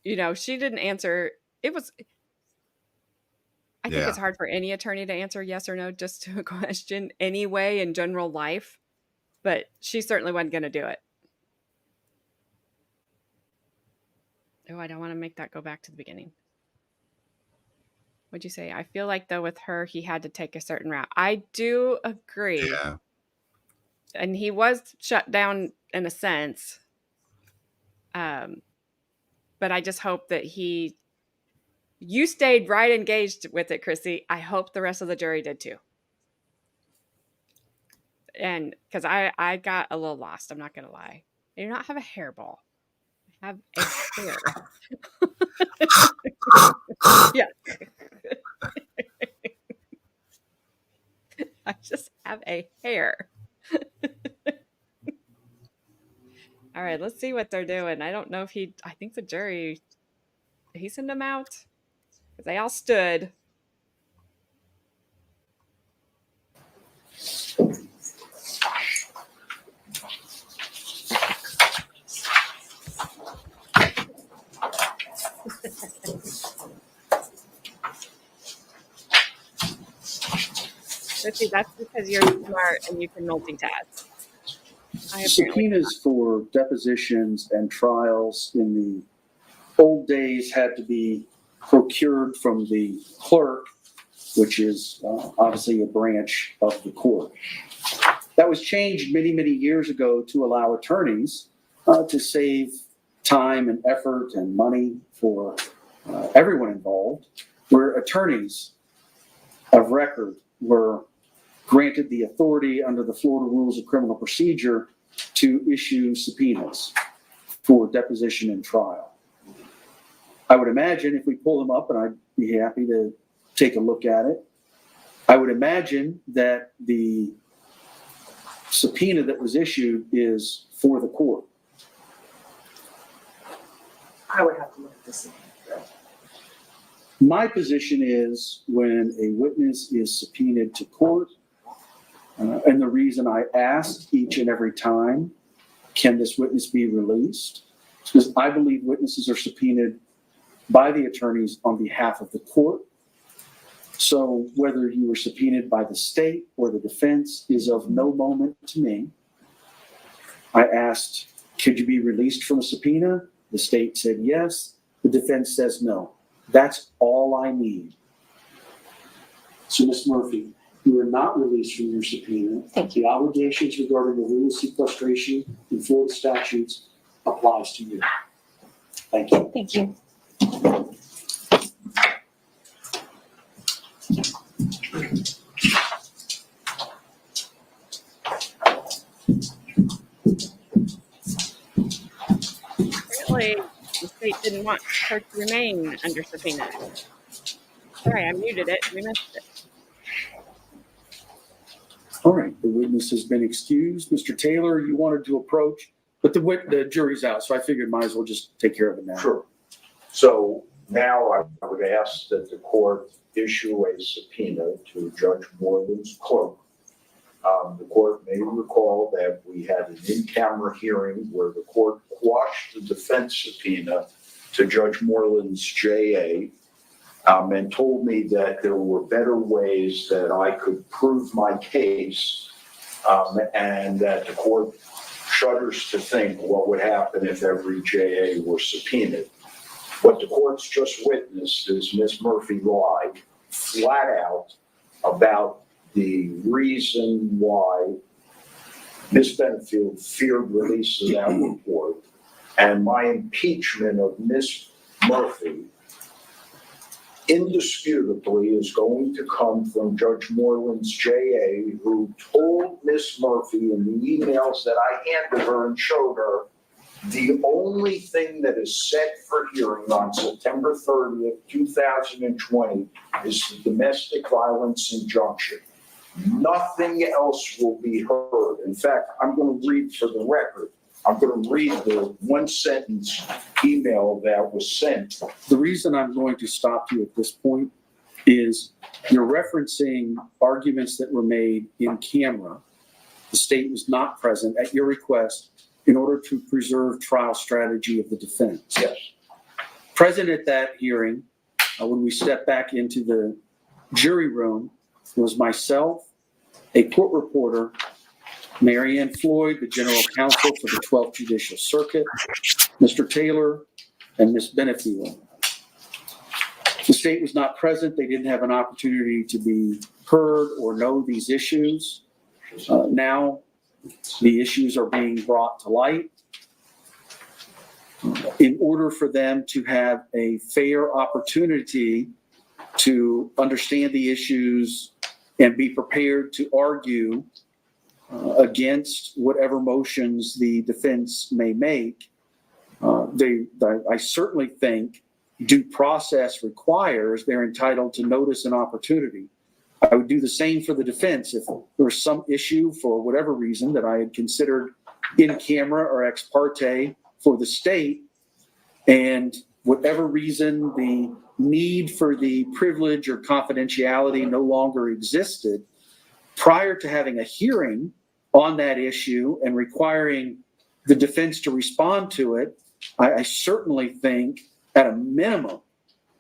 S1: She didn't answer. I think
S3: Yeah.
S1: it's hard for any attorney to answer yes or no just to a question anyway in general life, but she certainly wasn't going to do it. Oh, I don't want to make that go back to the beginning. What'd you say? I feel like, though, with her, he had to take a certain route. I do agree.
S3: Yeah.
S1: And he was shut down in a sense. But I just hope that you stayed right engaged with it, Chrissy. I hope the rest of the jury did too. And because I got a little lost, I'm not going to lie. I do not have a hairball. I have a hair. Yeah. I just have a hair. All right, let's see what they're doing. I don't know if I think the jury, he sent them out because they all stood. Let's see, that's because you're smart and you can multitask.
S13: I apparently
S11: Subpoenas for depositions and trials in the old days had to be procured from the clerk, which is obviously a branch of the court. That was changed many, many years ago to allow attorneys to save time and effort and money for everyone involved, where attorneys of record were granted the authority under the Florida Rules of Criminal Procedure to issue subpoenas for deposition and trial. I would imagine if we pull them up, and I'd be happy to take a look at it, I would imagine that the subpoena that was issued is for the court.
S12: I would have to look at this.
S11: My position is when a witness is subpoenaed to court, and the reason I ask each and every time, can this witness be released? Because I believe witnesses are subpoenaed by the attorneys on behalf of the court. So whether you were subpoenaed by the state or the defense is of no moment to me. I asked, could you be released from a subpoena? The state said yes. The defense says no. That's all I need. So, Ms. Murphy, you are not released from your subpoena.
S5: Thank
S11: The obligations regarding the rule of sequestration in Florida statutes applies to you. Thank you.
S5: Thank you.
S1: Apparently, the state didn't want her to remain under subpoena. Sorry, I muted it. We missed it.
S11: All right, the witness has been excused. Mr. Taylor, you wanted to approach, but the jury's out, so I figured might as well just take care of it now.
S9: Sure. So now I would ask that the court issue a subpoena to Judge Moreland's clerk. The court may recall that we had an in-camera hearing where the court quashed the defense subpoena to Judge Moreland's JA and told me that there were better ways that I could prove my case and that the court shudders to think what would happen if every JA were subpoenaed. What the court's just witnessed is Ms. Murphy lied flat out about the reason why Ms. Benefield feared release of that report, and my impeachment of Ms. Murphy indisputably is going to come from Judge Moreland's JA, who told Ms. Murphy in the emails that I handed her and showed her the only thing that is set for hearing on September 30th, 2020 is the domestic violence injunction. Nothing else will be heard. In fact, I'm going to read for the record. I'm going to read the one sentence email that was sent.
S11: The reason I'm going to stop you at this point is you're referencing arguments that were made in camera. The state was not present at your request in order to preserve trial strategy of the defense.
S9: Yes.
S11: Present at that hearing, when we stepped back into the jury room, was myself, a court reporter, Mary Ann Floyd, the general counsel for the 12th Judicial Circuit, Mr. Taylor, and Ms. Benefield. The state was not present. They didn't have an opportunity to be heard or know these issues. Now, the issues are being brought to light. In order for them to have a fair opportunity to understand the issues and be prepared to argue against whatever motions the defense may make, I certainly think due process requires they're entitled to notice and opportunity. I would do the same for the defense if there was some issue for whatever reason that I had considered in camera or ex parte for the state, and whatever reason the need for the privilege or confidentiality no longer existed, prior to having a hearing on that issue and requiring the defense to respond to it, I certainly think at a minimum,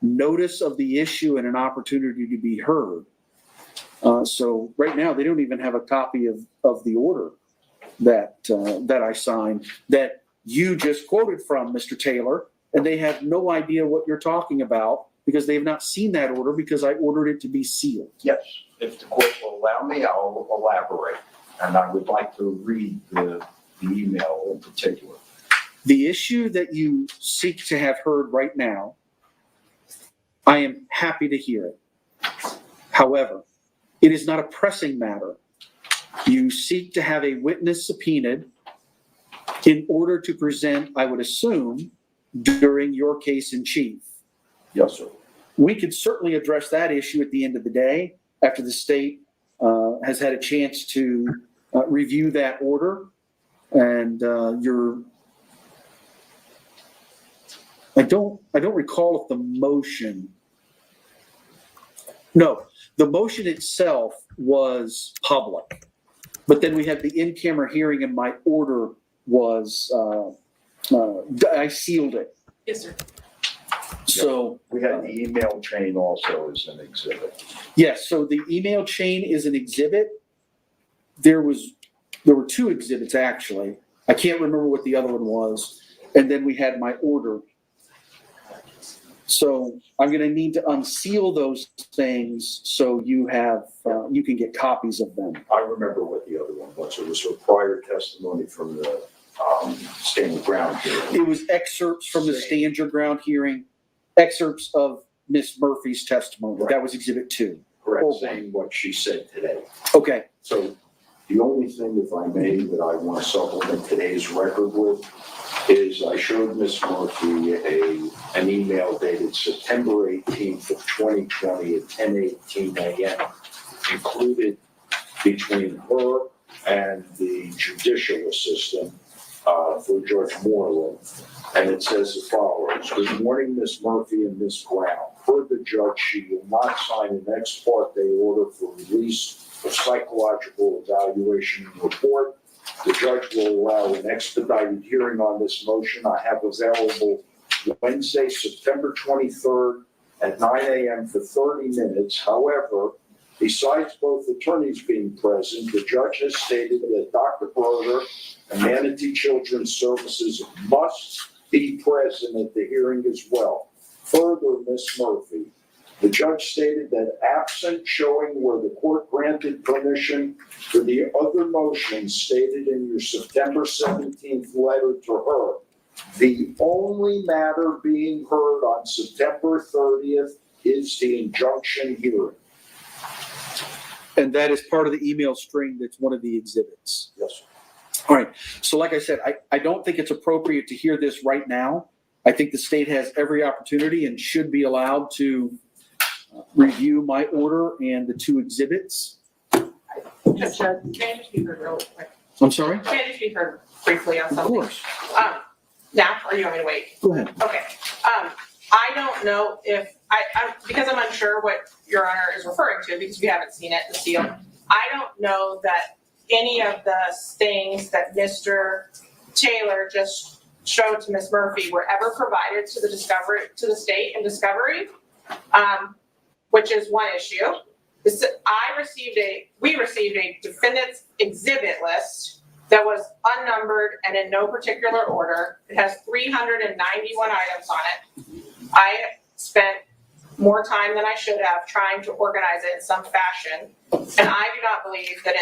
S11: notice of the issue and an opportunity to be heard. So right now, they don't even have a copy of the order
S4: that I signed that you just quoted from, Mr. Taylor, and they have no idea what you're talking about because they've not seen that order because I ordered it to be sealed.
S9: Yes, if the court will allow me, I'll elaborate. And I would like to read the email in particular.
S4: The issue that you seek to have heard right now, I am happy to hear it. However, it is not a pressing matter. You seek to have a witness subpoenaed in order to present, I would assume, during your case in chief.
S9: Yes, sir.
S4: We could certainly address that issue at the end of the day after the state has had a chance to review that order. And I don't recall if the motion. No, the motion itself was public, but then we had the in-camera hearing, and my order was I sealed it.
S12: Yes, sir.
S4: So
S9: we had the email chain also as an exhibit.
S4: Yes, so the email chain is an exhibit. There were two exhibits actually. I can't remember what the other one was. And then we had my order. So I'm going to need to unseal those things so you have you can get copies of them.
S9: I remember what the other one was. It was her prior testimony from the stand your ground hearing.
S4: It was excerpts from the stand your ground hearing, excerpts of Miss Murphy's testimony.
S9: Right.
S4: That was exhibit 2.
S9: Correct,
S4: Or
S9: saying what she said today.
S4: Okay.
S9: So the only thing, if I may, that I want to supplement today's record with is I showed Ms. Murphy an email dated September 18th of 2020 at 10:18 a.m. included between her and the judicial assistant for Judge Moreland. And it says the following: good morning, Ms. Murphy and Ms. Brown. Per the judge, she will not sign an ex parte order for release of psychological evaluation and report. The judge will allow an expedited hearing on this motion. I have available Wednesday, September 23rd at 9 a.m. for 30 minutes. However, besides both attorneys being present, the judge has stated that Dr. Broder and Manatee Children's Services must be present at the hearing as well. Further, Ms. Murphy, the judge stated that absent showing where the court granted permission for the other motions stated in your September 17th letter to her, the only matter being heard on September 30th is the injunction hearing.
S4: And that is part of the email string that's one of the exhibits.
S9: Yes, sir.
S4: All right. So like I said, I don't think it's appropriate to hear this right now. I think the state has every opportunity and should be allowed to review my order and the two exhibits.
S12: Judge, can I just be heard real quick?
S4: I'm sorry?
S12: Can I just be heard briefly on
S4: Of
S12: something?
S4: course.
S12: Now, or you want me to wait?
S4: Go ahead.
S12: Okay. I don't know if, because I'm unsure what Your Honor is referring to, because we haven't seen it, the seal. I don't know that any of the things that Mr. Taylor just showed to Ms. Murphy were ever provided to the state in discovery, which is one issue. We received a defendant's exhibit list that was unnumbered and in no particular order. It has 391 items on it. I spent more time than I should have trying to organize it in some fashion, and I do not believe that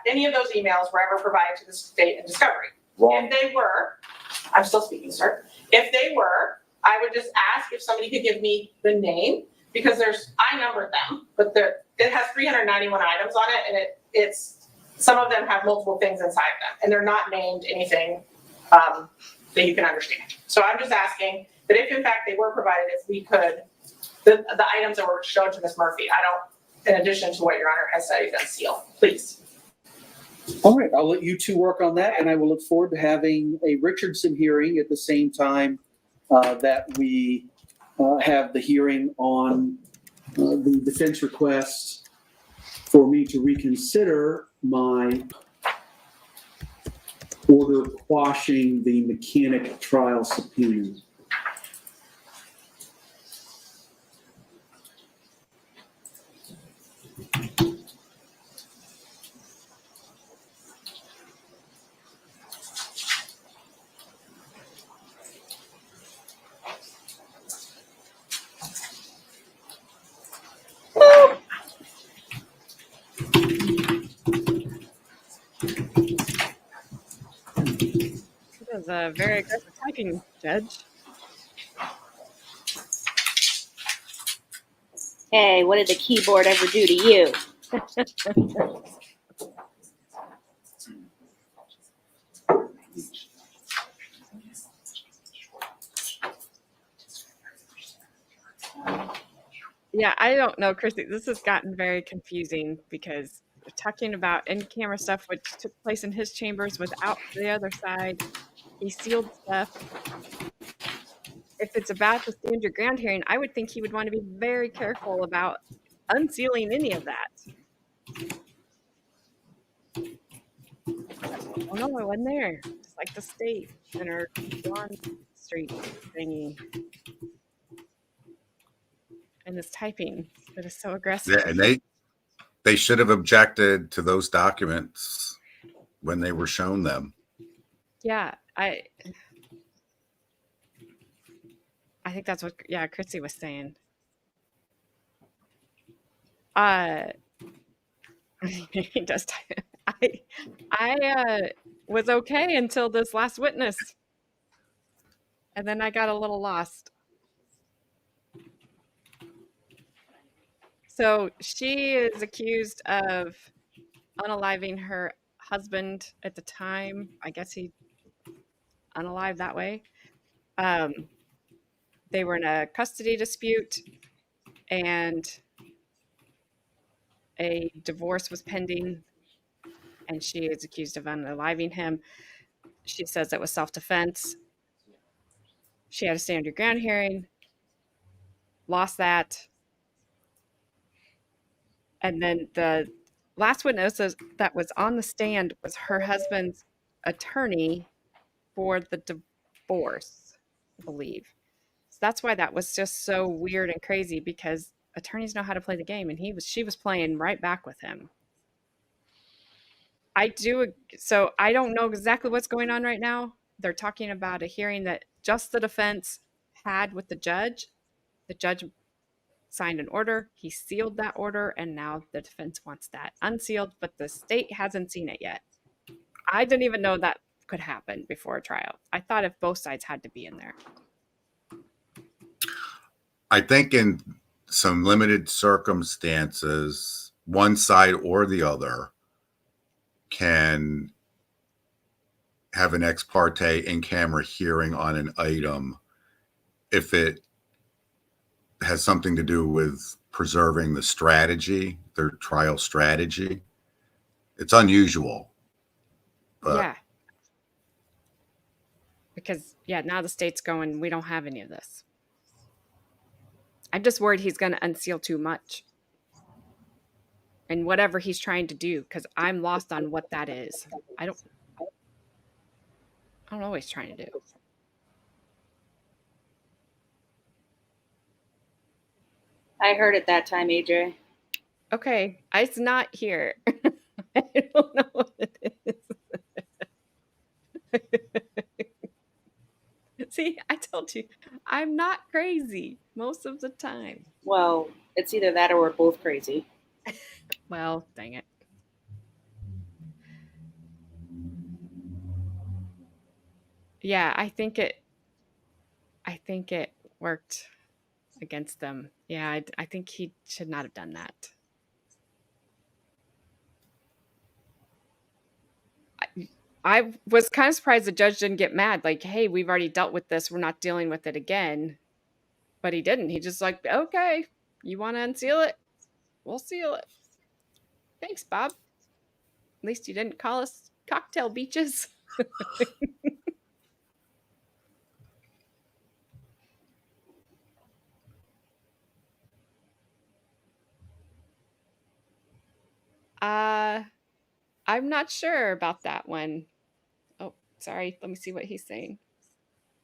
S12: any of those emails were ever provided to the state in discovery.
S9: Wrong.
S12: If they were, I'm still speaking, sir. If they were, I would just ask if somebody could give me the name, because I numbered them, but it has 391 items on it, and it's some of them have multiple things inside them, and they're not named anything that you can understand. So I'm just asking that if in fact they were provided, if we could, the items that were shown to Ms. Murphy, in addition to what Your Honor has said, unseal, please.
S4: All right, I'll let you two work on that, and I will look forward to having a Richardson hearing at the same time that we have the hearing on the defense request for me to reconsider my order quashing the mechanic trial subpoena.
S1: was a very aggressive typing, Judge.
S13: Hey, what did the keyboard ever do to you?
S1: Yeah, I don't know, Chrissy. This has gotten very confusing because we're talking about in-camera stuff which took place in his chambers without the other side. He sealed stuff. If it's about the stand your ground hearing, I would think he would want to be very careful about unsealing any of that. Oh no, I wasn't there. Just like the state and our Swan Street thingy. And this typing that is so aggressive.
S3: Yeah, and they should have objected to those documents when they were shown them.
S1: Yeah, I think that's what Chrissy was saying. He does. I was okay until this last witness, and then I got a little lost. So she is accused of unaliving her husband at the time. I guess he unalived that way. They were in a custody dispute, and a divorce was pending, and she is accused of unaliving him. She says it was self-defense. She had a stand your ground hearing, lost that. And then the last witness that was on the stand was her husband's attorney for the divorce, I believe. So that's why that was just so weird and crazy, because attorneys know how to play the game, and she was playing right back with him. So I don't know exactly what's going on right now. They're talking about a hearing that just the defense had with the judge. The judge signed an order. He sealed that order, and now the defense wants that unsealed, but the state hasn't seen it yet. I didn't even know that could happen before a trial. I thought if both sides had to be in there.
S3: I think in some limited circumstances, one side or the other can have an ex parte in-camera hearing on an item if it has something to do with preserving the strategy, their trial strategy. It's unusual, but
S1: Yeah. Because, now the state's going, we don't have any of this. I'm just worried he's going to unseal too much. And whatever he's trying to do, because I'm lost on what that is. I don't know what he's trying to do.
S13: I heard it that time, AJ.
S1: Okay, it's not here. I don't know what it is. See, I told you, I'm not crazy most of the time.
S13: Well, it's either that or we're both crazy.
S1: Well, dang it. Yeah, I think it worked against them. Yeah, I think he should not have done that. I was kind of surprised the judge didn't get mad. Like, hey, we've already dealt with this. We're not dealing with it again. But he didn't. He just like, okay, you want to unseal it? We'll seal it. Thanks, Bob. At least you didn't call us cocktail beaches. I'm not sure about that one. Oh, sorry. Let me see what he's saying.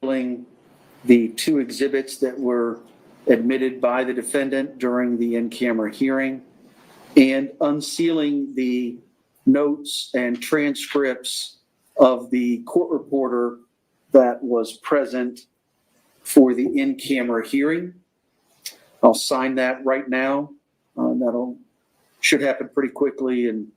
S4: The two exhibits that were admitted by the defendant during the in-camera hearing, and unsealing the notes and transcripts of the court reporter that was present for the in-camera hearing. I'll sign that right now. Should happen pretty quickly, and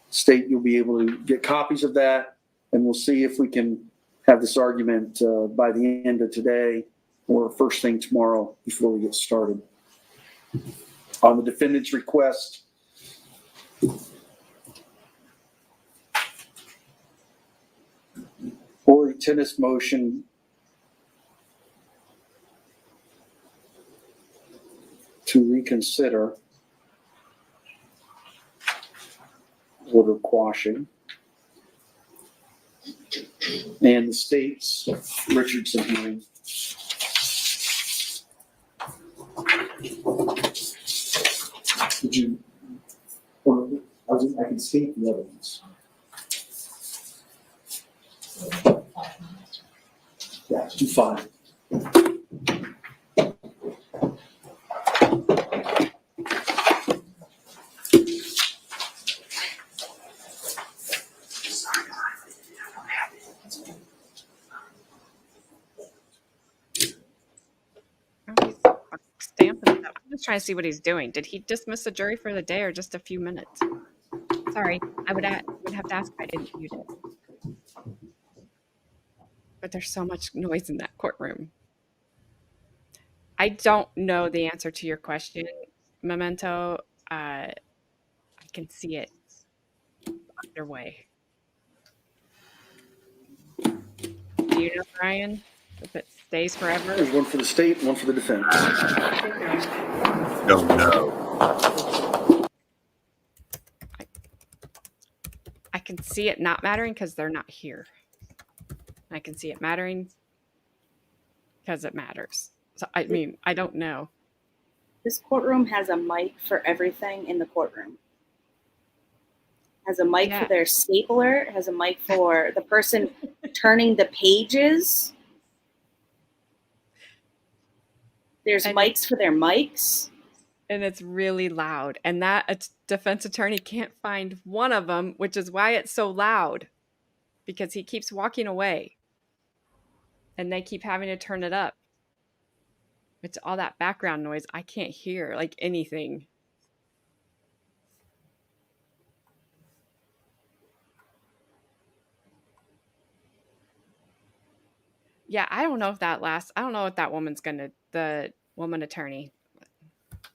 S4: state, you'll be able to get copies of that, and we'll see if we can
S11: have this argument by the end of today or first thing tomorrow before we get started. On the defendant's request, Ori Tennis motion to reconsider order quashing, and the state's Richardson hearing. Did you? I can state the evidence. Yeah, do 5.
S1: Stamping stuff. I'm just trying to see what he's doing. Did he dismiss the jury for the day or just a few minutes? Sorry, I would have to ask if I didn't mute it. But there's so much noise in that courtroom. I don't know the answer to your question, Memento. I can see it underway. Do you know, Brian, if it stays forever?
S11: There's one for the state, one for the defense.
S3: Don't know.
S1: I can see it not mattering because they're not here. I can see it mattering because it matters. So, I mean, I don't know.
S13: This courtroom has a mic for everything in the courtroom. Has a mic for their stapler, has a mic for the person turning the pages. There's mics for their mics.
S1: And it's really loud. And that defense attorney can't find one of them, which is why it's so loud. Because he keeps walking away. And they keep having to turn it up. It's all that background noise. I can't hear like anything. Yeah, I don't know if that lasts. I don't know what that woman's gonna, the woman attorney,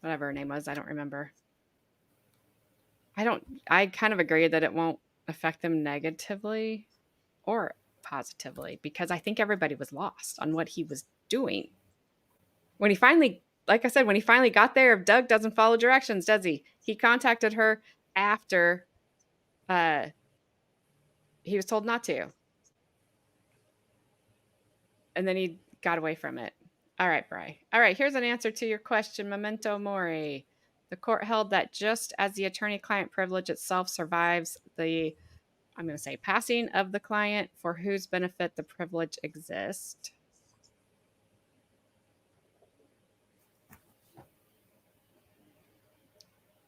S1: whatever her name was, I don't remember. I kind of agree that it won't affect them negatively or positively because I think everybody was lost on what he was doing. When he finally, like I said, when he finally got there, if Doug doesn't follow directions, does he? He contacted her after he was told not to. And then he got away from it. All right, Bri. All right, here's an answer to your question, Memento Mori. The court held that just as the attorney-client privilege itself survives the, I'm going to say, passing of the client for whose benefit the privilege exists.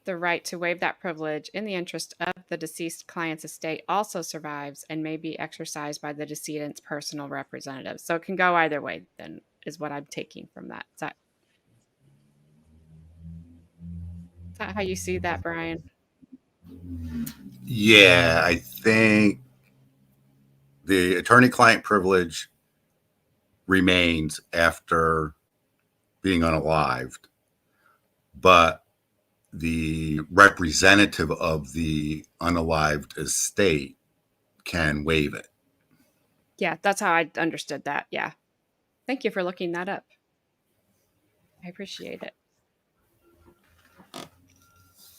S1: The right to waive that privilege in the interest of the deceased client's estate also survives and may be exercised by the decedent's personal representative. So it can go either way, then, is what I'm taking from that. Is that how you see that, Brian?
S3: Yeah, I think the attorney-client privilege remains after being unalived, but the representative of the unalived estate can waive it.
S1: Yeah, that's how I understood that. Yeah. Thank you for looking that up. I appreciate it.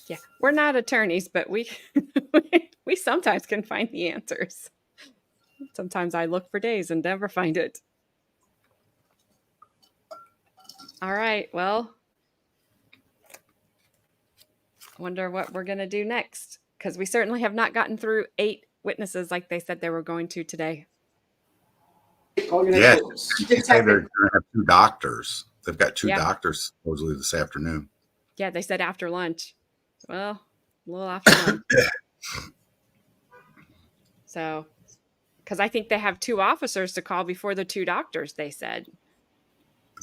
S1: Yeah, we're not attorneys, but we we sometimes can find the answers. Sometimes I look for days and never find it. All right, well, I wonder what we're going to do next, because we certainly have not gotten through 8 witnesses like they said they were going to today.
S3: Yeah, they say they're going to have 2 doctors. They've got 2 doctors supposedly this afternoon.
S1: Yeah, they said after lunch. Well, a little after lunch. So, because I think they have 2 officers to call before the 2 doctors, they said.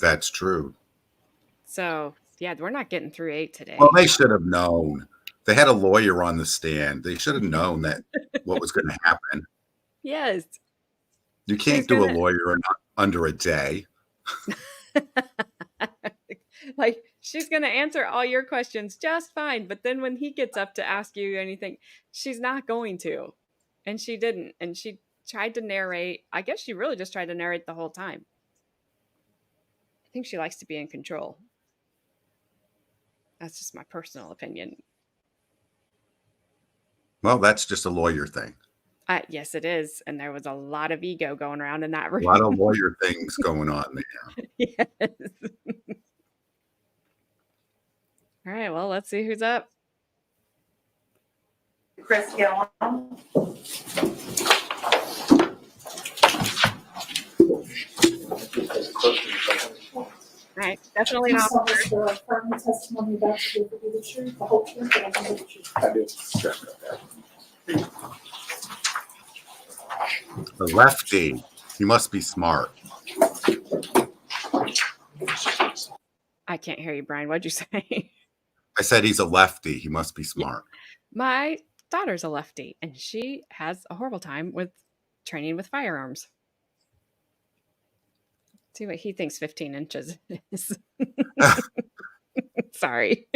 S3: That's true.
S1: So, yeah, we're not getting through 8 today.
S3: Well, they should have known. They had a lawyer on the stand. They should have known that what was going to happen.
S1: Yes.
S3: You can't do a lawyer in under a day.
S1: Like, she's going to answer all your questions just fine. But then when he gets up to ask you anything, she's not going to. And she didn't. And she tried to narrate. I guess she really just tried to narrate the whole time. I think she likes to be in control. That's just my personal opinion.
S3: Well, that's just a lawyer thing.
S1: Yes, it is. And there was a lot of ego going around in that room.
S3: A lot of lawyer things going on there.
S1: Yes. All right, well, let's see who's up.
S8: Chris Gillum.
S1: All right, definitely
S6: You
S1: not.
S6: saw this for affirming testimony about to give you the truth, the whole truth, and nothing but the truth.
S11: I do.
S3: The lefty. He must be smart.
S1: I can't hear you, Brian. What'd you say?
S3: I said he's a lefty. He must be smart.
S1: My daughter's a lefty, and she has a horrible time with training with firearms. See what he thinks 15 inches is. Sorry.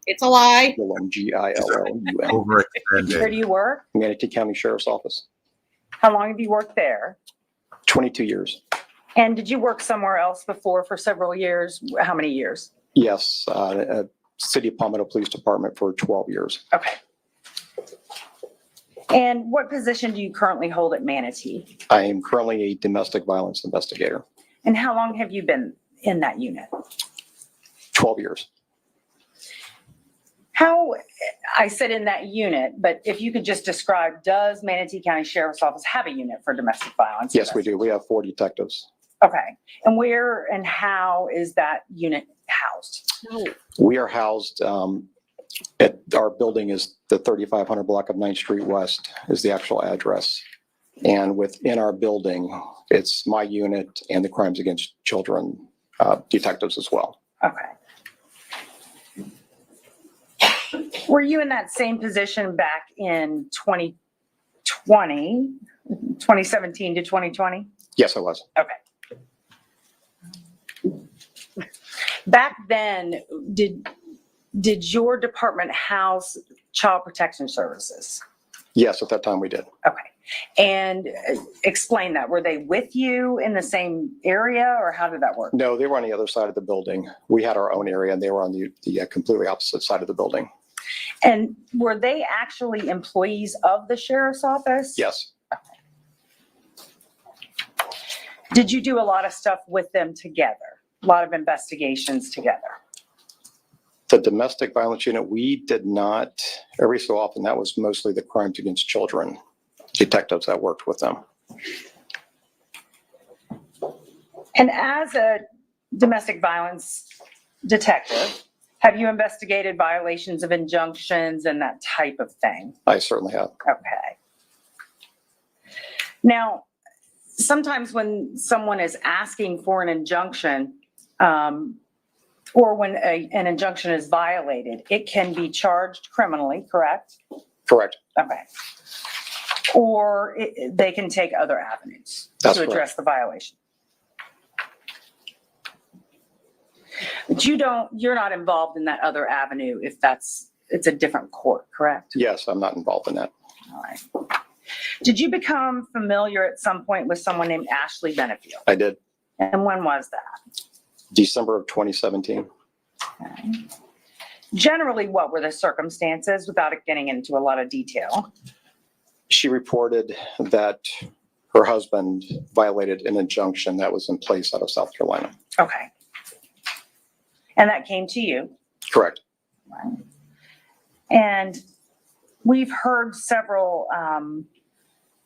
S17: It's a lie.
S3: Overextended.
S8: Where do you work?
S18: Manatee County Sheriff's Office,
S8: How long have you worked there?
S18: 22 years.
S8: And did you work somewhere else before for several years? How many years?
S18: Yes, City of Palmetto Police Department for 12 years.
S8: Okay. And what position do you currently hold at Manatee?
S18: I am currently a domestic violence investigator.
S8: And how long have you been in that unit?
S18: 12 years.
S8: How, I said in that unit, but if you could just describe, does Manatee County Sheriff's Office have a unit for domestic violence?
S18: Yes, we do. We have 4 detectives.
S8: Okay. And where and how is that unit housed?
S18: We are housed at our building is the 3500 block of 9th Street West is the actual address. And within our building, it's my unit and the Crimes Against Children detectives as well.
S8: Okay. Were you in that same position back in 2017 to 2020?
S18: Yes, I was.
S8: Okay. Back then, did your department house child protection services?
S18: Yes, at that time we did.
S8: Okay. And explain that. Were they with you in the same area, or how did that work?
S18: No, they were on the other side of the building. We had our own area and they were on the completely opposite side of the building.
S8: And were they actually employees of the sheriff's office?
S18: Yes.
S8: Did you do a lot of stuff with them together? A lot of investigations together?
S18: The domestic violence unit, we did not. Every so often, that was mostly the Crimes Against Children detectives that worked with them.
S8: And as a domestic violence detective, have you investigated violations of injunctions and that type of thing?
S18: I certainly have.
S8: Okay. Now, sometimes when someone is asking for an injunction, or when an injunction is violated, it can be charged criminally, correct?
S18: Correct.
S8: Okay. Or they can take other avenues to address the violation. But you're not involved in that other avenue if it's a different court, correct?
S18: Yes, I'm not involved in that.
S8: All right. Did you become familiar at some point with someone named Ashley Benefield?
S18: I did.
S8: And when was that?
S18: December of 2017.
S8: Okay. Generally, what were the circumstances without it getting into a lot of detail?
S18: She reported that her husband violated an injunction that was in place out of South Carolina.
S8: Okay. And that came to you?
S18: Correct.
S8: Right. And we've heard several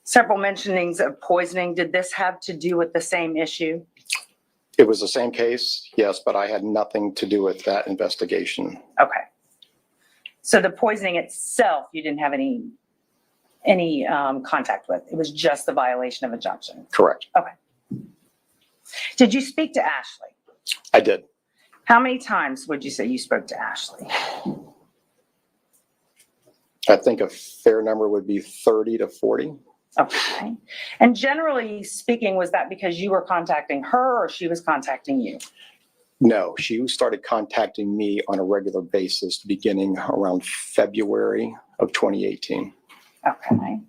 S8: mentionings of poisoning. Did this have to do with the same issue?
S18: It was the same case, yes, but I had nothing to do with that investigation.
S8: Okay. So the poisoning itself, you didn't have any contact with. It was just the violation of injunction.
S18: Correct.
S8: Okay. Did you speak to Ashley?
S18: I did.
S8: How many times would you say you spoke to Ashley?
S18: I think a fair number would be 30 to 40.
S8: Okay. And generally speaking, was that because you were contacting her or she was contacting you?
S18: No, she started contacting me on a regular basis beginning around February of 2018.
S8: Okay.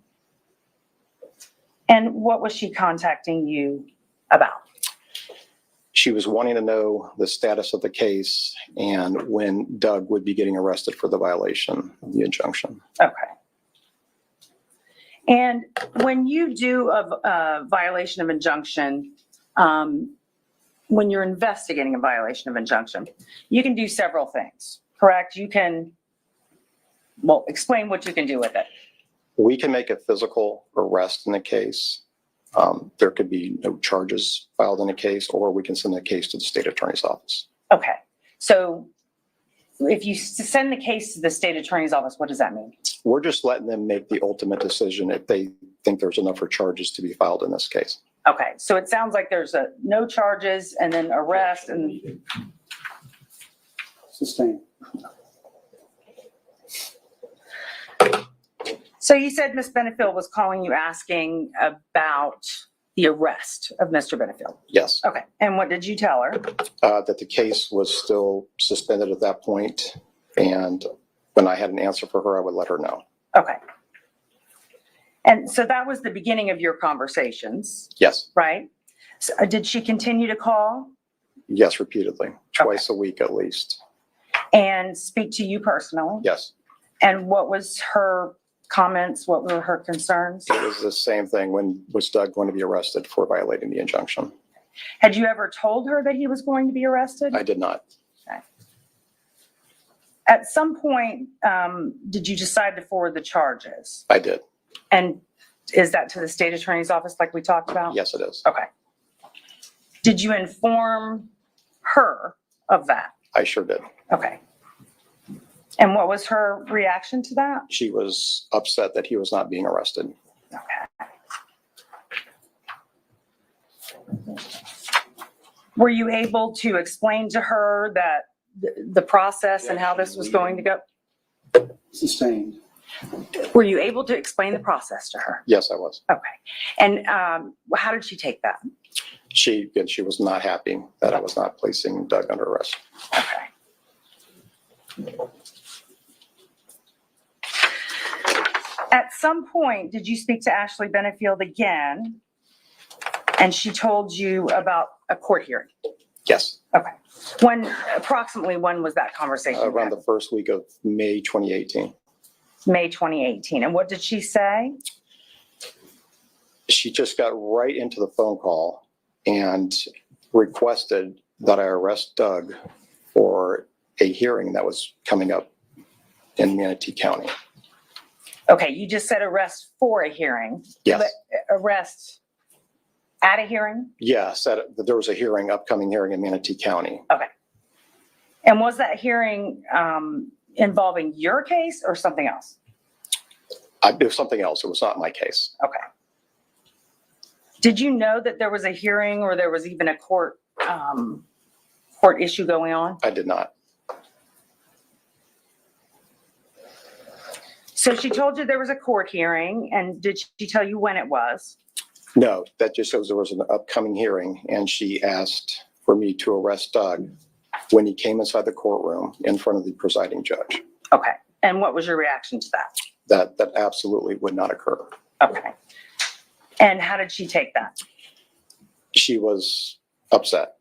S8: And what was she contacting you about?
S18: She was wanting to know the status of the case and when Doug would be getting arrested for the violation of the injunction.
S8: Okay. And when you do a violation of injunction, when you're investigating a violation of injunction, you can do several things, correct? You can, well, explain what you can do with it.
S18: We can make a physical arrest in the case. There could be no charges filed in a case, or we can send the case to the state attorney's office.
S8: Okay. So if you send the case to the state attorney's office, what does that mean?
S18: We're just letting them make the ultimate decision if they think there's enough for charges to be filed in this case.
S8: Okay. So it sounds like there's no charges and then arrest and.
S11: Sustain.
S8: So you said Ms. Benefield was calling you asking about the arrest of Mr. Benefield.
S18: Yes.
S8: Okay. And what did you tell her?
S18: That the case was still suspended at that point, and when I had an answer for her, I would let her know.
S8: Okay. And so that was the beginning of your conversations,
S18: Yes.
S8: right? So, did she continue to call
S18: Yes, repeatedly, twice a week at least.
S8: and speak to you personally?
S18: Yes.
S8: And what was her comments? What were her concerns?
S18: It was the same thing. When was Doug going to be arrested for violating the injunction?
S8: Had you ever told her that he was going to be arrested?
S18: I did not.
S8: Okay. At some point, did you decide to forward the charges?
S18: I did.
S8: And is that to the state attorney's office like we talked about?
S18: Yes, it is.
S8: Okay. Did you inform her of that?
S18: I sure did.
S8: Okay. And what was her reaction to that?
S18: She was upset that he was not being arrested.
S8: Okay. Were you able to explain to her that the process and how this was going to go?
S11: Sustained.
S8: Were you able to explain the process to her?
S18: Yes, I was.
S8: Okay. And how did she take that?
S18: She was not happy that I was not placing Doug under arrest.
S8: Okay. At some point, did you speak to Ashley Benefield again? And she told you about a court hearing?
S18: Yes.
S8: Okay. Approximately when was that conversation?
S18: Around the first week of May 2018.
S8: May 2018. And what did she say?
S18: She just got right into the phone call and requested that I arrest Doug for a hearing that was coming up in Manatee County.
S8: Okay, you just said arrest for a hearing.
S18: Yes.
S8: But arrest at a hearing?
S18: Yeah, said that there was a hearing, upcoming hearing in Manatee County.
S8: Okay. And was that hearing involving your case or something else?
S18: It was something else. It was not my case.
S8: Okay. Did you know that there was a hearing or there was even a court issue going on?
S18: I did not.
S8: So she told you there was a court hearing, and did she tell you when it was?
S18: No, that just shows there was an upcoming hearing, and she asked for me to arrest Doug when he came inside the courtroom in front of the presiding judge.
S8: Okay. And what was your reaction to that?
S18: That absolutely would not occur.
S8: Okay. And how did she take that?
S18: She was upset.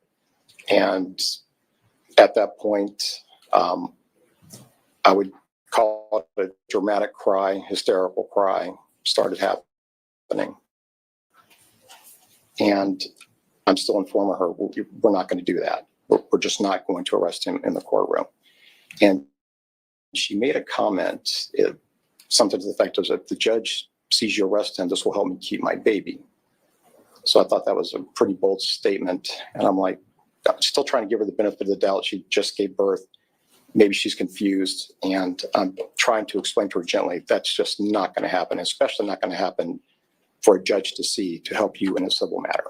S18: And at that point, I would call it a dramatic cry, hysterical cry started happening. And I'm still informing her, we're not going to do that. We're just not going to arrest him in the courtroom. And she made a comment, something to the effect of, if the judge sees you arrest him, this will help me keep my baby. So I thought that was a pretty bold statement. And I'm like, I'm still trying to give her the benefit of the doubt. She just gave birth. Maybe she's confused. And I'm trying to explain to her gently, that's just not going to happen, especially not going to happen for a judge to see to help you in a civil matter.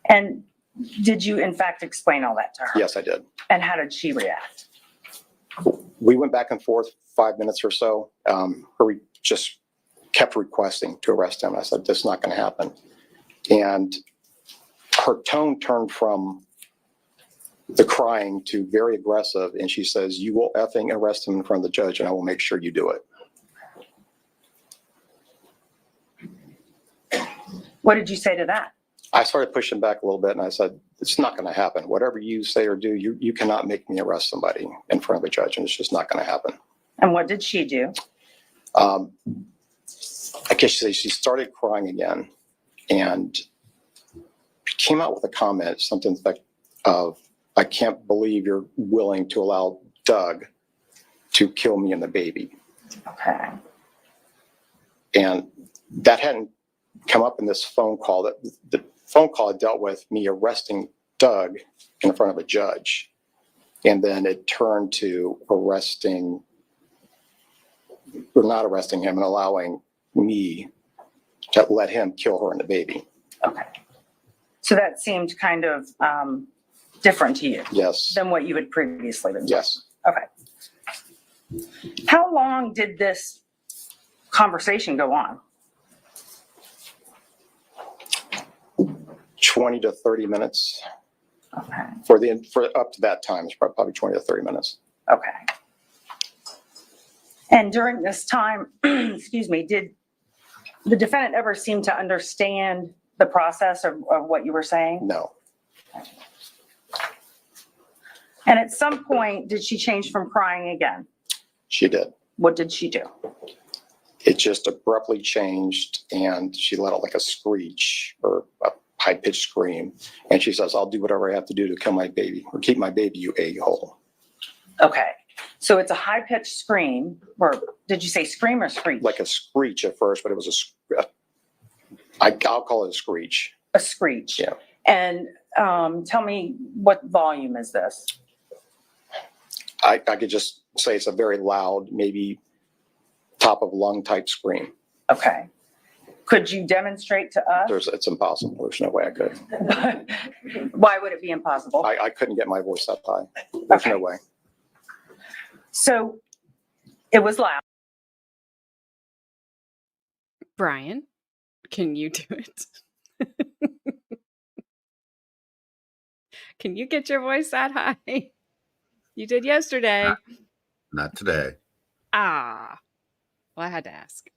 S8: And did you in fact explain all that to her?
S18: Yes, I did.
S8: And how did she react?
S18: We went back and forth 5 minutes or so. Her just kept requesting to arrest him. I said, this is not going to happen. And her tone turned from the crying to very aggressive. And she says, you will effing arrest him in front of the judge and I will make sure you do it.
S8: What did you say to that?
S18: I started pushing back a little bit and I said, it's not going to happen. Whatever you say or do, you cannot make me arrest somebody in front of a judge, and it's just not going to happen.
S8: And what did she do?
S18: I guess she started crying again and came out with a comment, something like, I can't believe you're willing to allow Doug to kill me and the baby.
S8: Okay.
S18: And that hadn't come up in this phone call. That the phone call dealt with me arresting Doug in front of a judge. And then it turned to arresting, or not arresting him, and allowing me to let him kill her and the baby.
S8: Okay. So that seemed kind of different to you?
S18: Yes.
S8: Than what you had previously been doing?
S18: Yes.
S8: Okay. How long did this conversation go on?
S18: 20 to 30 minutes.
S8: Okay.
S18: For up to that time, it's probably 20 to 30 minutes.
S8: Okay. And during this time, excuse me, did the defendant ever seem to understand the process of what you were saying?
S18: No.
S8: And at some point, did she change from crying again?
S18: She did.
S8: What did she do?
S18: It just abruptly changed and she let out like a screech or a high-pitched scream. And she says, I'll do whatever I have to do to kill my baby or keep my baby, you a-hole.
S8: Okay. So it's a high-pitched scream, or did you say scream or screech?
S18: Like a screech at first, but it was I'll call it a screech.
S8: A screech.
S18: Yeah.
S8: And tell me, what volume is this?
S18: I could just say it's a very loud, maybe top of lung type scream.
S8: Okay. Could you demonstrate to us?
S18: It's impossible. There's no way I could.
S8: Why would it be impossible?
S18: I couldn't get my voice that high. There's no way.
S8: So it was loud.
S1: Brian, can you do it? Can you get your voice that high? You did yesterday.
S3: Not today.
S1: Ah. Well, I had to ask.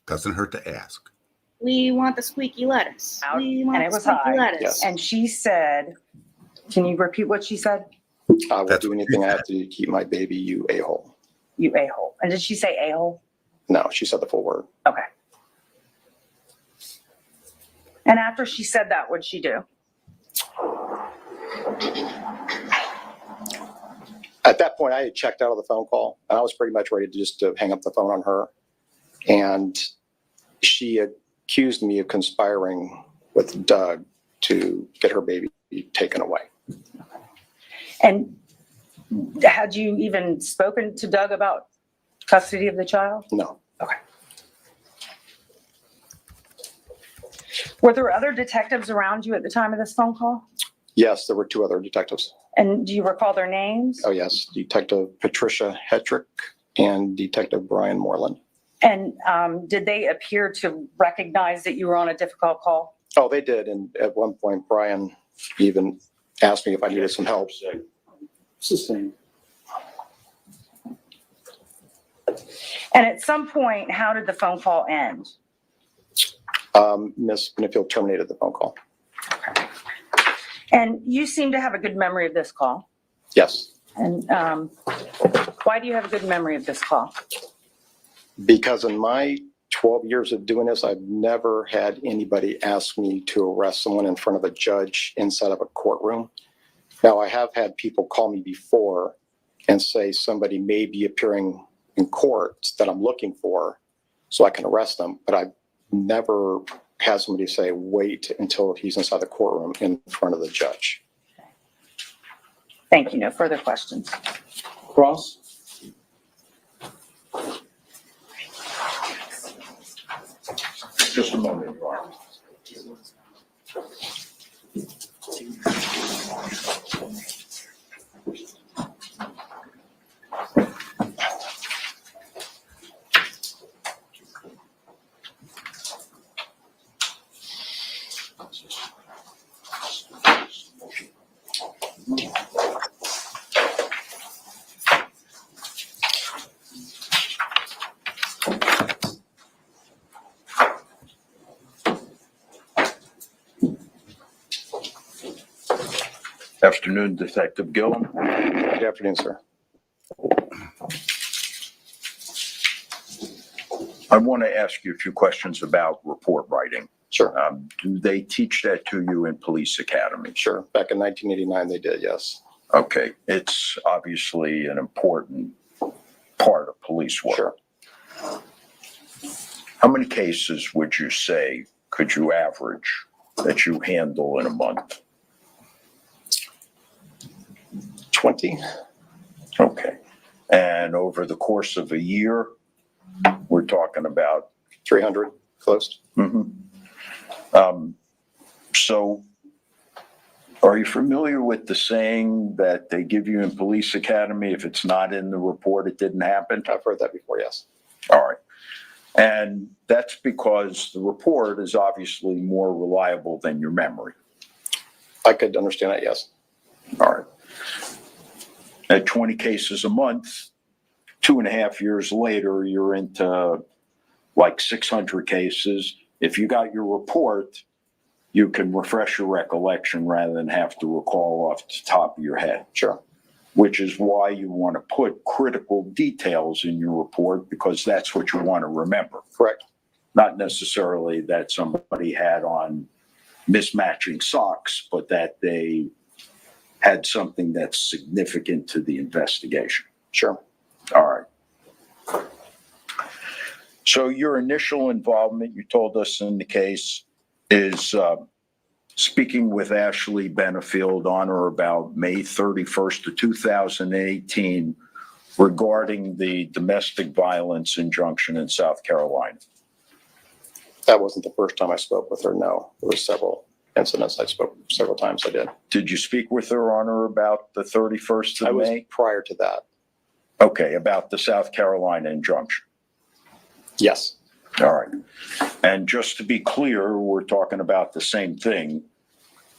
S3: Doesn't hurt to ask.
S13: We want the squeaky lettuce. We want
S8: And it
S13: the
S8: was
S13: squeaky
S8: high.
S13: lettuce.
S18: Yes.
S8: And she said, can you repeat what she said?
S18: I will do anything I have to keep my baby, you a-hole.
S8: You a-hole. And did she say a-hole?
S18: No, she said the full word.
S8: Okay. And after she said that, what'd she do?
S18: At that point, I had checked out of the phone call and I was pretty much ready to hang up the phone on her. And she accused me of conspiring with Doug to get her baby taken away.
S8: And had you even spoken to Doug about custody of the child?
S18: No.
S8: Okay. Were there other detectives around you at the time of this phone call?
S18: Yes, there were two other detectives.
S8: And do you recall their names?
S18: Oh, yes. Detective Patricia Hetrick and Detective Brian Moreland.
S8: And did they appear to recognize that you were on a difficult call?
S18: Oh, they did. And at one point, Brian even asked me if I needed some help.
S11: Sustained.
S8: And at some point, how did the phone call end?
S18: Miss Benefield terminated the phone call.
S8: And you seem to have a good memory of this call.
S18: Yes.
S8: And why do you have a good memory of this call?
S18: Because in my 12 years of doing this, I've never had anybody ask me to arrest someone in front of a judge inside of a courtroom. Now, I have had people call me before and say somebody may be appearing in court that I'm looking for so I can arrest them, but I've never had somebody say, wait until he's inside the courtroom in front of the judge.
S8: Thank you. No further questions.
S11: Cross?
S9: Just a moment, Your Honor. Afternoon, Detective Gillum.
S18: Good afternoon, sir.
S9: I want to ask you a few questions about report writing.
S18: Sure.
S9: Do they teach that to you in police academy?
S18: Sure. Back in 1989, they did, yes.
S9: Okay. It's obviously an important part of police work.
S18: Sure.
S9: How many cases would you say could you average that you handle in a month?
S18: 20.
S9: Okay. And over the course of a year, we're talking about
S18: 300 closed.
S9: So are you familiar with the saying that they give you in police academy, if it's not in the report, it didn't happen?
S18: I've heard that before, yes.
S9: All right. And that's because the report is obviously more reliable than your memory.
S18: I could understand that, yes.
S9: All right. At 20 cases a month, 2.5 years later, you're into like 600 cases. If you got your report, you can refresh your recollection rather than have to recall off the top of your head.
S18: Sure.
S9: Which is why you want to put critical details in your report, because that's what you want to remember.
S18: Correct.
S9: Not necessarily that somebody had on mismatching socks, but that they had something that's significant to the investigation.
S18: Sure.
S9: All right. So your initial involvement, you told us in the case, is speaking with Ashley Benefield on or about May 31st of 2018 regarding the domestic violence injunction in South Carolina.
S18: That wasn't the first time I spoke with her, no. There were several incidents I spoke several times I did.
S9: Did you speak with her on or about the 31st of
S18: I was
S9: May?
S18: prior to that.
S9: Okay, about the South Carolina injunction.
S18: Yes.
S9: All right. And just to be clear, we're talking about the same thing.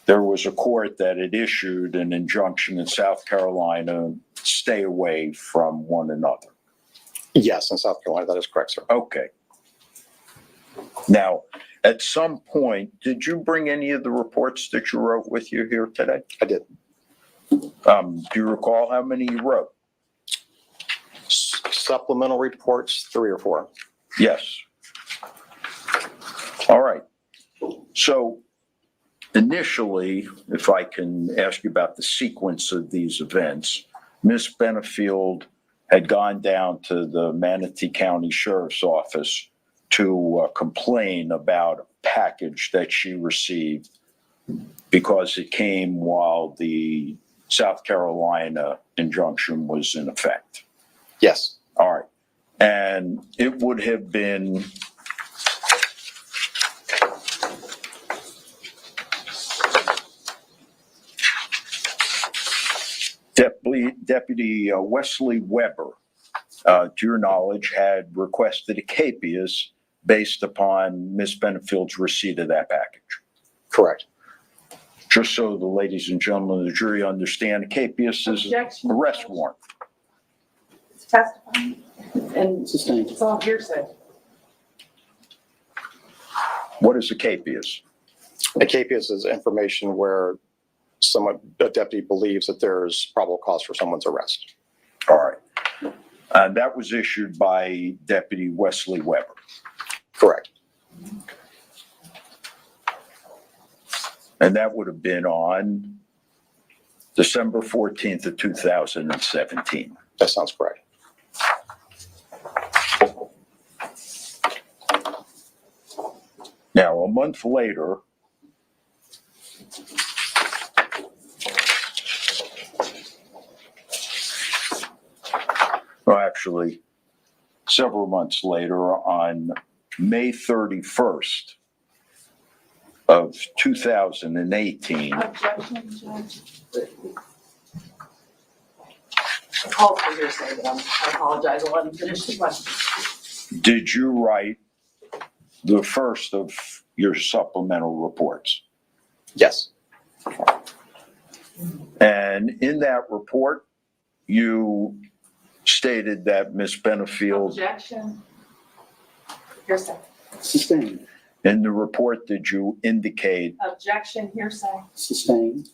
S9: There was a court that had issued an injunction in South Carolina, stay away from one another.
S18: Yes, in South Carolina, that is correct, sir.
S9: Okay. Now, at some point, did you bring any of the reports that you wrote with you here today?
S18: I did.
S9: Do you recall how many you wrote?
S18: Supplemental reports, 3 or 4.
S9: Yes. All right. So initially, if I can ask you about the sequence of these events, Miss Benefield had gone down to the Manatee County Sheriff's Office to complain about a package that she received because it came while the South Carolina injunction was in effect.
S18: Yes.
S9: All right. And it would have been Deputy Wesley Weber, to your knowledge, had requested a capias based upon Ms. Benefield's receipt of that package.
S18: Correct.
S9: Just so the ladies and gentlemen of the jury understand, a capias is an arrest warrant.
S16: It's testifying and
S11: Sustained.
S16: it's all hearsay.
S9: What is a capias?
S18: A capias is information where a deputy believes that there's probable cause for someone's arrest.
S9: All right. And that was issued by Deputy Wesley Weber.
S18: Correct.
S9: And that would have been on December 14th of 2017.
S18: That sounds correct.
S9: Now, a month later, well, actually, several months later, on May 31st of 2018,
S16: Objection, Judge. I called for hearsay, but I apologize. I wanted to finish the question.
S9: did you write the first of your supplemental reports?
S18: Yes.
S9: And in that report, you stated that Ms. Benefield,
S16: Objection. Hearsay.
S11: Sustained.
S9: in the report, did you indicate
S16: Objection, hearsay.
S11: Sustained.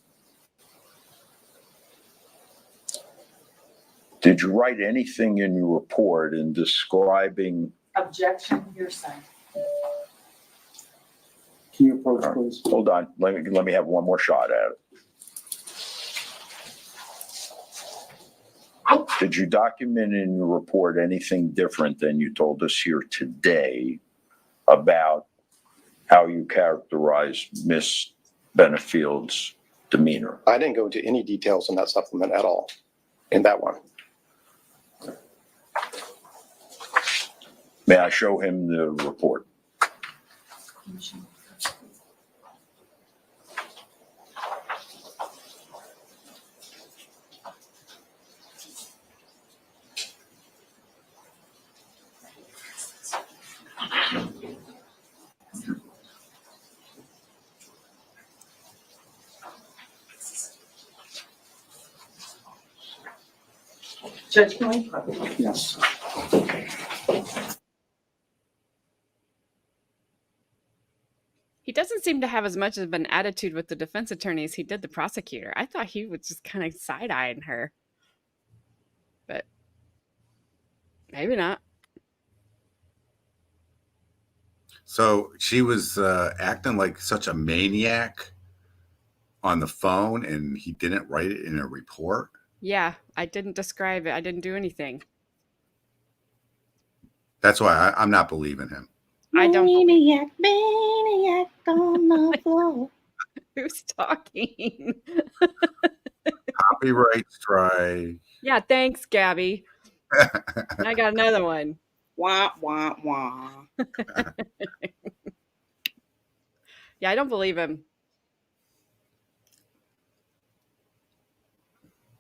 S9: Did you write anything in your report in describing?
S16: Objection, hearsay.
S11: Can you approach, please?
S9: Hold on, let me have one more shot at it. Did you document in your report anything different than you told us here today about how you characterized Miss Benefield's demeanor?
S18: I didn't go into any details in that supplement at all, in that one.
S9: May I show him the report?
S16: Judge, can we?
S11: Yes.
S1: He doesn't seem to have as much of an attitude with the defense attorney as he did the prosecutor. I thought he was just kind of side-eyeing her. But maybe not.
S3: So she was acting like such a maniac on the phone, and he didn't write it in a report.
S1: Yeah, I didn't describe it. I didn't do anything.
S3: That's why I'm not believing him.
S1: I don't.
S13: Maniac, maniac on the floor.
S1: Who's talking?
S3: Copyright strike.
S1: Yeah, thanks, Gabby. I got another one.
S17: Wah, wah, wah.
S1: Yeah, I don't believe him.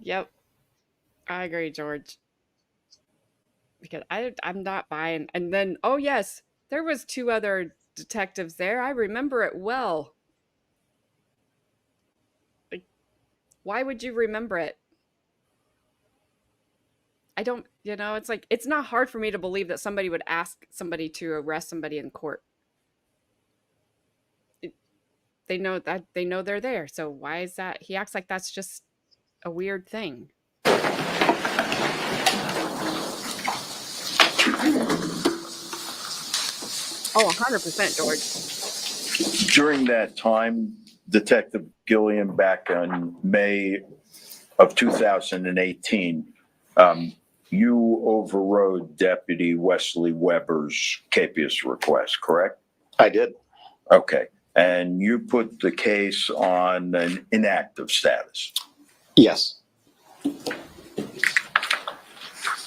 S1: Yep. I agree, George. Because I'm not buying. And then, oh yes, there was 2 other detectives there. I remember it well. Like, why would you remember it? I don't, it's like, it's not hard for me to believe that somebody would ask somebody to arrest somebody in court. They know they're there. So why is that? He acts like that's just a weird thing. Oh, 100%, George.
S9: During that time, Detective Gilliam, back in May of 2018, you overrode Deputy Wesley Weber's capious request, correct?
S18: I did.
S9: Okay. And you put the case on an inactive status.
S18: Yes.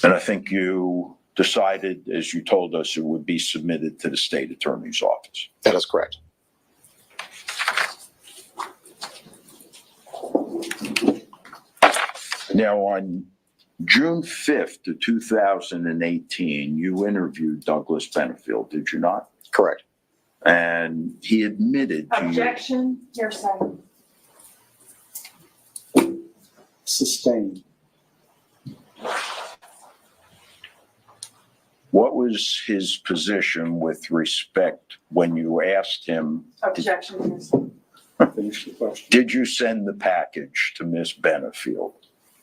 S9: And I think you decided, as you told us, it would be submitted to the state attorney's office.
S18: That is correct.
S9: Now, on June 5th of 2018, you interviewed Douglas Benefield, did you not?
S18: Correct.
S9: And he admitted to you.
S16: Objection, hearsay.
S11: Sustained.
S9: What was his position with respect when you asked him?
S16: Objection, hearsay.
S11: Finish the question.
S9: Did you send the package to Miss Benefield?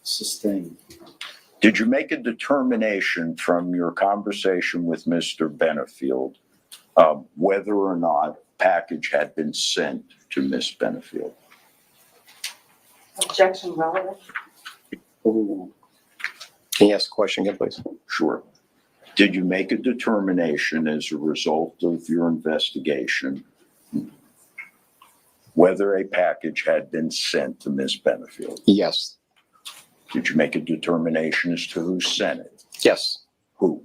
S11: Sustained.
S9: Did you make a determination from your conversation with Mr. Benefield whether or not the package had been sent to Miss Benefield?
S16: Objection, relevant.
S11: Overruled.
S18: Can you ask the question again, please?
S9: Sure. Did you make a determination as a result of your investigation whether a package had been sent to Miss Benefield?
S18: Yes.
S9: Did you make a determination as to who sent it?
S18: Yes.
S9: Who?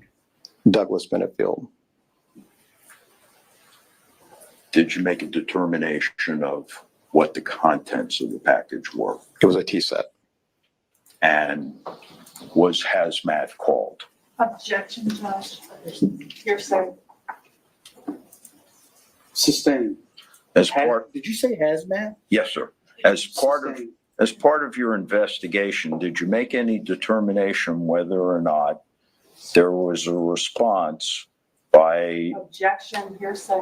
S18: Douglas Benefield.
S9: Did you make a determination of what the contents of the package were?
S18: It was a tea set.
S9: And was hazmat called?
S16: Objection, Judge. Hearsay.
S11: Sustained.
S9: As part,
S11: Did you say hazmat?
S9: yes, sir. As part of your investigation, did you make any determination whether or not there was a response by
S16: Objection, hearsay.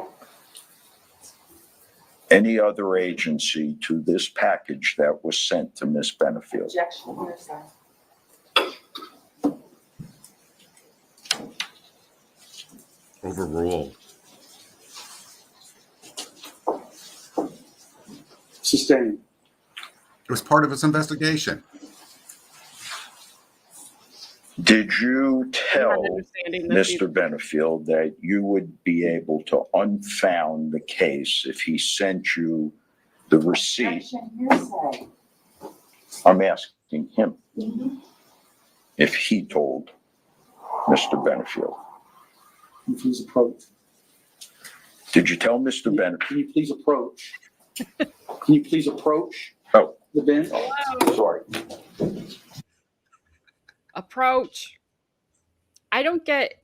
S9: any other agency to this package that was sent to Miss Benefield?
S16: Objection, hearsay.
S3: Overruled.
S11: Sustained.
S3: It was part of his investigation.
S9: Did you
S1: I'm
S9: tell
S1: not understanding this either.
S9: Mr. Benefield that you would be able to unfound the case if he sent you the receipt? I'm asking him if he told Mr. Benefield.
S11: Can you please approach?
S9: Did you tell Mr. Benefield?
S11: Can you please approach? Can you please approach
S9: Oh,
S11: the bench?
S9: sorry.
S1: Approach. I don't get.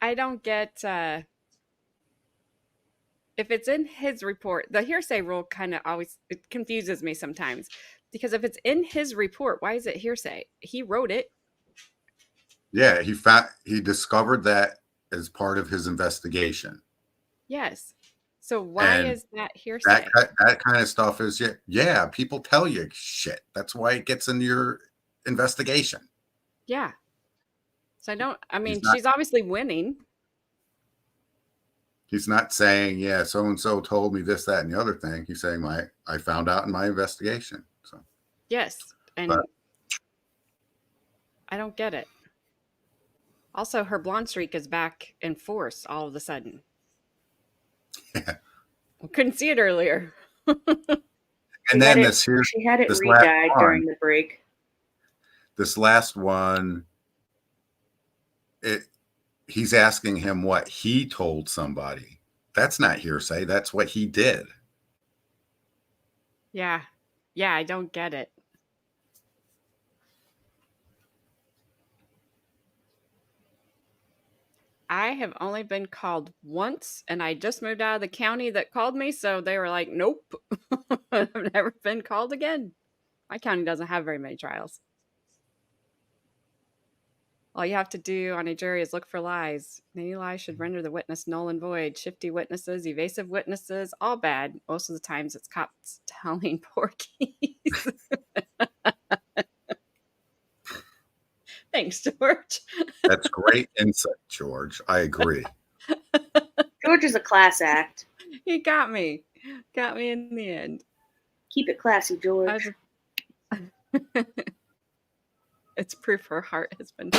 S1: I don't get. If it's in his report, the hearsay rule kind of always it confuses me sometimes because if it's in his report, why is it hearsay? He wrote it.
S3: Yeah, he discovered that as part of his investigation.
S1: Yes. So why
S3: And
S1: is that hearsay?
S3: that kind of stuff is yeah, people tell you shit. That's why it gets in your investigation.
S1: Yeah. So I mean,
S3: He's not-
S1: she's obviously winning.
S3: He's not saying, yeah, so and so told me this, that, and the other thing. He's saying I found out in my investigation. So
S1: Yes. And
S3: But-
S1: I don't get it. Also, her blonde streak is back in force all of a sudden. I couldn't see it earlier.
S3: And then
S13: She had it
S3: this last
S13: re-dyed
S3: one.
S13: during the break.
S3: This last one, he's asking him what he told somebody. That's not hearsay. That's what he did.
S1: Yeah. Yeah, I don't get it. I have only been called once, and I just moved out of the county that called me, so they were like, nope. I've never been called again. My county doesn't have very many trials. All you have to do on a jury is look for lies. Any lie should render the witness null and void. Shifty witnesses, evasive witnesses, all bad. Most of the times it's cops telling porkies. Thanks, George.
S3: That's great insight, George. I agree.
S13: George is a class act.
S1: He got me. Got me in the end.
S13: Keep it classy, George.
S1: It's proof her heart has been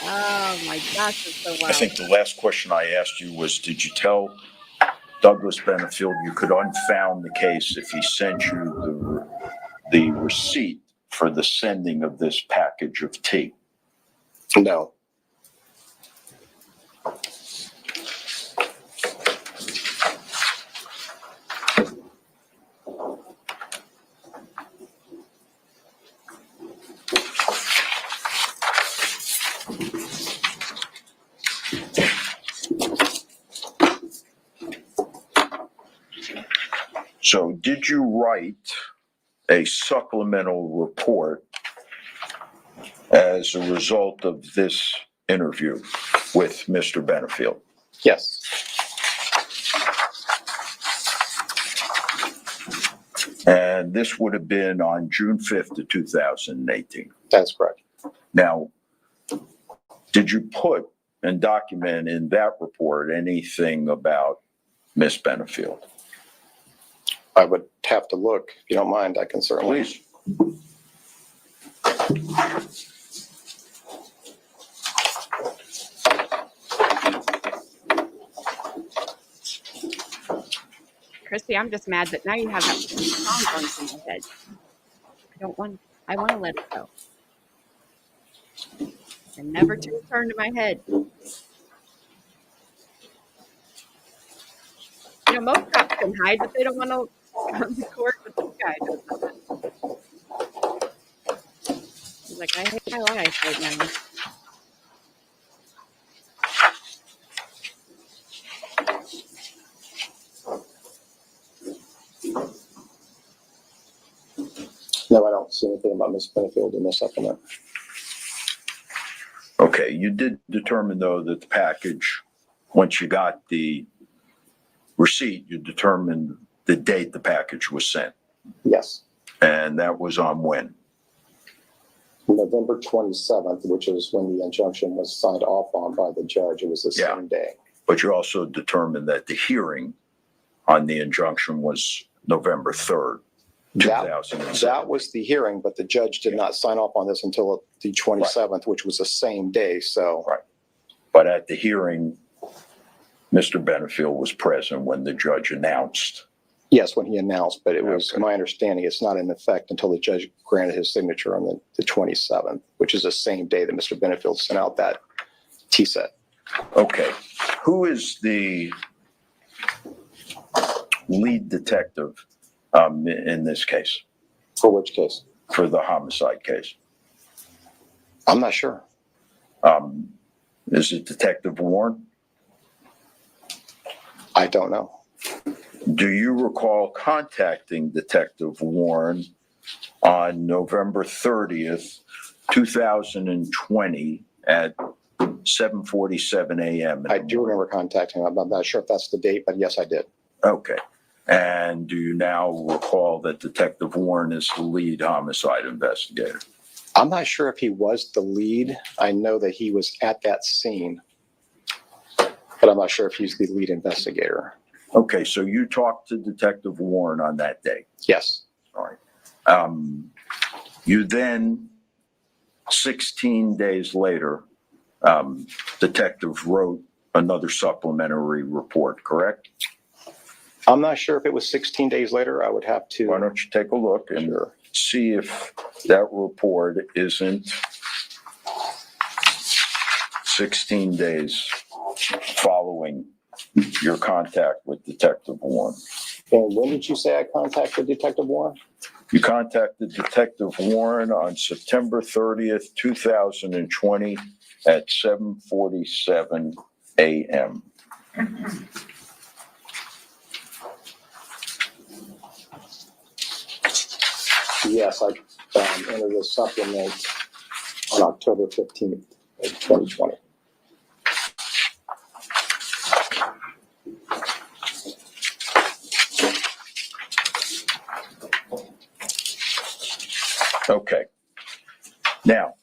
S1: Oh my gosh, it's so wild.
S9: I think the last question I asked you was, did you tell Douglas Benefield you could unfound the case if he sent you the receipt for the sending of this package of tea?
S18: No.
S9: So did you write a supplemental report as a result of this interview with Mr. Benefield?
S18: Yes.
S9: And this would have been on June 5th of 2018.
S18: That's correct.
S9: Now, did you put and document in that report anything about Miss Benefield?
S18: I would have to look. If you don't mind, I can certainly.
S9: Please.
S1: Christy, I'm just mad that now you have that song going through my head. I want to let it go. And never to return to my head. You know, most cops can hide, but they don't want to come to court, but this guy doesn't. He's like, I hate my life right now.
S18: No, I don't see anything about Miss Benefield in the supplement.
S9: Okay, you did determine, though, that the package, once you got the receipt, you determined the date the package was sent.
S18: Yes.
S9: And that was on when?
S18: November 27th, which is when the injunction was signed off on by the judge. It was the
S9: Yeah.
S18: same day.
S9: But you also determined that the hearing on the injunction was November 3rd, 2007.
S18: That was the hearing, but the judge did not sign off on this until the 27th, which was the same day. So,
S9: Right. But at the hearing, Mr. Benefield was present when the judge announced.
S18: yes, when he announced, but it was
S9: Okay.
S18: my understanding it's not in effect until the judge granted his signature on the 27th, which is the same day that Mr. Benefield sent out that TSET.
S9: Okay. Who is the lead detective in this case?
S18: For which case?
S9: For the homicide case?
S18: I'm not sure.
S9: Is it Detective Warren?
S18: I don't know.
S9: Do you recall contacting Detective Warren on November 30th, 2020 at 7:47 a.m.?
S18: I do remember contacting him. I'm not sure if that's the date, but yes, I did.
S9: Okay. And do you now recall that Detective Warren is the lead homicide investigator?
S18: I'm not sure if he was the lead. I know that he was at that scene, but I'm not sure if he's the lead investigator.
S9: Okay, so you talked to Detective Warren on that day?
S18: Yes.
S9: All right. You then, 16 days later, Detective wrote another supplementary report, correct?
S18: I'm not sure if it was 16 days later. I would have to.
S9: Why don't you take a look and see if that report isn't 16 days following your contact with Detective Warren.
S18: And when did you say I contacted Detective Warren?
S9: You contacted Detective Warren on September 30th, 2020 at 7:47 a.m.
S18: Yes, I entered a supplement on October 15th of 2020.
S9: Okay. Now,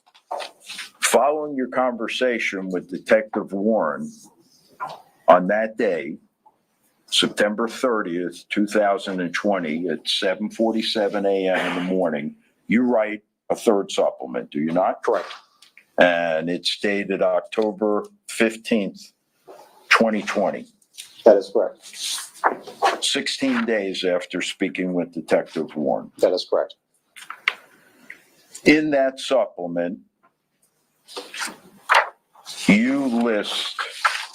S9: following your conversation with Detective Warren on that day, September 30th, 2020 at 7:47 a.m. in the morning, you write a third supplement, do you not?
S18: Correct.
S9: And it's dated October 15th, 2020.
S18: That is correct.
S9: 16 days after speaking with Detective Warren.
S18: That is correct.
S9: In that supplement, you list,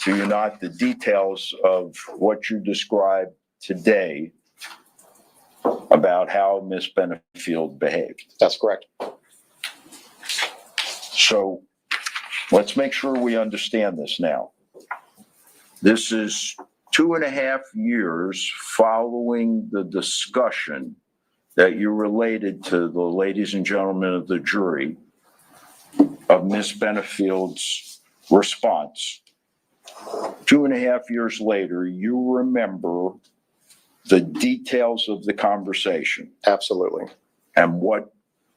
S9: do you not, the details of what you described today about how Miss Benefield behaved.
S18: That's correct.
S9: So let's make sure we understand this now. This is 2.5 years following the discussion that you related to the ladies and gentlemen of the jury of Miss Benefield's response. 2.5 years later, you remember the details of the conversation.
S18: Absolutely.
S9: And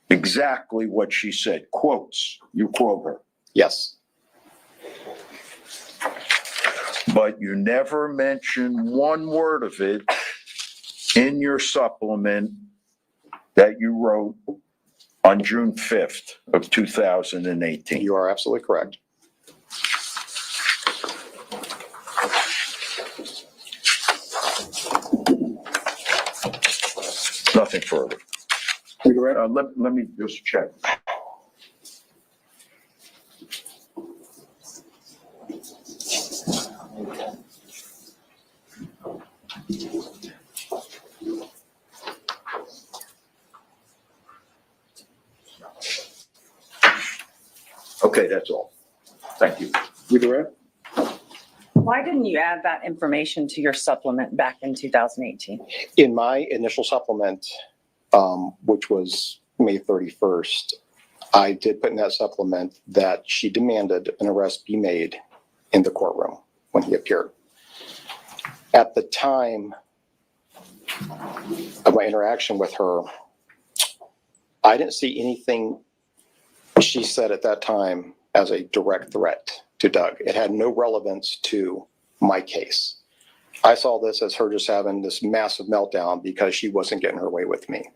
S9: exactly what she said. Quotes, you quote her.
S18: Yes.
S9: But you never mention one word of it in your supplement that you wrote on June 5th of 2018.
S18: You are absolutely correct.
S9: Nothing further. Let me just check. Okay, that's all. Thank you.
S11: You correct?
S8: Why didn't you add that information to your supplement back in 2018?
S18: In my initial supplement, which was May 31st, I did put in that supplement that she demanded an arrest be made in the courtroom when he appeared. At the time of my interaction with her, I didn't see anything she said at that time as a direct threat to Doug. It had no relevance to my case. I saw this as her just having this massive meltdown because she wasn't getting her way with me.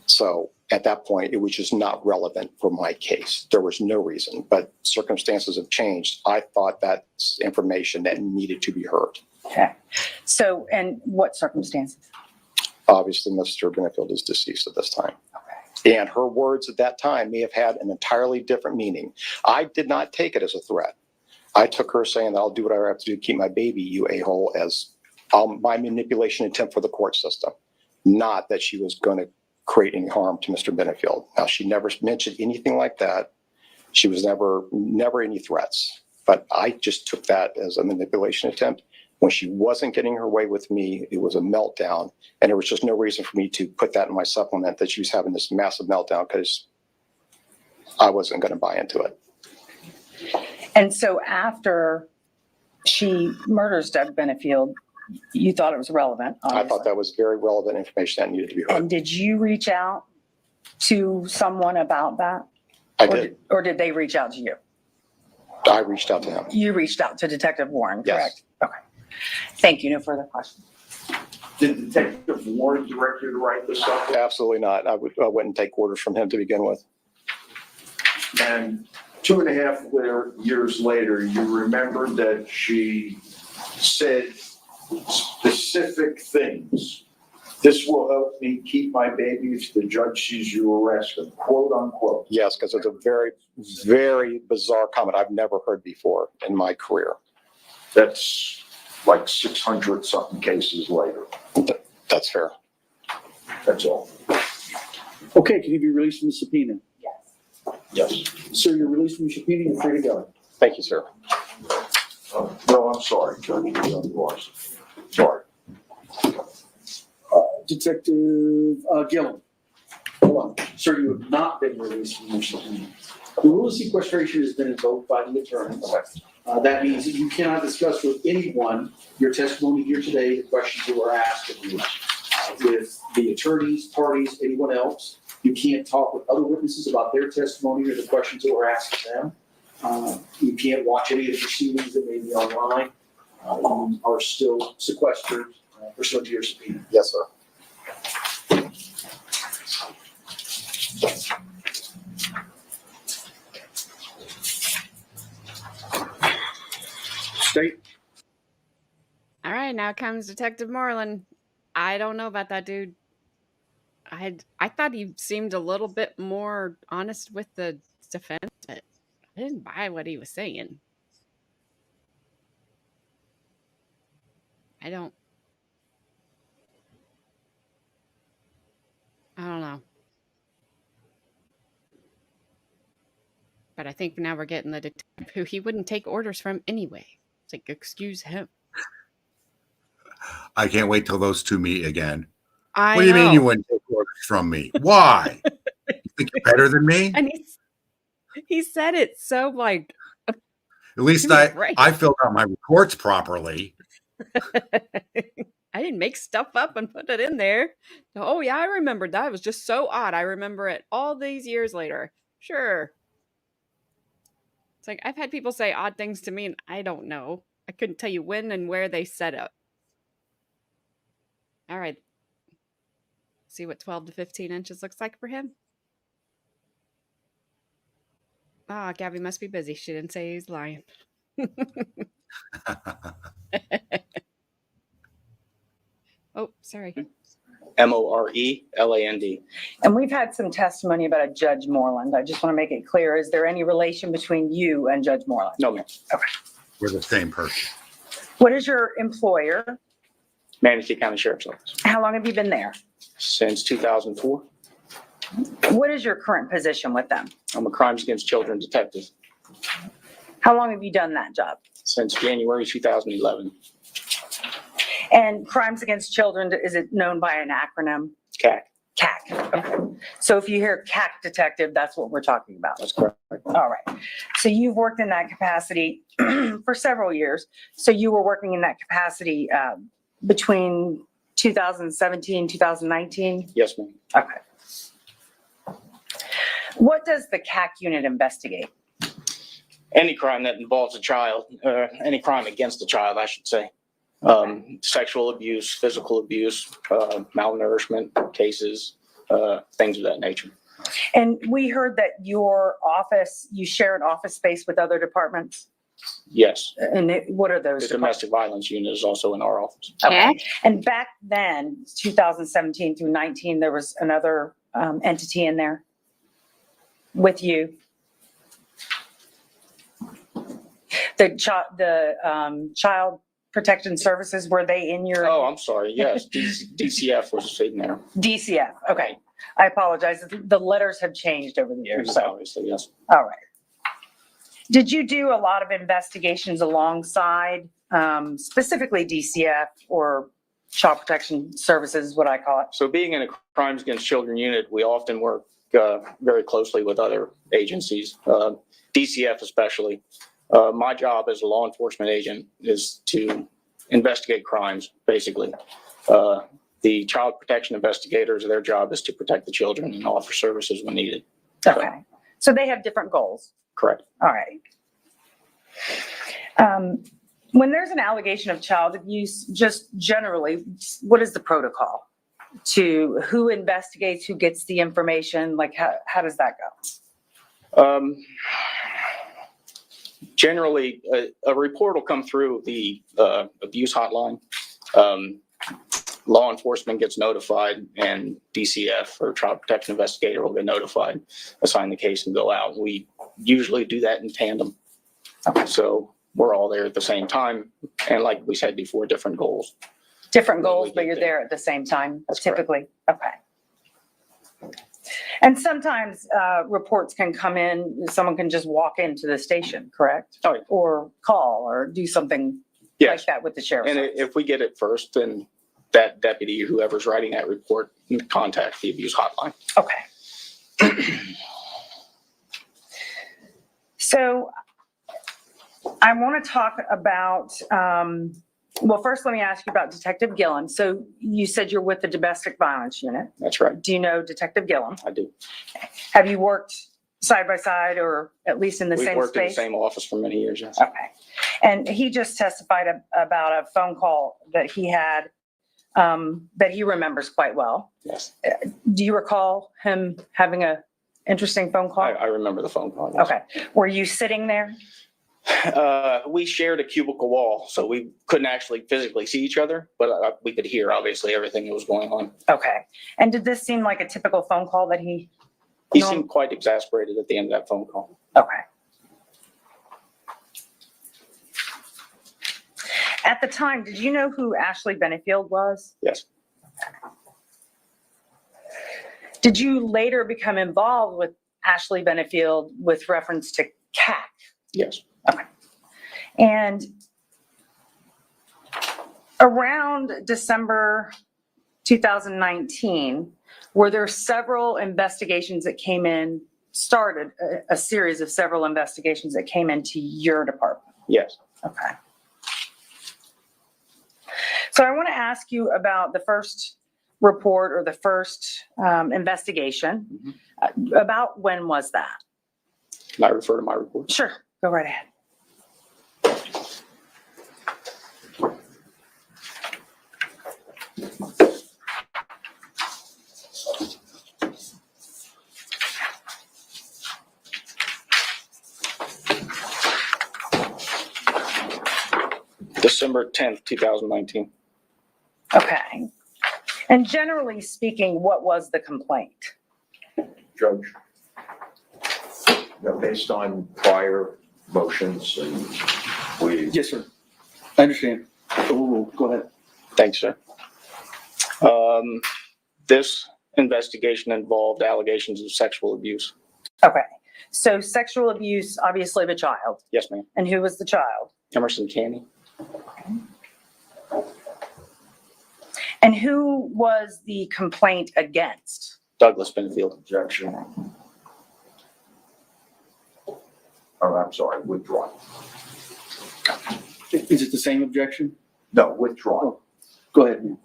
S18: So at that point, it was just not relevant for my case. There was no reason, but circumstances have changed. I thought that's information that needed to be heard.
S8: Okay. So, and what circumstances?
S18: Obviously, Mr. Benefield is deceased at this time. Okay. And her words at that time may have had an entirely different meaning. I did not take it as a threat. I took her saying that I'll do whatever I have to do to keep my baby, you a-hole, as my manipulation attempt for the court system. Not that she was going to create any harm to Mr. Benefield. Now, she never mentioned anything like that. She was never any threats. But I just took that as a manipulation attempt. When she wasn't getting her way with me, it was a meltdown. And there was just no reason for me to put that in my supplement that she was having this massive meltdown because I wasn't going to buy into it.
S8: And so after she murders Doug Benefield, you thought it was relevant, obviously.
S18: I thought that was very relevant information that needed to be heard.
S8: And did you reach out to someone about that?
S18: I did.
S8: Or did they reach out to you?
S18: I reached out to him.
S8: You reached out to Detective Warren, correct?
S18: Yes.
S8: Okay. Thank you. No further questions.
S11: Did Detective Warren direct you to write this up?
S18: Absolutely not. I wouldn't take orders from him to begin with.
S11: And 2.5 years later, you remember that she said specific things. This will help me keep my baby if the judge sees you arrested, quote unquote.
S18: Yes, because it's a very, very bizarre comment I've never heard before in my career.
S11: That's like 600 something cases later.
S18: That's fair.
S11: That's all. Okay, can you be released from the subpoena? Yes. Sir, you're released from the subpoena, you're free to go.
S18: Thank you, sir.
S11: No, I'm sorry, Judge. Sorry. Detective Gillen. Hold on. Sir, you have not been released from your subpoena. The rule of sequestration has been invoked by the attorney. That means that you cannot discuss with anyone your testimony here today, the questions that were asked of you. With the attorneys, parties, anyone else. You can't talk with other witnesses about their testimony or the questions that were asked of them. You can't watch any of the proceedings that may be online. You are still sequestered pursuant to your subpoena.
S18: Yes, sir.
S11: State.
S1: All right, now comes Detective Moreland. I don't know about that dude. I thought he seemed a little bit more honest with the defense, but I didn't buy what he was saying. I don't know. But I think now we're getting the detective who he wouldn't take orders from anyway. It's like, excuse him.
S3: I can't wait till those two meet again.
S1: I
S3: What do you mean you
S1: know.
S3: wouldn't take orders from me? Why? You think you're better than me?
S1: And he said it so like,
S3: At least
S1: give me a break.
S3: I filled out my reports properly.
S1: I didn't make stuff up and put it in there. Oh yeah, I remembered that. It was just so odd. I remember it all these years later. Sure. It's like I've had people say odd things to me and I don't know. I couldn't tell you when and where they said it. All right. See what 12 to 15 inches looks like for him. Ah, Gabby must be busy. She didn't say he's lying. Oh, sorry.
S10: Moreland.
S8: And we've had some testimony about a Judge Moreland. I just want to make it clear. Is there any relation between you and Judge Moreland?
S10: No, ma'am.
S8: Okay.
S3: We're the same person.
S8: What is your employer?
S10: Manatee County Sheriff's Office.
S8: How long have you been there?
S10: Since 2004.
S8: What is your current position with them?
S10: I'm a crimes against children detective.
S8: How long have you done that job?
S10: Since January 2011.
S8: And crimes against children, is it known by an acronym?
S10: CAC.
S8: CAC. Okay. So if you hear CAC detective, that's what we're talking about.
S10: That's correct.
S8: All right. So you've worked in that capacity for several years. So you were working in that capacity between 2017, 2019?
S10: Yes, ma'am.
S8: Okay. What does the CAC unit investigate?
S19: Any crime that involves a child, any crime against a child, I should say. Sexual abuse, physical abuse, malnourishment cases, things of that nature.
S8: And we heard that your office, you share an office space with other departments?
S19: Yes.
S8: And what are those?
S19: The domestic violence unit is also in our office.
S8: Okay. And back then, 2017 through 19, there was another entity in there with you. The child protection services, were they in your?
S19: Oh, I'm sorry. Yes, DCF was in there.
S8: DCF. Okay. I apologize. The letters have changed over the years. So.
S19: Obviously, yes.
S8: All right. Did you do a lot of investigations alongside specifically DCF or Child Protection Services, what I call it?
S19: So being in a crimes against children unit, we often work very closely with other agencies, DCF especially. My job as a law enforcement agent is to investigate crimes, basically. The child protection investigators, their job is to protect the children and offer services when needed.
S8: Okay. So they have different goals.
S19: Correct.
S8: All right. When there's an allegation of child abuse, just generally, what is the protocol? To who investigates, who gets the information? Like, how does that go?
S19: Generally, a report will come through the abuse hotline. Law enforcement gets notified, and DCF or child protection investigator will get notified, assign the case, and go out. We usually do that in tandem.
S8: Okay.
S19: So we're all there at the same time, and like we said before, different goals.
S8: Different goals, but you're there at the same time, typically. Okay. And sometimes reports can come in, someone can just walk into the station, correct?
S19: Oh, yeah.
S8: Or call or do something like that with the sheriff.
S19: And if we get it first, then that deputy, whoever's writing that report, contact the abuse hotline.
S8: Okay. So I want to talk about, well, first let me ask you about Detective Gillum. So you said you're with the domestic violence unit.
S19: That's right.
S8: Do you know Detective Gillum?
S19: I do.
S8: Have you worked side by side or at least in the same space?
S19: We've worked in the same office for many years, yes.
S8: Okay. And he just testified about a phone call that he had that he remembers quite well.
S19: Yes.
S8: Do you recall him having a interesting phone call?
S19: I remember the phone call. Yes.
S8: Okay. Were you sitting there?
S19: We shared a cubicle wall, so we couldn't actually physically see each other, but we could hear, obviously, everything that was going on.
S8: Okay. And did this seem like a typical phone call that he?
S19: He seemed quite exasperated at the end of that phone call.
S8: Okay. At the time, did you know who Ashley Benefield was?
S19: Yes.
S8: Did you later become involved with Ashley Benefield with reference to CAC?
S19: Yes.
S8: Okay. And around December 2019, were there several investigations that came in, started a series of several investigations that came into your department?
S19: Yes.
S8: Okay. So I want to ask you about the first report or the first investigation.
S19: Mm-hmm.
S8: About when was that?
S19: Can I refer to my report?
S8: Sure, go right ahead.
S19: December 10th, 2019.
S8: Okay. And generally speaking, what was the complaint?
S9: Judge, based on prior motions and we.
S11: Yes, sir. I understand. Oh, go ahead.
S19: Thanks, sir. This investigation involved allegations of sexual abuse.
S8: Okay. So sexual abuse, obviously of a child.
S19: Yes, ma'am.
S8: And who was the child?
S19: Emerson Canny.
S8: And who was the complaint against?
S19: Douglas Benefield.
S9: Objection. Oh, I'm sorry, withdrawn.
S11: Is it the same objection?
S9: No, withdrawn.
S11: Go ahead, ma'am.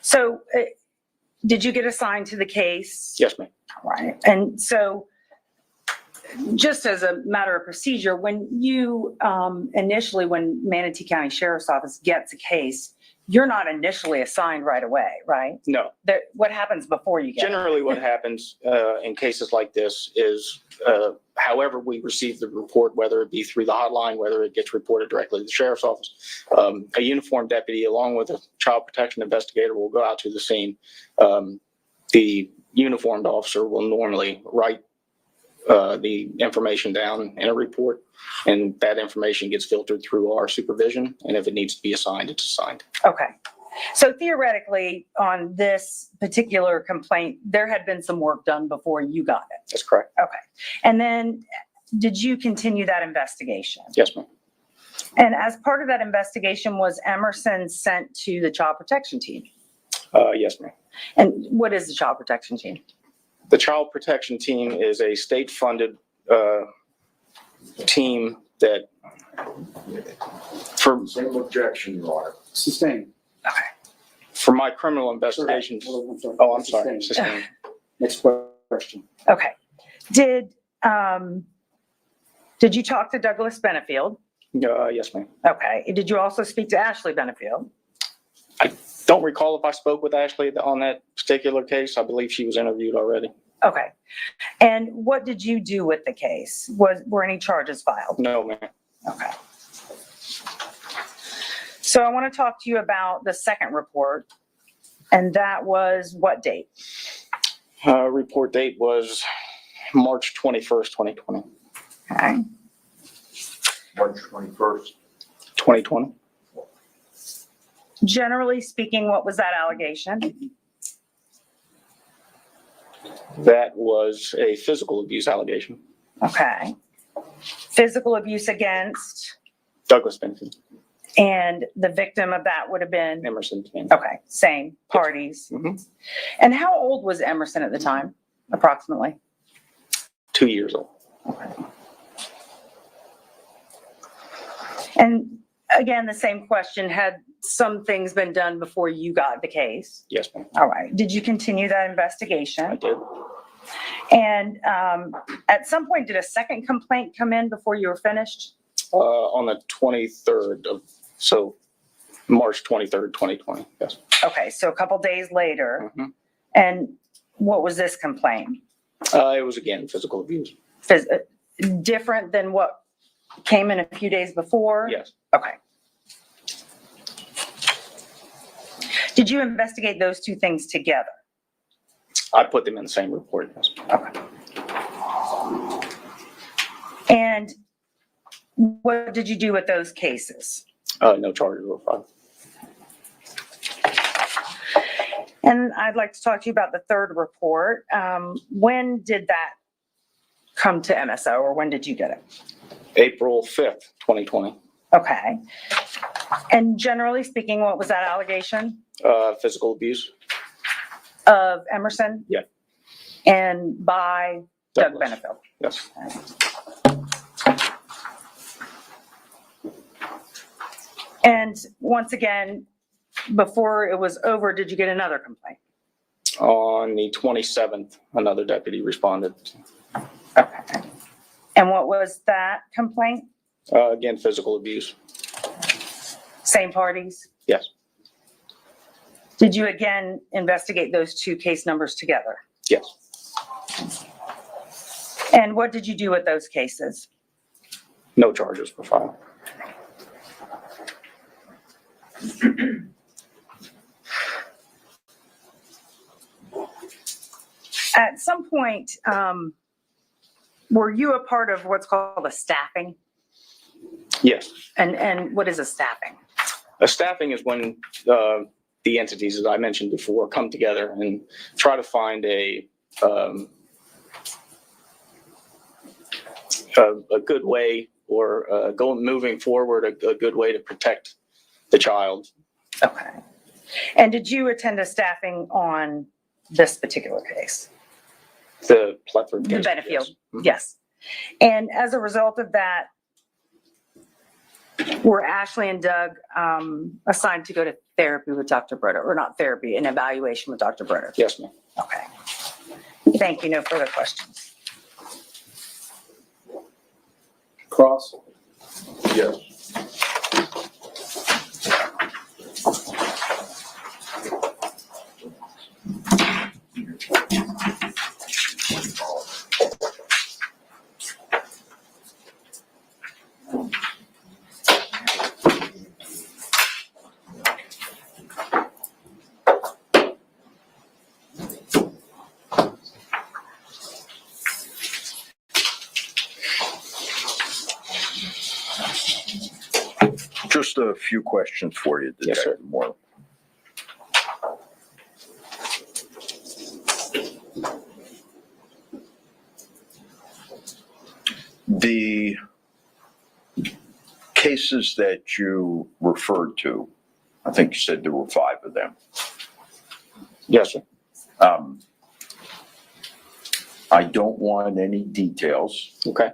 S8: So did you get assigned to the case?
S19: Yes, ma'am.
S8: Right. And so just as a matter of procedure, when you initially, when Manatee County Sheriff's Office gets a case, you're not initially assigned right away, right?
S19: No.
S8: What happens before you get it?
S19: Generally, what happens in cases like this is, however we receive the report, whether it be through the hotline, whether it gets reported directly to the sheriff's office, a uniformed deputy along with a child protection investigator will go out to the scene. The uniformed officer will normally write the information down in a report, and that information gets filtered through our supervision, and if it needs to be assigned, it's assigned.
S8: Okay. So theoretically, on this particular complaint, there had been some work done before you got it.
S19: That's correct.
S8: Okay. And then did you continue that investigation?
S19: Yes, ma'am.
S8: And as part of that investigation, was Emerson sent to the child protection team?
S19: Yes, ma'am.
S8: And what is the child protection team?
S19: The child protection team is a state-funded team that, for
S11: Same objection, Your Honor. Sustained.
S19: for my criminal investigations. Oh, I'm sorry. Sustained.
S11: Next question.
S8: Okay. Did you talk to Douglas Benefield?
S19: Yes, ma'am.
S8: Okay. Did you also speak to Ashley Benefield?
S19: Don't recall if I spoke with Ashley on that particular case. I believe she was interviewed already.
S8: Okay. And what did you do with the case? Were any charges filed?
S19: No, ma'am.
S8: Okay. So I want to talk to you about the second report, and that was what date?
S19: Report date was March 21st, 2020.
S8: Okay.
S9: March 21st.
S19: 2020.
S8: Generally speaking, what was that allegation?
S19: That was a physical abuse allegation.
S8: Okay. Physical abuse against,
S19: Douglas Benefield.
S8: and the victim of that would have been?
S19: Emerson.
S8: Okay, same parties.
S19: Mm-hmm.
S8: And how old was Emerson at the time, approximately?
S19: 2 years old.
S8: And again, the same question, had some things been done before you got the case?
S19: Yes, ma'am.
S8: All right. Did you continue that investigation?
S19: I did.
S8: And at some point, did a second complaint come in before you were finished?
S19: On the 23rd of, so March 23rd, 2020. Yes.
S8: Okay, so a couple days later.
S19: Mhm.
S8: And what was this complaint?
S19: It was again physical abuse.
S8: Different than what came in a few days before?
S19: Yes.
S8: Okay. Did you investigate those two things together?
S19: I put them in the same report. Yes.
S8: Okay. And what did you do with those cases?
S19: No charges were filed.
S8: And I'd like to talk to you about the third report. When did that come to MSO, or when did you get it?
S19: April 5th, 2020.
S8: Okay. And generally speaking, what was that allegation?
S19: Physical abuse.
S8: Of Emerson?
S19: Yeah.
S8: And by Doug
S19: Douglas.
S8: Benefield?
S19: Yes.
S8: And once again, before it was over, did you get another complaint?
S19: On the 27th, another deputy responded.
S8: Okay. And what was that complaint?
S19: Again, physical abuse.
S8: Same parties?
S19: Yes.
S8: Did you again investigate those two case numbers together?
S19: Yes.
S8: And what did you do with those cases?
S19: No charges were filed.
S8: At some point, were you a part of what's called a staffing?
S19: Yes.
S8: And what is a staffing?
S19: A staffing is when the entities, as I mentioned before, come together and try to find a good way, or moving forward, a good way to protect the child.
S8: Okay. And did you attend a staffing on this particular case?
S19: The Plethora case.
S8: The Benefield,
S19: Yes. Mhm.
S8: yes. And as a result of that, were Ashley and Doug assigned to go to therapy with Dr. Broder, or not therapy, an evaluation with Dr. Broder?
S19: Yes, ma'am.
S8: Okay. Thank you. No further questions.
S11: Cross?
S9: Yes. Just a few questions for you, Detective Moore. The cases that you referred to, I think you said there were 5 of them.
S19: Yes, sir.
S9: I don't want any details.
S19: Okay.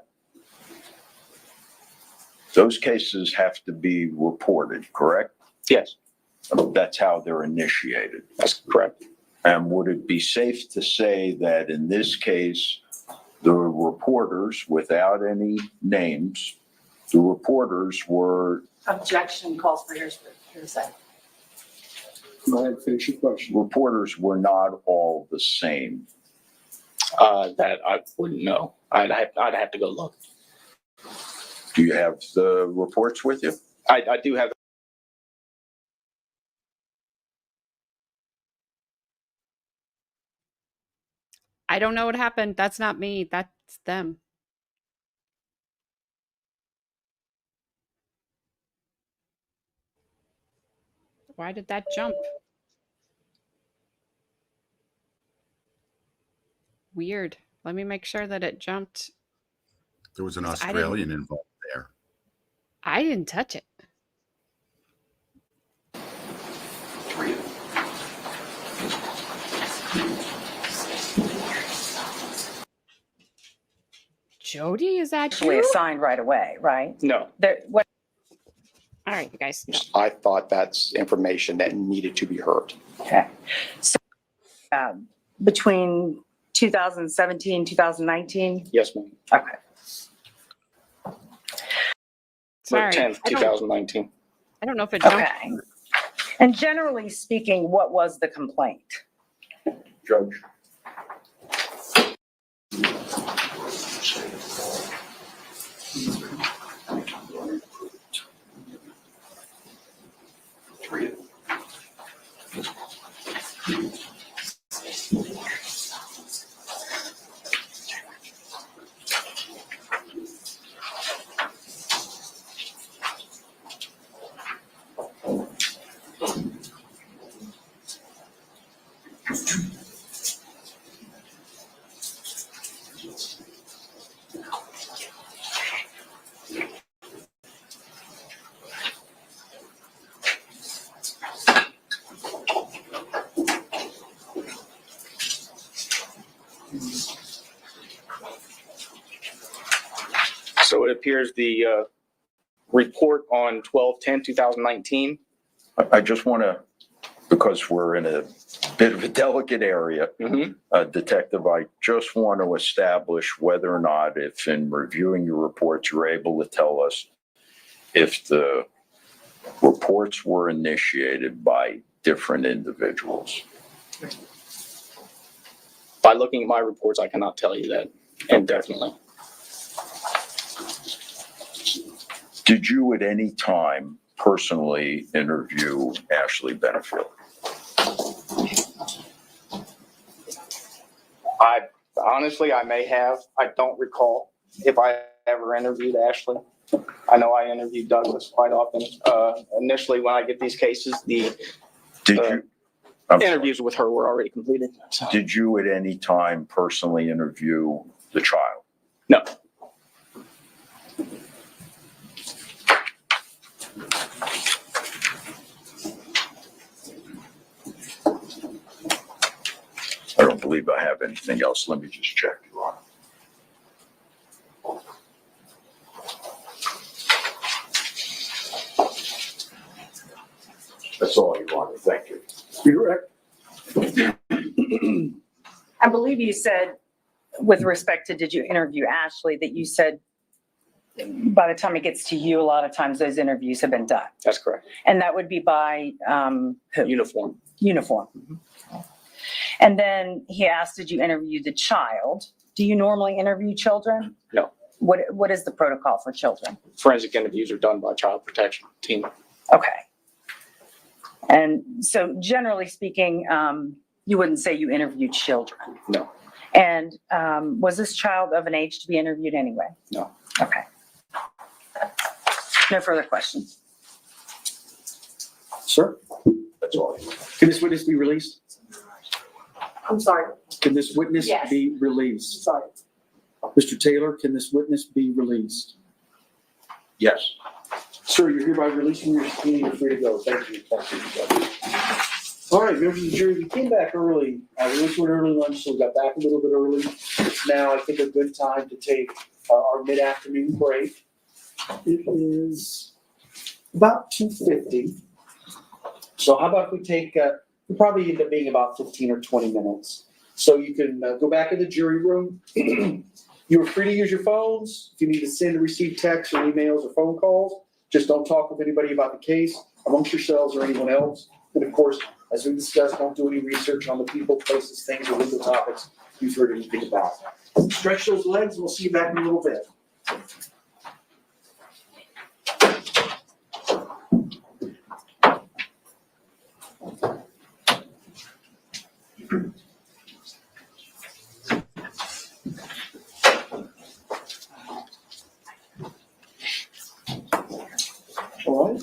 S9: Those cases have to be reported, correct?
S19: Yes,
S9: That's how they're initiated.
S19: that's correct.
S9: And would it be safe to say that in this case, the reporters, without any names, the reporters were,
S16: Objection calls for hearsay.
S11: Go ahead, finish your question.
S9: reporters were not all the same.
S19: That I wouldn't know. I'd have to go look.
S9: Do you have the reports with you?
S19: I do have.
S1: I don't know what happened. That's not me. That's them. Why did that jump? Weird. Let me make sure that it jumped.
S3: There was an
S1: 'Cause
S3: Australian involved there.
S1: I didn't touch it. Jody, is that
S8: Actually
S1: you?
S8: assigned right away, right?
S19: No.
S8: What?
S1: All right, you guys. No.
S18: I thought that's information that needed to be heard.
S8: Okay. So, between 2017, 2019?
S19: Yes, ma'am.
S8: Okay.
S1: Sorry.
S19: 10th, 2019.
S1: I don't know if it jumped.
S8: Okay. And generally speaking, what was the complaint?
S9: Judge?
S19: So it appears the report on 12/10/2019.
S9: I just want to, because we're in a bit of a delicate area, Detective, I just want to establish whether or not, if in reviewing your reports, you're able to tell us if the reports were initiated by different individuals.
S19: By looking at my reports, I cannot tell you that indefinitely.
S9: Did you at any time personally interview Ashley Benefield?
S19: I may have. I don't recall if I ever interviewed Ashley. I know I interviewed Douglas quite often. Initially, when I get these cases, the interviews with her were already completed. So.
S9: Did you at any time personally interview the child?
S19: No.
S9: I don't believe I have anything else. Let me just check, Your Honor. That's all, Your Honor. Thank you.
S11: Be direct.
S8: I believe you said, with respect to did you interview Ashley, that you said by the time it gets to you, a lot of times those interviews have been done.
S19: That's correct.
S8: And that would be by who?
S19: Uniform.
S8: Uniform. And then he asked, did you interview the child? Do you normally interview children?
S19: No.
S8: What is the protocol for children?
S19: Forensic interviews are done by child protection team.
S8: Okay. And so generally speaking, you wouldn't say you interviewed children?
S19: No.
S8: And was this child of an age to be interviewed anyway?
S19: No.
S8: Okay. No further questions.
S11: Sir?
S9: That's all.
S11: Can this witness be released?
S16: I'm sorry.
S11: Can this witness
S16: Yes.
S11: be released?
S16: Sorry.
S11: Mr. Taylor, can this witness be released?
S9: Yes.
S11: Sir, you're hereby releasing your subpoena. You're free to go. Thank you. Thank you. All right, members of the jury, we came back early. We went to an early lunch, so we got back a little bit early. It's now, I think, a good time to take our mid-afternoon break. It is about 2:50. So how about if we take, we'll probably end up being about 15 or 20 minutes. So you can go back in the jury room. You're free to use your phones. If you need to send or receive texts or emails or phone calls, just don't talk with anybody about the case amongst yourselves or anyone else. And of course, as we discussed, don't do any research on the people, places, things, or legal topics you've heard anything about. Stretch those legs, and we'll see you back in a little bit. All right.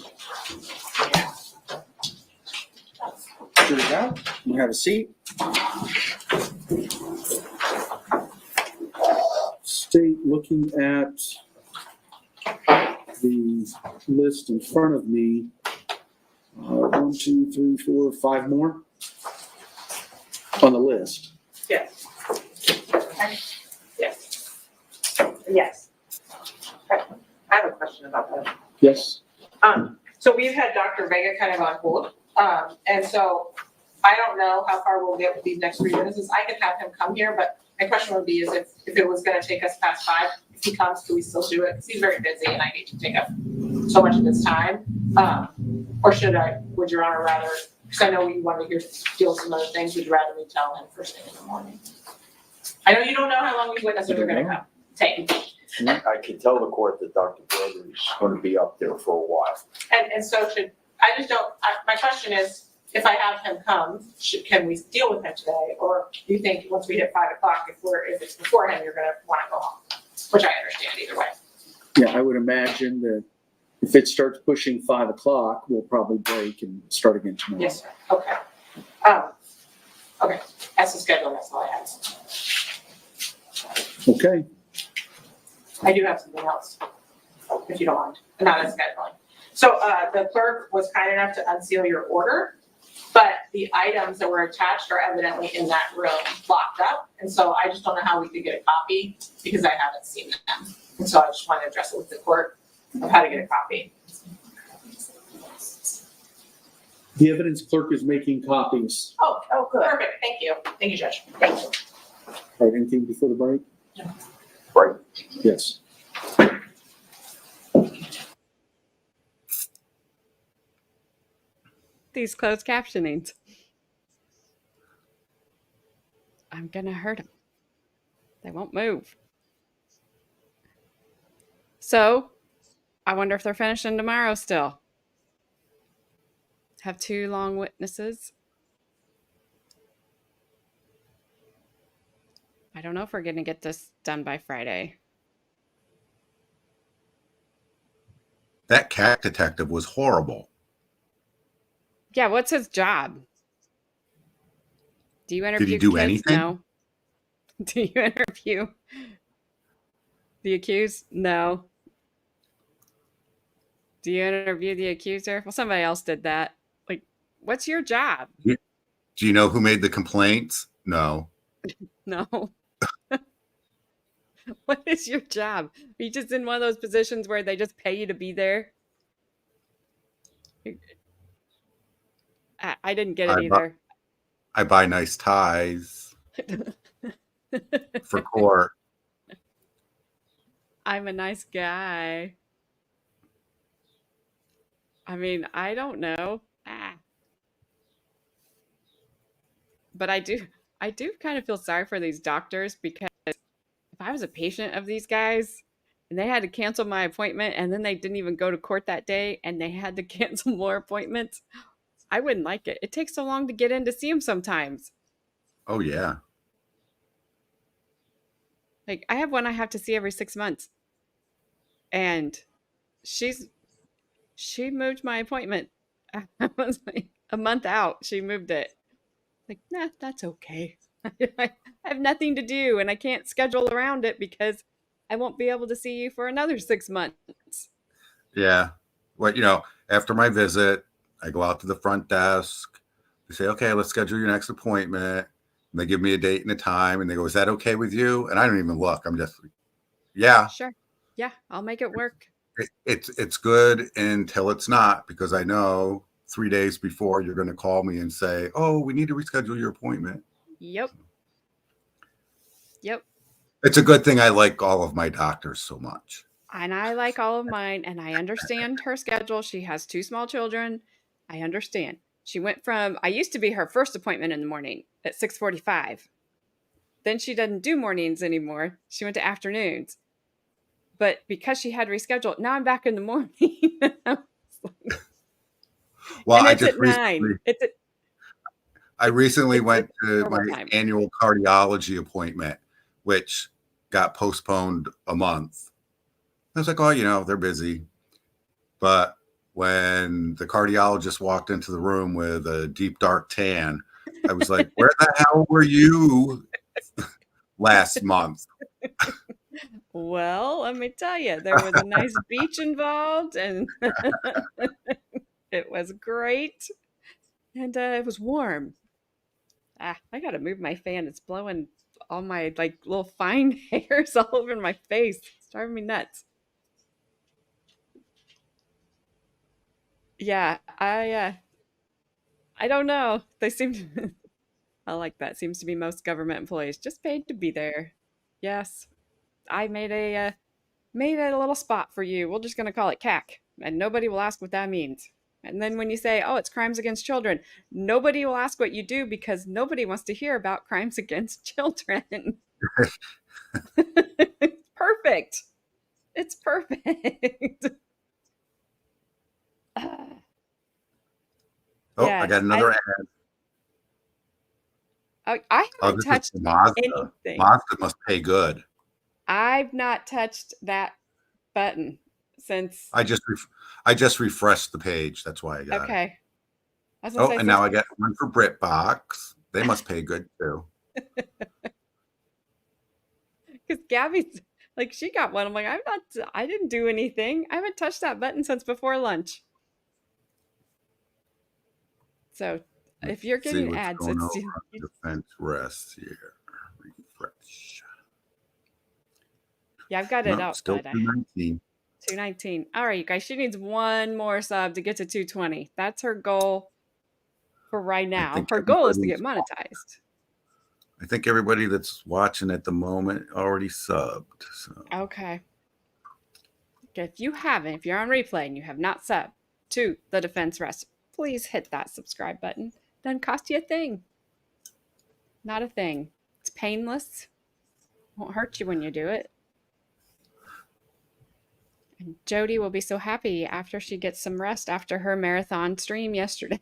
S11: Here we go. You have a seat. State looking at the list in front of me. 1, 2, 3, 4, 5 more on the list.
S12: Yes. Yes. Yes. I have a question about that.
S11: Yes.
S12: So we've had Dr. Vega kind of on hold. And so I don't know how far we'll get with these next 3 witnesses. I could have him come here, but my question would be is if it was gonna take us past 5, if he comes, do we still do it? Because he's very busy and I hate to take up so much of his time. Or would Your Honor rather, because I know you wanted to deal with some other things, would you rather me tell him first thing in the morning? I know you don't know how long these witnesses are gonna come. Take.
S9: I can tell the court that Dr. Broder is going to be up there for a while.
S12: And so my question is, if I have him come, can we deal with him today? Or do you think once we hit 5 o'clock, if it's beforehand, you're gonna wanna go home? Which I understand either way.
S11: Yeah, I would imagine that if it starts pushing 5 o'clock, we'll probably break and start again tomorrow.
S12: Yes, sir. Okay. Okay, that's the schedule, that's all I have.
S11: Okay.
S12: I do have something else, if you don't mind, not as scheduling. So the clerk was kind enough to unseal your order, but the items that were attached are evidently in that room locked up. And so I just don't know how we could get a copy because I haven't seen them. And so I just want to address it with the court of how to get a copy.
S11: The evidence clerk is making copies.
S12: Oh, good. Perfect, thank you. Thank you, Judge. Thank you.
S11: All right, anything before the break?
S12: No.
S9: Right.
S11: Yes.
S1: These closed captionings. I'm gonna hurt them. They won't move. So, I wonder if they're finishing tomorrow still. Have 2 long witnesses. I don't know if we're gonna get this done by Friday.
S3: That cat detective was horrible.
S1: Yeah, what's his job? Do you interview
S3: Did he do
S1: kids?
S3: anything?
S1: No. Do you interview the accused? No. Do you interview the accuser? Well, somebody else did that. Like, what's your job?
S3: Do you know who made the complaints? No.
S1: No. What is your job? Are you just in one of those positions where they just pay you to be there? I didn't get it either.
S3: I buy nice ties. for court.
S1: I'm a nice guy. I mean, I don't know. But I do kind of feel sorry for these doctors because if I was a patient of these guys and they had to cancel my appointment and then they didn't even go to court that day and they had to cancel more appointments, I wouldn't like it. It takes so long to get in to see them sometimes.
S3: Oh yeah.
S1: Like I have one I have to see every 6 months, and she moved my appointment. I was like a month out. She moved it. Like, nah, that's okay. I have nothing to do and I can't schedule around it because I won't be able to see you for another 6 months.
S3: Yeah. Well, after my visit, I go out to the front desk. They say, okay, let's schedule your next appointment. And they give me a date and a time. And they go, is that okay with you? And I don't even look. I'm just, yeah.
S1: Sure. Yeah, I'll make it work.
S3: It's good until it's not, because I know 3 days before you're going to call me and say, oh, we need to reschedule your appointment.
S1: Yep. Yep.
S3: It's a good thing I like all of my doctors so much.
S1: And I like all of mine, and I understand her schedule. She has 2 small children. I understand. She went from, I used to be her first appointment in the morning at 6:45. Then she doesn't do mornings anymore. She went to afternoons. But because she had rescheduled, now I'm back in the morning.
S3: Well,
S1: and
S3: I
S1: it's
S3: just
S1: at 9.
S3: I recently
S1: it's
S3: went to
S1: normal
S3: my
S1: time.
S3: annual cardiology appointment, which got postponed a month. I was like, oh, they're busy. But when the cardiologist walked into the room with a deep, dark tan, I was like, where the hell were you last month?
S1: Well, let me tell you, there was a nice beach involved, and it was great. And it was warm. I gotta move my fan. It's blowing all my like little fine hairs all over my face. It's driving me nuts. Yeah, I don't know. They seem to, I like that. Seems to be most government employees just paid to be there. Yes, I made a little spot for you. We're just gonna call it CAC, and nobody will ask what that means. And then when you say, "Oh, it's crimes against children," nobody will ask what you do because nobody wants to hear about crimes against children. Perfect. It's perfect.
S3: Oh, I
S1: Yes,
S3: got another ad.
S1: I
S3: Oh,
S1: haven't
S3: this is
S1: touched
S3: for Mazda.
S1: anything.
S3: Mazda must pay good.
S1: I've not touched that button since.
S3: I just refreshed the page. That's why I got it.
S1: Okay. I was gonna
S3: Oh,
S1: say
S3: and now I got one for BritBox. They must pay good too.
S1: because Gabby's like she got one. I'm like I didn't do anything. I haven't touched that button since before lunch. So if you're
S3: See
S1: getting
S3: what's
S1: ads,
S3: going
S1: it's
S3: over on defense rest here. Refresh.
S1: yeah, I've got it
S3: No,
S1: up.
S3: still
S1: But
S3: 219.
S1: 219. All right, you guys. She needs one more sub to get to 220. That's her goal for right now. Her goal is to get monetized.
S3: I think everybody that's watching at the moment already subbed. So.
S1: Okay. If you haven't, if you're on replay and you have not subbed to the Defense Rest, please hit that subscribe button. Doesn't cost you a thing. Not a thing. It's painless. Won't hurt you when you do it. And Jody will be so happy after she gets some rest after her marathon stream yesterday.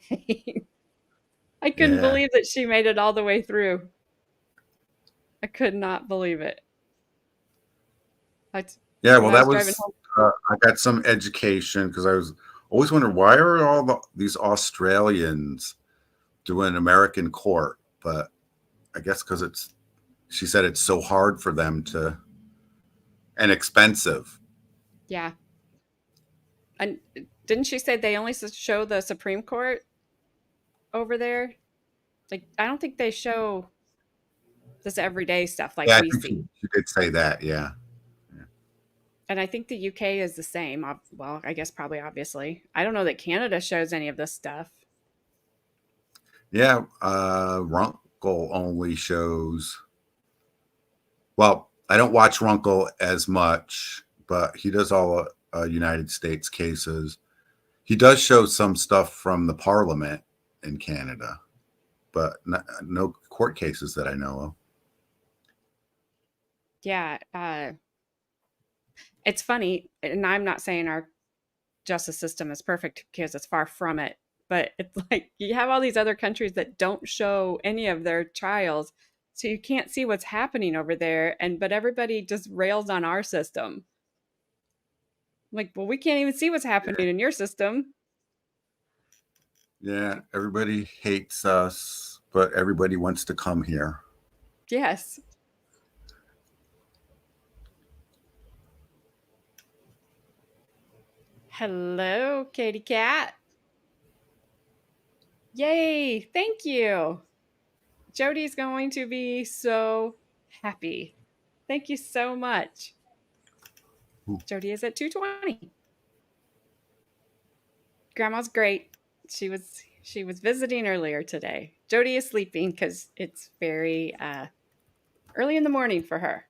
S1: I couldn't believe that she made it all the way through. I could not believe it.
S3: Yeah, well, that was, I got some education because I was always wondering why are all these Australians doing American court? But I guess because she said it's so hard for them and expensive.
S1: Yeah. And didn't she say they only show the Supreme Court over there? Like, I don't think they show this everyday stuff like we see.
S3: She did say that, yeah.
S1: And I think the UK is the same. Well, I guess probably obviously. I don't know that Canada shows any of this stuff.
S3: Yeah, Runkle only shows. Well, I don't watch Runkle as much, but he does all United States cases. He does show some stuff from the Parliament in Canada, but no court cases that I know of.
S1: Yeah, it's funny, and I'm not saying our justice system is perfect because it's far from it, but it's like you have all these other countries that don't show any of their trials, so you can't see what's happening over there, but everybody just rails on our system. Like, well, we can't even see what's happening in your system.
S3: Yeah, everybody hates us, but everybody wants to come here.
S1: Yes. Hello, Katie Cat. Yay, thank you. Jody's going to be so happy. Thank you so much. Jody is at 220. Grandma's great. She was visiting earlier today. Jody is sleeping because it's very early in the morning for her.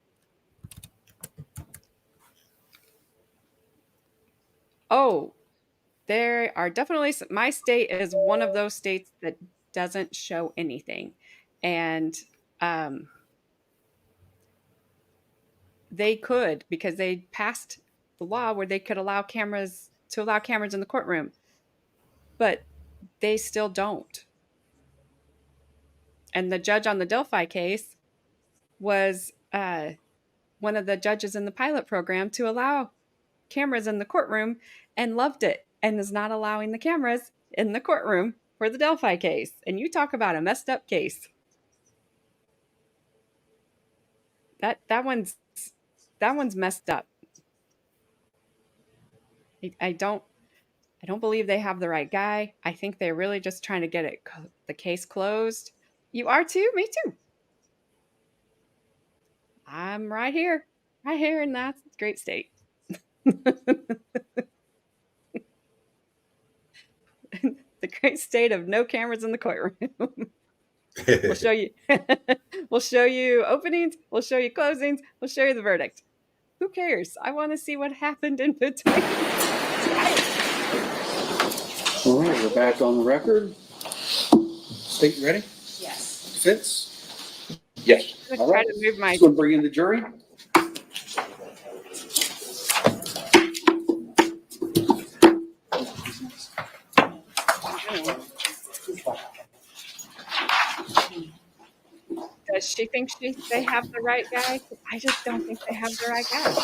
S1: Oh, there are definitely my state is one of those states that doesn't show anything, and they could, because they passed the law where they could allow cameras in the courtroom, but they still don't. And the judge on the Delphi case was one of the judges in the pilot program to allow cameras in the courtroom and loved it, and is not allowing the cameras in the courtroom for the Delphi case. And you talk about a messed up case. That one's messed up. I don't believe they have the right guy. I think they're really just trying to get the case closed. You are too? Me too. I'm right here, and that's a great state. The great state of no cameras in the courtroom. We'll show you. We'll show you openings. We'll show you closings. We'll show you the verdict. Who cares? I want to see what happened in between.
S11: All right, we're back on the record. State ready?
S16: Yes.
S11: Fitz?
S19: Yes.
S1: I'm
S11: All
S1: gonna try
S11: right.
S1: to move my.
S11: So bring in the jury.
S1: Does she think they have the right guy? I just don't think they have the right guy.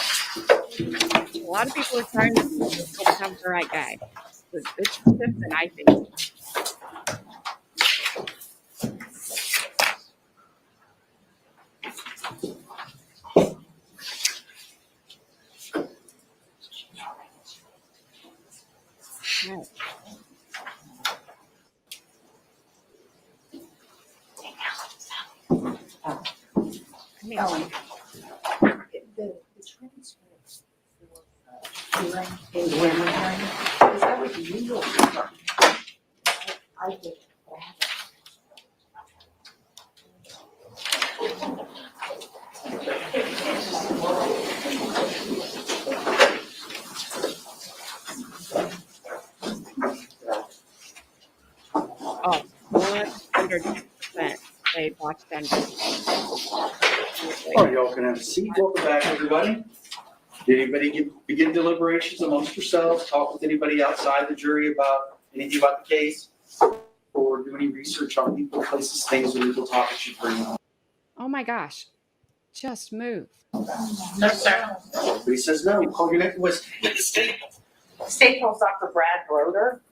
S1: A lot of people are trying to think they don't have the right guy. It's Simpson, I think. Right.
S16: The transcripts for hearing, is that what you do? I did.
S1: Oh, 100% they watched Denver.
S4: All right, y'all can have a seat. Welcome back, everybody. Did anybody begin deliberations amongst yourselves? Talk with anybody outside the jury about anything about the case? Or do any research on people, places, things, or legal topics you bring up?
S1: Oh my gosh. Just move.
S12: No, sir.
S4: Everybody says no. Call your next witness.
S8: State House Dr. Brad Broder.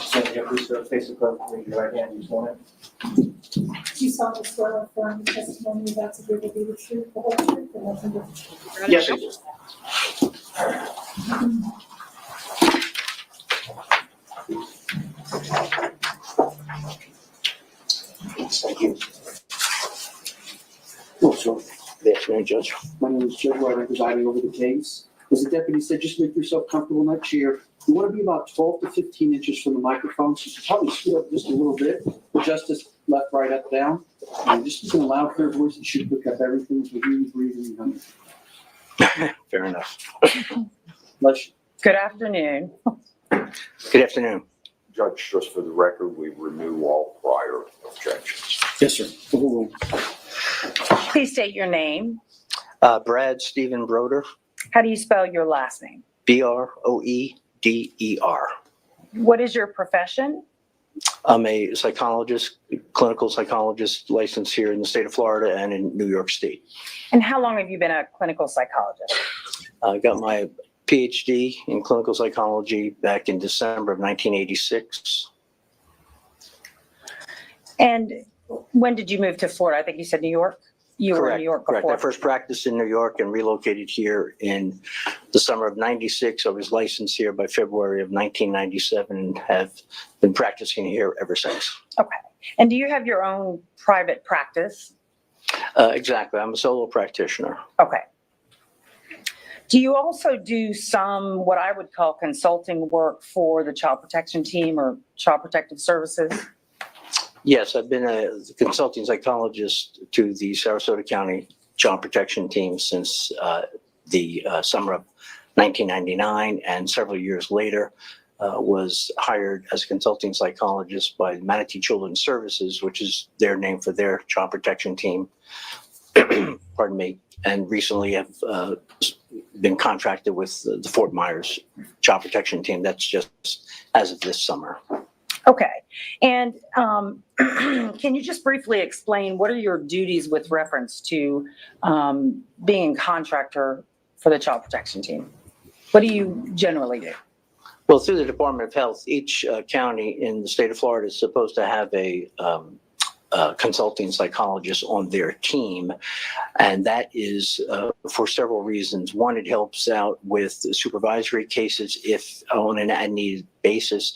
S4: So you have to face the clerk, raise your right hand, you sworn
S6: You solemnly swear or affirm the testimony you're about to give will be the truth, the whole truth, and nothing but the truth.
S4: in? Yes, I do. Well, so,
S19: Good afternoon, Judge.
S4: my name is Joe Ryder, presiding over the case. As the deputy said, just make yourself comfortable in that chair. You want to be about 12 to 15 inches from the microphone, so you should probably scoot up just a little bit, adjust this left, right, up, down. And just in a loud, clear voice, it should pick up everything with you breathing and humming.
S19: Fair enough.
S4: Bless you.
S8: Good afternoon.
S19: Good afternoon.
S9: Judge, just for the record, we renew all prior objections.
S4: Yes, sir.
S8: Please state your name.
S19: Brad Stephen Broder,
S8: How do you spell your last name?
S19: Broeder.
S8: What is your profession?
S19: I'm a psychologist, clinical psychologist licensed here in the state of Florida and in New York State.
S8: And how long have you been a clinical psychologist?
S19: I got my PhD in clinical psychology back in December of 1986.
S8: And when did you move to Florida? I think you said New York? You were in New York
S19: Correct.
S8: before.
S19: I first practiced in New York and relocated here in the summer of 96. I was licensed here by February of 1997 and have been practicing here ever since.
S8: Okay. And do you have your own private practice?
S19: Exactly. I'm a solo practitioner.
S8: Okay. Do you also do some, what I would call consulting work for the child protection team or child protective services?
S19: Yes, I've been a consulting psychologist to the Sarasota County Child Protection Team since the summer of 1999, and several years later was hired as a consulting psychologist by Manatee Children's Services, which is their name for their child protection team. Pardon me. And recently have been contracted with the Fort Myers Child Protection Team. That's just as of this summer.
S8: Okay. And can you just briefly explain what are your duties with reference to being a contractor for the child protection team? What do you generally do?
S19: Well, through the Department of Health, each county in the state of Florida is supposed to have a consulting psychologist on their team. And that is for several reasons. One, it helps out with supervisory cases if on an as-needed basis,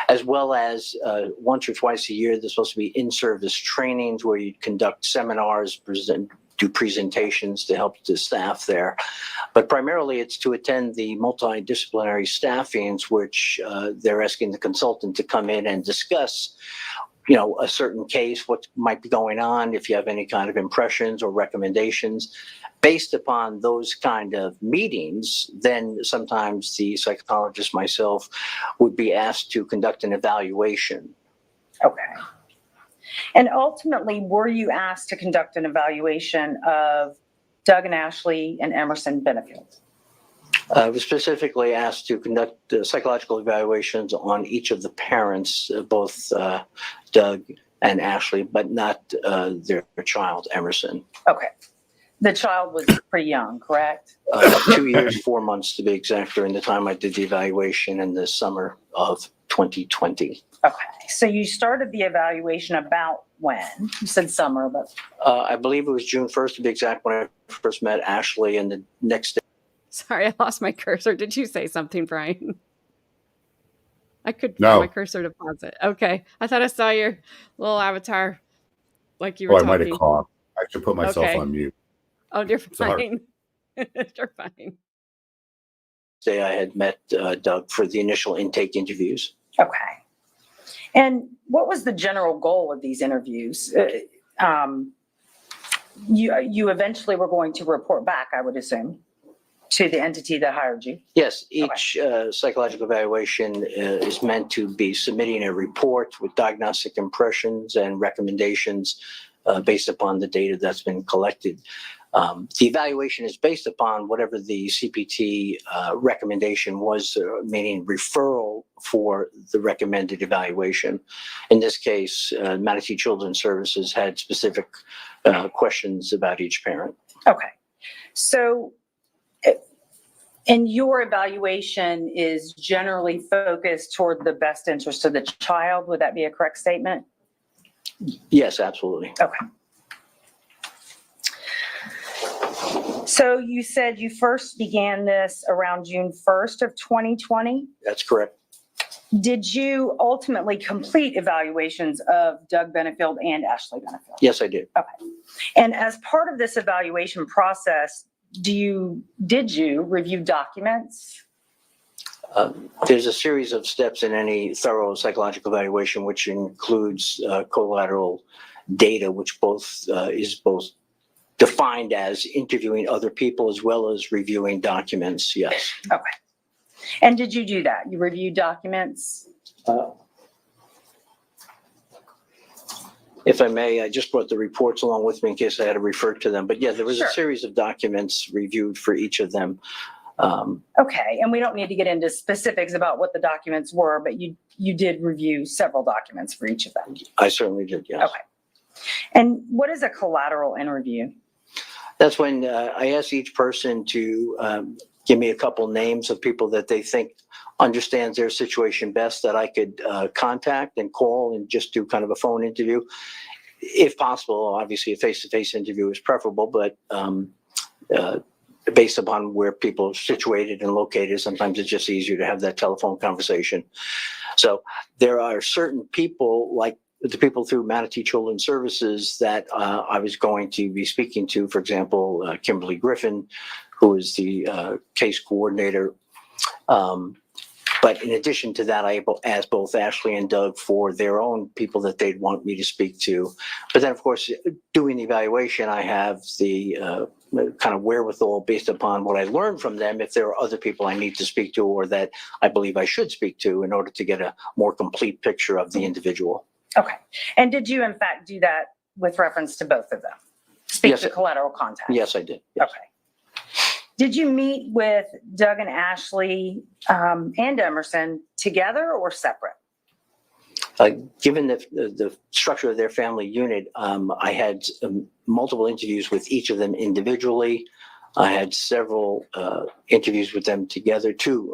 S19: as well as once or twice a year, there's supposed to be in-service trainings where you conduct seminars, do presentations to help the staff there. But primarily it's to attend the multidisciplinary staffings, which they're asking the consultant to come in and discuss a certain case, what might be going on, if you have any kind of impressions or recommendations. Based upon those kind of meetings, then sometimes the psychologist myself would be asked to conduct an evaluation.
S8: Okay. And ultimately, were you asked to conduct an evaluation of Doug and Ashley and Emerson Benefield?
S19: I was specifically asked to conduct psychological evaluations on each of the parents, both Doug and Ashley, but not their child, Emerson.
S8: Okay. The child was pretty young, correct?
S19: 2 years, 4 months to be exact, during the time I did the evaluation in the summer of 2020.
S8: Okay. So you started the evaluation about when? You said summer, but.
S19: I believe it was June 1st to be exact when I first met Ashley, and the next day.
S1: Sorry, I lost my cursor. Did you say something, Brian? I could
S3: No.
S1: find my cursor to pause it. Okay. I thought I saw your little avatar like you were
S3: I
S1: talking.
S3: might have coughed. I should put myself
S1: Okay.
S3: on mute.
S1: Oh, you're
S3: Sorry.
S1: fine. You're fine.
S19: Day I had met Doug for the initial intake interviews.
S8: Okay. And what was the general goal of these interviews? You eventually were going to report back, I would assume, to the entity that hired you.
S19: Yes, each psychological evaluation is meant to be submitting a report with diagnostic impressions and recommendations based upon the data that's been collected. The evaluation is based upon whatever the CPT recommendation was, meaning referral for the recommended evaluation. In this case, Manatee Children's Services had specific questions about each parent.
S8: Okay. So, and your evaluation is generally focused toward the best interest of the child. Would that be a correct statement?
S19: Yes, absolutely.
S8: Okay. So you said you first began this around June 1st of 2020.
S19: That's correct.
S8: Did you ultimately complete evaluations of Doug Benefield and Ashley Benefield?
S19: Yes, I did.
S8: Okay. And as part of this evaluation process, did you review documents?
S20: There's a series of steps in any thorough psychological evaluation, which includes collateral data, which is both defined as interviewing other people as well as reviewing documents. Yes.
S8: Okay. And did you do that? You reviewed documents?
S20: If I may, I just brought the reports along with me in case I had to refer to them. But yeah, there was
S8: Sure.
S20: a series of documents reviewed for each of them.
S8: Okay, and we don't need to get into specifics about what the documents were, but you did review several documents for each of them.
S20: I certainly did, yes.
S8: Okay. And what is a collateral interview?
S20: That's when I asked each person to give me a couple names of people that they think understands their situation best that I could contact and call and just do kind of a phone interview. If possible, obviously a face-to-face interview is preferable, but based upon where people are situated and located, sometimes it's just easier to have that telephone conversation. So there are certain people, like the people through Manatee Children's Services, that I was going to be speaking to. For example, Kimberly Griffin, who is the case coordinator. But in addition to that, I asked both Ashley and Doug for their own people that they'd want me to speak to. But then, of course, doing the evaluation, I have the kind of wherewithal based upon what I learned from them, if there are other people I need to speak to or that I believe I should speak to in order to get a more complete picture of the individual.
S8: Okay. And did you, in fact, do that with reference to both of them? Speak
S20: Yes,
S8: to collateral contact?
S20: Yes, I did. Yes.
S8: Okay. Did you meet with Doug and Ashley and Emerson together or separate?
S20: Given the structure of their family unit, I had multiple interviews with each of them individually. I had several interviews with them together,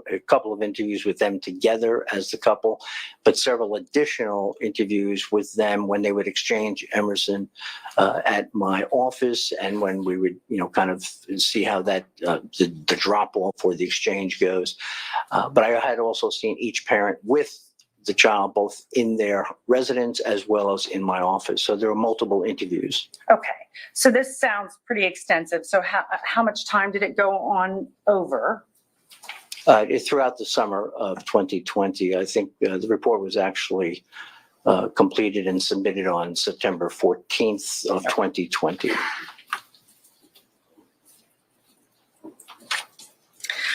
S20: a couple of interviews with them together as the couple, but several additional interviews with them when they would exchange Emerson at my office, and when we would, kind of see how that the drop off or the exchange goes. But I had also seen each parent with the child both in their residence as well as in my office. So there were multiple interviews.
S8: Okay. So this sounds pretty extensive. So how much time did it go on over?
S20: Throughout the summer of 2020, I think the report was actually completed and submitted on September 14th of 2020.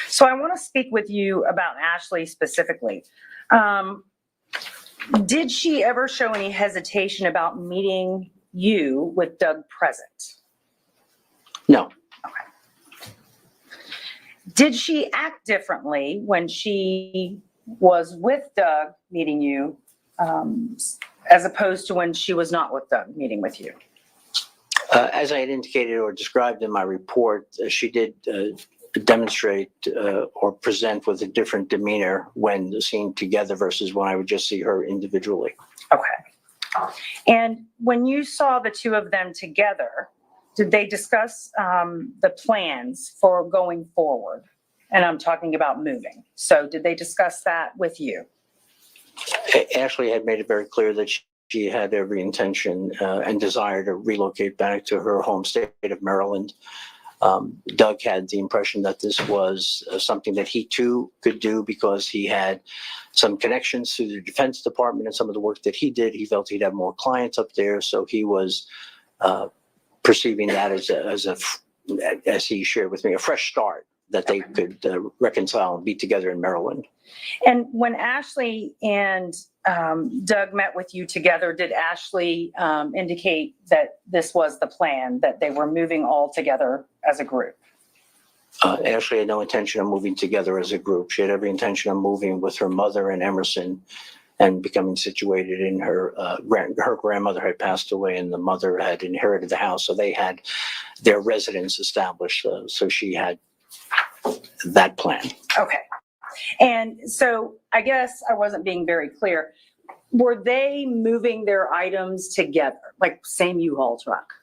S8: So I want to speak with you about Ashley specifically. Did she ever show any hesitation about meeting you with Doug present?
S20: No.
S8: Okay. Did she act differently when she was with Doug meeting you, as opposed to when she was not with Doug meeting with you?
S20: As I had indicated or described in my report, she did demonstrate or present with a different demeanor when seen together versus when I would just see her individually.
S8: Okay. And when you saw the two of them together, did they discuss the plans for going forward? And I'm talking about moving. So did they discuss that with you?
S20: Ashley had made it very clear that she had every intention and desire to relocate back to her home state of Maryland. Doug had the impression that this was something that he too could do because he had some connections to the Defense Department and some of the work that he did. He felt he'd have more clients up there, so he was perceiving that as he shared with me, a fresh start that they could reconcile and be together in Maryland.
S8: And when Ashley and Doug met with you together, did Ashley indicate that this was the plan, that they were moving all together as a group?
S20: Ashley had no intention of moving together as a group. She had every intention of moving with her mother and Emerson and becoming situated in her grandmother had passed away and the mother had inherited the house. So they had their residence established. So she had that plan.
S8: Okay. And so I guess I wasn't being very clear. Were they moving their items together, like same U-Haul truck?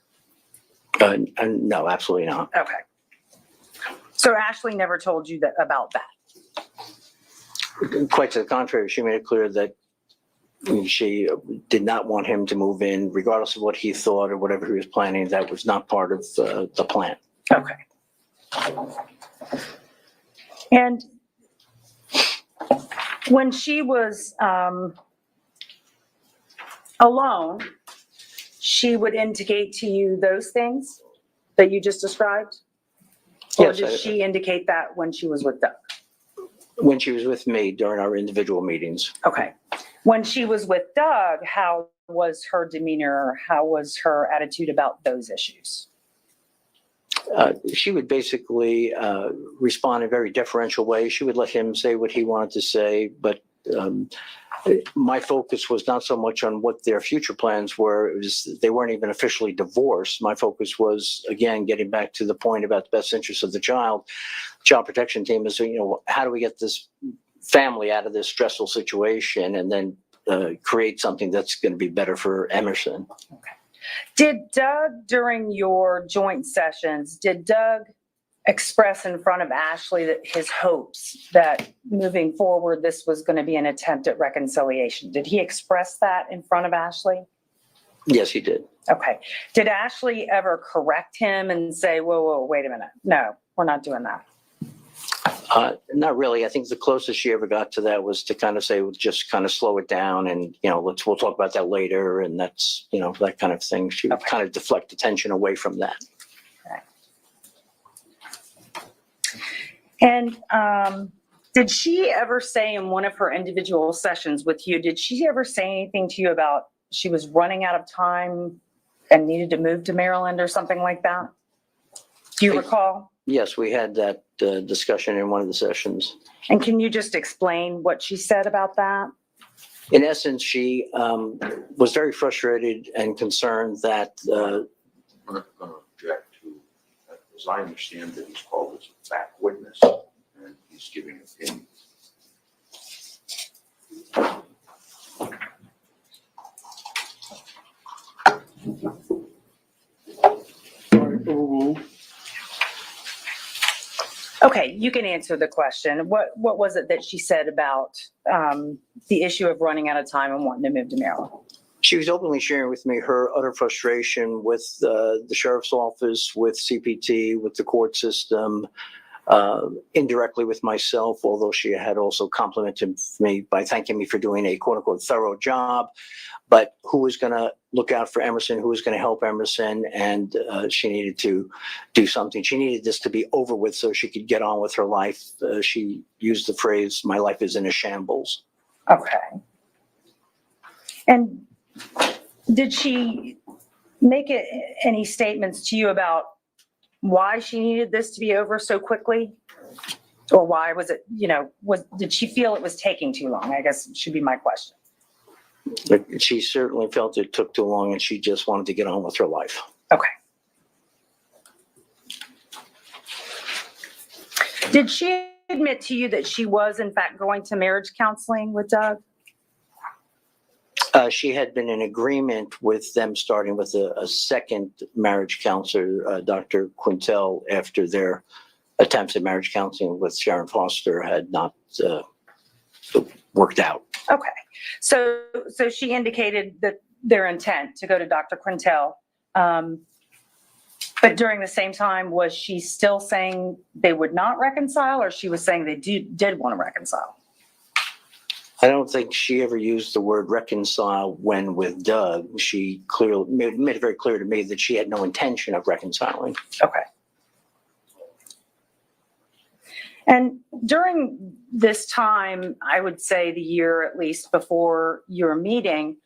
S20: No, absolutely not.
S8: Okay. So Ashley never told you about that?
S20: Quite to the contrary, she made it clear that she did not want him to move in, regardless of what he thought or whatever he was planning. That was not part of the plan.
S8: Okay. And When she was alone, she would indicate to you those things that you just described? Or
S20: Yes,
S8: did she indicate that when she was with Doug?
S20: when she was with me during our individual meetings.
S8: Okay. When she was with Doug, how was her demeanor? How was her attitude about those issues?
S20: She would basically respond in a very deferential way. She would let him say what he wanted to say, but my focus was not so much on what their future plans were. It was, they weren't even officially divorced. My focus was, again, getting back to the point about the best interest of the child. Child protection team is, how do we get this family out of this stressful situation and then create something that's going to be better for Emerson.
S8: Okay. Did Doug, during your joint sessions, did Doug express in front of Ashley that his hopes that moving forward this was going to be an attempt at reconciliation? Did he express that in front of Ashley?
S20: Yes, he did.
S8: Okay. Did Ashley ever correct him and say, whoa, wait a minute. No, we're not doing that.
S20: Not really. I think the closest she ever got to that was to kind of say, well, just kind of slow it down and, we'll talk about that later. And that's, that kind of thing. She would kind of deflect attention away from that.
S8: Okay. And did she ever say in one of her individual sessions with you, did she ever say anything to you about she was running out of time and needed to move to Maryland or something like that? Do you recall?
S20: Yes, we had that discussion in one of the sessions.
S8: And can you just explain what she said about that?
S20: In essence, she was very frustrated and concerned that.
S9: I'm not going to object to, as I understand that he's called as a fact witness and he's giving opinions.
S8: Okay, you can answer the question. What was it that she said about the issue of running out of time and wanting to move to Maryland?
S20: She was openly sharing with me her utter frustration with the sheriff's office, with CPT, with the court system, indirectly with myself, although she had also complimented me by thanking me for doing a quote unquote thorough job. But who was going to look out for Emerson, who was going to help Emerson, and she needed to do something. She needed this to be over with so she could get on with her life. She used the phrase, "My life is in a shambles."
S8: Okay. And did she make any statements to you about why she needed this to be over so quickly? Or why was it, did she feel it was taking too long? I guess should be my question.
S20: But she certainly felt it took too long and she just wanted to get on with her life.
S8: Okay. Did she admit to you that she was in fact going to marriage counseling with Doug?
S20: She had been in agreement with them starting with a second marriage counselor, Dr. Quintel, after their attempts at marriage counseling with Sharon Foster had not worked out.
S8: Okay. So she indicated that their intent to go to Dr. Quintel. But during the same time, was she still saying they would not reconcile, or she was saying they did want to reconcile?
S20: I don't think she ever used the word reconcile when with Doug. She clearly made it very clear to me that she had no intention of reconciling.
S8: Okay. And during this time, I would say the year at least before your meeting,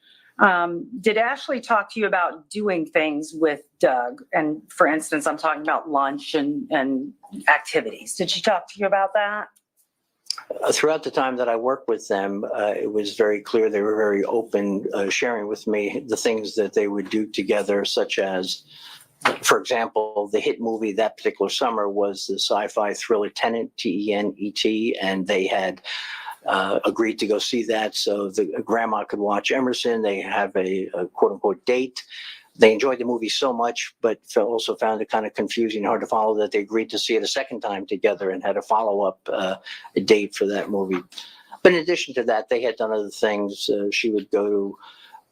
S8: did Ashley talk to you about doing things with Doug? And for instance, I'm talking about lunch and activities. Did she talk to you about that?
S20: Throughout the time that I worked with them, it was very clear they were very open, sharing with me the things that they would do together, such as, for example, the hit movie that particular summer was the sci-fi thriller Tenet, T-E-N-E-T, and they had agreed to go see that so the grandma could watch Emerson. They have a quote-unquote date. They enjoyed the movie so much, but also found it kind of confusing, hard to follow, that they agreed to see it a second time together and had a follow-up a date for that movie. But in addition to that, they had done other things. She would go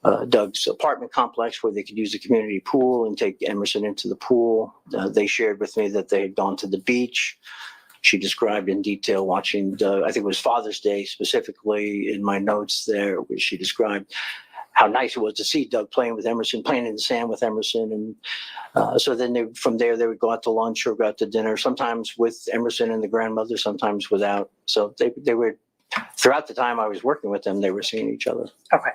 S20: to Doug's apartment complex where they could use the community pool and take Emerson into the pool. They shared with me that they had gone to the beach. She described in detail watching Doug. I think it was Father's Day specifically in my notes there, where she described how nice it was to see Doug playing with Emerson, playing in the sand with Emerson. And so then from there, they would go out to lunch or go out to dinner, sometimes with Emerson and the grandmother, sometimes without. So they were, throughout the time I was working with them, they were seeing each other.
S8: Okay.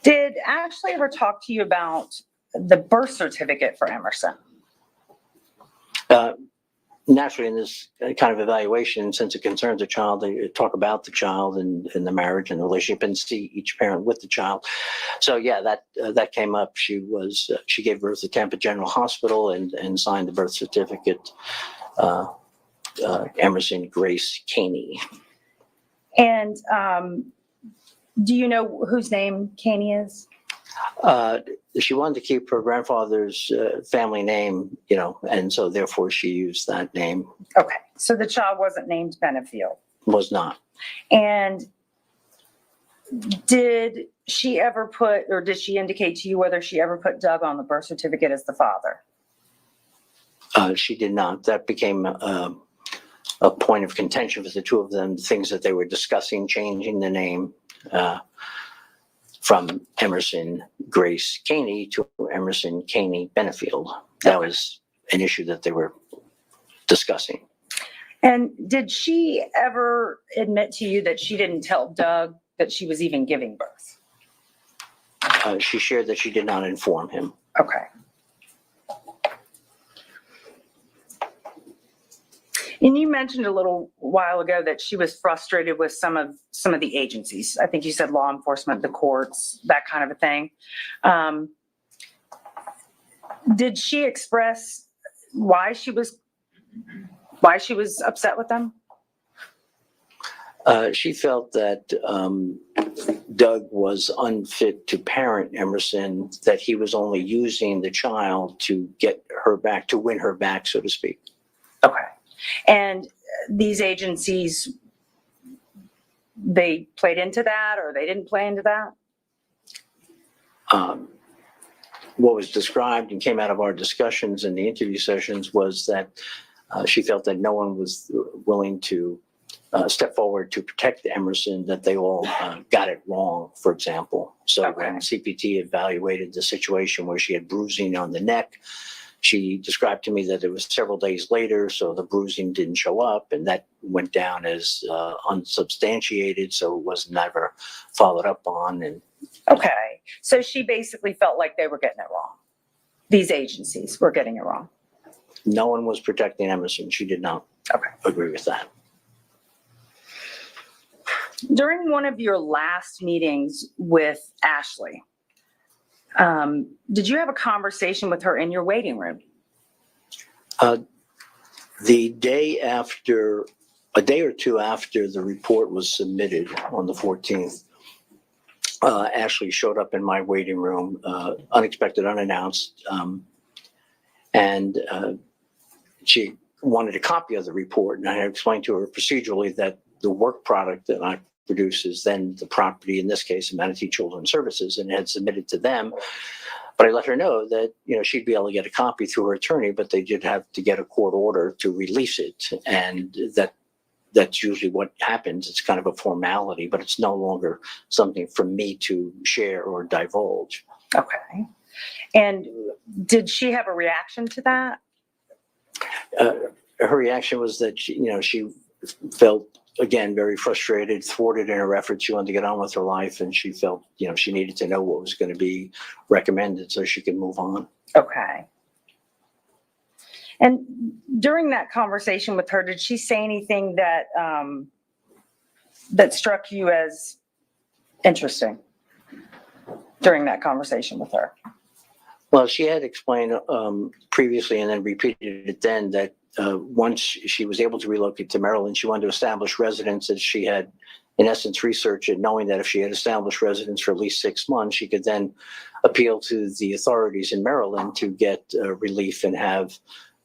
S8: Did Ashley ever talk to you about the birth certificate for Emerson?
S20: Naturally, in this kind of evaluation, since it concerns a child, they talk about the child and the marriage and the relationship and see each parent with the child. So yeah, that came up. She gave birth at Tampa General Hospital and signed the birth certificate. Emerson Grace Caney.
S8: And do you know whose name Caney is?
S20: She wanted to keep her grandfather's family name, and so therefore she used that name.
S8: Okay, so the child wasn't named Benefield.
S20: Was not.
S8: And did she ever put, or did she indicate to you whether she ever put Doug on the birth certificate as the father?
S20: She did not. That became a point of contention for the two of them, things that they were discussing, changing the name from Emerson Grace Caney to Emerson Caney Benefield. That was an issue that they were discussing.
S8: And did she ever admit to you that she didn't tell Doug that she was even giving birth?
S20: She shared that she did not inform him.
S8: Okay. And you mentioned a little while ago that she was frustrated with some of the agencies. I think you said law enforcement, the courts, that kind of a thing. Did she express why she was upset with them?
S20: She felt that Doug was unfit to parent Emerson, that he was only using the child to get her back, to win her back, so to speak.
S8: Okay. And these agencies, they played into that, or they didn't play into that?
S20: What was described and came out of our discussions in the interview sessions was that she felt that no one was willing to step forward to protect Emerson, that they all got it wrong, for example. So when CPT evaluated the situation where she had bruising on the neck, she described to me that it was several days later, so the bruising didn't show up, and that went down as unsubstantiated, so it was never followed up on. And
S8: Okay. So she basically felt like they were getting it wrong. These agencies were getting it wrong.
S20: no one was protecting Emerson. She did not agree with that.
S8: During one of your last meetings with Ashley, did you have a conversation with her in your waiting room?
S20: The day after, a day or two after the report was submitted on the 14th, Ashley showed up in my waiting room, unexpected, unannounced, and she wanted a copy of the report. And I had explained to her procedurally that the work product that I produce is then the property, in this case, of Manatee Children's Services, and had submitted to them. But I let her know that, you know, she'd be able to get a copy through her attorney, but they did have to get a court order to release it. And that's usually what happens. It's kind of a formality, but it's no longer something for me to share or divulge.
S8: Okay. And did she have a reaction to that?
S20: Her reaction was that she felt, again, very frustrated, thwarted in her efforts. She wanted to get on with her life, and she felt, she needed to know what was going to be recommended so she could move on.
S8: Okay. And during that conversation with her, did she say anything that that struck you as interesting during that conversation with her?
S20: Well, she had explained previously and then repeated it then that once she was able to relocate to Maryland, she wanted to establish residence, as she had, in essence, researched it, knowing that if she had established residence for at least 6 months, she could then appeal to the authorities in Maryland to get relief and have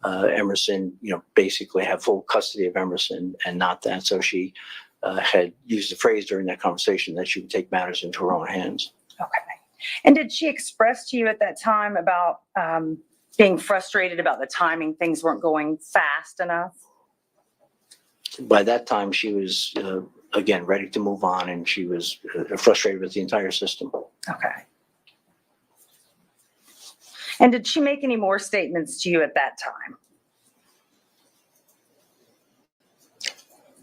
S20: Emerson, basically have full custody of Emerson and not that. So she had used the phrase during that conversation that she would take matters into her own hands.
S8: Okay. And did she express to you at that time about being frustrated about the timing, things weren't going fast enough?
S20: By that time, she was, again, ready to move on, and she was frustrated with the entire system.
S8: Okay. And did she make any more statements to you at that time?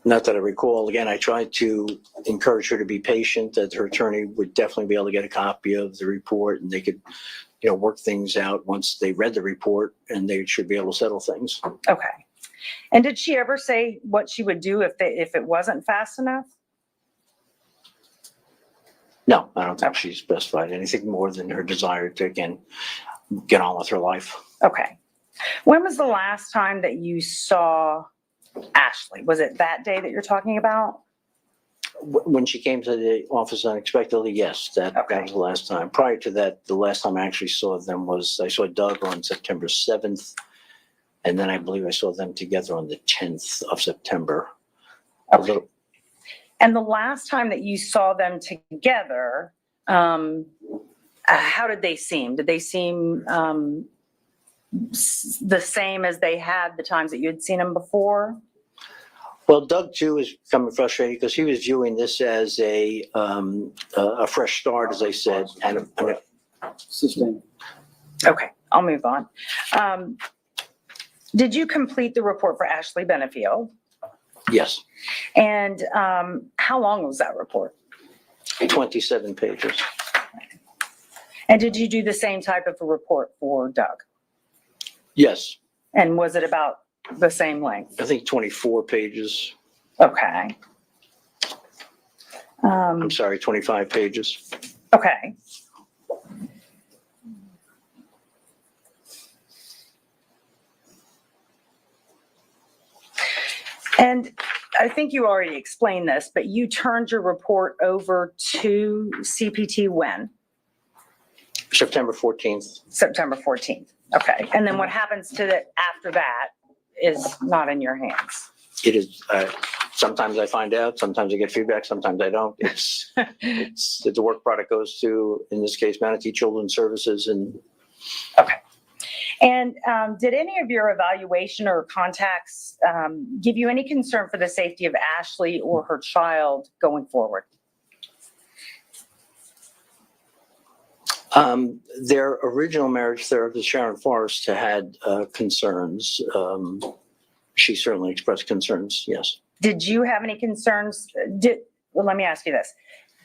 S20: Not that I recall. Again, I tried to encourage her to be patient, that her attorney would definitely be able to get a copy of the report, and they could, work things out once they read the report, and they should be able to settle things.
S8: Okay. And did she ever say what she would do if it wasn't fast enough?
S20: No, I don't think she specified anything more than her desire to, again, get on with her life.
S8: Okay. When was the last time that you saw Ashley? Was it that day that you're talking about?
S20: When she came to the office unexpectedly, yes, that was the last time. Prior to that, the last time I actually saw them I saw Doug on September 7th, and then I believe I saw them together on the 10th of September.
S8: Okay. And the last time that you saw them together, how did they seem? Did they seem the same as they had the times that you had seen them before?
S20: Well, Doug too is becoming frustrated because he was viewing this as a fresh start, as I said, and
S11: Sustained.
S8: Okay, I'll move on. Did you complete the report for Ashley Benefield?
S20: yes,
S8: And how long was that report?
S20: 27 pages.
S8: And did you do the same type of a report for Doug?
S20: Yes,
S8: And was it about the same length?
S20: I think 24 pages.
S8: Okay.
S20: I'm sorry, 25 pages.
S8: Okay. And I think you already explained this, but you turned your report over to CPT when?
S20: September 14th.
S8: September 14th. Okay. And then what happens to it after that is not in your hands.
S20: It is, sometimes I find out, sometimes I get feedback, sometimes I don't. It's the work product goes to, in this case, Manatee Children's Services. And
S8: okay. And did any of your evaluation or contacts give you any concern for the safety of Ashley or her child going forward?
S20: Their original marriage therapist, Sharon Forrest, had concerns. She certainly expressed concerns, yes.
S8: Did you have any concerns? Well, let me ask you this.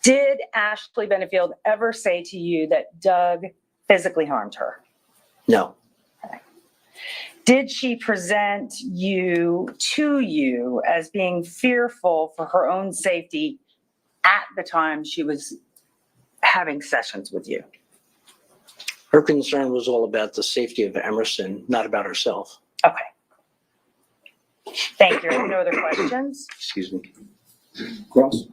S8: Did Ashley Benefield ever say to you that Doug physically harmed her?
S20: No.
S8: Okay. Did she present you to you as being fearful for her own safety at the time she was having sessions with you?
S20: Her concern was all about the safety of Emerson, not about herself.
S8: Okay. Thank you. No other questions?
S20: Excuse me.
S11: Cross.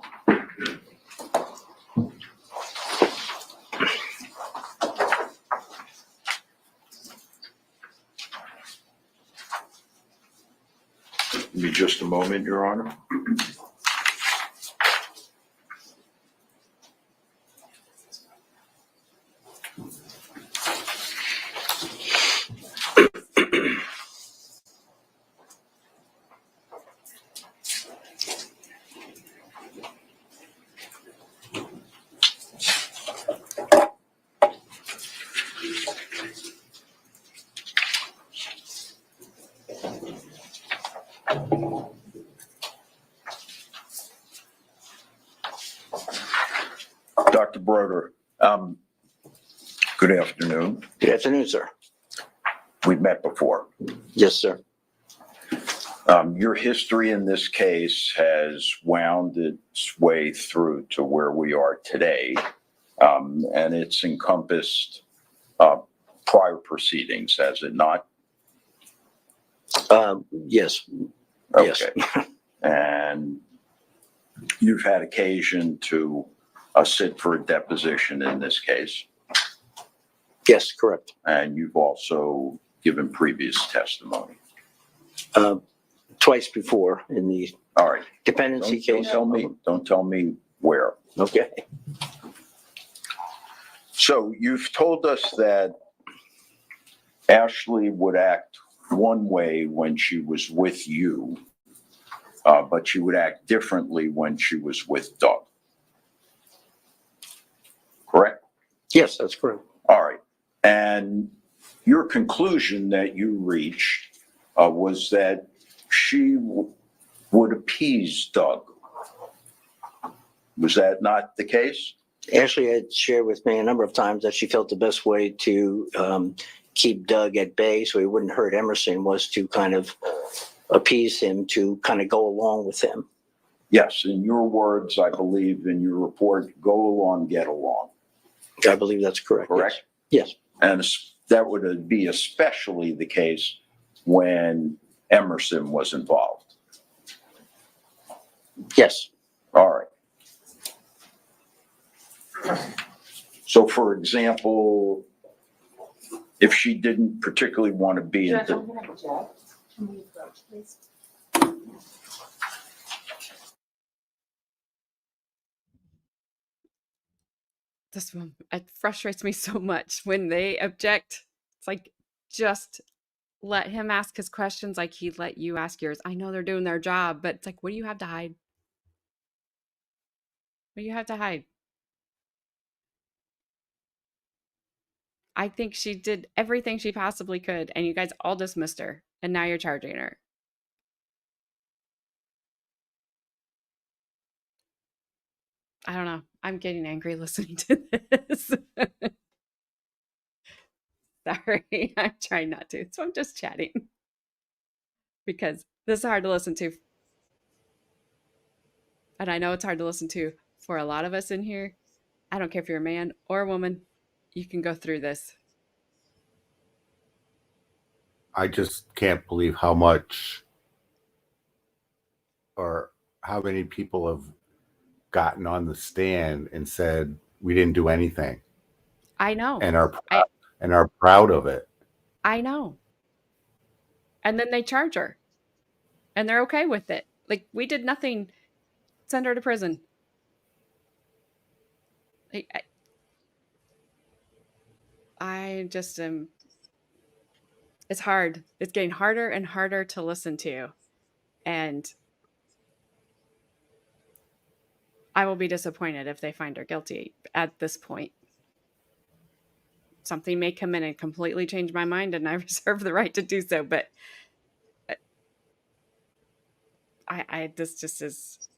S9: Give me just a moment, Your Honor. Dr. Broder, good afternoon.
S20: Good afternoon, sir.
S9: We've met before.
S20: Yes, sir.
S9: Your history in this case has wound its way through to where we are today, and it's encompassed prior proceedings, has it not?
S20: Yes.
S9: Okay.
S20: Yes.
S9: And you've had occasion to sit for a deposition in this case.
S20: Yes, correct.
S9: And you've also given previous testimony.
S20: Twice before in the
S9: All right.
S20: dependency case.
S9: Don't tell me where.
S20: Okay.
S9: So you've told us that Ashley would act one way when she was with you, but she would act differently when she was with Doug. Correct?
S20: Yes, that's correct.
S9: All right. And your conclusion that you reached was that she would appease Doug. Was that not the case?
S20: Ashley had shared with me a number of times that she felt the best way to keep Doug at bay so he wouldn't hurt Emerson was to kind of appease him, to kind of go along with him.
S9: Yes, in your words, I believe in your report, go along, get along.
S20: I believe that's correct.
S9: Correct?
S20: Yes.
S9: And that would be especially the case when Emerson was involved.
S20: Yes.
S9: All right. So, for example, if she didn't particularly want to be in
S16: Judge, I'm gonna object. Can we approach, please?
S1: This one, it frustrates me so much when they object. It's like, just let him ask his questions like he let you ask yours. I know they're doing their job, but it's like, what do you have to hide? What do you have to hide? I think she did everything she possibly could, and you guys all dismissed her, and now you're charging her. I don't know. I'm getting angry listening to this. Sorry, I'm trying not to. So I'm just chatting because this is hard to listen to. And I know it's hard to listen to for a lot of us in here. I don't care if you're a man or a woman, you can go through this.
S3: I just can't believe how much or how many people have gotten on the stand and said we didn't do anything
S1: I know.
S3: and are proud of it.
S1: I know. And then they charge her and they're okay with it. Like, we did nothing. Send her to prison. I just am. It's hard. It's getting harder and harder to listen to. And I will be disappointed if they find her guilty at this point. Something may come in and completely change my mind, and I reserve the right to do so. But this just is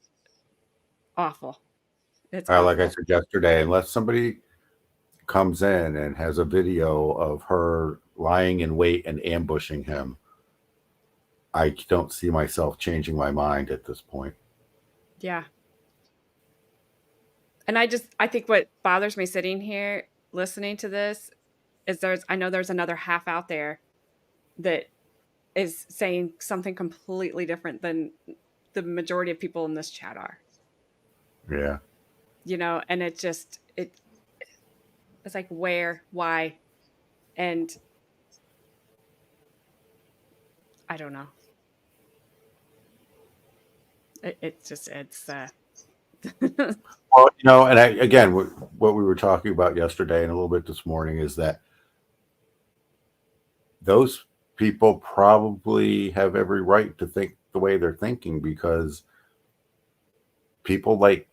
S1: awful. It's awful.
S3: Like I said yesterday, unless somebody comes in and has a video of her lying in wait and ambushing him, I don't see myself changing my mind at this point.
S1: Yeah. And I think what bothers me sitting here listening to this is I know there's another half out there that is saying something completely different than the majority of people in this chat are.
S3: Yeah.
S1: And it's like, where, why? And I don't know.
S3: Well, and again, what we were talking about yesterday and a little bit this morning is that those people probably have every right to think the way they're thinking, because people like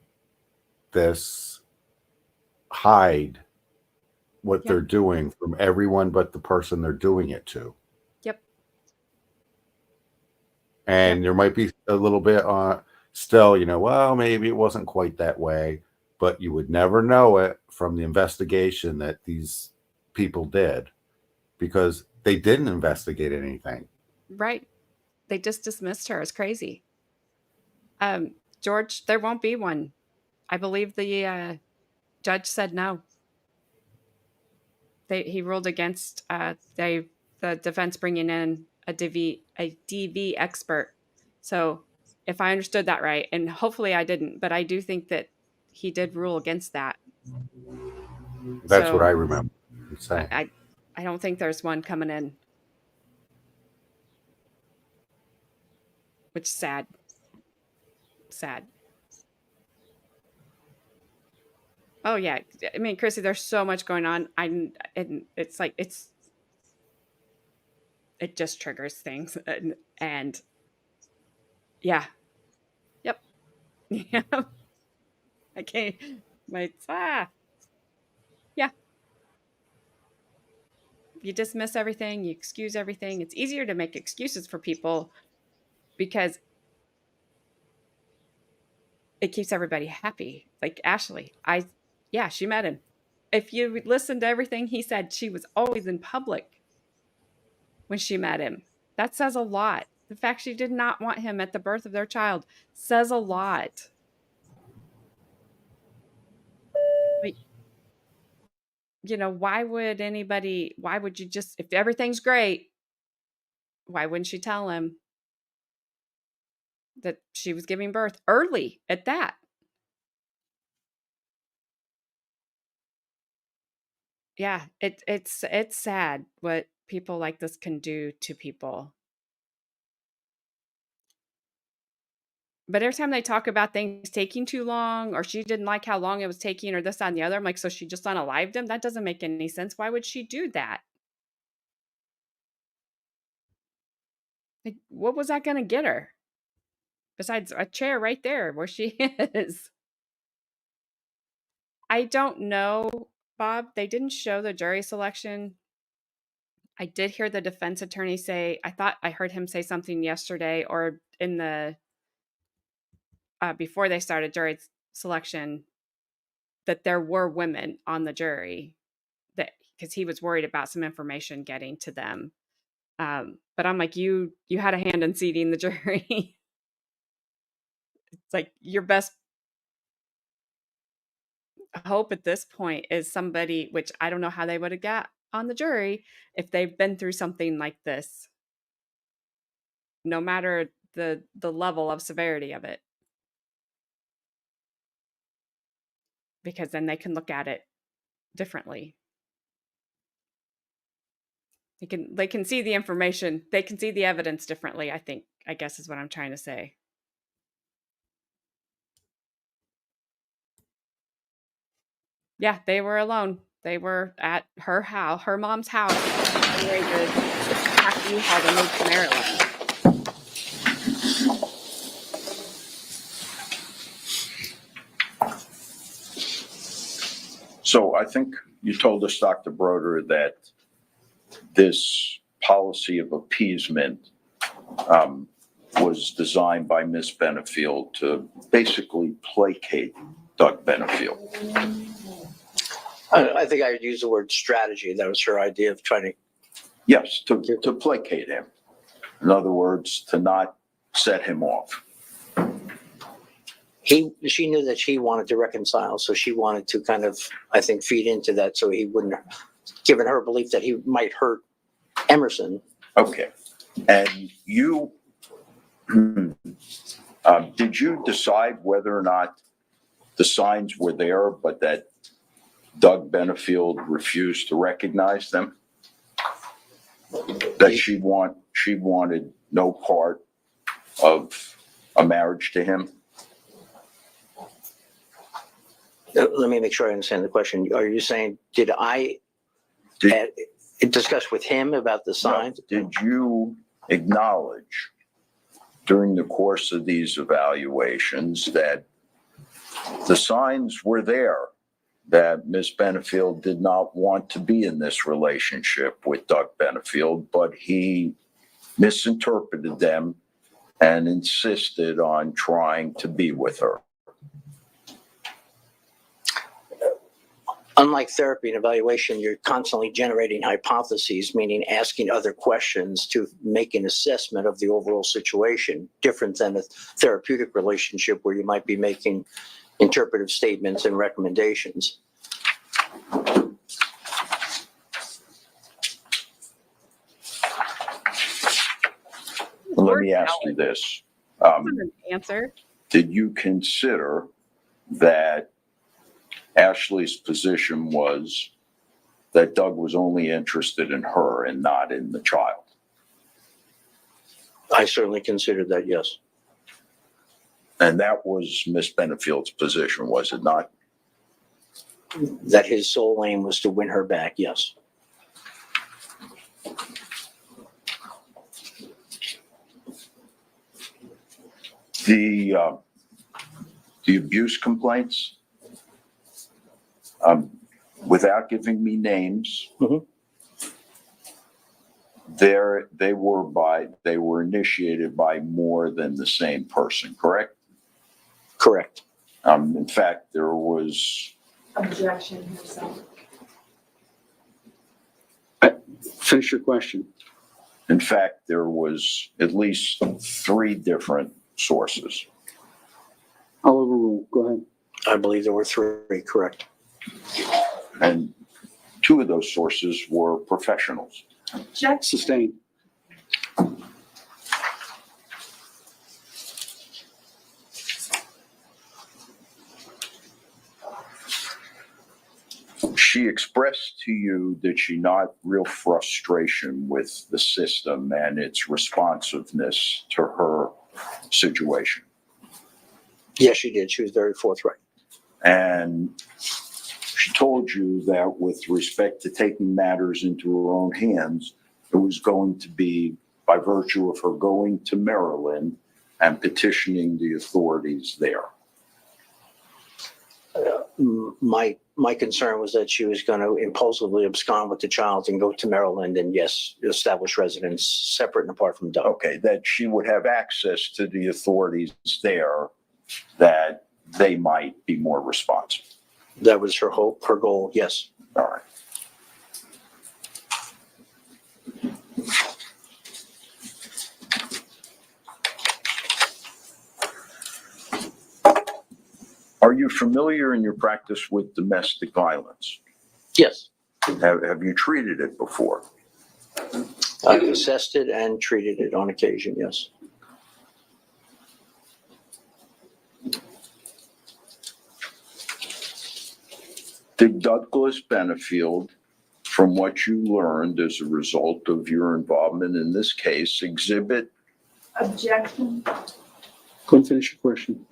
S3: this hide what they're doing from everyone but the person they're doing it to.
S1: Yep.
S3: And there might be a little bit still, well, maybe it wasn't quite that way, but you would never know it from the investigation that these people did, because they didn't investigate anything.
S1: Right. They just dismissed her as crazy. George, there won't be one. I believe the judge said no. He ruled against the defense bringing in a DV expert. So if I understood that right, and hopefully I didn't, but I do think that he did rule against that.
S3: That's what I remember saying.
S1: I don't think there's one coming in, which is sad. Sad. Oh yeah, I mean, Chrissy, there's so much going on. It's like it just triggers things. And yeah. Yep. Yeah. I can't. Yeah. You dismiss everything, you excuse everything. It's easier to make excuses for people because it keeps everybody happy. Like Ashley, yeah, she met him. If you listen to everything he said, she was always in public when she met him. That says a lot. The fact she did not want him at the birth of their child says a lot. Like, why would you just, if everything's great, why wouldn't she tell him that she was giving birth early at that? Yeah, it's sad what people like this can do to people. But every time they talk about things taking too long, or she didn't like how long it was taking, or this, that, and the other, I'm like, so she just unalived him? That doesn't make any sense. Why would she do that? Like, what was that going to get her? Besides a chair right there where she is. I don't know, Bob. They didn't show the jury selection. I did hear the defense attorney say, I thought I heard him say something yesterday or in the before they started jury selection, that there were women on the jury, that because he was worried about some information getting to them. But I'm like, you had a hand in seating the jury. It's like your best hope at this point is somebody, which I don't know how they would have got on the jury if they've been through something like this, no matter the level of severity of it, because then they can look at it differently. They can see the information, they can see the evidence differently, I guess is what I'm trying to say. Yeah, they were alone. They were at her house, her mom's house, getting ready to pack the U-Haul to move to Maryland.
S9: So I think you told us, Dr. Broder, that this policy of appeasement was designed by Miss Benefield to basically placate Doug Benefield.
S20: I think I would use the word strategy. That was her idea of trying to.
S9: Yes, to placate him. In other words, to not set him off.
S20: She knew that she wanted to reconcile, so she wanted to kind of, I think, feed into that so he wouldn't, given her belief that he might hurt Emerson.
S9: Okay. And you, did you decide whether or not the signs were there, but that Doug Benefield refused to recognize them? That she wanted no part of a marriage to him?
S20: Let me make sure I understand the question. Are you saying, did I discuss with him about the signs?
S9: No. Did you acknowledge during the course of these evaluations that the signs were there that Ms. Benefield did not want to be in this relationship with Doug Benefield, but he misinterpreted them and insisted on trying to be with her?
S20: Unlike therapy and evaluation, you're constantly generating hypotheses, meaning asking other questions to make an assessment of the overall situation, different than a therapeutic relationship where you might be making interpretive statements and recommendations.
S9: Let me ask you this.
S1: Answer.
S9: Did you consider that Ashley's position was that Doug was only interested in her and not in the child?
S20: I certainly considered that, yes.
S9: And that was Miss Benefield's position, was it not?
S20: That his sole aim was to win her back, yes.
S9: The abuse complaints, without giving me names, they were initiated by more than the same person, correct?
S20: Correct.
S9: In fact, there was.
S16: Objection herself.
S11: Finish your question.
S9: In fact, there was at least 3 different sources.
S11: I'll overrule. Go ahead.
S20: I believe there were 3, correct.
S9: And 2 of those sources were professionals.
S11: Sustained.
S9: She expressed to you, did she not, real frustration with the system and its responsiveness to her situation?
S20: Yes, she did. She was very forthright.
S9: And she told you that with respect to taking matters into her own hands, it was going to be by virtue of her going to Maryland and petitioning the authorities there.
S20: My concern was that she was going to impulsively abscond with the child and go to Maryland and, yes, establish residence separate and apart from Doug.
S9: Okay, that she would have access to the authorities there, that they might be more responsive.
S20: That was her hope, her goal, yes.
S9: All right. Are you familiar in your practice with domestic violence?
S20: Yes.
S9: Have you treated it before?
S20: I've assessed it and treated it on occasion, yes.
S9: Did Douglas Benefield, from what you learned as a result of your involvement in this case, exhibit
S16: Objection.
S11: Couldn't finish your question.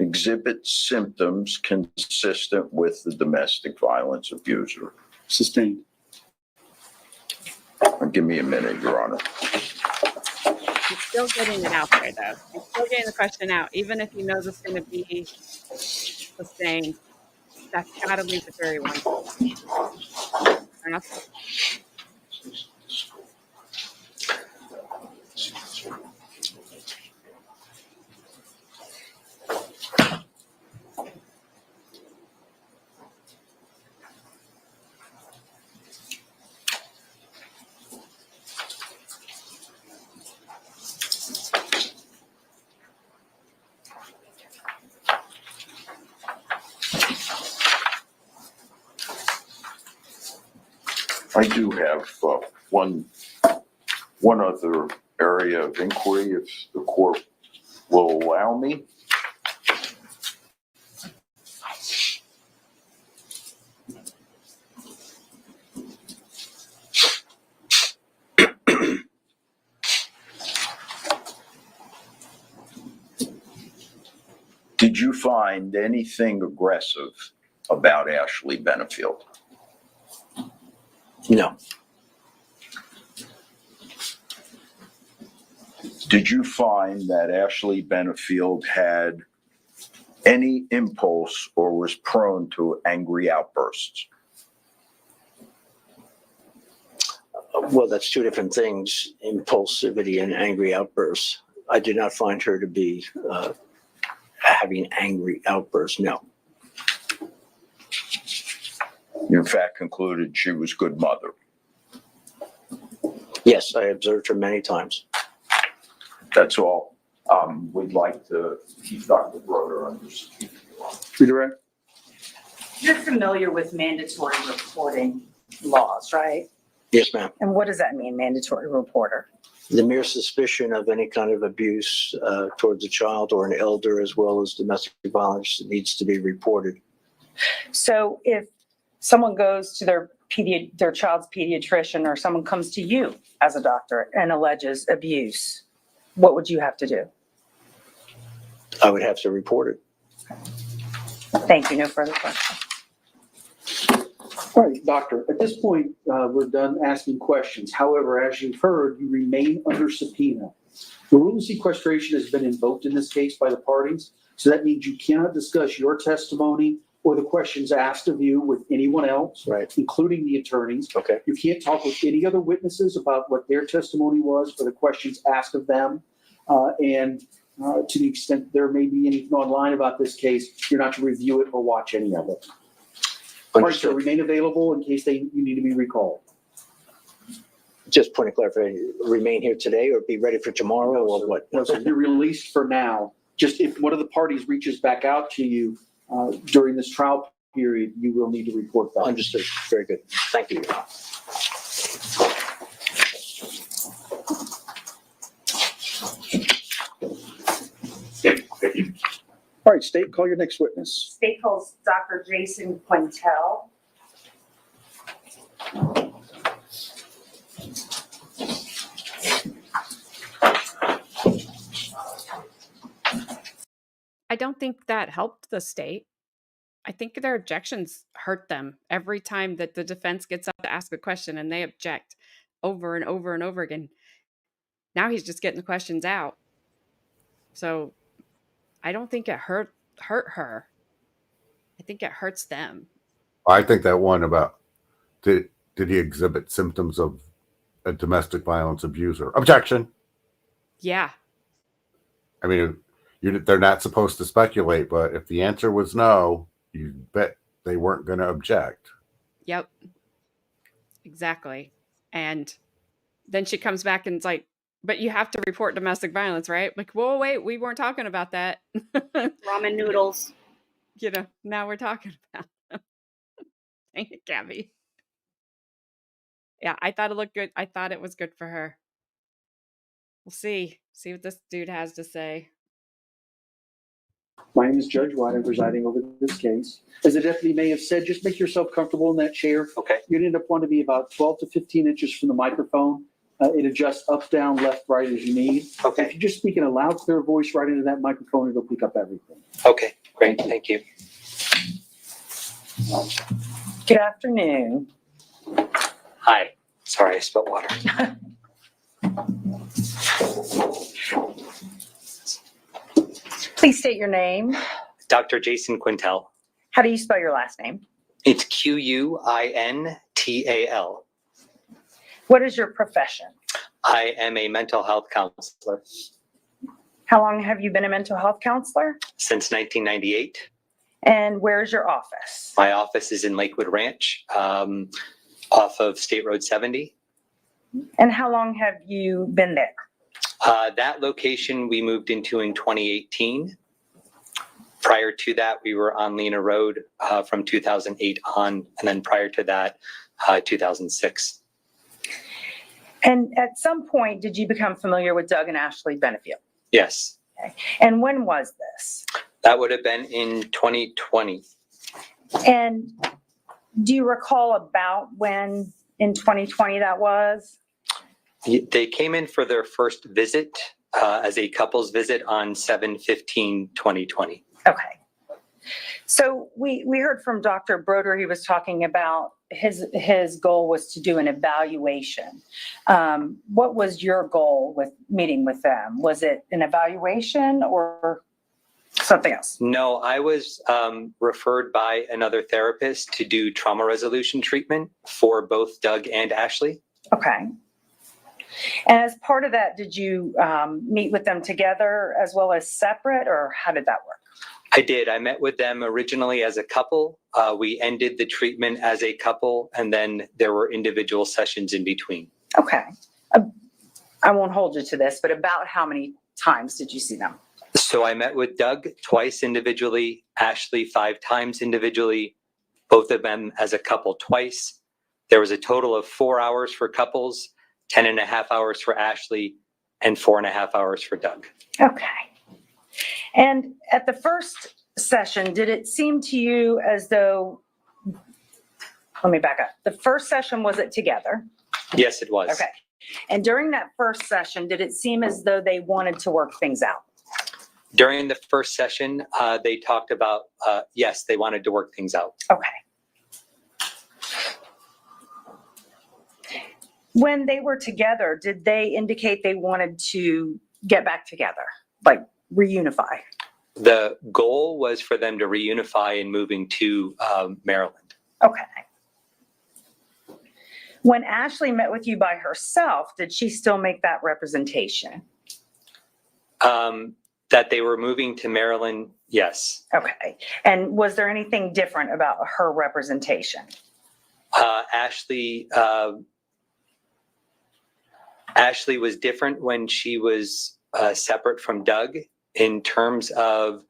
S9: symptoms consistent with the domestic violence abuser?
S11: Sustained.
S9: Give me a minute, Your Honor.
S1: He's still getting it out there, though. He's still getting the question out, even if he knows it's going to be sustained. That's got to leave the jury wondering.
S9: I do have one other area of inquiry, if the court will allow me. Did you find anything aggressive about Ashley Benefield?
S20: No.
S9: Did you find that Ashley Benefield had any impulse or was prone to angry outbursts?
S20: Well, that's 2 different things, impulsivity and angry outbursts. I did not find her to be having angry outbursts, no.
S9: You, in fact, concluded she was a good mother.
S20: Yes, I observed her many times.
S9: That's all. We'd like to keep Dr. Broder under subpoena.
S11: Redirect.
S8: You're familiar with mandatory reporting laws, right?
S20: Yes, ma'am.
S8: And what does that mean, mandatory reporter?
S20: The mere suspicion of any kind of abuse towards a child or an elder, as well as domestic violence, needs to be reported.
S8: So if someone goes to their child's pediatrician, or someone comes to you as a doctor and alleges abuse, what would you have to do?
S20: I would have to report it.
S8: Thank you. No further questions.
S11: All right, doctor, at this point, we're done asking questions. However, as you've heard, you remain under subpoena.
S4: The rule of sequestration has been invoked in this case by the parties, so that means you cannot discuss your testimony or the questions asked of you with anyone else,
S19: Right.
S4: including the attorneys.
S19: Okay.
S4: You can't talk with any other witnesses about what their testimony was or the questions asked of them. To the extent there may be anything online about this case, you're not to review it or watch any of it. All right, so remain available in case you need to be recalled.
S20: Just point of clarification, remain here today or be ready for tomorrow or what?
S4: No, so you're released for now. Just if one of the parties reaches back out to you during this trial period, you will need to report back.
S20: Understood. Very good. Thank you.
S11: All right, state, call your next witness.
S8: State calls Dr. Jason Quintel.
S1: I don't think that helped the state. I think their objections hurt them every time that the defense gets up to ask a question and they object over and over and over again. Now he's just getting the questions out. So I don't think it hurt her. I think it hurts them.
S3: I think that one about did he exhibit symptoms of a domestic violence abuser? Objection.
S1: Yeah.
S3: I mean, they're not supposed to speculate, but if the answer was no, you bet they weren't going to object.
S1: Yep. Exactly. And then she comes back and it's like, but you have to report domestic violence, right? Like, whoa, wait, we weren't talking about that.
S13: Ramen noodles.
S1: Now we're talking about them. Dang it, Gabby. Yeah, I thought it looked good. I thought it was good for her. We'll see. See what this dude has to say.
S4: My name is Judge White. I'm presiding over this case. As the deputy may have said, just make yourself comfortable in that chair.
S20: Okay.
S4: You're going to end up wanting to be about 12 to 15 inches from the microphone. It adjusts up, down, left, right as you need.
S20: Okay.
S4: If you just speak in a loud, clear voice right into that microphone, it'll pick up everything.
S20: Okay, great. Thank you.
S8: Good afternoon.
S20: Hi. Sorry, I spilled water.
S8: Please state your name.
S21: Dr. Jason Quintel.
S8: How do you spell your last name?
S21: It's Quintal.
S8: What is your profession?
S21: I am a mental health counselor
S8: How long have you been a mental health counselor?
S21: since 1998.
S8: And where's your office?
S21: My office is in Lakewood Ranch, off of State Road 70.
S8: And how long have you been there?
S21: That location we moved into in 2018. Prior to that, we were on Lena Road from 2008 on, and then prior to that, 2006.
S8: And at some point, did you become familiar with Doug and Ashley Benefield?
S21: Yes,
S8: Okay. And when was this?
S21: that would have been in 2020.
S8: And do you recall about when in 2020 that was?
S21: They came in for their first visit as a couple's visit on 7/15/2020.
S8: Okay. So we heard from Dr. Broder, he was talking about his goal was to do an evaluation. What was your goal with meeting with them? Was it an evaluation or something else?
S21: No, I was referred by another therapist to do trauma resolution treatment for both Doug and Ashley.
S8: Okay. And as part of that, did you meet with them together as well as separate, or how did that work?
S21: I did. I met with them originally as a couple. We ended the treatment as a couple, and then there were individual sessions in between.
S8: Okay. I won't hold you to this, but about how many times did you see them?
S21: So I met with Doug twice individually, Ashley 5 times individually, both of them as a couple twice. There was a total of 4 hours for couples, 10.5 hours for Ashley, and 4.5 hours for Doug.
S8: Okay. And at the first session, did it seem to you as though, let me back up. The first session, was it together?
S21: Yes, it was.
S8: Okay. And during that first session, did it seem as though they wanted to work things out?
S21: During the first session, they talked about, yes, they wanted to work things out.
S8: Okay. When they were together, did they indicate they wanted to get back together, like reunify?
S21: The goal was for them to reunify and moving to Maryland.
S8: Okay. When Ashley met with you by herself, did she still make that representation?
S21: That they were moving to Maryland, yes.
S8: Okay. And was there anything different about her representation?
S21: Ashley was different when she was separate from Doug in terms of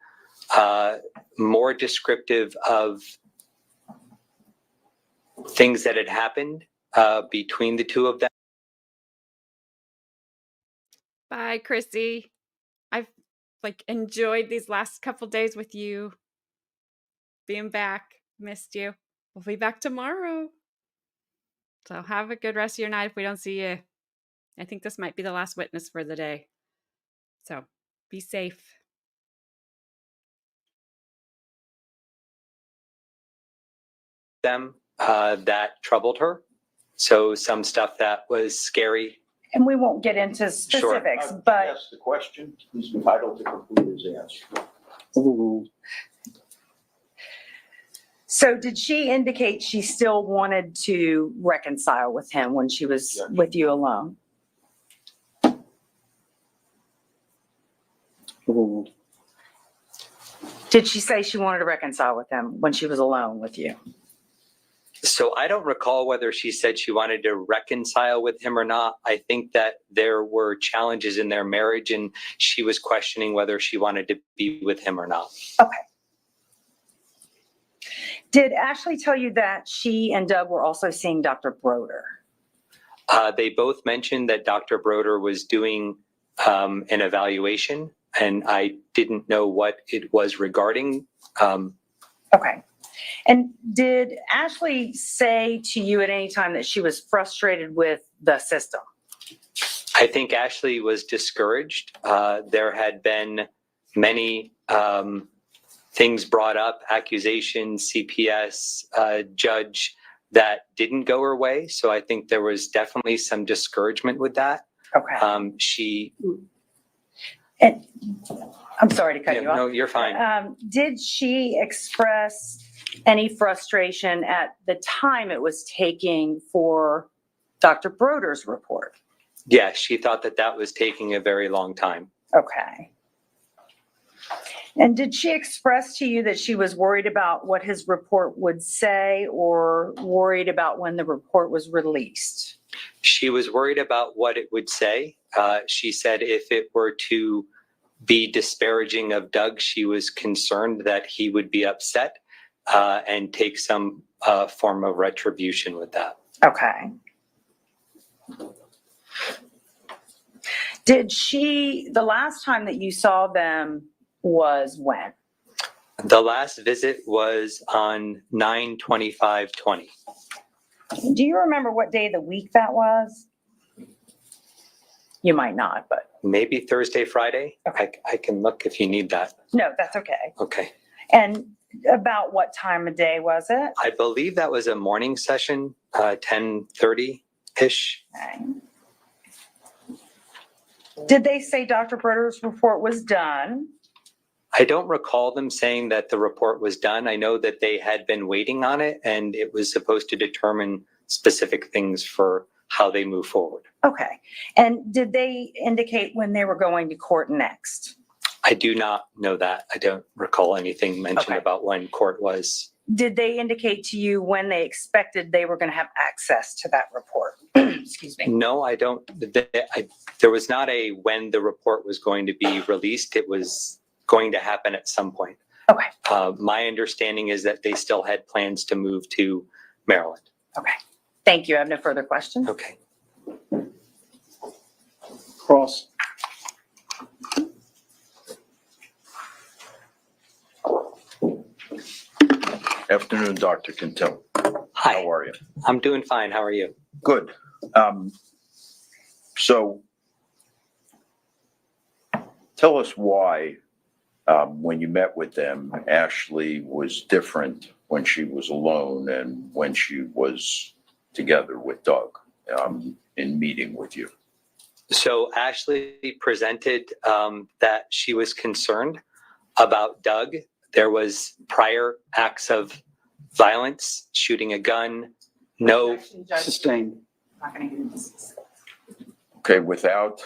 S21: more descriptive of things that had happened between the two of them.
S1: Bye, Chrissy. I've enjoyed these last couple days with you. Being back. Missed you. We'll be back tomorrow. So have a good rest of your night if we don't see you. I think this might be the last witness for the day. So be safe.
S21: Them that troubled her. So some stuff that was scary.
S8: And we won't get into specifics, but.
S9: Ask the question, he's entitled to complete his answer.
S8: Ooh. So did she indicate she still wanted to reconcile with him when she was with you alone? Ooh. Did she say she wanted to reconcile with him when she was alone with you?
S21: So I don't recall whether she said she wanted to reconcile with him or not. I think that there were challenges in their marriage and she was questioning whether she wanted to be with him or not.
S8: Okay. Did Ashley tell you that she and Doug were also seeing Dr. Broder?
S21: They both mentioned that Dr. Broder was doing an evaluation and I didn't know what it was regarding.
S8: Okay. And did Ashley say to you at any time that she was frustrated with the system?
S21: I think Ashley was discouraged. There had been many things brought up, accusations, CPS, judge that didn't go her way. So I think there was definitely some discouragement with that.
S8: Okay. And I'm sorry to cut you off.
S21: No, you're fine.
S8: Did she express any frustration at the time it was taking for Dr. Broder's report?
S21: Yeah, she thought that that was taking a very long time.
S8: Okay. And did she express to you that she was worried about what his report would say or worried about when the report was released?
S21: She was worried about what it would say. She said if it were to be disparaging of Doug, she was concerned that he would be upset and take some form of retribution with that.
S8: Okay. Did the last time that you saw them was when?
S21: The last visit was on 9/25/20.
S8: Do you remember what day of the week that was? You might not, but.
S21: Maybe Thursday, Friday. Okay. I can look if you need that.
S8: No, that's okay.
S21: Okay.
S8: And about what time of day was it?
S21: I believe that was a morning session, 10:30-ish.
S8: Okay. Did they say Dr. Broder's report was done?
S21: I don't recall them saying that the report was done. I know that they had been waiting on it and it was supposed to determine specific things for how they move forward.
S8: Okay. And did they indicate when they were going to court next?
S21: I do not know that. I don't recall anything mentioned about when court was.
S8: Did they indicate to you when they expected they were going to have access to that report? Excuse me.
S21: No, I don't. There was not a when the report was going to be released. It was going to happen at some point.
S8: Okay.
S21: My understanding is that they still had plans to move to Maryland.
S8: Okay. Thank you. I have no further questions.
S21: Okay.
S11: Cross.
S9: Afternoon, Dr. Quintel.
S21: Hi.
S9: How are you?
S21: I'm doing fine. How are you?
S9: Good. So tell us why, when you met with them, Ashley was different when she was alone and when she was together with Doug in meeting with you.
S21: So Ashley presented that she was concerned about Doug. There was prior acts of violence, shooting a gun, no.
S11: Sustained.
S12: Not gonna get into this.
S9: Okay, without.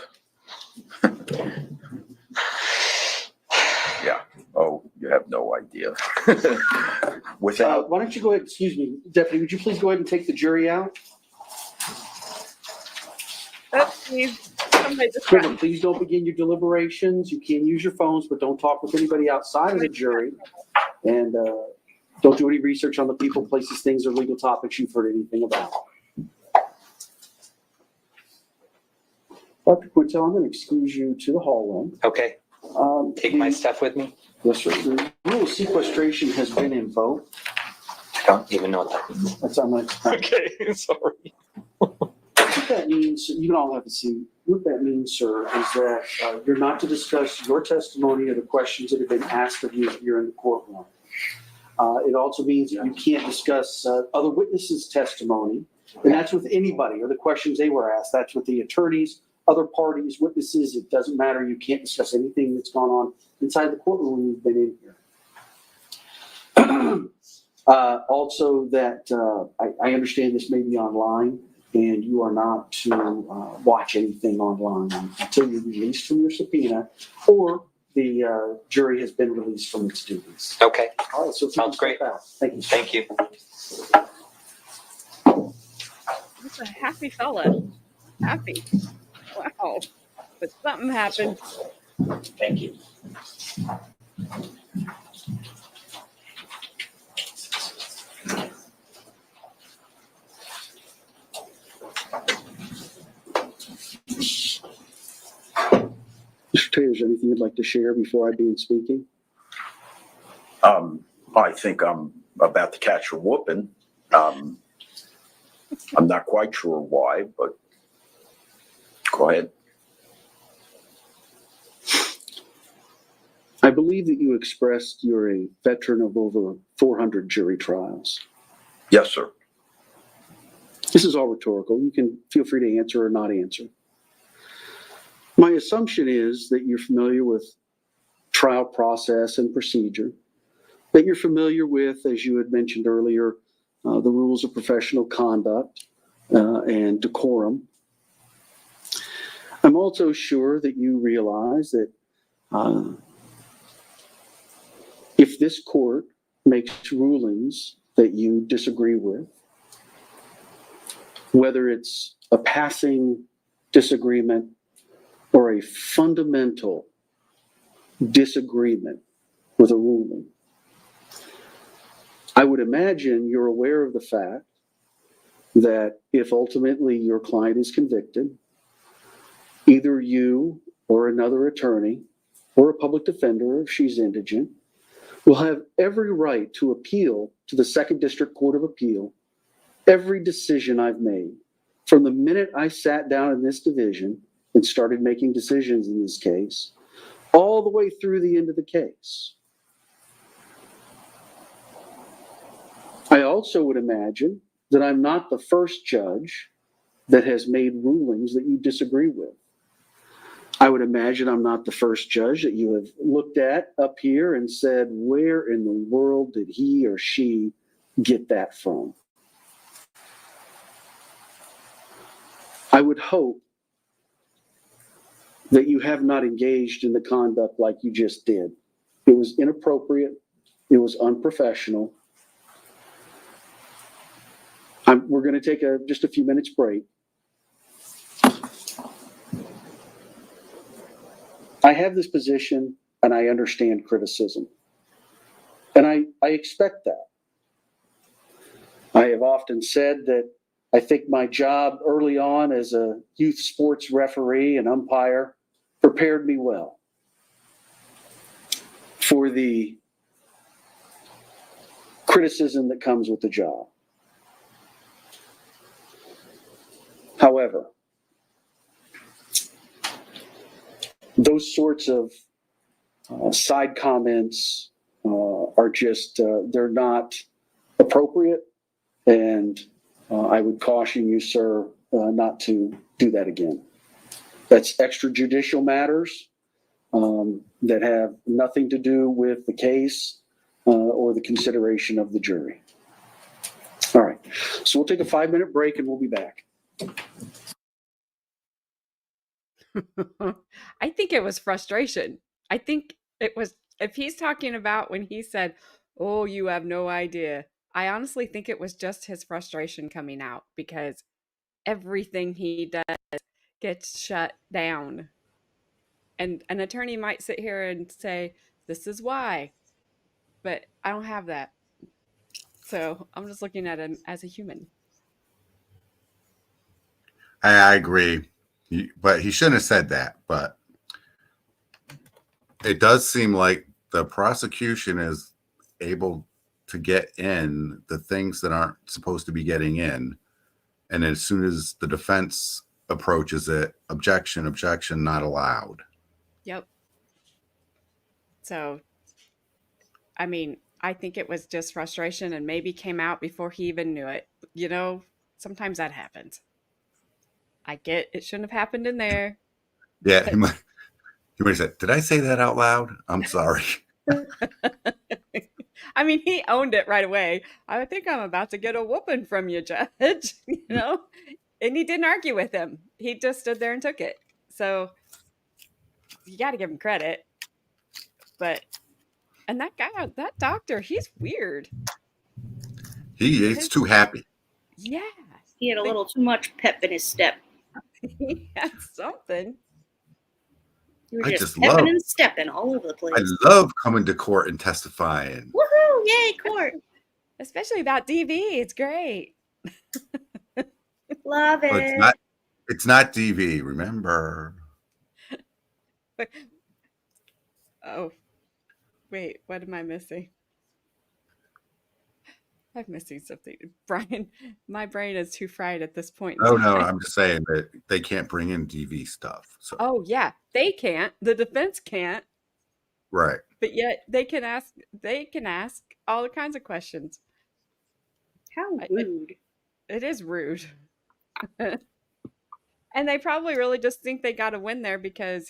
S9: Yeah, oh, you have no idea. Without,
S11: Why don't you go ahead, excuse me, Deputy, would you please go ahead and take the jury out? Trevor, please don't begin your deliberations. You can use your phones, but don't talk with anybody outside of the jury. And don't do any research on the people, places, things, or legal topics you've heard anything about. Dr. Quintel, I'm going to excuse you to the hallway.
S21: Okay. Take my stuff with me.
S11: Yes, sir. The rule of sequestration has been invoked.
S21: I don't even know what that means.
S11: That's on my.
S21: Okay, sorry.
S11: What that means, you can all have a seat. What that means, sir, is that you're not to discuss your testimony or the questions that have been asked of you here in the courtroom. It also means that you can't discuss other witnesses' testimony, and that's with anybody or the questions they were asked. That's with the attorneys, other parties, witnesses. It doesn't matter. You can't discuss anything that's gone on inside the courtroom when you've been in here. Also, that I understand this may be online, and you are not to watch anything online until you're released from your subpoena or the jury has been released from its duties.
S21: Okay.
S11: All right, so
S21: sounds great.
S11: Thank you.
S21: Thank you.
S1: He's a happy fella. Happy. Wow. But something happened.
S21: Thank you.
S11: Mr. Taylor, is there anything you'd like to share before I begin speaking?
S9: I think I'm about to catch a whooping. I'm not quite sure why, but go ahead.
S11: I believe that you expressed you're a veteran of over 400 jury trials.
S9: Yes, sir.
S11: This is all rhetorical. You can feel free to answer or not answer. My assumption is that you're familiar with trial process and procedure, that you're familiar with, as you had mentioned earlier, the rules of professional conduct and decorum. I'm also sure that you realize that if this court makes rulings that you disagree with, whether it's a passing disagreement or a fundamental disagreement with a ruling, I would imagine you're aware of the fact that if ultimately your client is convicted, either you or another attorney or a public defender, if she's indigent, will have every right to appeal to the Second District Court of Appeal every decision I've made. From the minute I sat down in this division and started making decisions in this case, all the way through the end of the case. I also would imagine that I'm not the first judge that has made rulings that you disagree with. I would imagine I'm not the first judge that you have looked at up here and said, where in the world did he or she get that from? I would hope that you have not engaged in the conduct like you just did. It was inappropriate. It was unprofessional. We're going to take just a few minutes break. I have this position and I understand criticism. And I expect that. I have often said that I think my job early on as a youth sports referee and umpire prepared me well for the criticism that comes with the job. However, those sorts of side comments are just, they're not appropriate. And I would caution you, sir, not to do that again. That's extrajudicial matters that have nothing to do with the case or the consideration of the jury. All right, so we'll take a 5-minute break and we'll be back.
S1: I think it was frustration. I think it was, if he's talking about when he said, "Oh, you have no idea," I honestly think it was just his frustration coming out because everything he does gets shut down. And an attorney might sit here and say, "This is why," but I don't have that. So I'm just looking at him as a human.
S3: I agree, but he shouldn't have said that. But it does seem like the prosecution is able to get in the things that aren't supposed to be getting in. And as soon as the defense approaches it, objection, objection, not allowed.
S1: Yep. So, I mean, I think it was just frustration and maybe came out before he even knew it. You know, sometimes that happens. I get it shouldn't have happened in there.
S3: Yeah, he might have said, "Did I say that out loud? I'm sorry."
S1: I mean, he owned it right away. I think I'm about to get a whooping from you, Judge. You know, and he didn't argue with him. He just stood there and took it. So you got to give him credit. But and that guy, that doctor, he's weird.
S3: He is too happy.
S1: Yeah,
S13: He had a little too much pep in his step.
S1: he had something.
S13: You were
S3: I
S13: just
S3: just
S13: stepping
S3: love-
S13: and stepping all over the place.
S3: I love coming to court and testifying.
S13: Woohoo! Yay, court!
S1: Especially about DV. It's great.
S13: Love
S3: Well,
S13: it.
S3: it's not DV, remember?
S1: But, oh, wait, what am I missing? I'm missing something. Brian, my brain is too fried at this point.
S3: Oh, no, I'm just saying that they can't bring in DV stuff. So
S1: Oh, yeah, they can't. The defense can't.
S3: right.
S1: But yet they can ask all kinds of questions.
S13: How rude.
S1: It is rude. And they probably really just think they got to win there because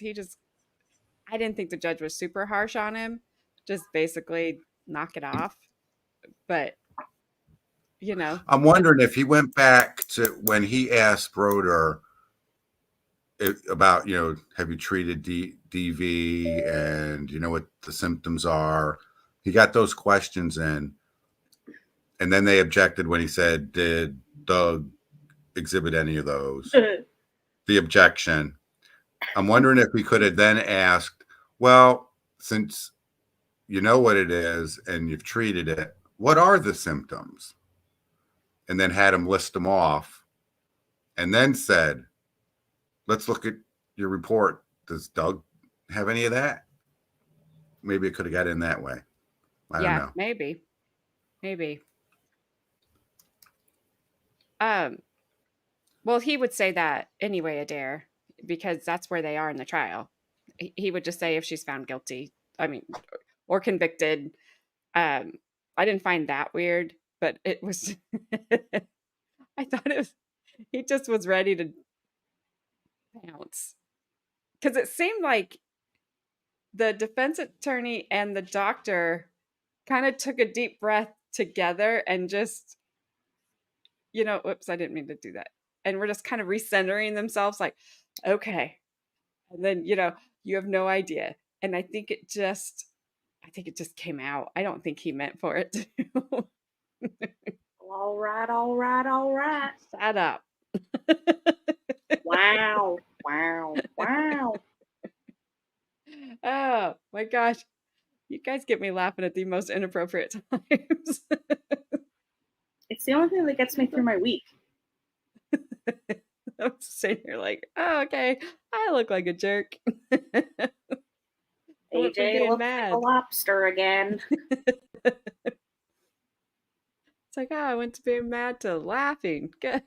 S1: I didn't think the judge was super harsh on him. Just basically knock it off. But, you know.
S3: I'm wondering if he went back to when he asked Broder about, have you treated DV and you know what the symptoms are? He got those questions in. And then they objected when he said, "Did Doug exhibit any of those?" The objection. I'm wondering if we could have then asked, "Well, since you know what it is and you've treated it, what are the symptoms?" And then had him list them off and then said, "Let's look at your report. Does Doug have any of that?" Maybe it could have got in that way. I don't know.
S1: Maybe. Well, he would say that anyway, Adair, because that's where they are in the trial. He would just say if she's found guilty, or convicted. I didn't find that weird, but it was, I thought he just was ready to bounce. Because it seemed like the defense attorney and the doctor kind of took a deep breath together and just, whoops, I didn't mean to do that. And we're just kind of recentering themselves like, okay. And then, you have no idea. And I think it just came out. I don't think he meant for it to.
S13: All right.
S1: Shut up.
S13: Wow.
S1: Oh my gosh. You guys get me laughing at the most inappropriate times.
S13: It's the only thing that gets me through my week.
S1: I'm sitting here like, oh, okay, I look like a jerk.
S13: AJ looks like a lobster again.
S1: It's like, oh, I went to being mad to laughing. Good.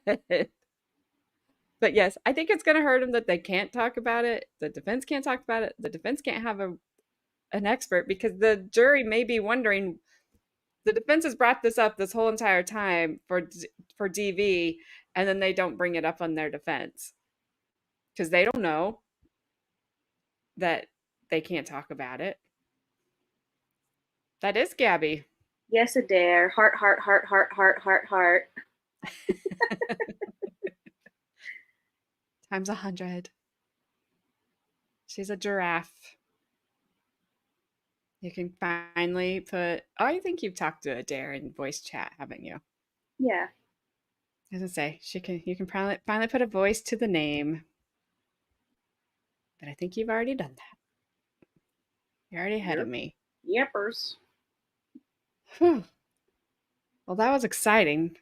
S1: But yes, I think it's going to hurt him that they can't talk about it. The defense can't talk about it. The defense can't have an expert because the jury may be wondering. The defense has brought this up this whole entire time for DV, and then they don't bring it up on their defense because they don't know. that they can't talk about it. That is Gabby.
S13: Yes, Adair. Heart, heart, heart, heart, heart, heart, heart.
S1: Times 100. She's a giraffe. You can finally put. Oh, I think you've talked to Adair in voice chat, haven't you?
S13: Yeah.
S1: As I say, she can. You can finally put a voice to the name. But I think you've already done that. You're already ahead of me.
S13: Yepers.
S1: Whew. Well, that was exciting.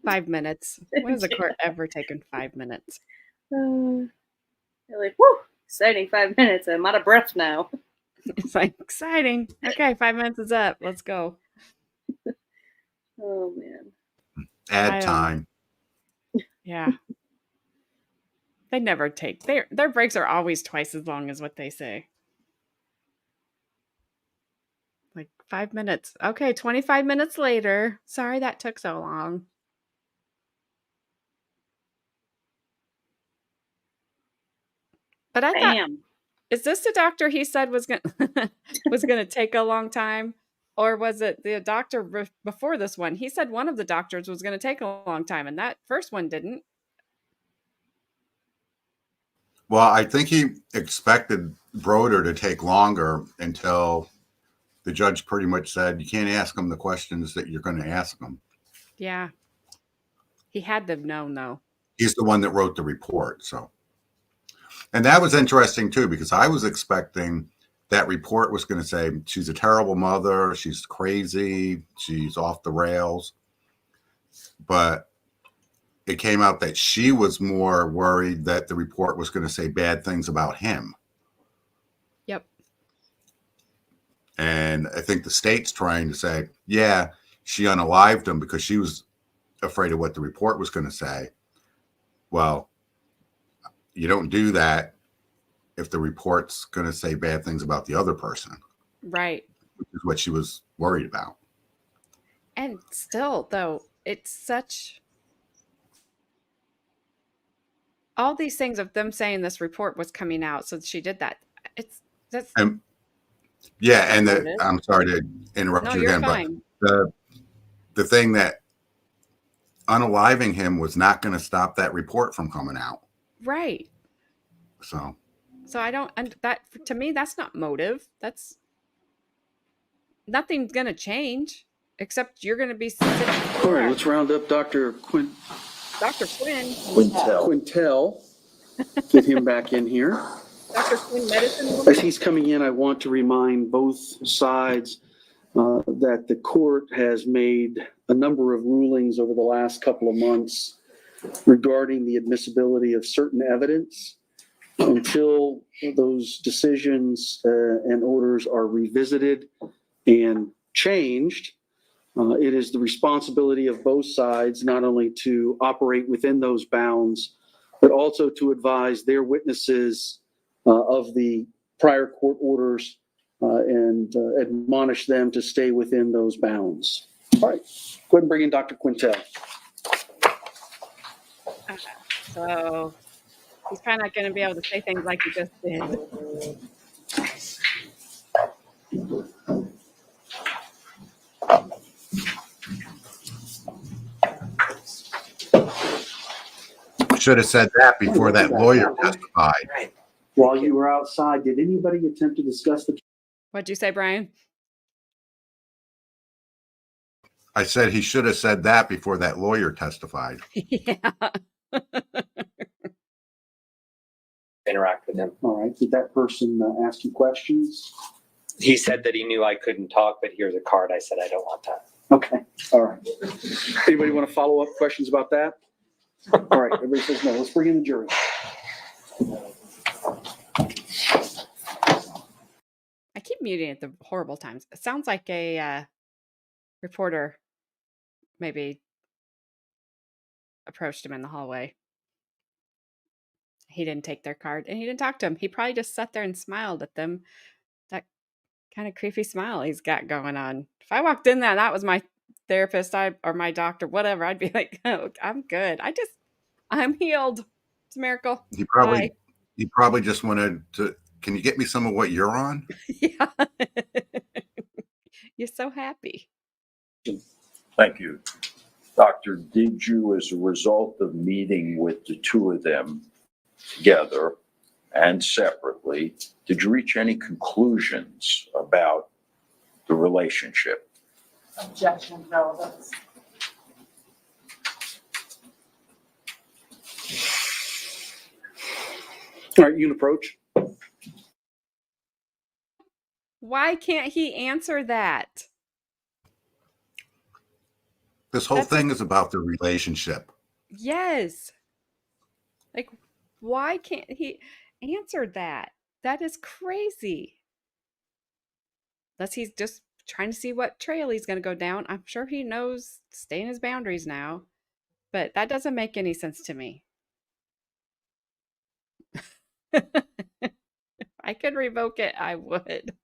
S1: 5 minutes. When has a court ever taken 5 minutes?
S13: You're like, whew, exciting 5 minutes. I'm out of breath now.
S1: It's like exciting. Okay, 5 minutes is up. Let's go.
S13: Oh man.
S3: Add time.
S1: Yeah. They never take their breaks are always twice as long as what they say. Like 5 minutes. Okay, 25 minutes later. Sorry that took so long. But I thought, is this the doctor he said was going to take a long time, or was it the doctor before this one? He said one of the doctors was going to take a long time, and that first one didn't.
S3: Well, I think he expected Broder to take longer until the judge pretty much said, you can't ask him the questions that you're going to ask him.
S1: Yeah. He had to have known, though.
S3: He's the one that wrote the report. So, and that was interesting, too, because I was expecting that report was going to say she's a terrible mother. She's crazy. She's off the rails. But it came out that she was more worried that the report was going to say bad things about him.
S1: Yep.
S3: And I think the state's trying to say, yeah, she unalived him because she was afraid of what the report was going to say. Well, you don't do that if the report's going to say bad things about the other person.
S1: Right.
S3: Which is what she was worried about.
S1: And still, though, it's such... all these things of them saying this report was coming out, so she did that. That's
S3: yeah, and I'm sorry to interrupt you again,
S1: fine.
S3: But the thing that unaliving him was not going to stop that report from coming out.
S1: Right.
S3: So
S1: I don't, and that to me, that's not motive. That's nothing's going to change except you're going to be sitting.
S11: All right, let's round up Dr. Quinn.
S1: Dr. Quinn.
S11: Quintel. Get him back in here.
S1: Dr. Quinn, medicine woman.
S11: As he's coming in, I want to remind both sides that the court has made a number of rulings over the last couple of months regarding the admissibility of certain evidence. Until those decisions and orders are revisited and changed, it is the responsibility of both sides not only to operate within those bounds, but also to advise their witnesses of the prior court orders and admonish them to stay within those bounds. All right, go ahead and bring in Dr. Quintel.
S1: So he's probably not going to be able to say things like he just did.
S3: should have said that before that lawyer testified.
S11: While you were outside, did anybody attempt to discuss the...
S1: What'd you say, Brian?
S3: I said he should have said that before that lawyer testified.
S1: Yeah.
S19: Interact with him.
S11: All right. Did that person ask you questions?
S19: He said that he knew I couldn't talk, but here's a card. I said, I don't want that.
S11: Okay. All right. Anybody want to follow up questions about that? All right. Everybody says no. Let's bring in the jury.
S1: I keep muting at the horrible times. It sounds like a reporter maybe approached him in the hallway. He didn't take their card and he didn't talk to him. He probably just sat there and smiled at them. That kind of creepy smile he's got going on. If I walked in there and that was my therapist or my doctor, whatever, I'd be like, oh, I'm good. I'm healed. It's a miracle.
S3: He probably just wanted to Can you get me some of what you're on?
S1: Yeah. You're so happy.
S9: Thank you. Doctor, did you, as a result of meeting with the two of them together and separately, did you reach any conclusions about the relationship?
S16: Objection, relevance.
S11: All right, you can approach.
S1: Why can't he answer that?
S3: This whole
S1: That's a,
S3: thing is about the relationship.
S1: yes. Like, why can't he answer that? That is crazy. Unless he's just trying to see what trail he's going to go down. I'm sure he knows stay in his boundaries now, but that doesn't make any sense to me. If I could revoke it, I would.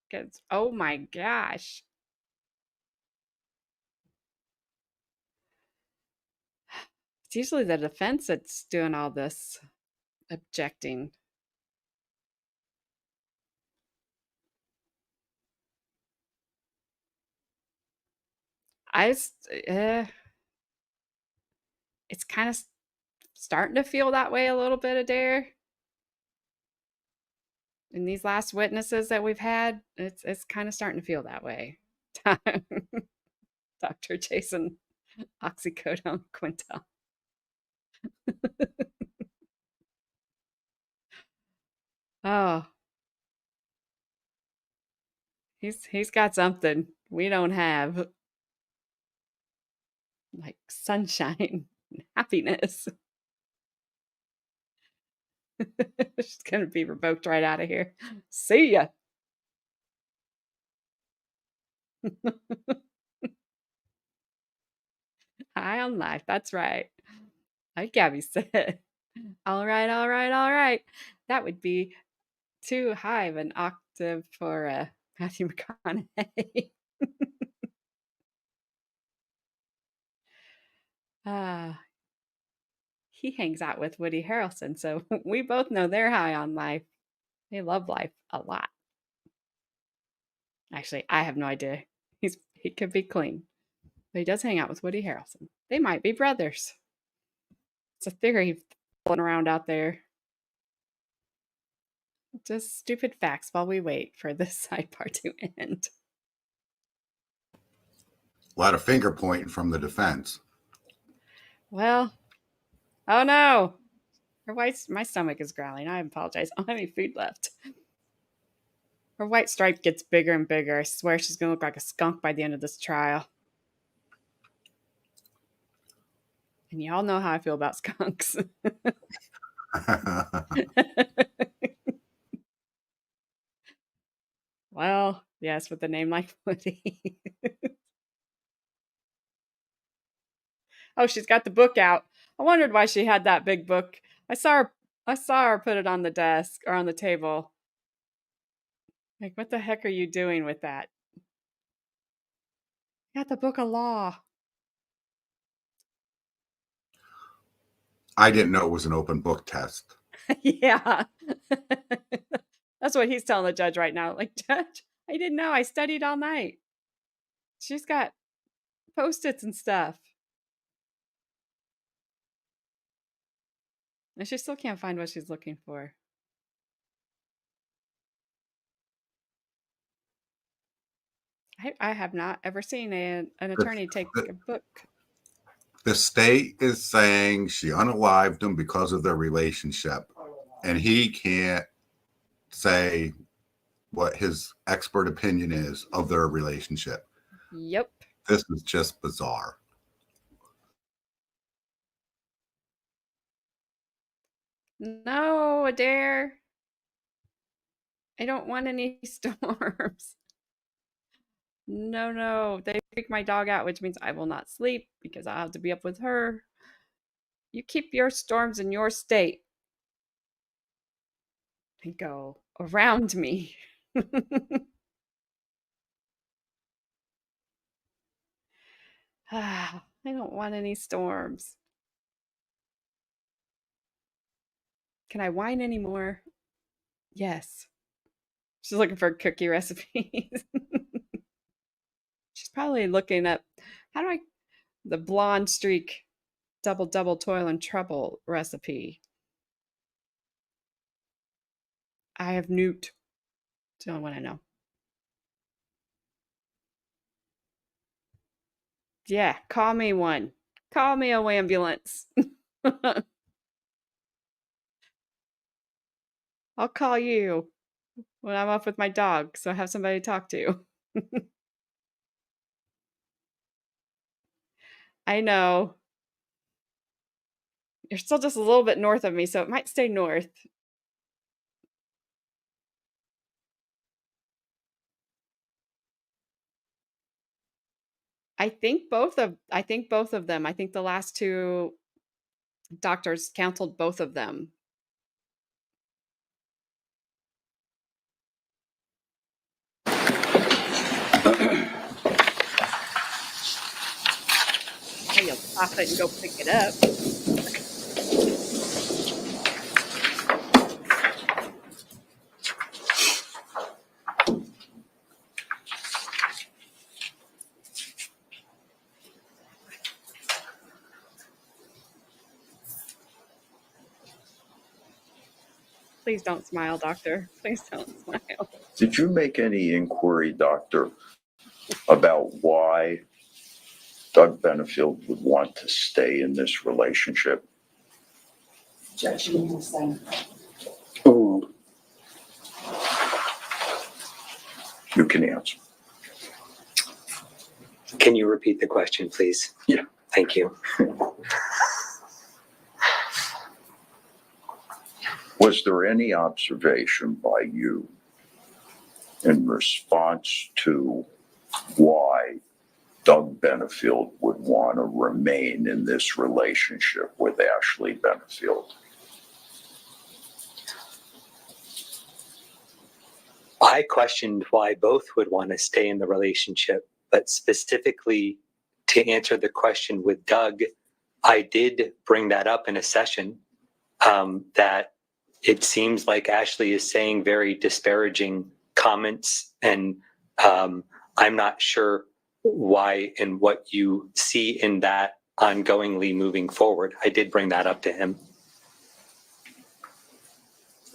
S1: Because, oh my gosh. It's usually the defense that's doing all this objecting. It's kind of starting to feel that way a little bit, Adair. In these last witnesses that we've had, it's kind of starting to feel that way. Dr. Jason Oxycodone Quintel. Oh, he's got something we don't have. Like sunshine and happiness. She's gonna be revoked right out of here. See ya. High on life. That's right. Like Gabby said. All right, all right, all right. That would be too high of an octave for Matthew McConaughey. He hangs out with Woody Harrelson, so we both know they're high on life. They love life a lot. Actually, I have no idea. He could be clean, but he does hang out with Woody Harrelson. They might be brothers. It's a theory floating around out there. Just stupid facts while we wait for this sidebar to end.
S3: A lot of finger pointing from the defense.
S1: Well, oh no. My stomach is growling. I apologize. I don't have any food left. Her white stripe gets bigger and bigger. I swear she's going to look like a skunk by the end of this trial. And y'all know how I feel about skunks. Well, yes, with a name like Woody. Oh, she's got the book out. I wondered why she had that big book. I saw her put it on the desk or on the table. Like, what the heck are you doing with that? Got the book of law.
S3: I didn't know it was an open book test.
S1: Yeah. That's what he's telling the judge right now. Like, Judge, I didn't know. I studied all night. She's got Post-its and stuff. And she still can't find what she's looking for. I have not ever seen an attorney take a book.
S3: The state is saying she unalived him because of their relationship, and he can't say what his expert opinion is of their relationship.
S1: Yep.
S3: This is just bizarre.
S1: No, Adair. I don't want any storms. No. They freak my dog out, which means I will not sleep because I'll have to be up with her. You keep your storms in your state and go around me. I don't want any storms. Can I whine anymore? Yes. She's looking for cookie recipes. She's probably looking up the blonde streak double toil and trouble recipe. I have newt. Don't want to know. Yeah, call me one. Call me a ambulance. I'll call you when I'm off with my dog, so I have somebody to talk to. I know. You're still just a little bit north of me, so it might stay north. I think both of them. I think the last two doctors counseled both of them. Hey, you'll stop it and go pick it up. Please don't smile, doctor. Please don't smile.
S9: Did you make any inquiry, doctor, about why Doug Benefield would want to stay in this relationship?
S16: Judge, you can say.
S11: Oh,
S9: You can answer.
S21: Can you repeat the question, please?
S9: Yeah.
S21: Thank you.
S9: Was there any observation by you in response to why Doug Benefield would want to remain in this relationship with Ashley Benefield?
S21: I questioned why both would want to stay in the relationship, but specifically to answer the question with Doug, I did bring that up in a session, that it seems like Ashley is saying very disparaging comments, and I'm not sure why and what you see in that ongoingly moving forward. I did bring that up to him.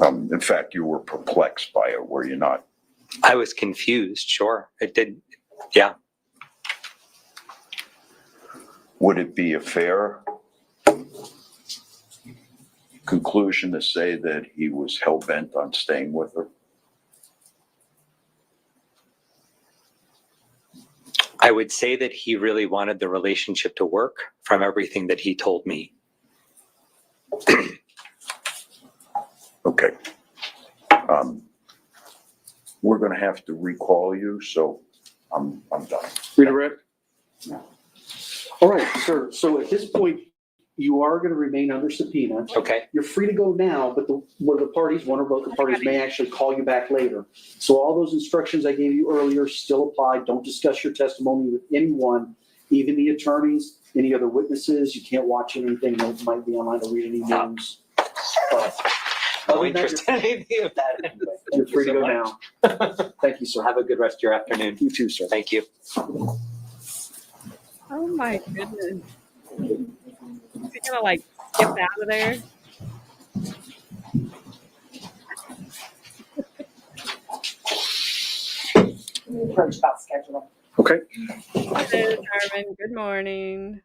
S9: In fact, you were perplexed by it, were you not?
S21: I was confused, sure. It did, yeah.
S9: Would it be a fair conclusion to say that he was hell-bent on staying with her?
S21: I would say that he really wanted the relationship to work from everything that he told me.
S9: Okay. We're going to have to recall you, so I'm done.
S11: redirect? No. All right, sir. So at this point, you are going to remain under subpoena.
S21: Okay.
S11: You're free to go now, but one or both the parties may actually call you back later. So all those instructions I gave you earlier still apply. Don't discuss your testimony with anyone, even the attorneys, any other witnesses. You can't watch anything that might be online or read any news.
S21: No interest in anything of that. Anyway.
S11: You're free to go now. Thank you, sir.
S21: Have a good rest of your afternoon.
S11: You too, sir.
S21: Thank you.
S1: Oh my goodness. Is he gonna like skip out of there?
S16: Approach about scheduling.
S11: Okay.
S1: Hello, Carmen. Good morning.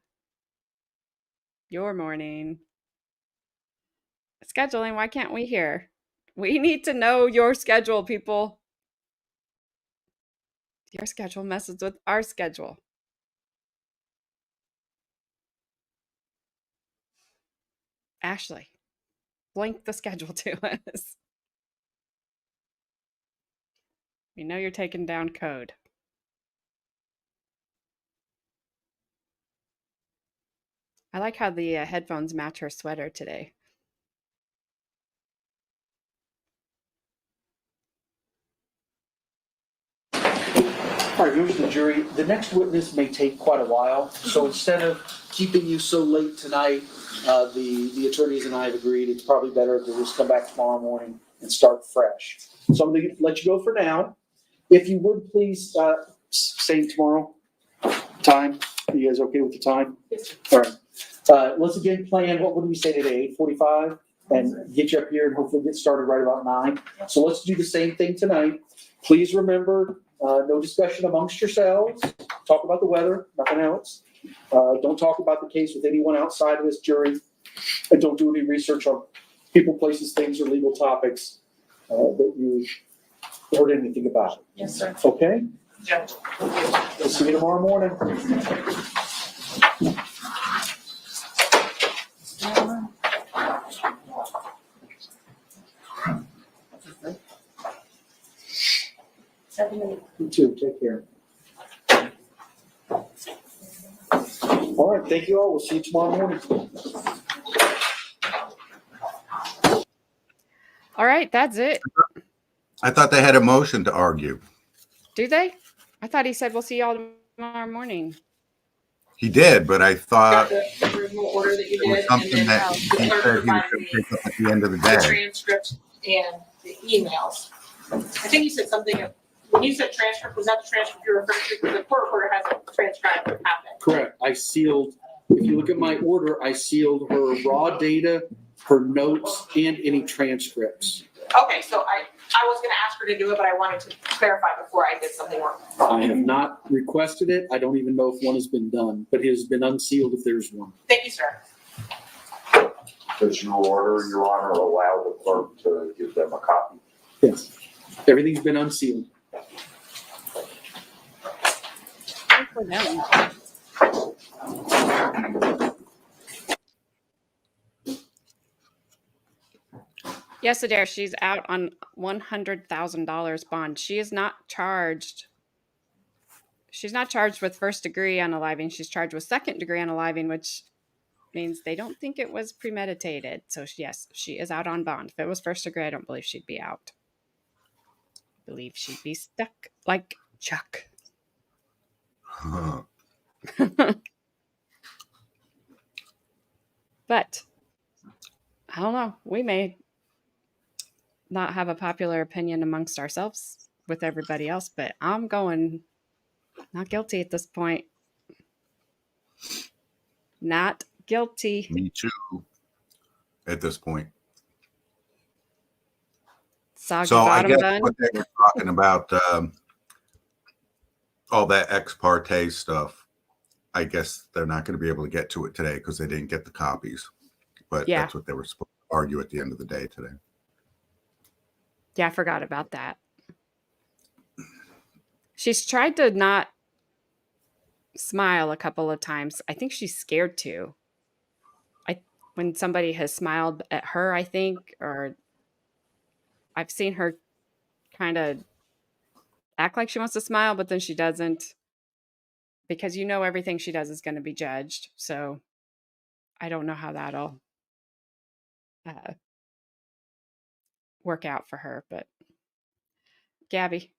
S1: Your morning. Scheduling, why can't we hear? We need to know your schedule, people. Your schedule messes with our schedule. Ashley, blink the schedule to us. We know you're taking down code. I like how the headphones match her sweater today.
S11: All right, members of the jury, the next witness may take quite a while. So instead of keeping you so late tonight, the attorneys and I have agreed it's probably better to just come back tomorrow morning
S4: and start fresh. So I'm going to let you go for now. If you would please, same tomorrow time. Are you guys okay with the time?
S12: Yes.
S4: All right. Let's again plan, what would we say today, 8:45? And get you up here and hopefully get started right about 9. So let's do the same thing tonight. Please remember, no discussion amongst yourselves. Talk about the weather, nothing else. Don't talk about the case with anyone outside of this jury. And don't do any research on people, places, things, or legal topics that you heard anything about.
S12: Yes, sir.
S4: Okay?
S12: Judge.
S4: We'll see you tomorrow morning. You too. Take care. All right. Thank you all. We'll see you tomorrow morning.
S1: All right, that's it.
S3: I thought they had a motion to argue.
S1: Do they? I thought he said we'll see y'all tomorrow morning.
S3: He did, but I thought
S12: Got the original order that you
S3: it was
S12: did,
S3: something
S12: and then
S3: that
S12: the
S3: he
S12: clerk
S3: said he was
S12: provided
S3: going to pick up at the end of the
S12: the
S3: day.
S12: transcript and the emails. I think you said something, when you said transcript, was that the transcript you referred to? Because the court order hasn't transcribed what happened.
S4: Correct. I sealed, if you look at my order, I sealed her raw data, her notes, and any transcripts.
S12: Okay, so I was gonna ask her to do it, but I wanted to clarify before I did something wrong.
S4: I have not requested it. I don't even know if one has been done, but it has been unsealed if there's one.
S12: Thank you, sir.
S9: Does your order, Your Honor, allow the clerk to give them a copy?
S4: Yes. Everything's been unsealed.
S1: Yes, Adair, she's out on $100,000 bond. She is not charged. She's not charged with first degree unaliving. She's charged with second degree unaliving, which means they don't think it was premeditated. So yes, she is out on bond. If it was first degree, I don't believe she'd be out. I believe she'd be stuck like Chuck. But I don't know. We may not have a popular opinion amongst ourselves with everybody else, but I'm going not guilty at this point. Not guilty.
S3: Me too. At this point.
S1: Soggy
S3: So I
S1: bottom
S3: guess
S1: bun.
S3: what they were talking about, all that ex parte stuff. I guess they're not going to be able to get to it today because they didn't get the copies. But
S1: Yeah.
S3: that's what they were supposed to argue at the end of the day today.
S1: Yeah, I forgot about that. She's tried to not smile a couple of times. I think she's scared to. When somebody has smiled at her, I think, or I've seen her kind of act like she wants to smile, but then she doesn't, because everything she does is going to be judged. So I don't know how that'll work out for her. But Gabby,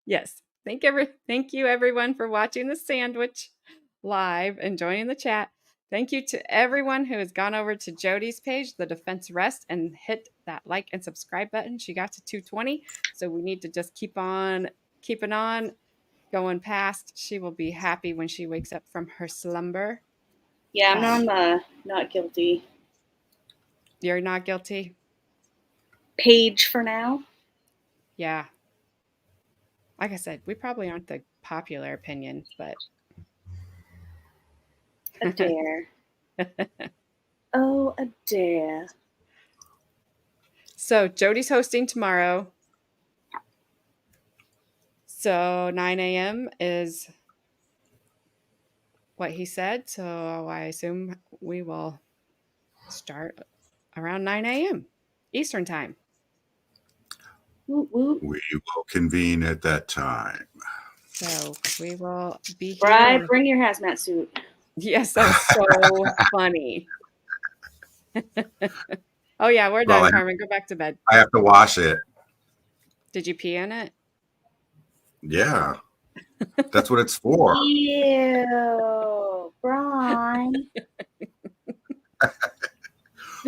S1: yes, thank you everyone for watching the sandwich live and joining the chat. Thank you to everyone who has gone over to Jody's page, The Defense Rest, and hit that like and subscribe button. She got to 220, so we need to just keep on keeping on going past. She will be happy when she wakes up from her slumber.
S13: Yeah, I'm not guilty.
S1: You're not guilty?
S13: Page for now.
S1: Yeah. Like I said, we probably aren't the popular opinion, but
S13: Adair. Oh, Adair.
S1: So Jody's hosting tomorrow. So 9 a.m. is what he said. So I assume we will start around 9 a.m. Eastern time.
S13: Woot, woot.
S3: We will convene at that time.
S1: So we will be here.
S13: Right, bring your hazmat suit.
S1: Yes, that was so funny. Oh yeah, we're done, Carmen. Go back to bed.
S3: I have to wash it.
S1: Did you pee in it?
S3: Yeah. That's what it's for.
S13: Ew, Brian.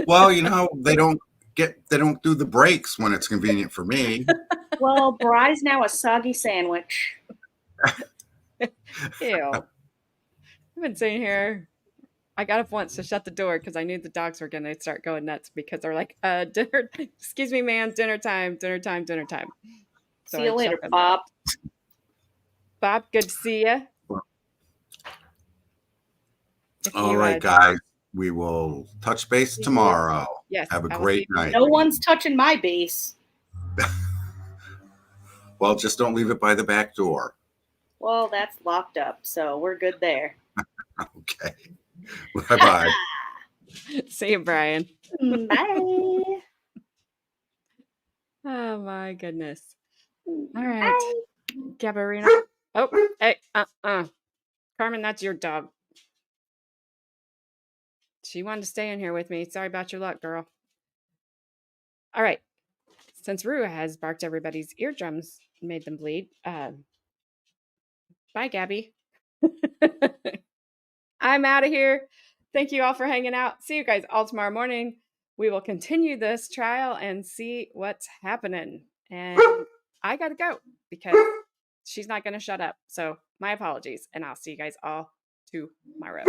S3: Well, they don't they don't do the breaks when it's convenient for me.
S13: Well, Bry's now a soggy sandwich.
S1: Ew. I've been sitting here. I got up once to shut the door because I knew the dogs were going to start going nuts because they're like, dinner, excuse me, man, dinner time, dinner time, dinner time. So
S13: See you
S1: I
S13: later,
S1: shut them
S13: Bob.
S1: down. Bob, good to see you.
S3: All right, guys. We will touch base tomorrow.
S1: Yes.
S3: Have a
S1: I will see
S3: great
S1: you
S3: night.
S13: No one's touching my base.
S3: Well, just don't leave it by the back door.
S13: Well, that's locked up, so we're good there.
S3: Okay. Bye-bye.
S1: See you, Brian.
S13: Bye.
S1: Oh my goodness. All
S13: Bye.
S1: right. Gabarina. Oh, hey, Carmen, that's your dog. She wanted to stay in here with me. Sorry about your luck, girl. All right. Since Rue has barked everybody's eardrums, made them bleed. Bye, Gabby. I'm out of here. Thank you all for hanging out. See you guys all tomorrow morning. We will continue this trial and see what's happening. And I got to go because she's not going to shut up. So my apologies. And I'll see you guys all tomorrow.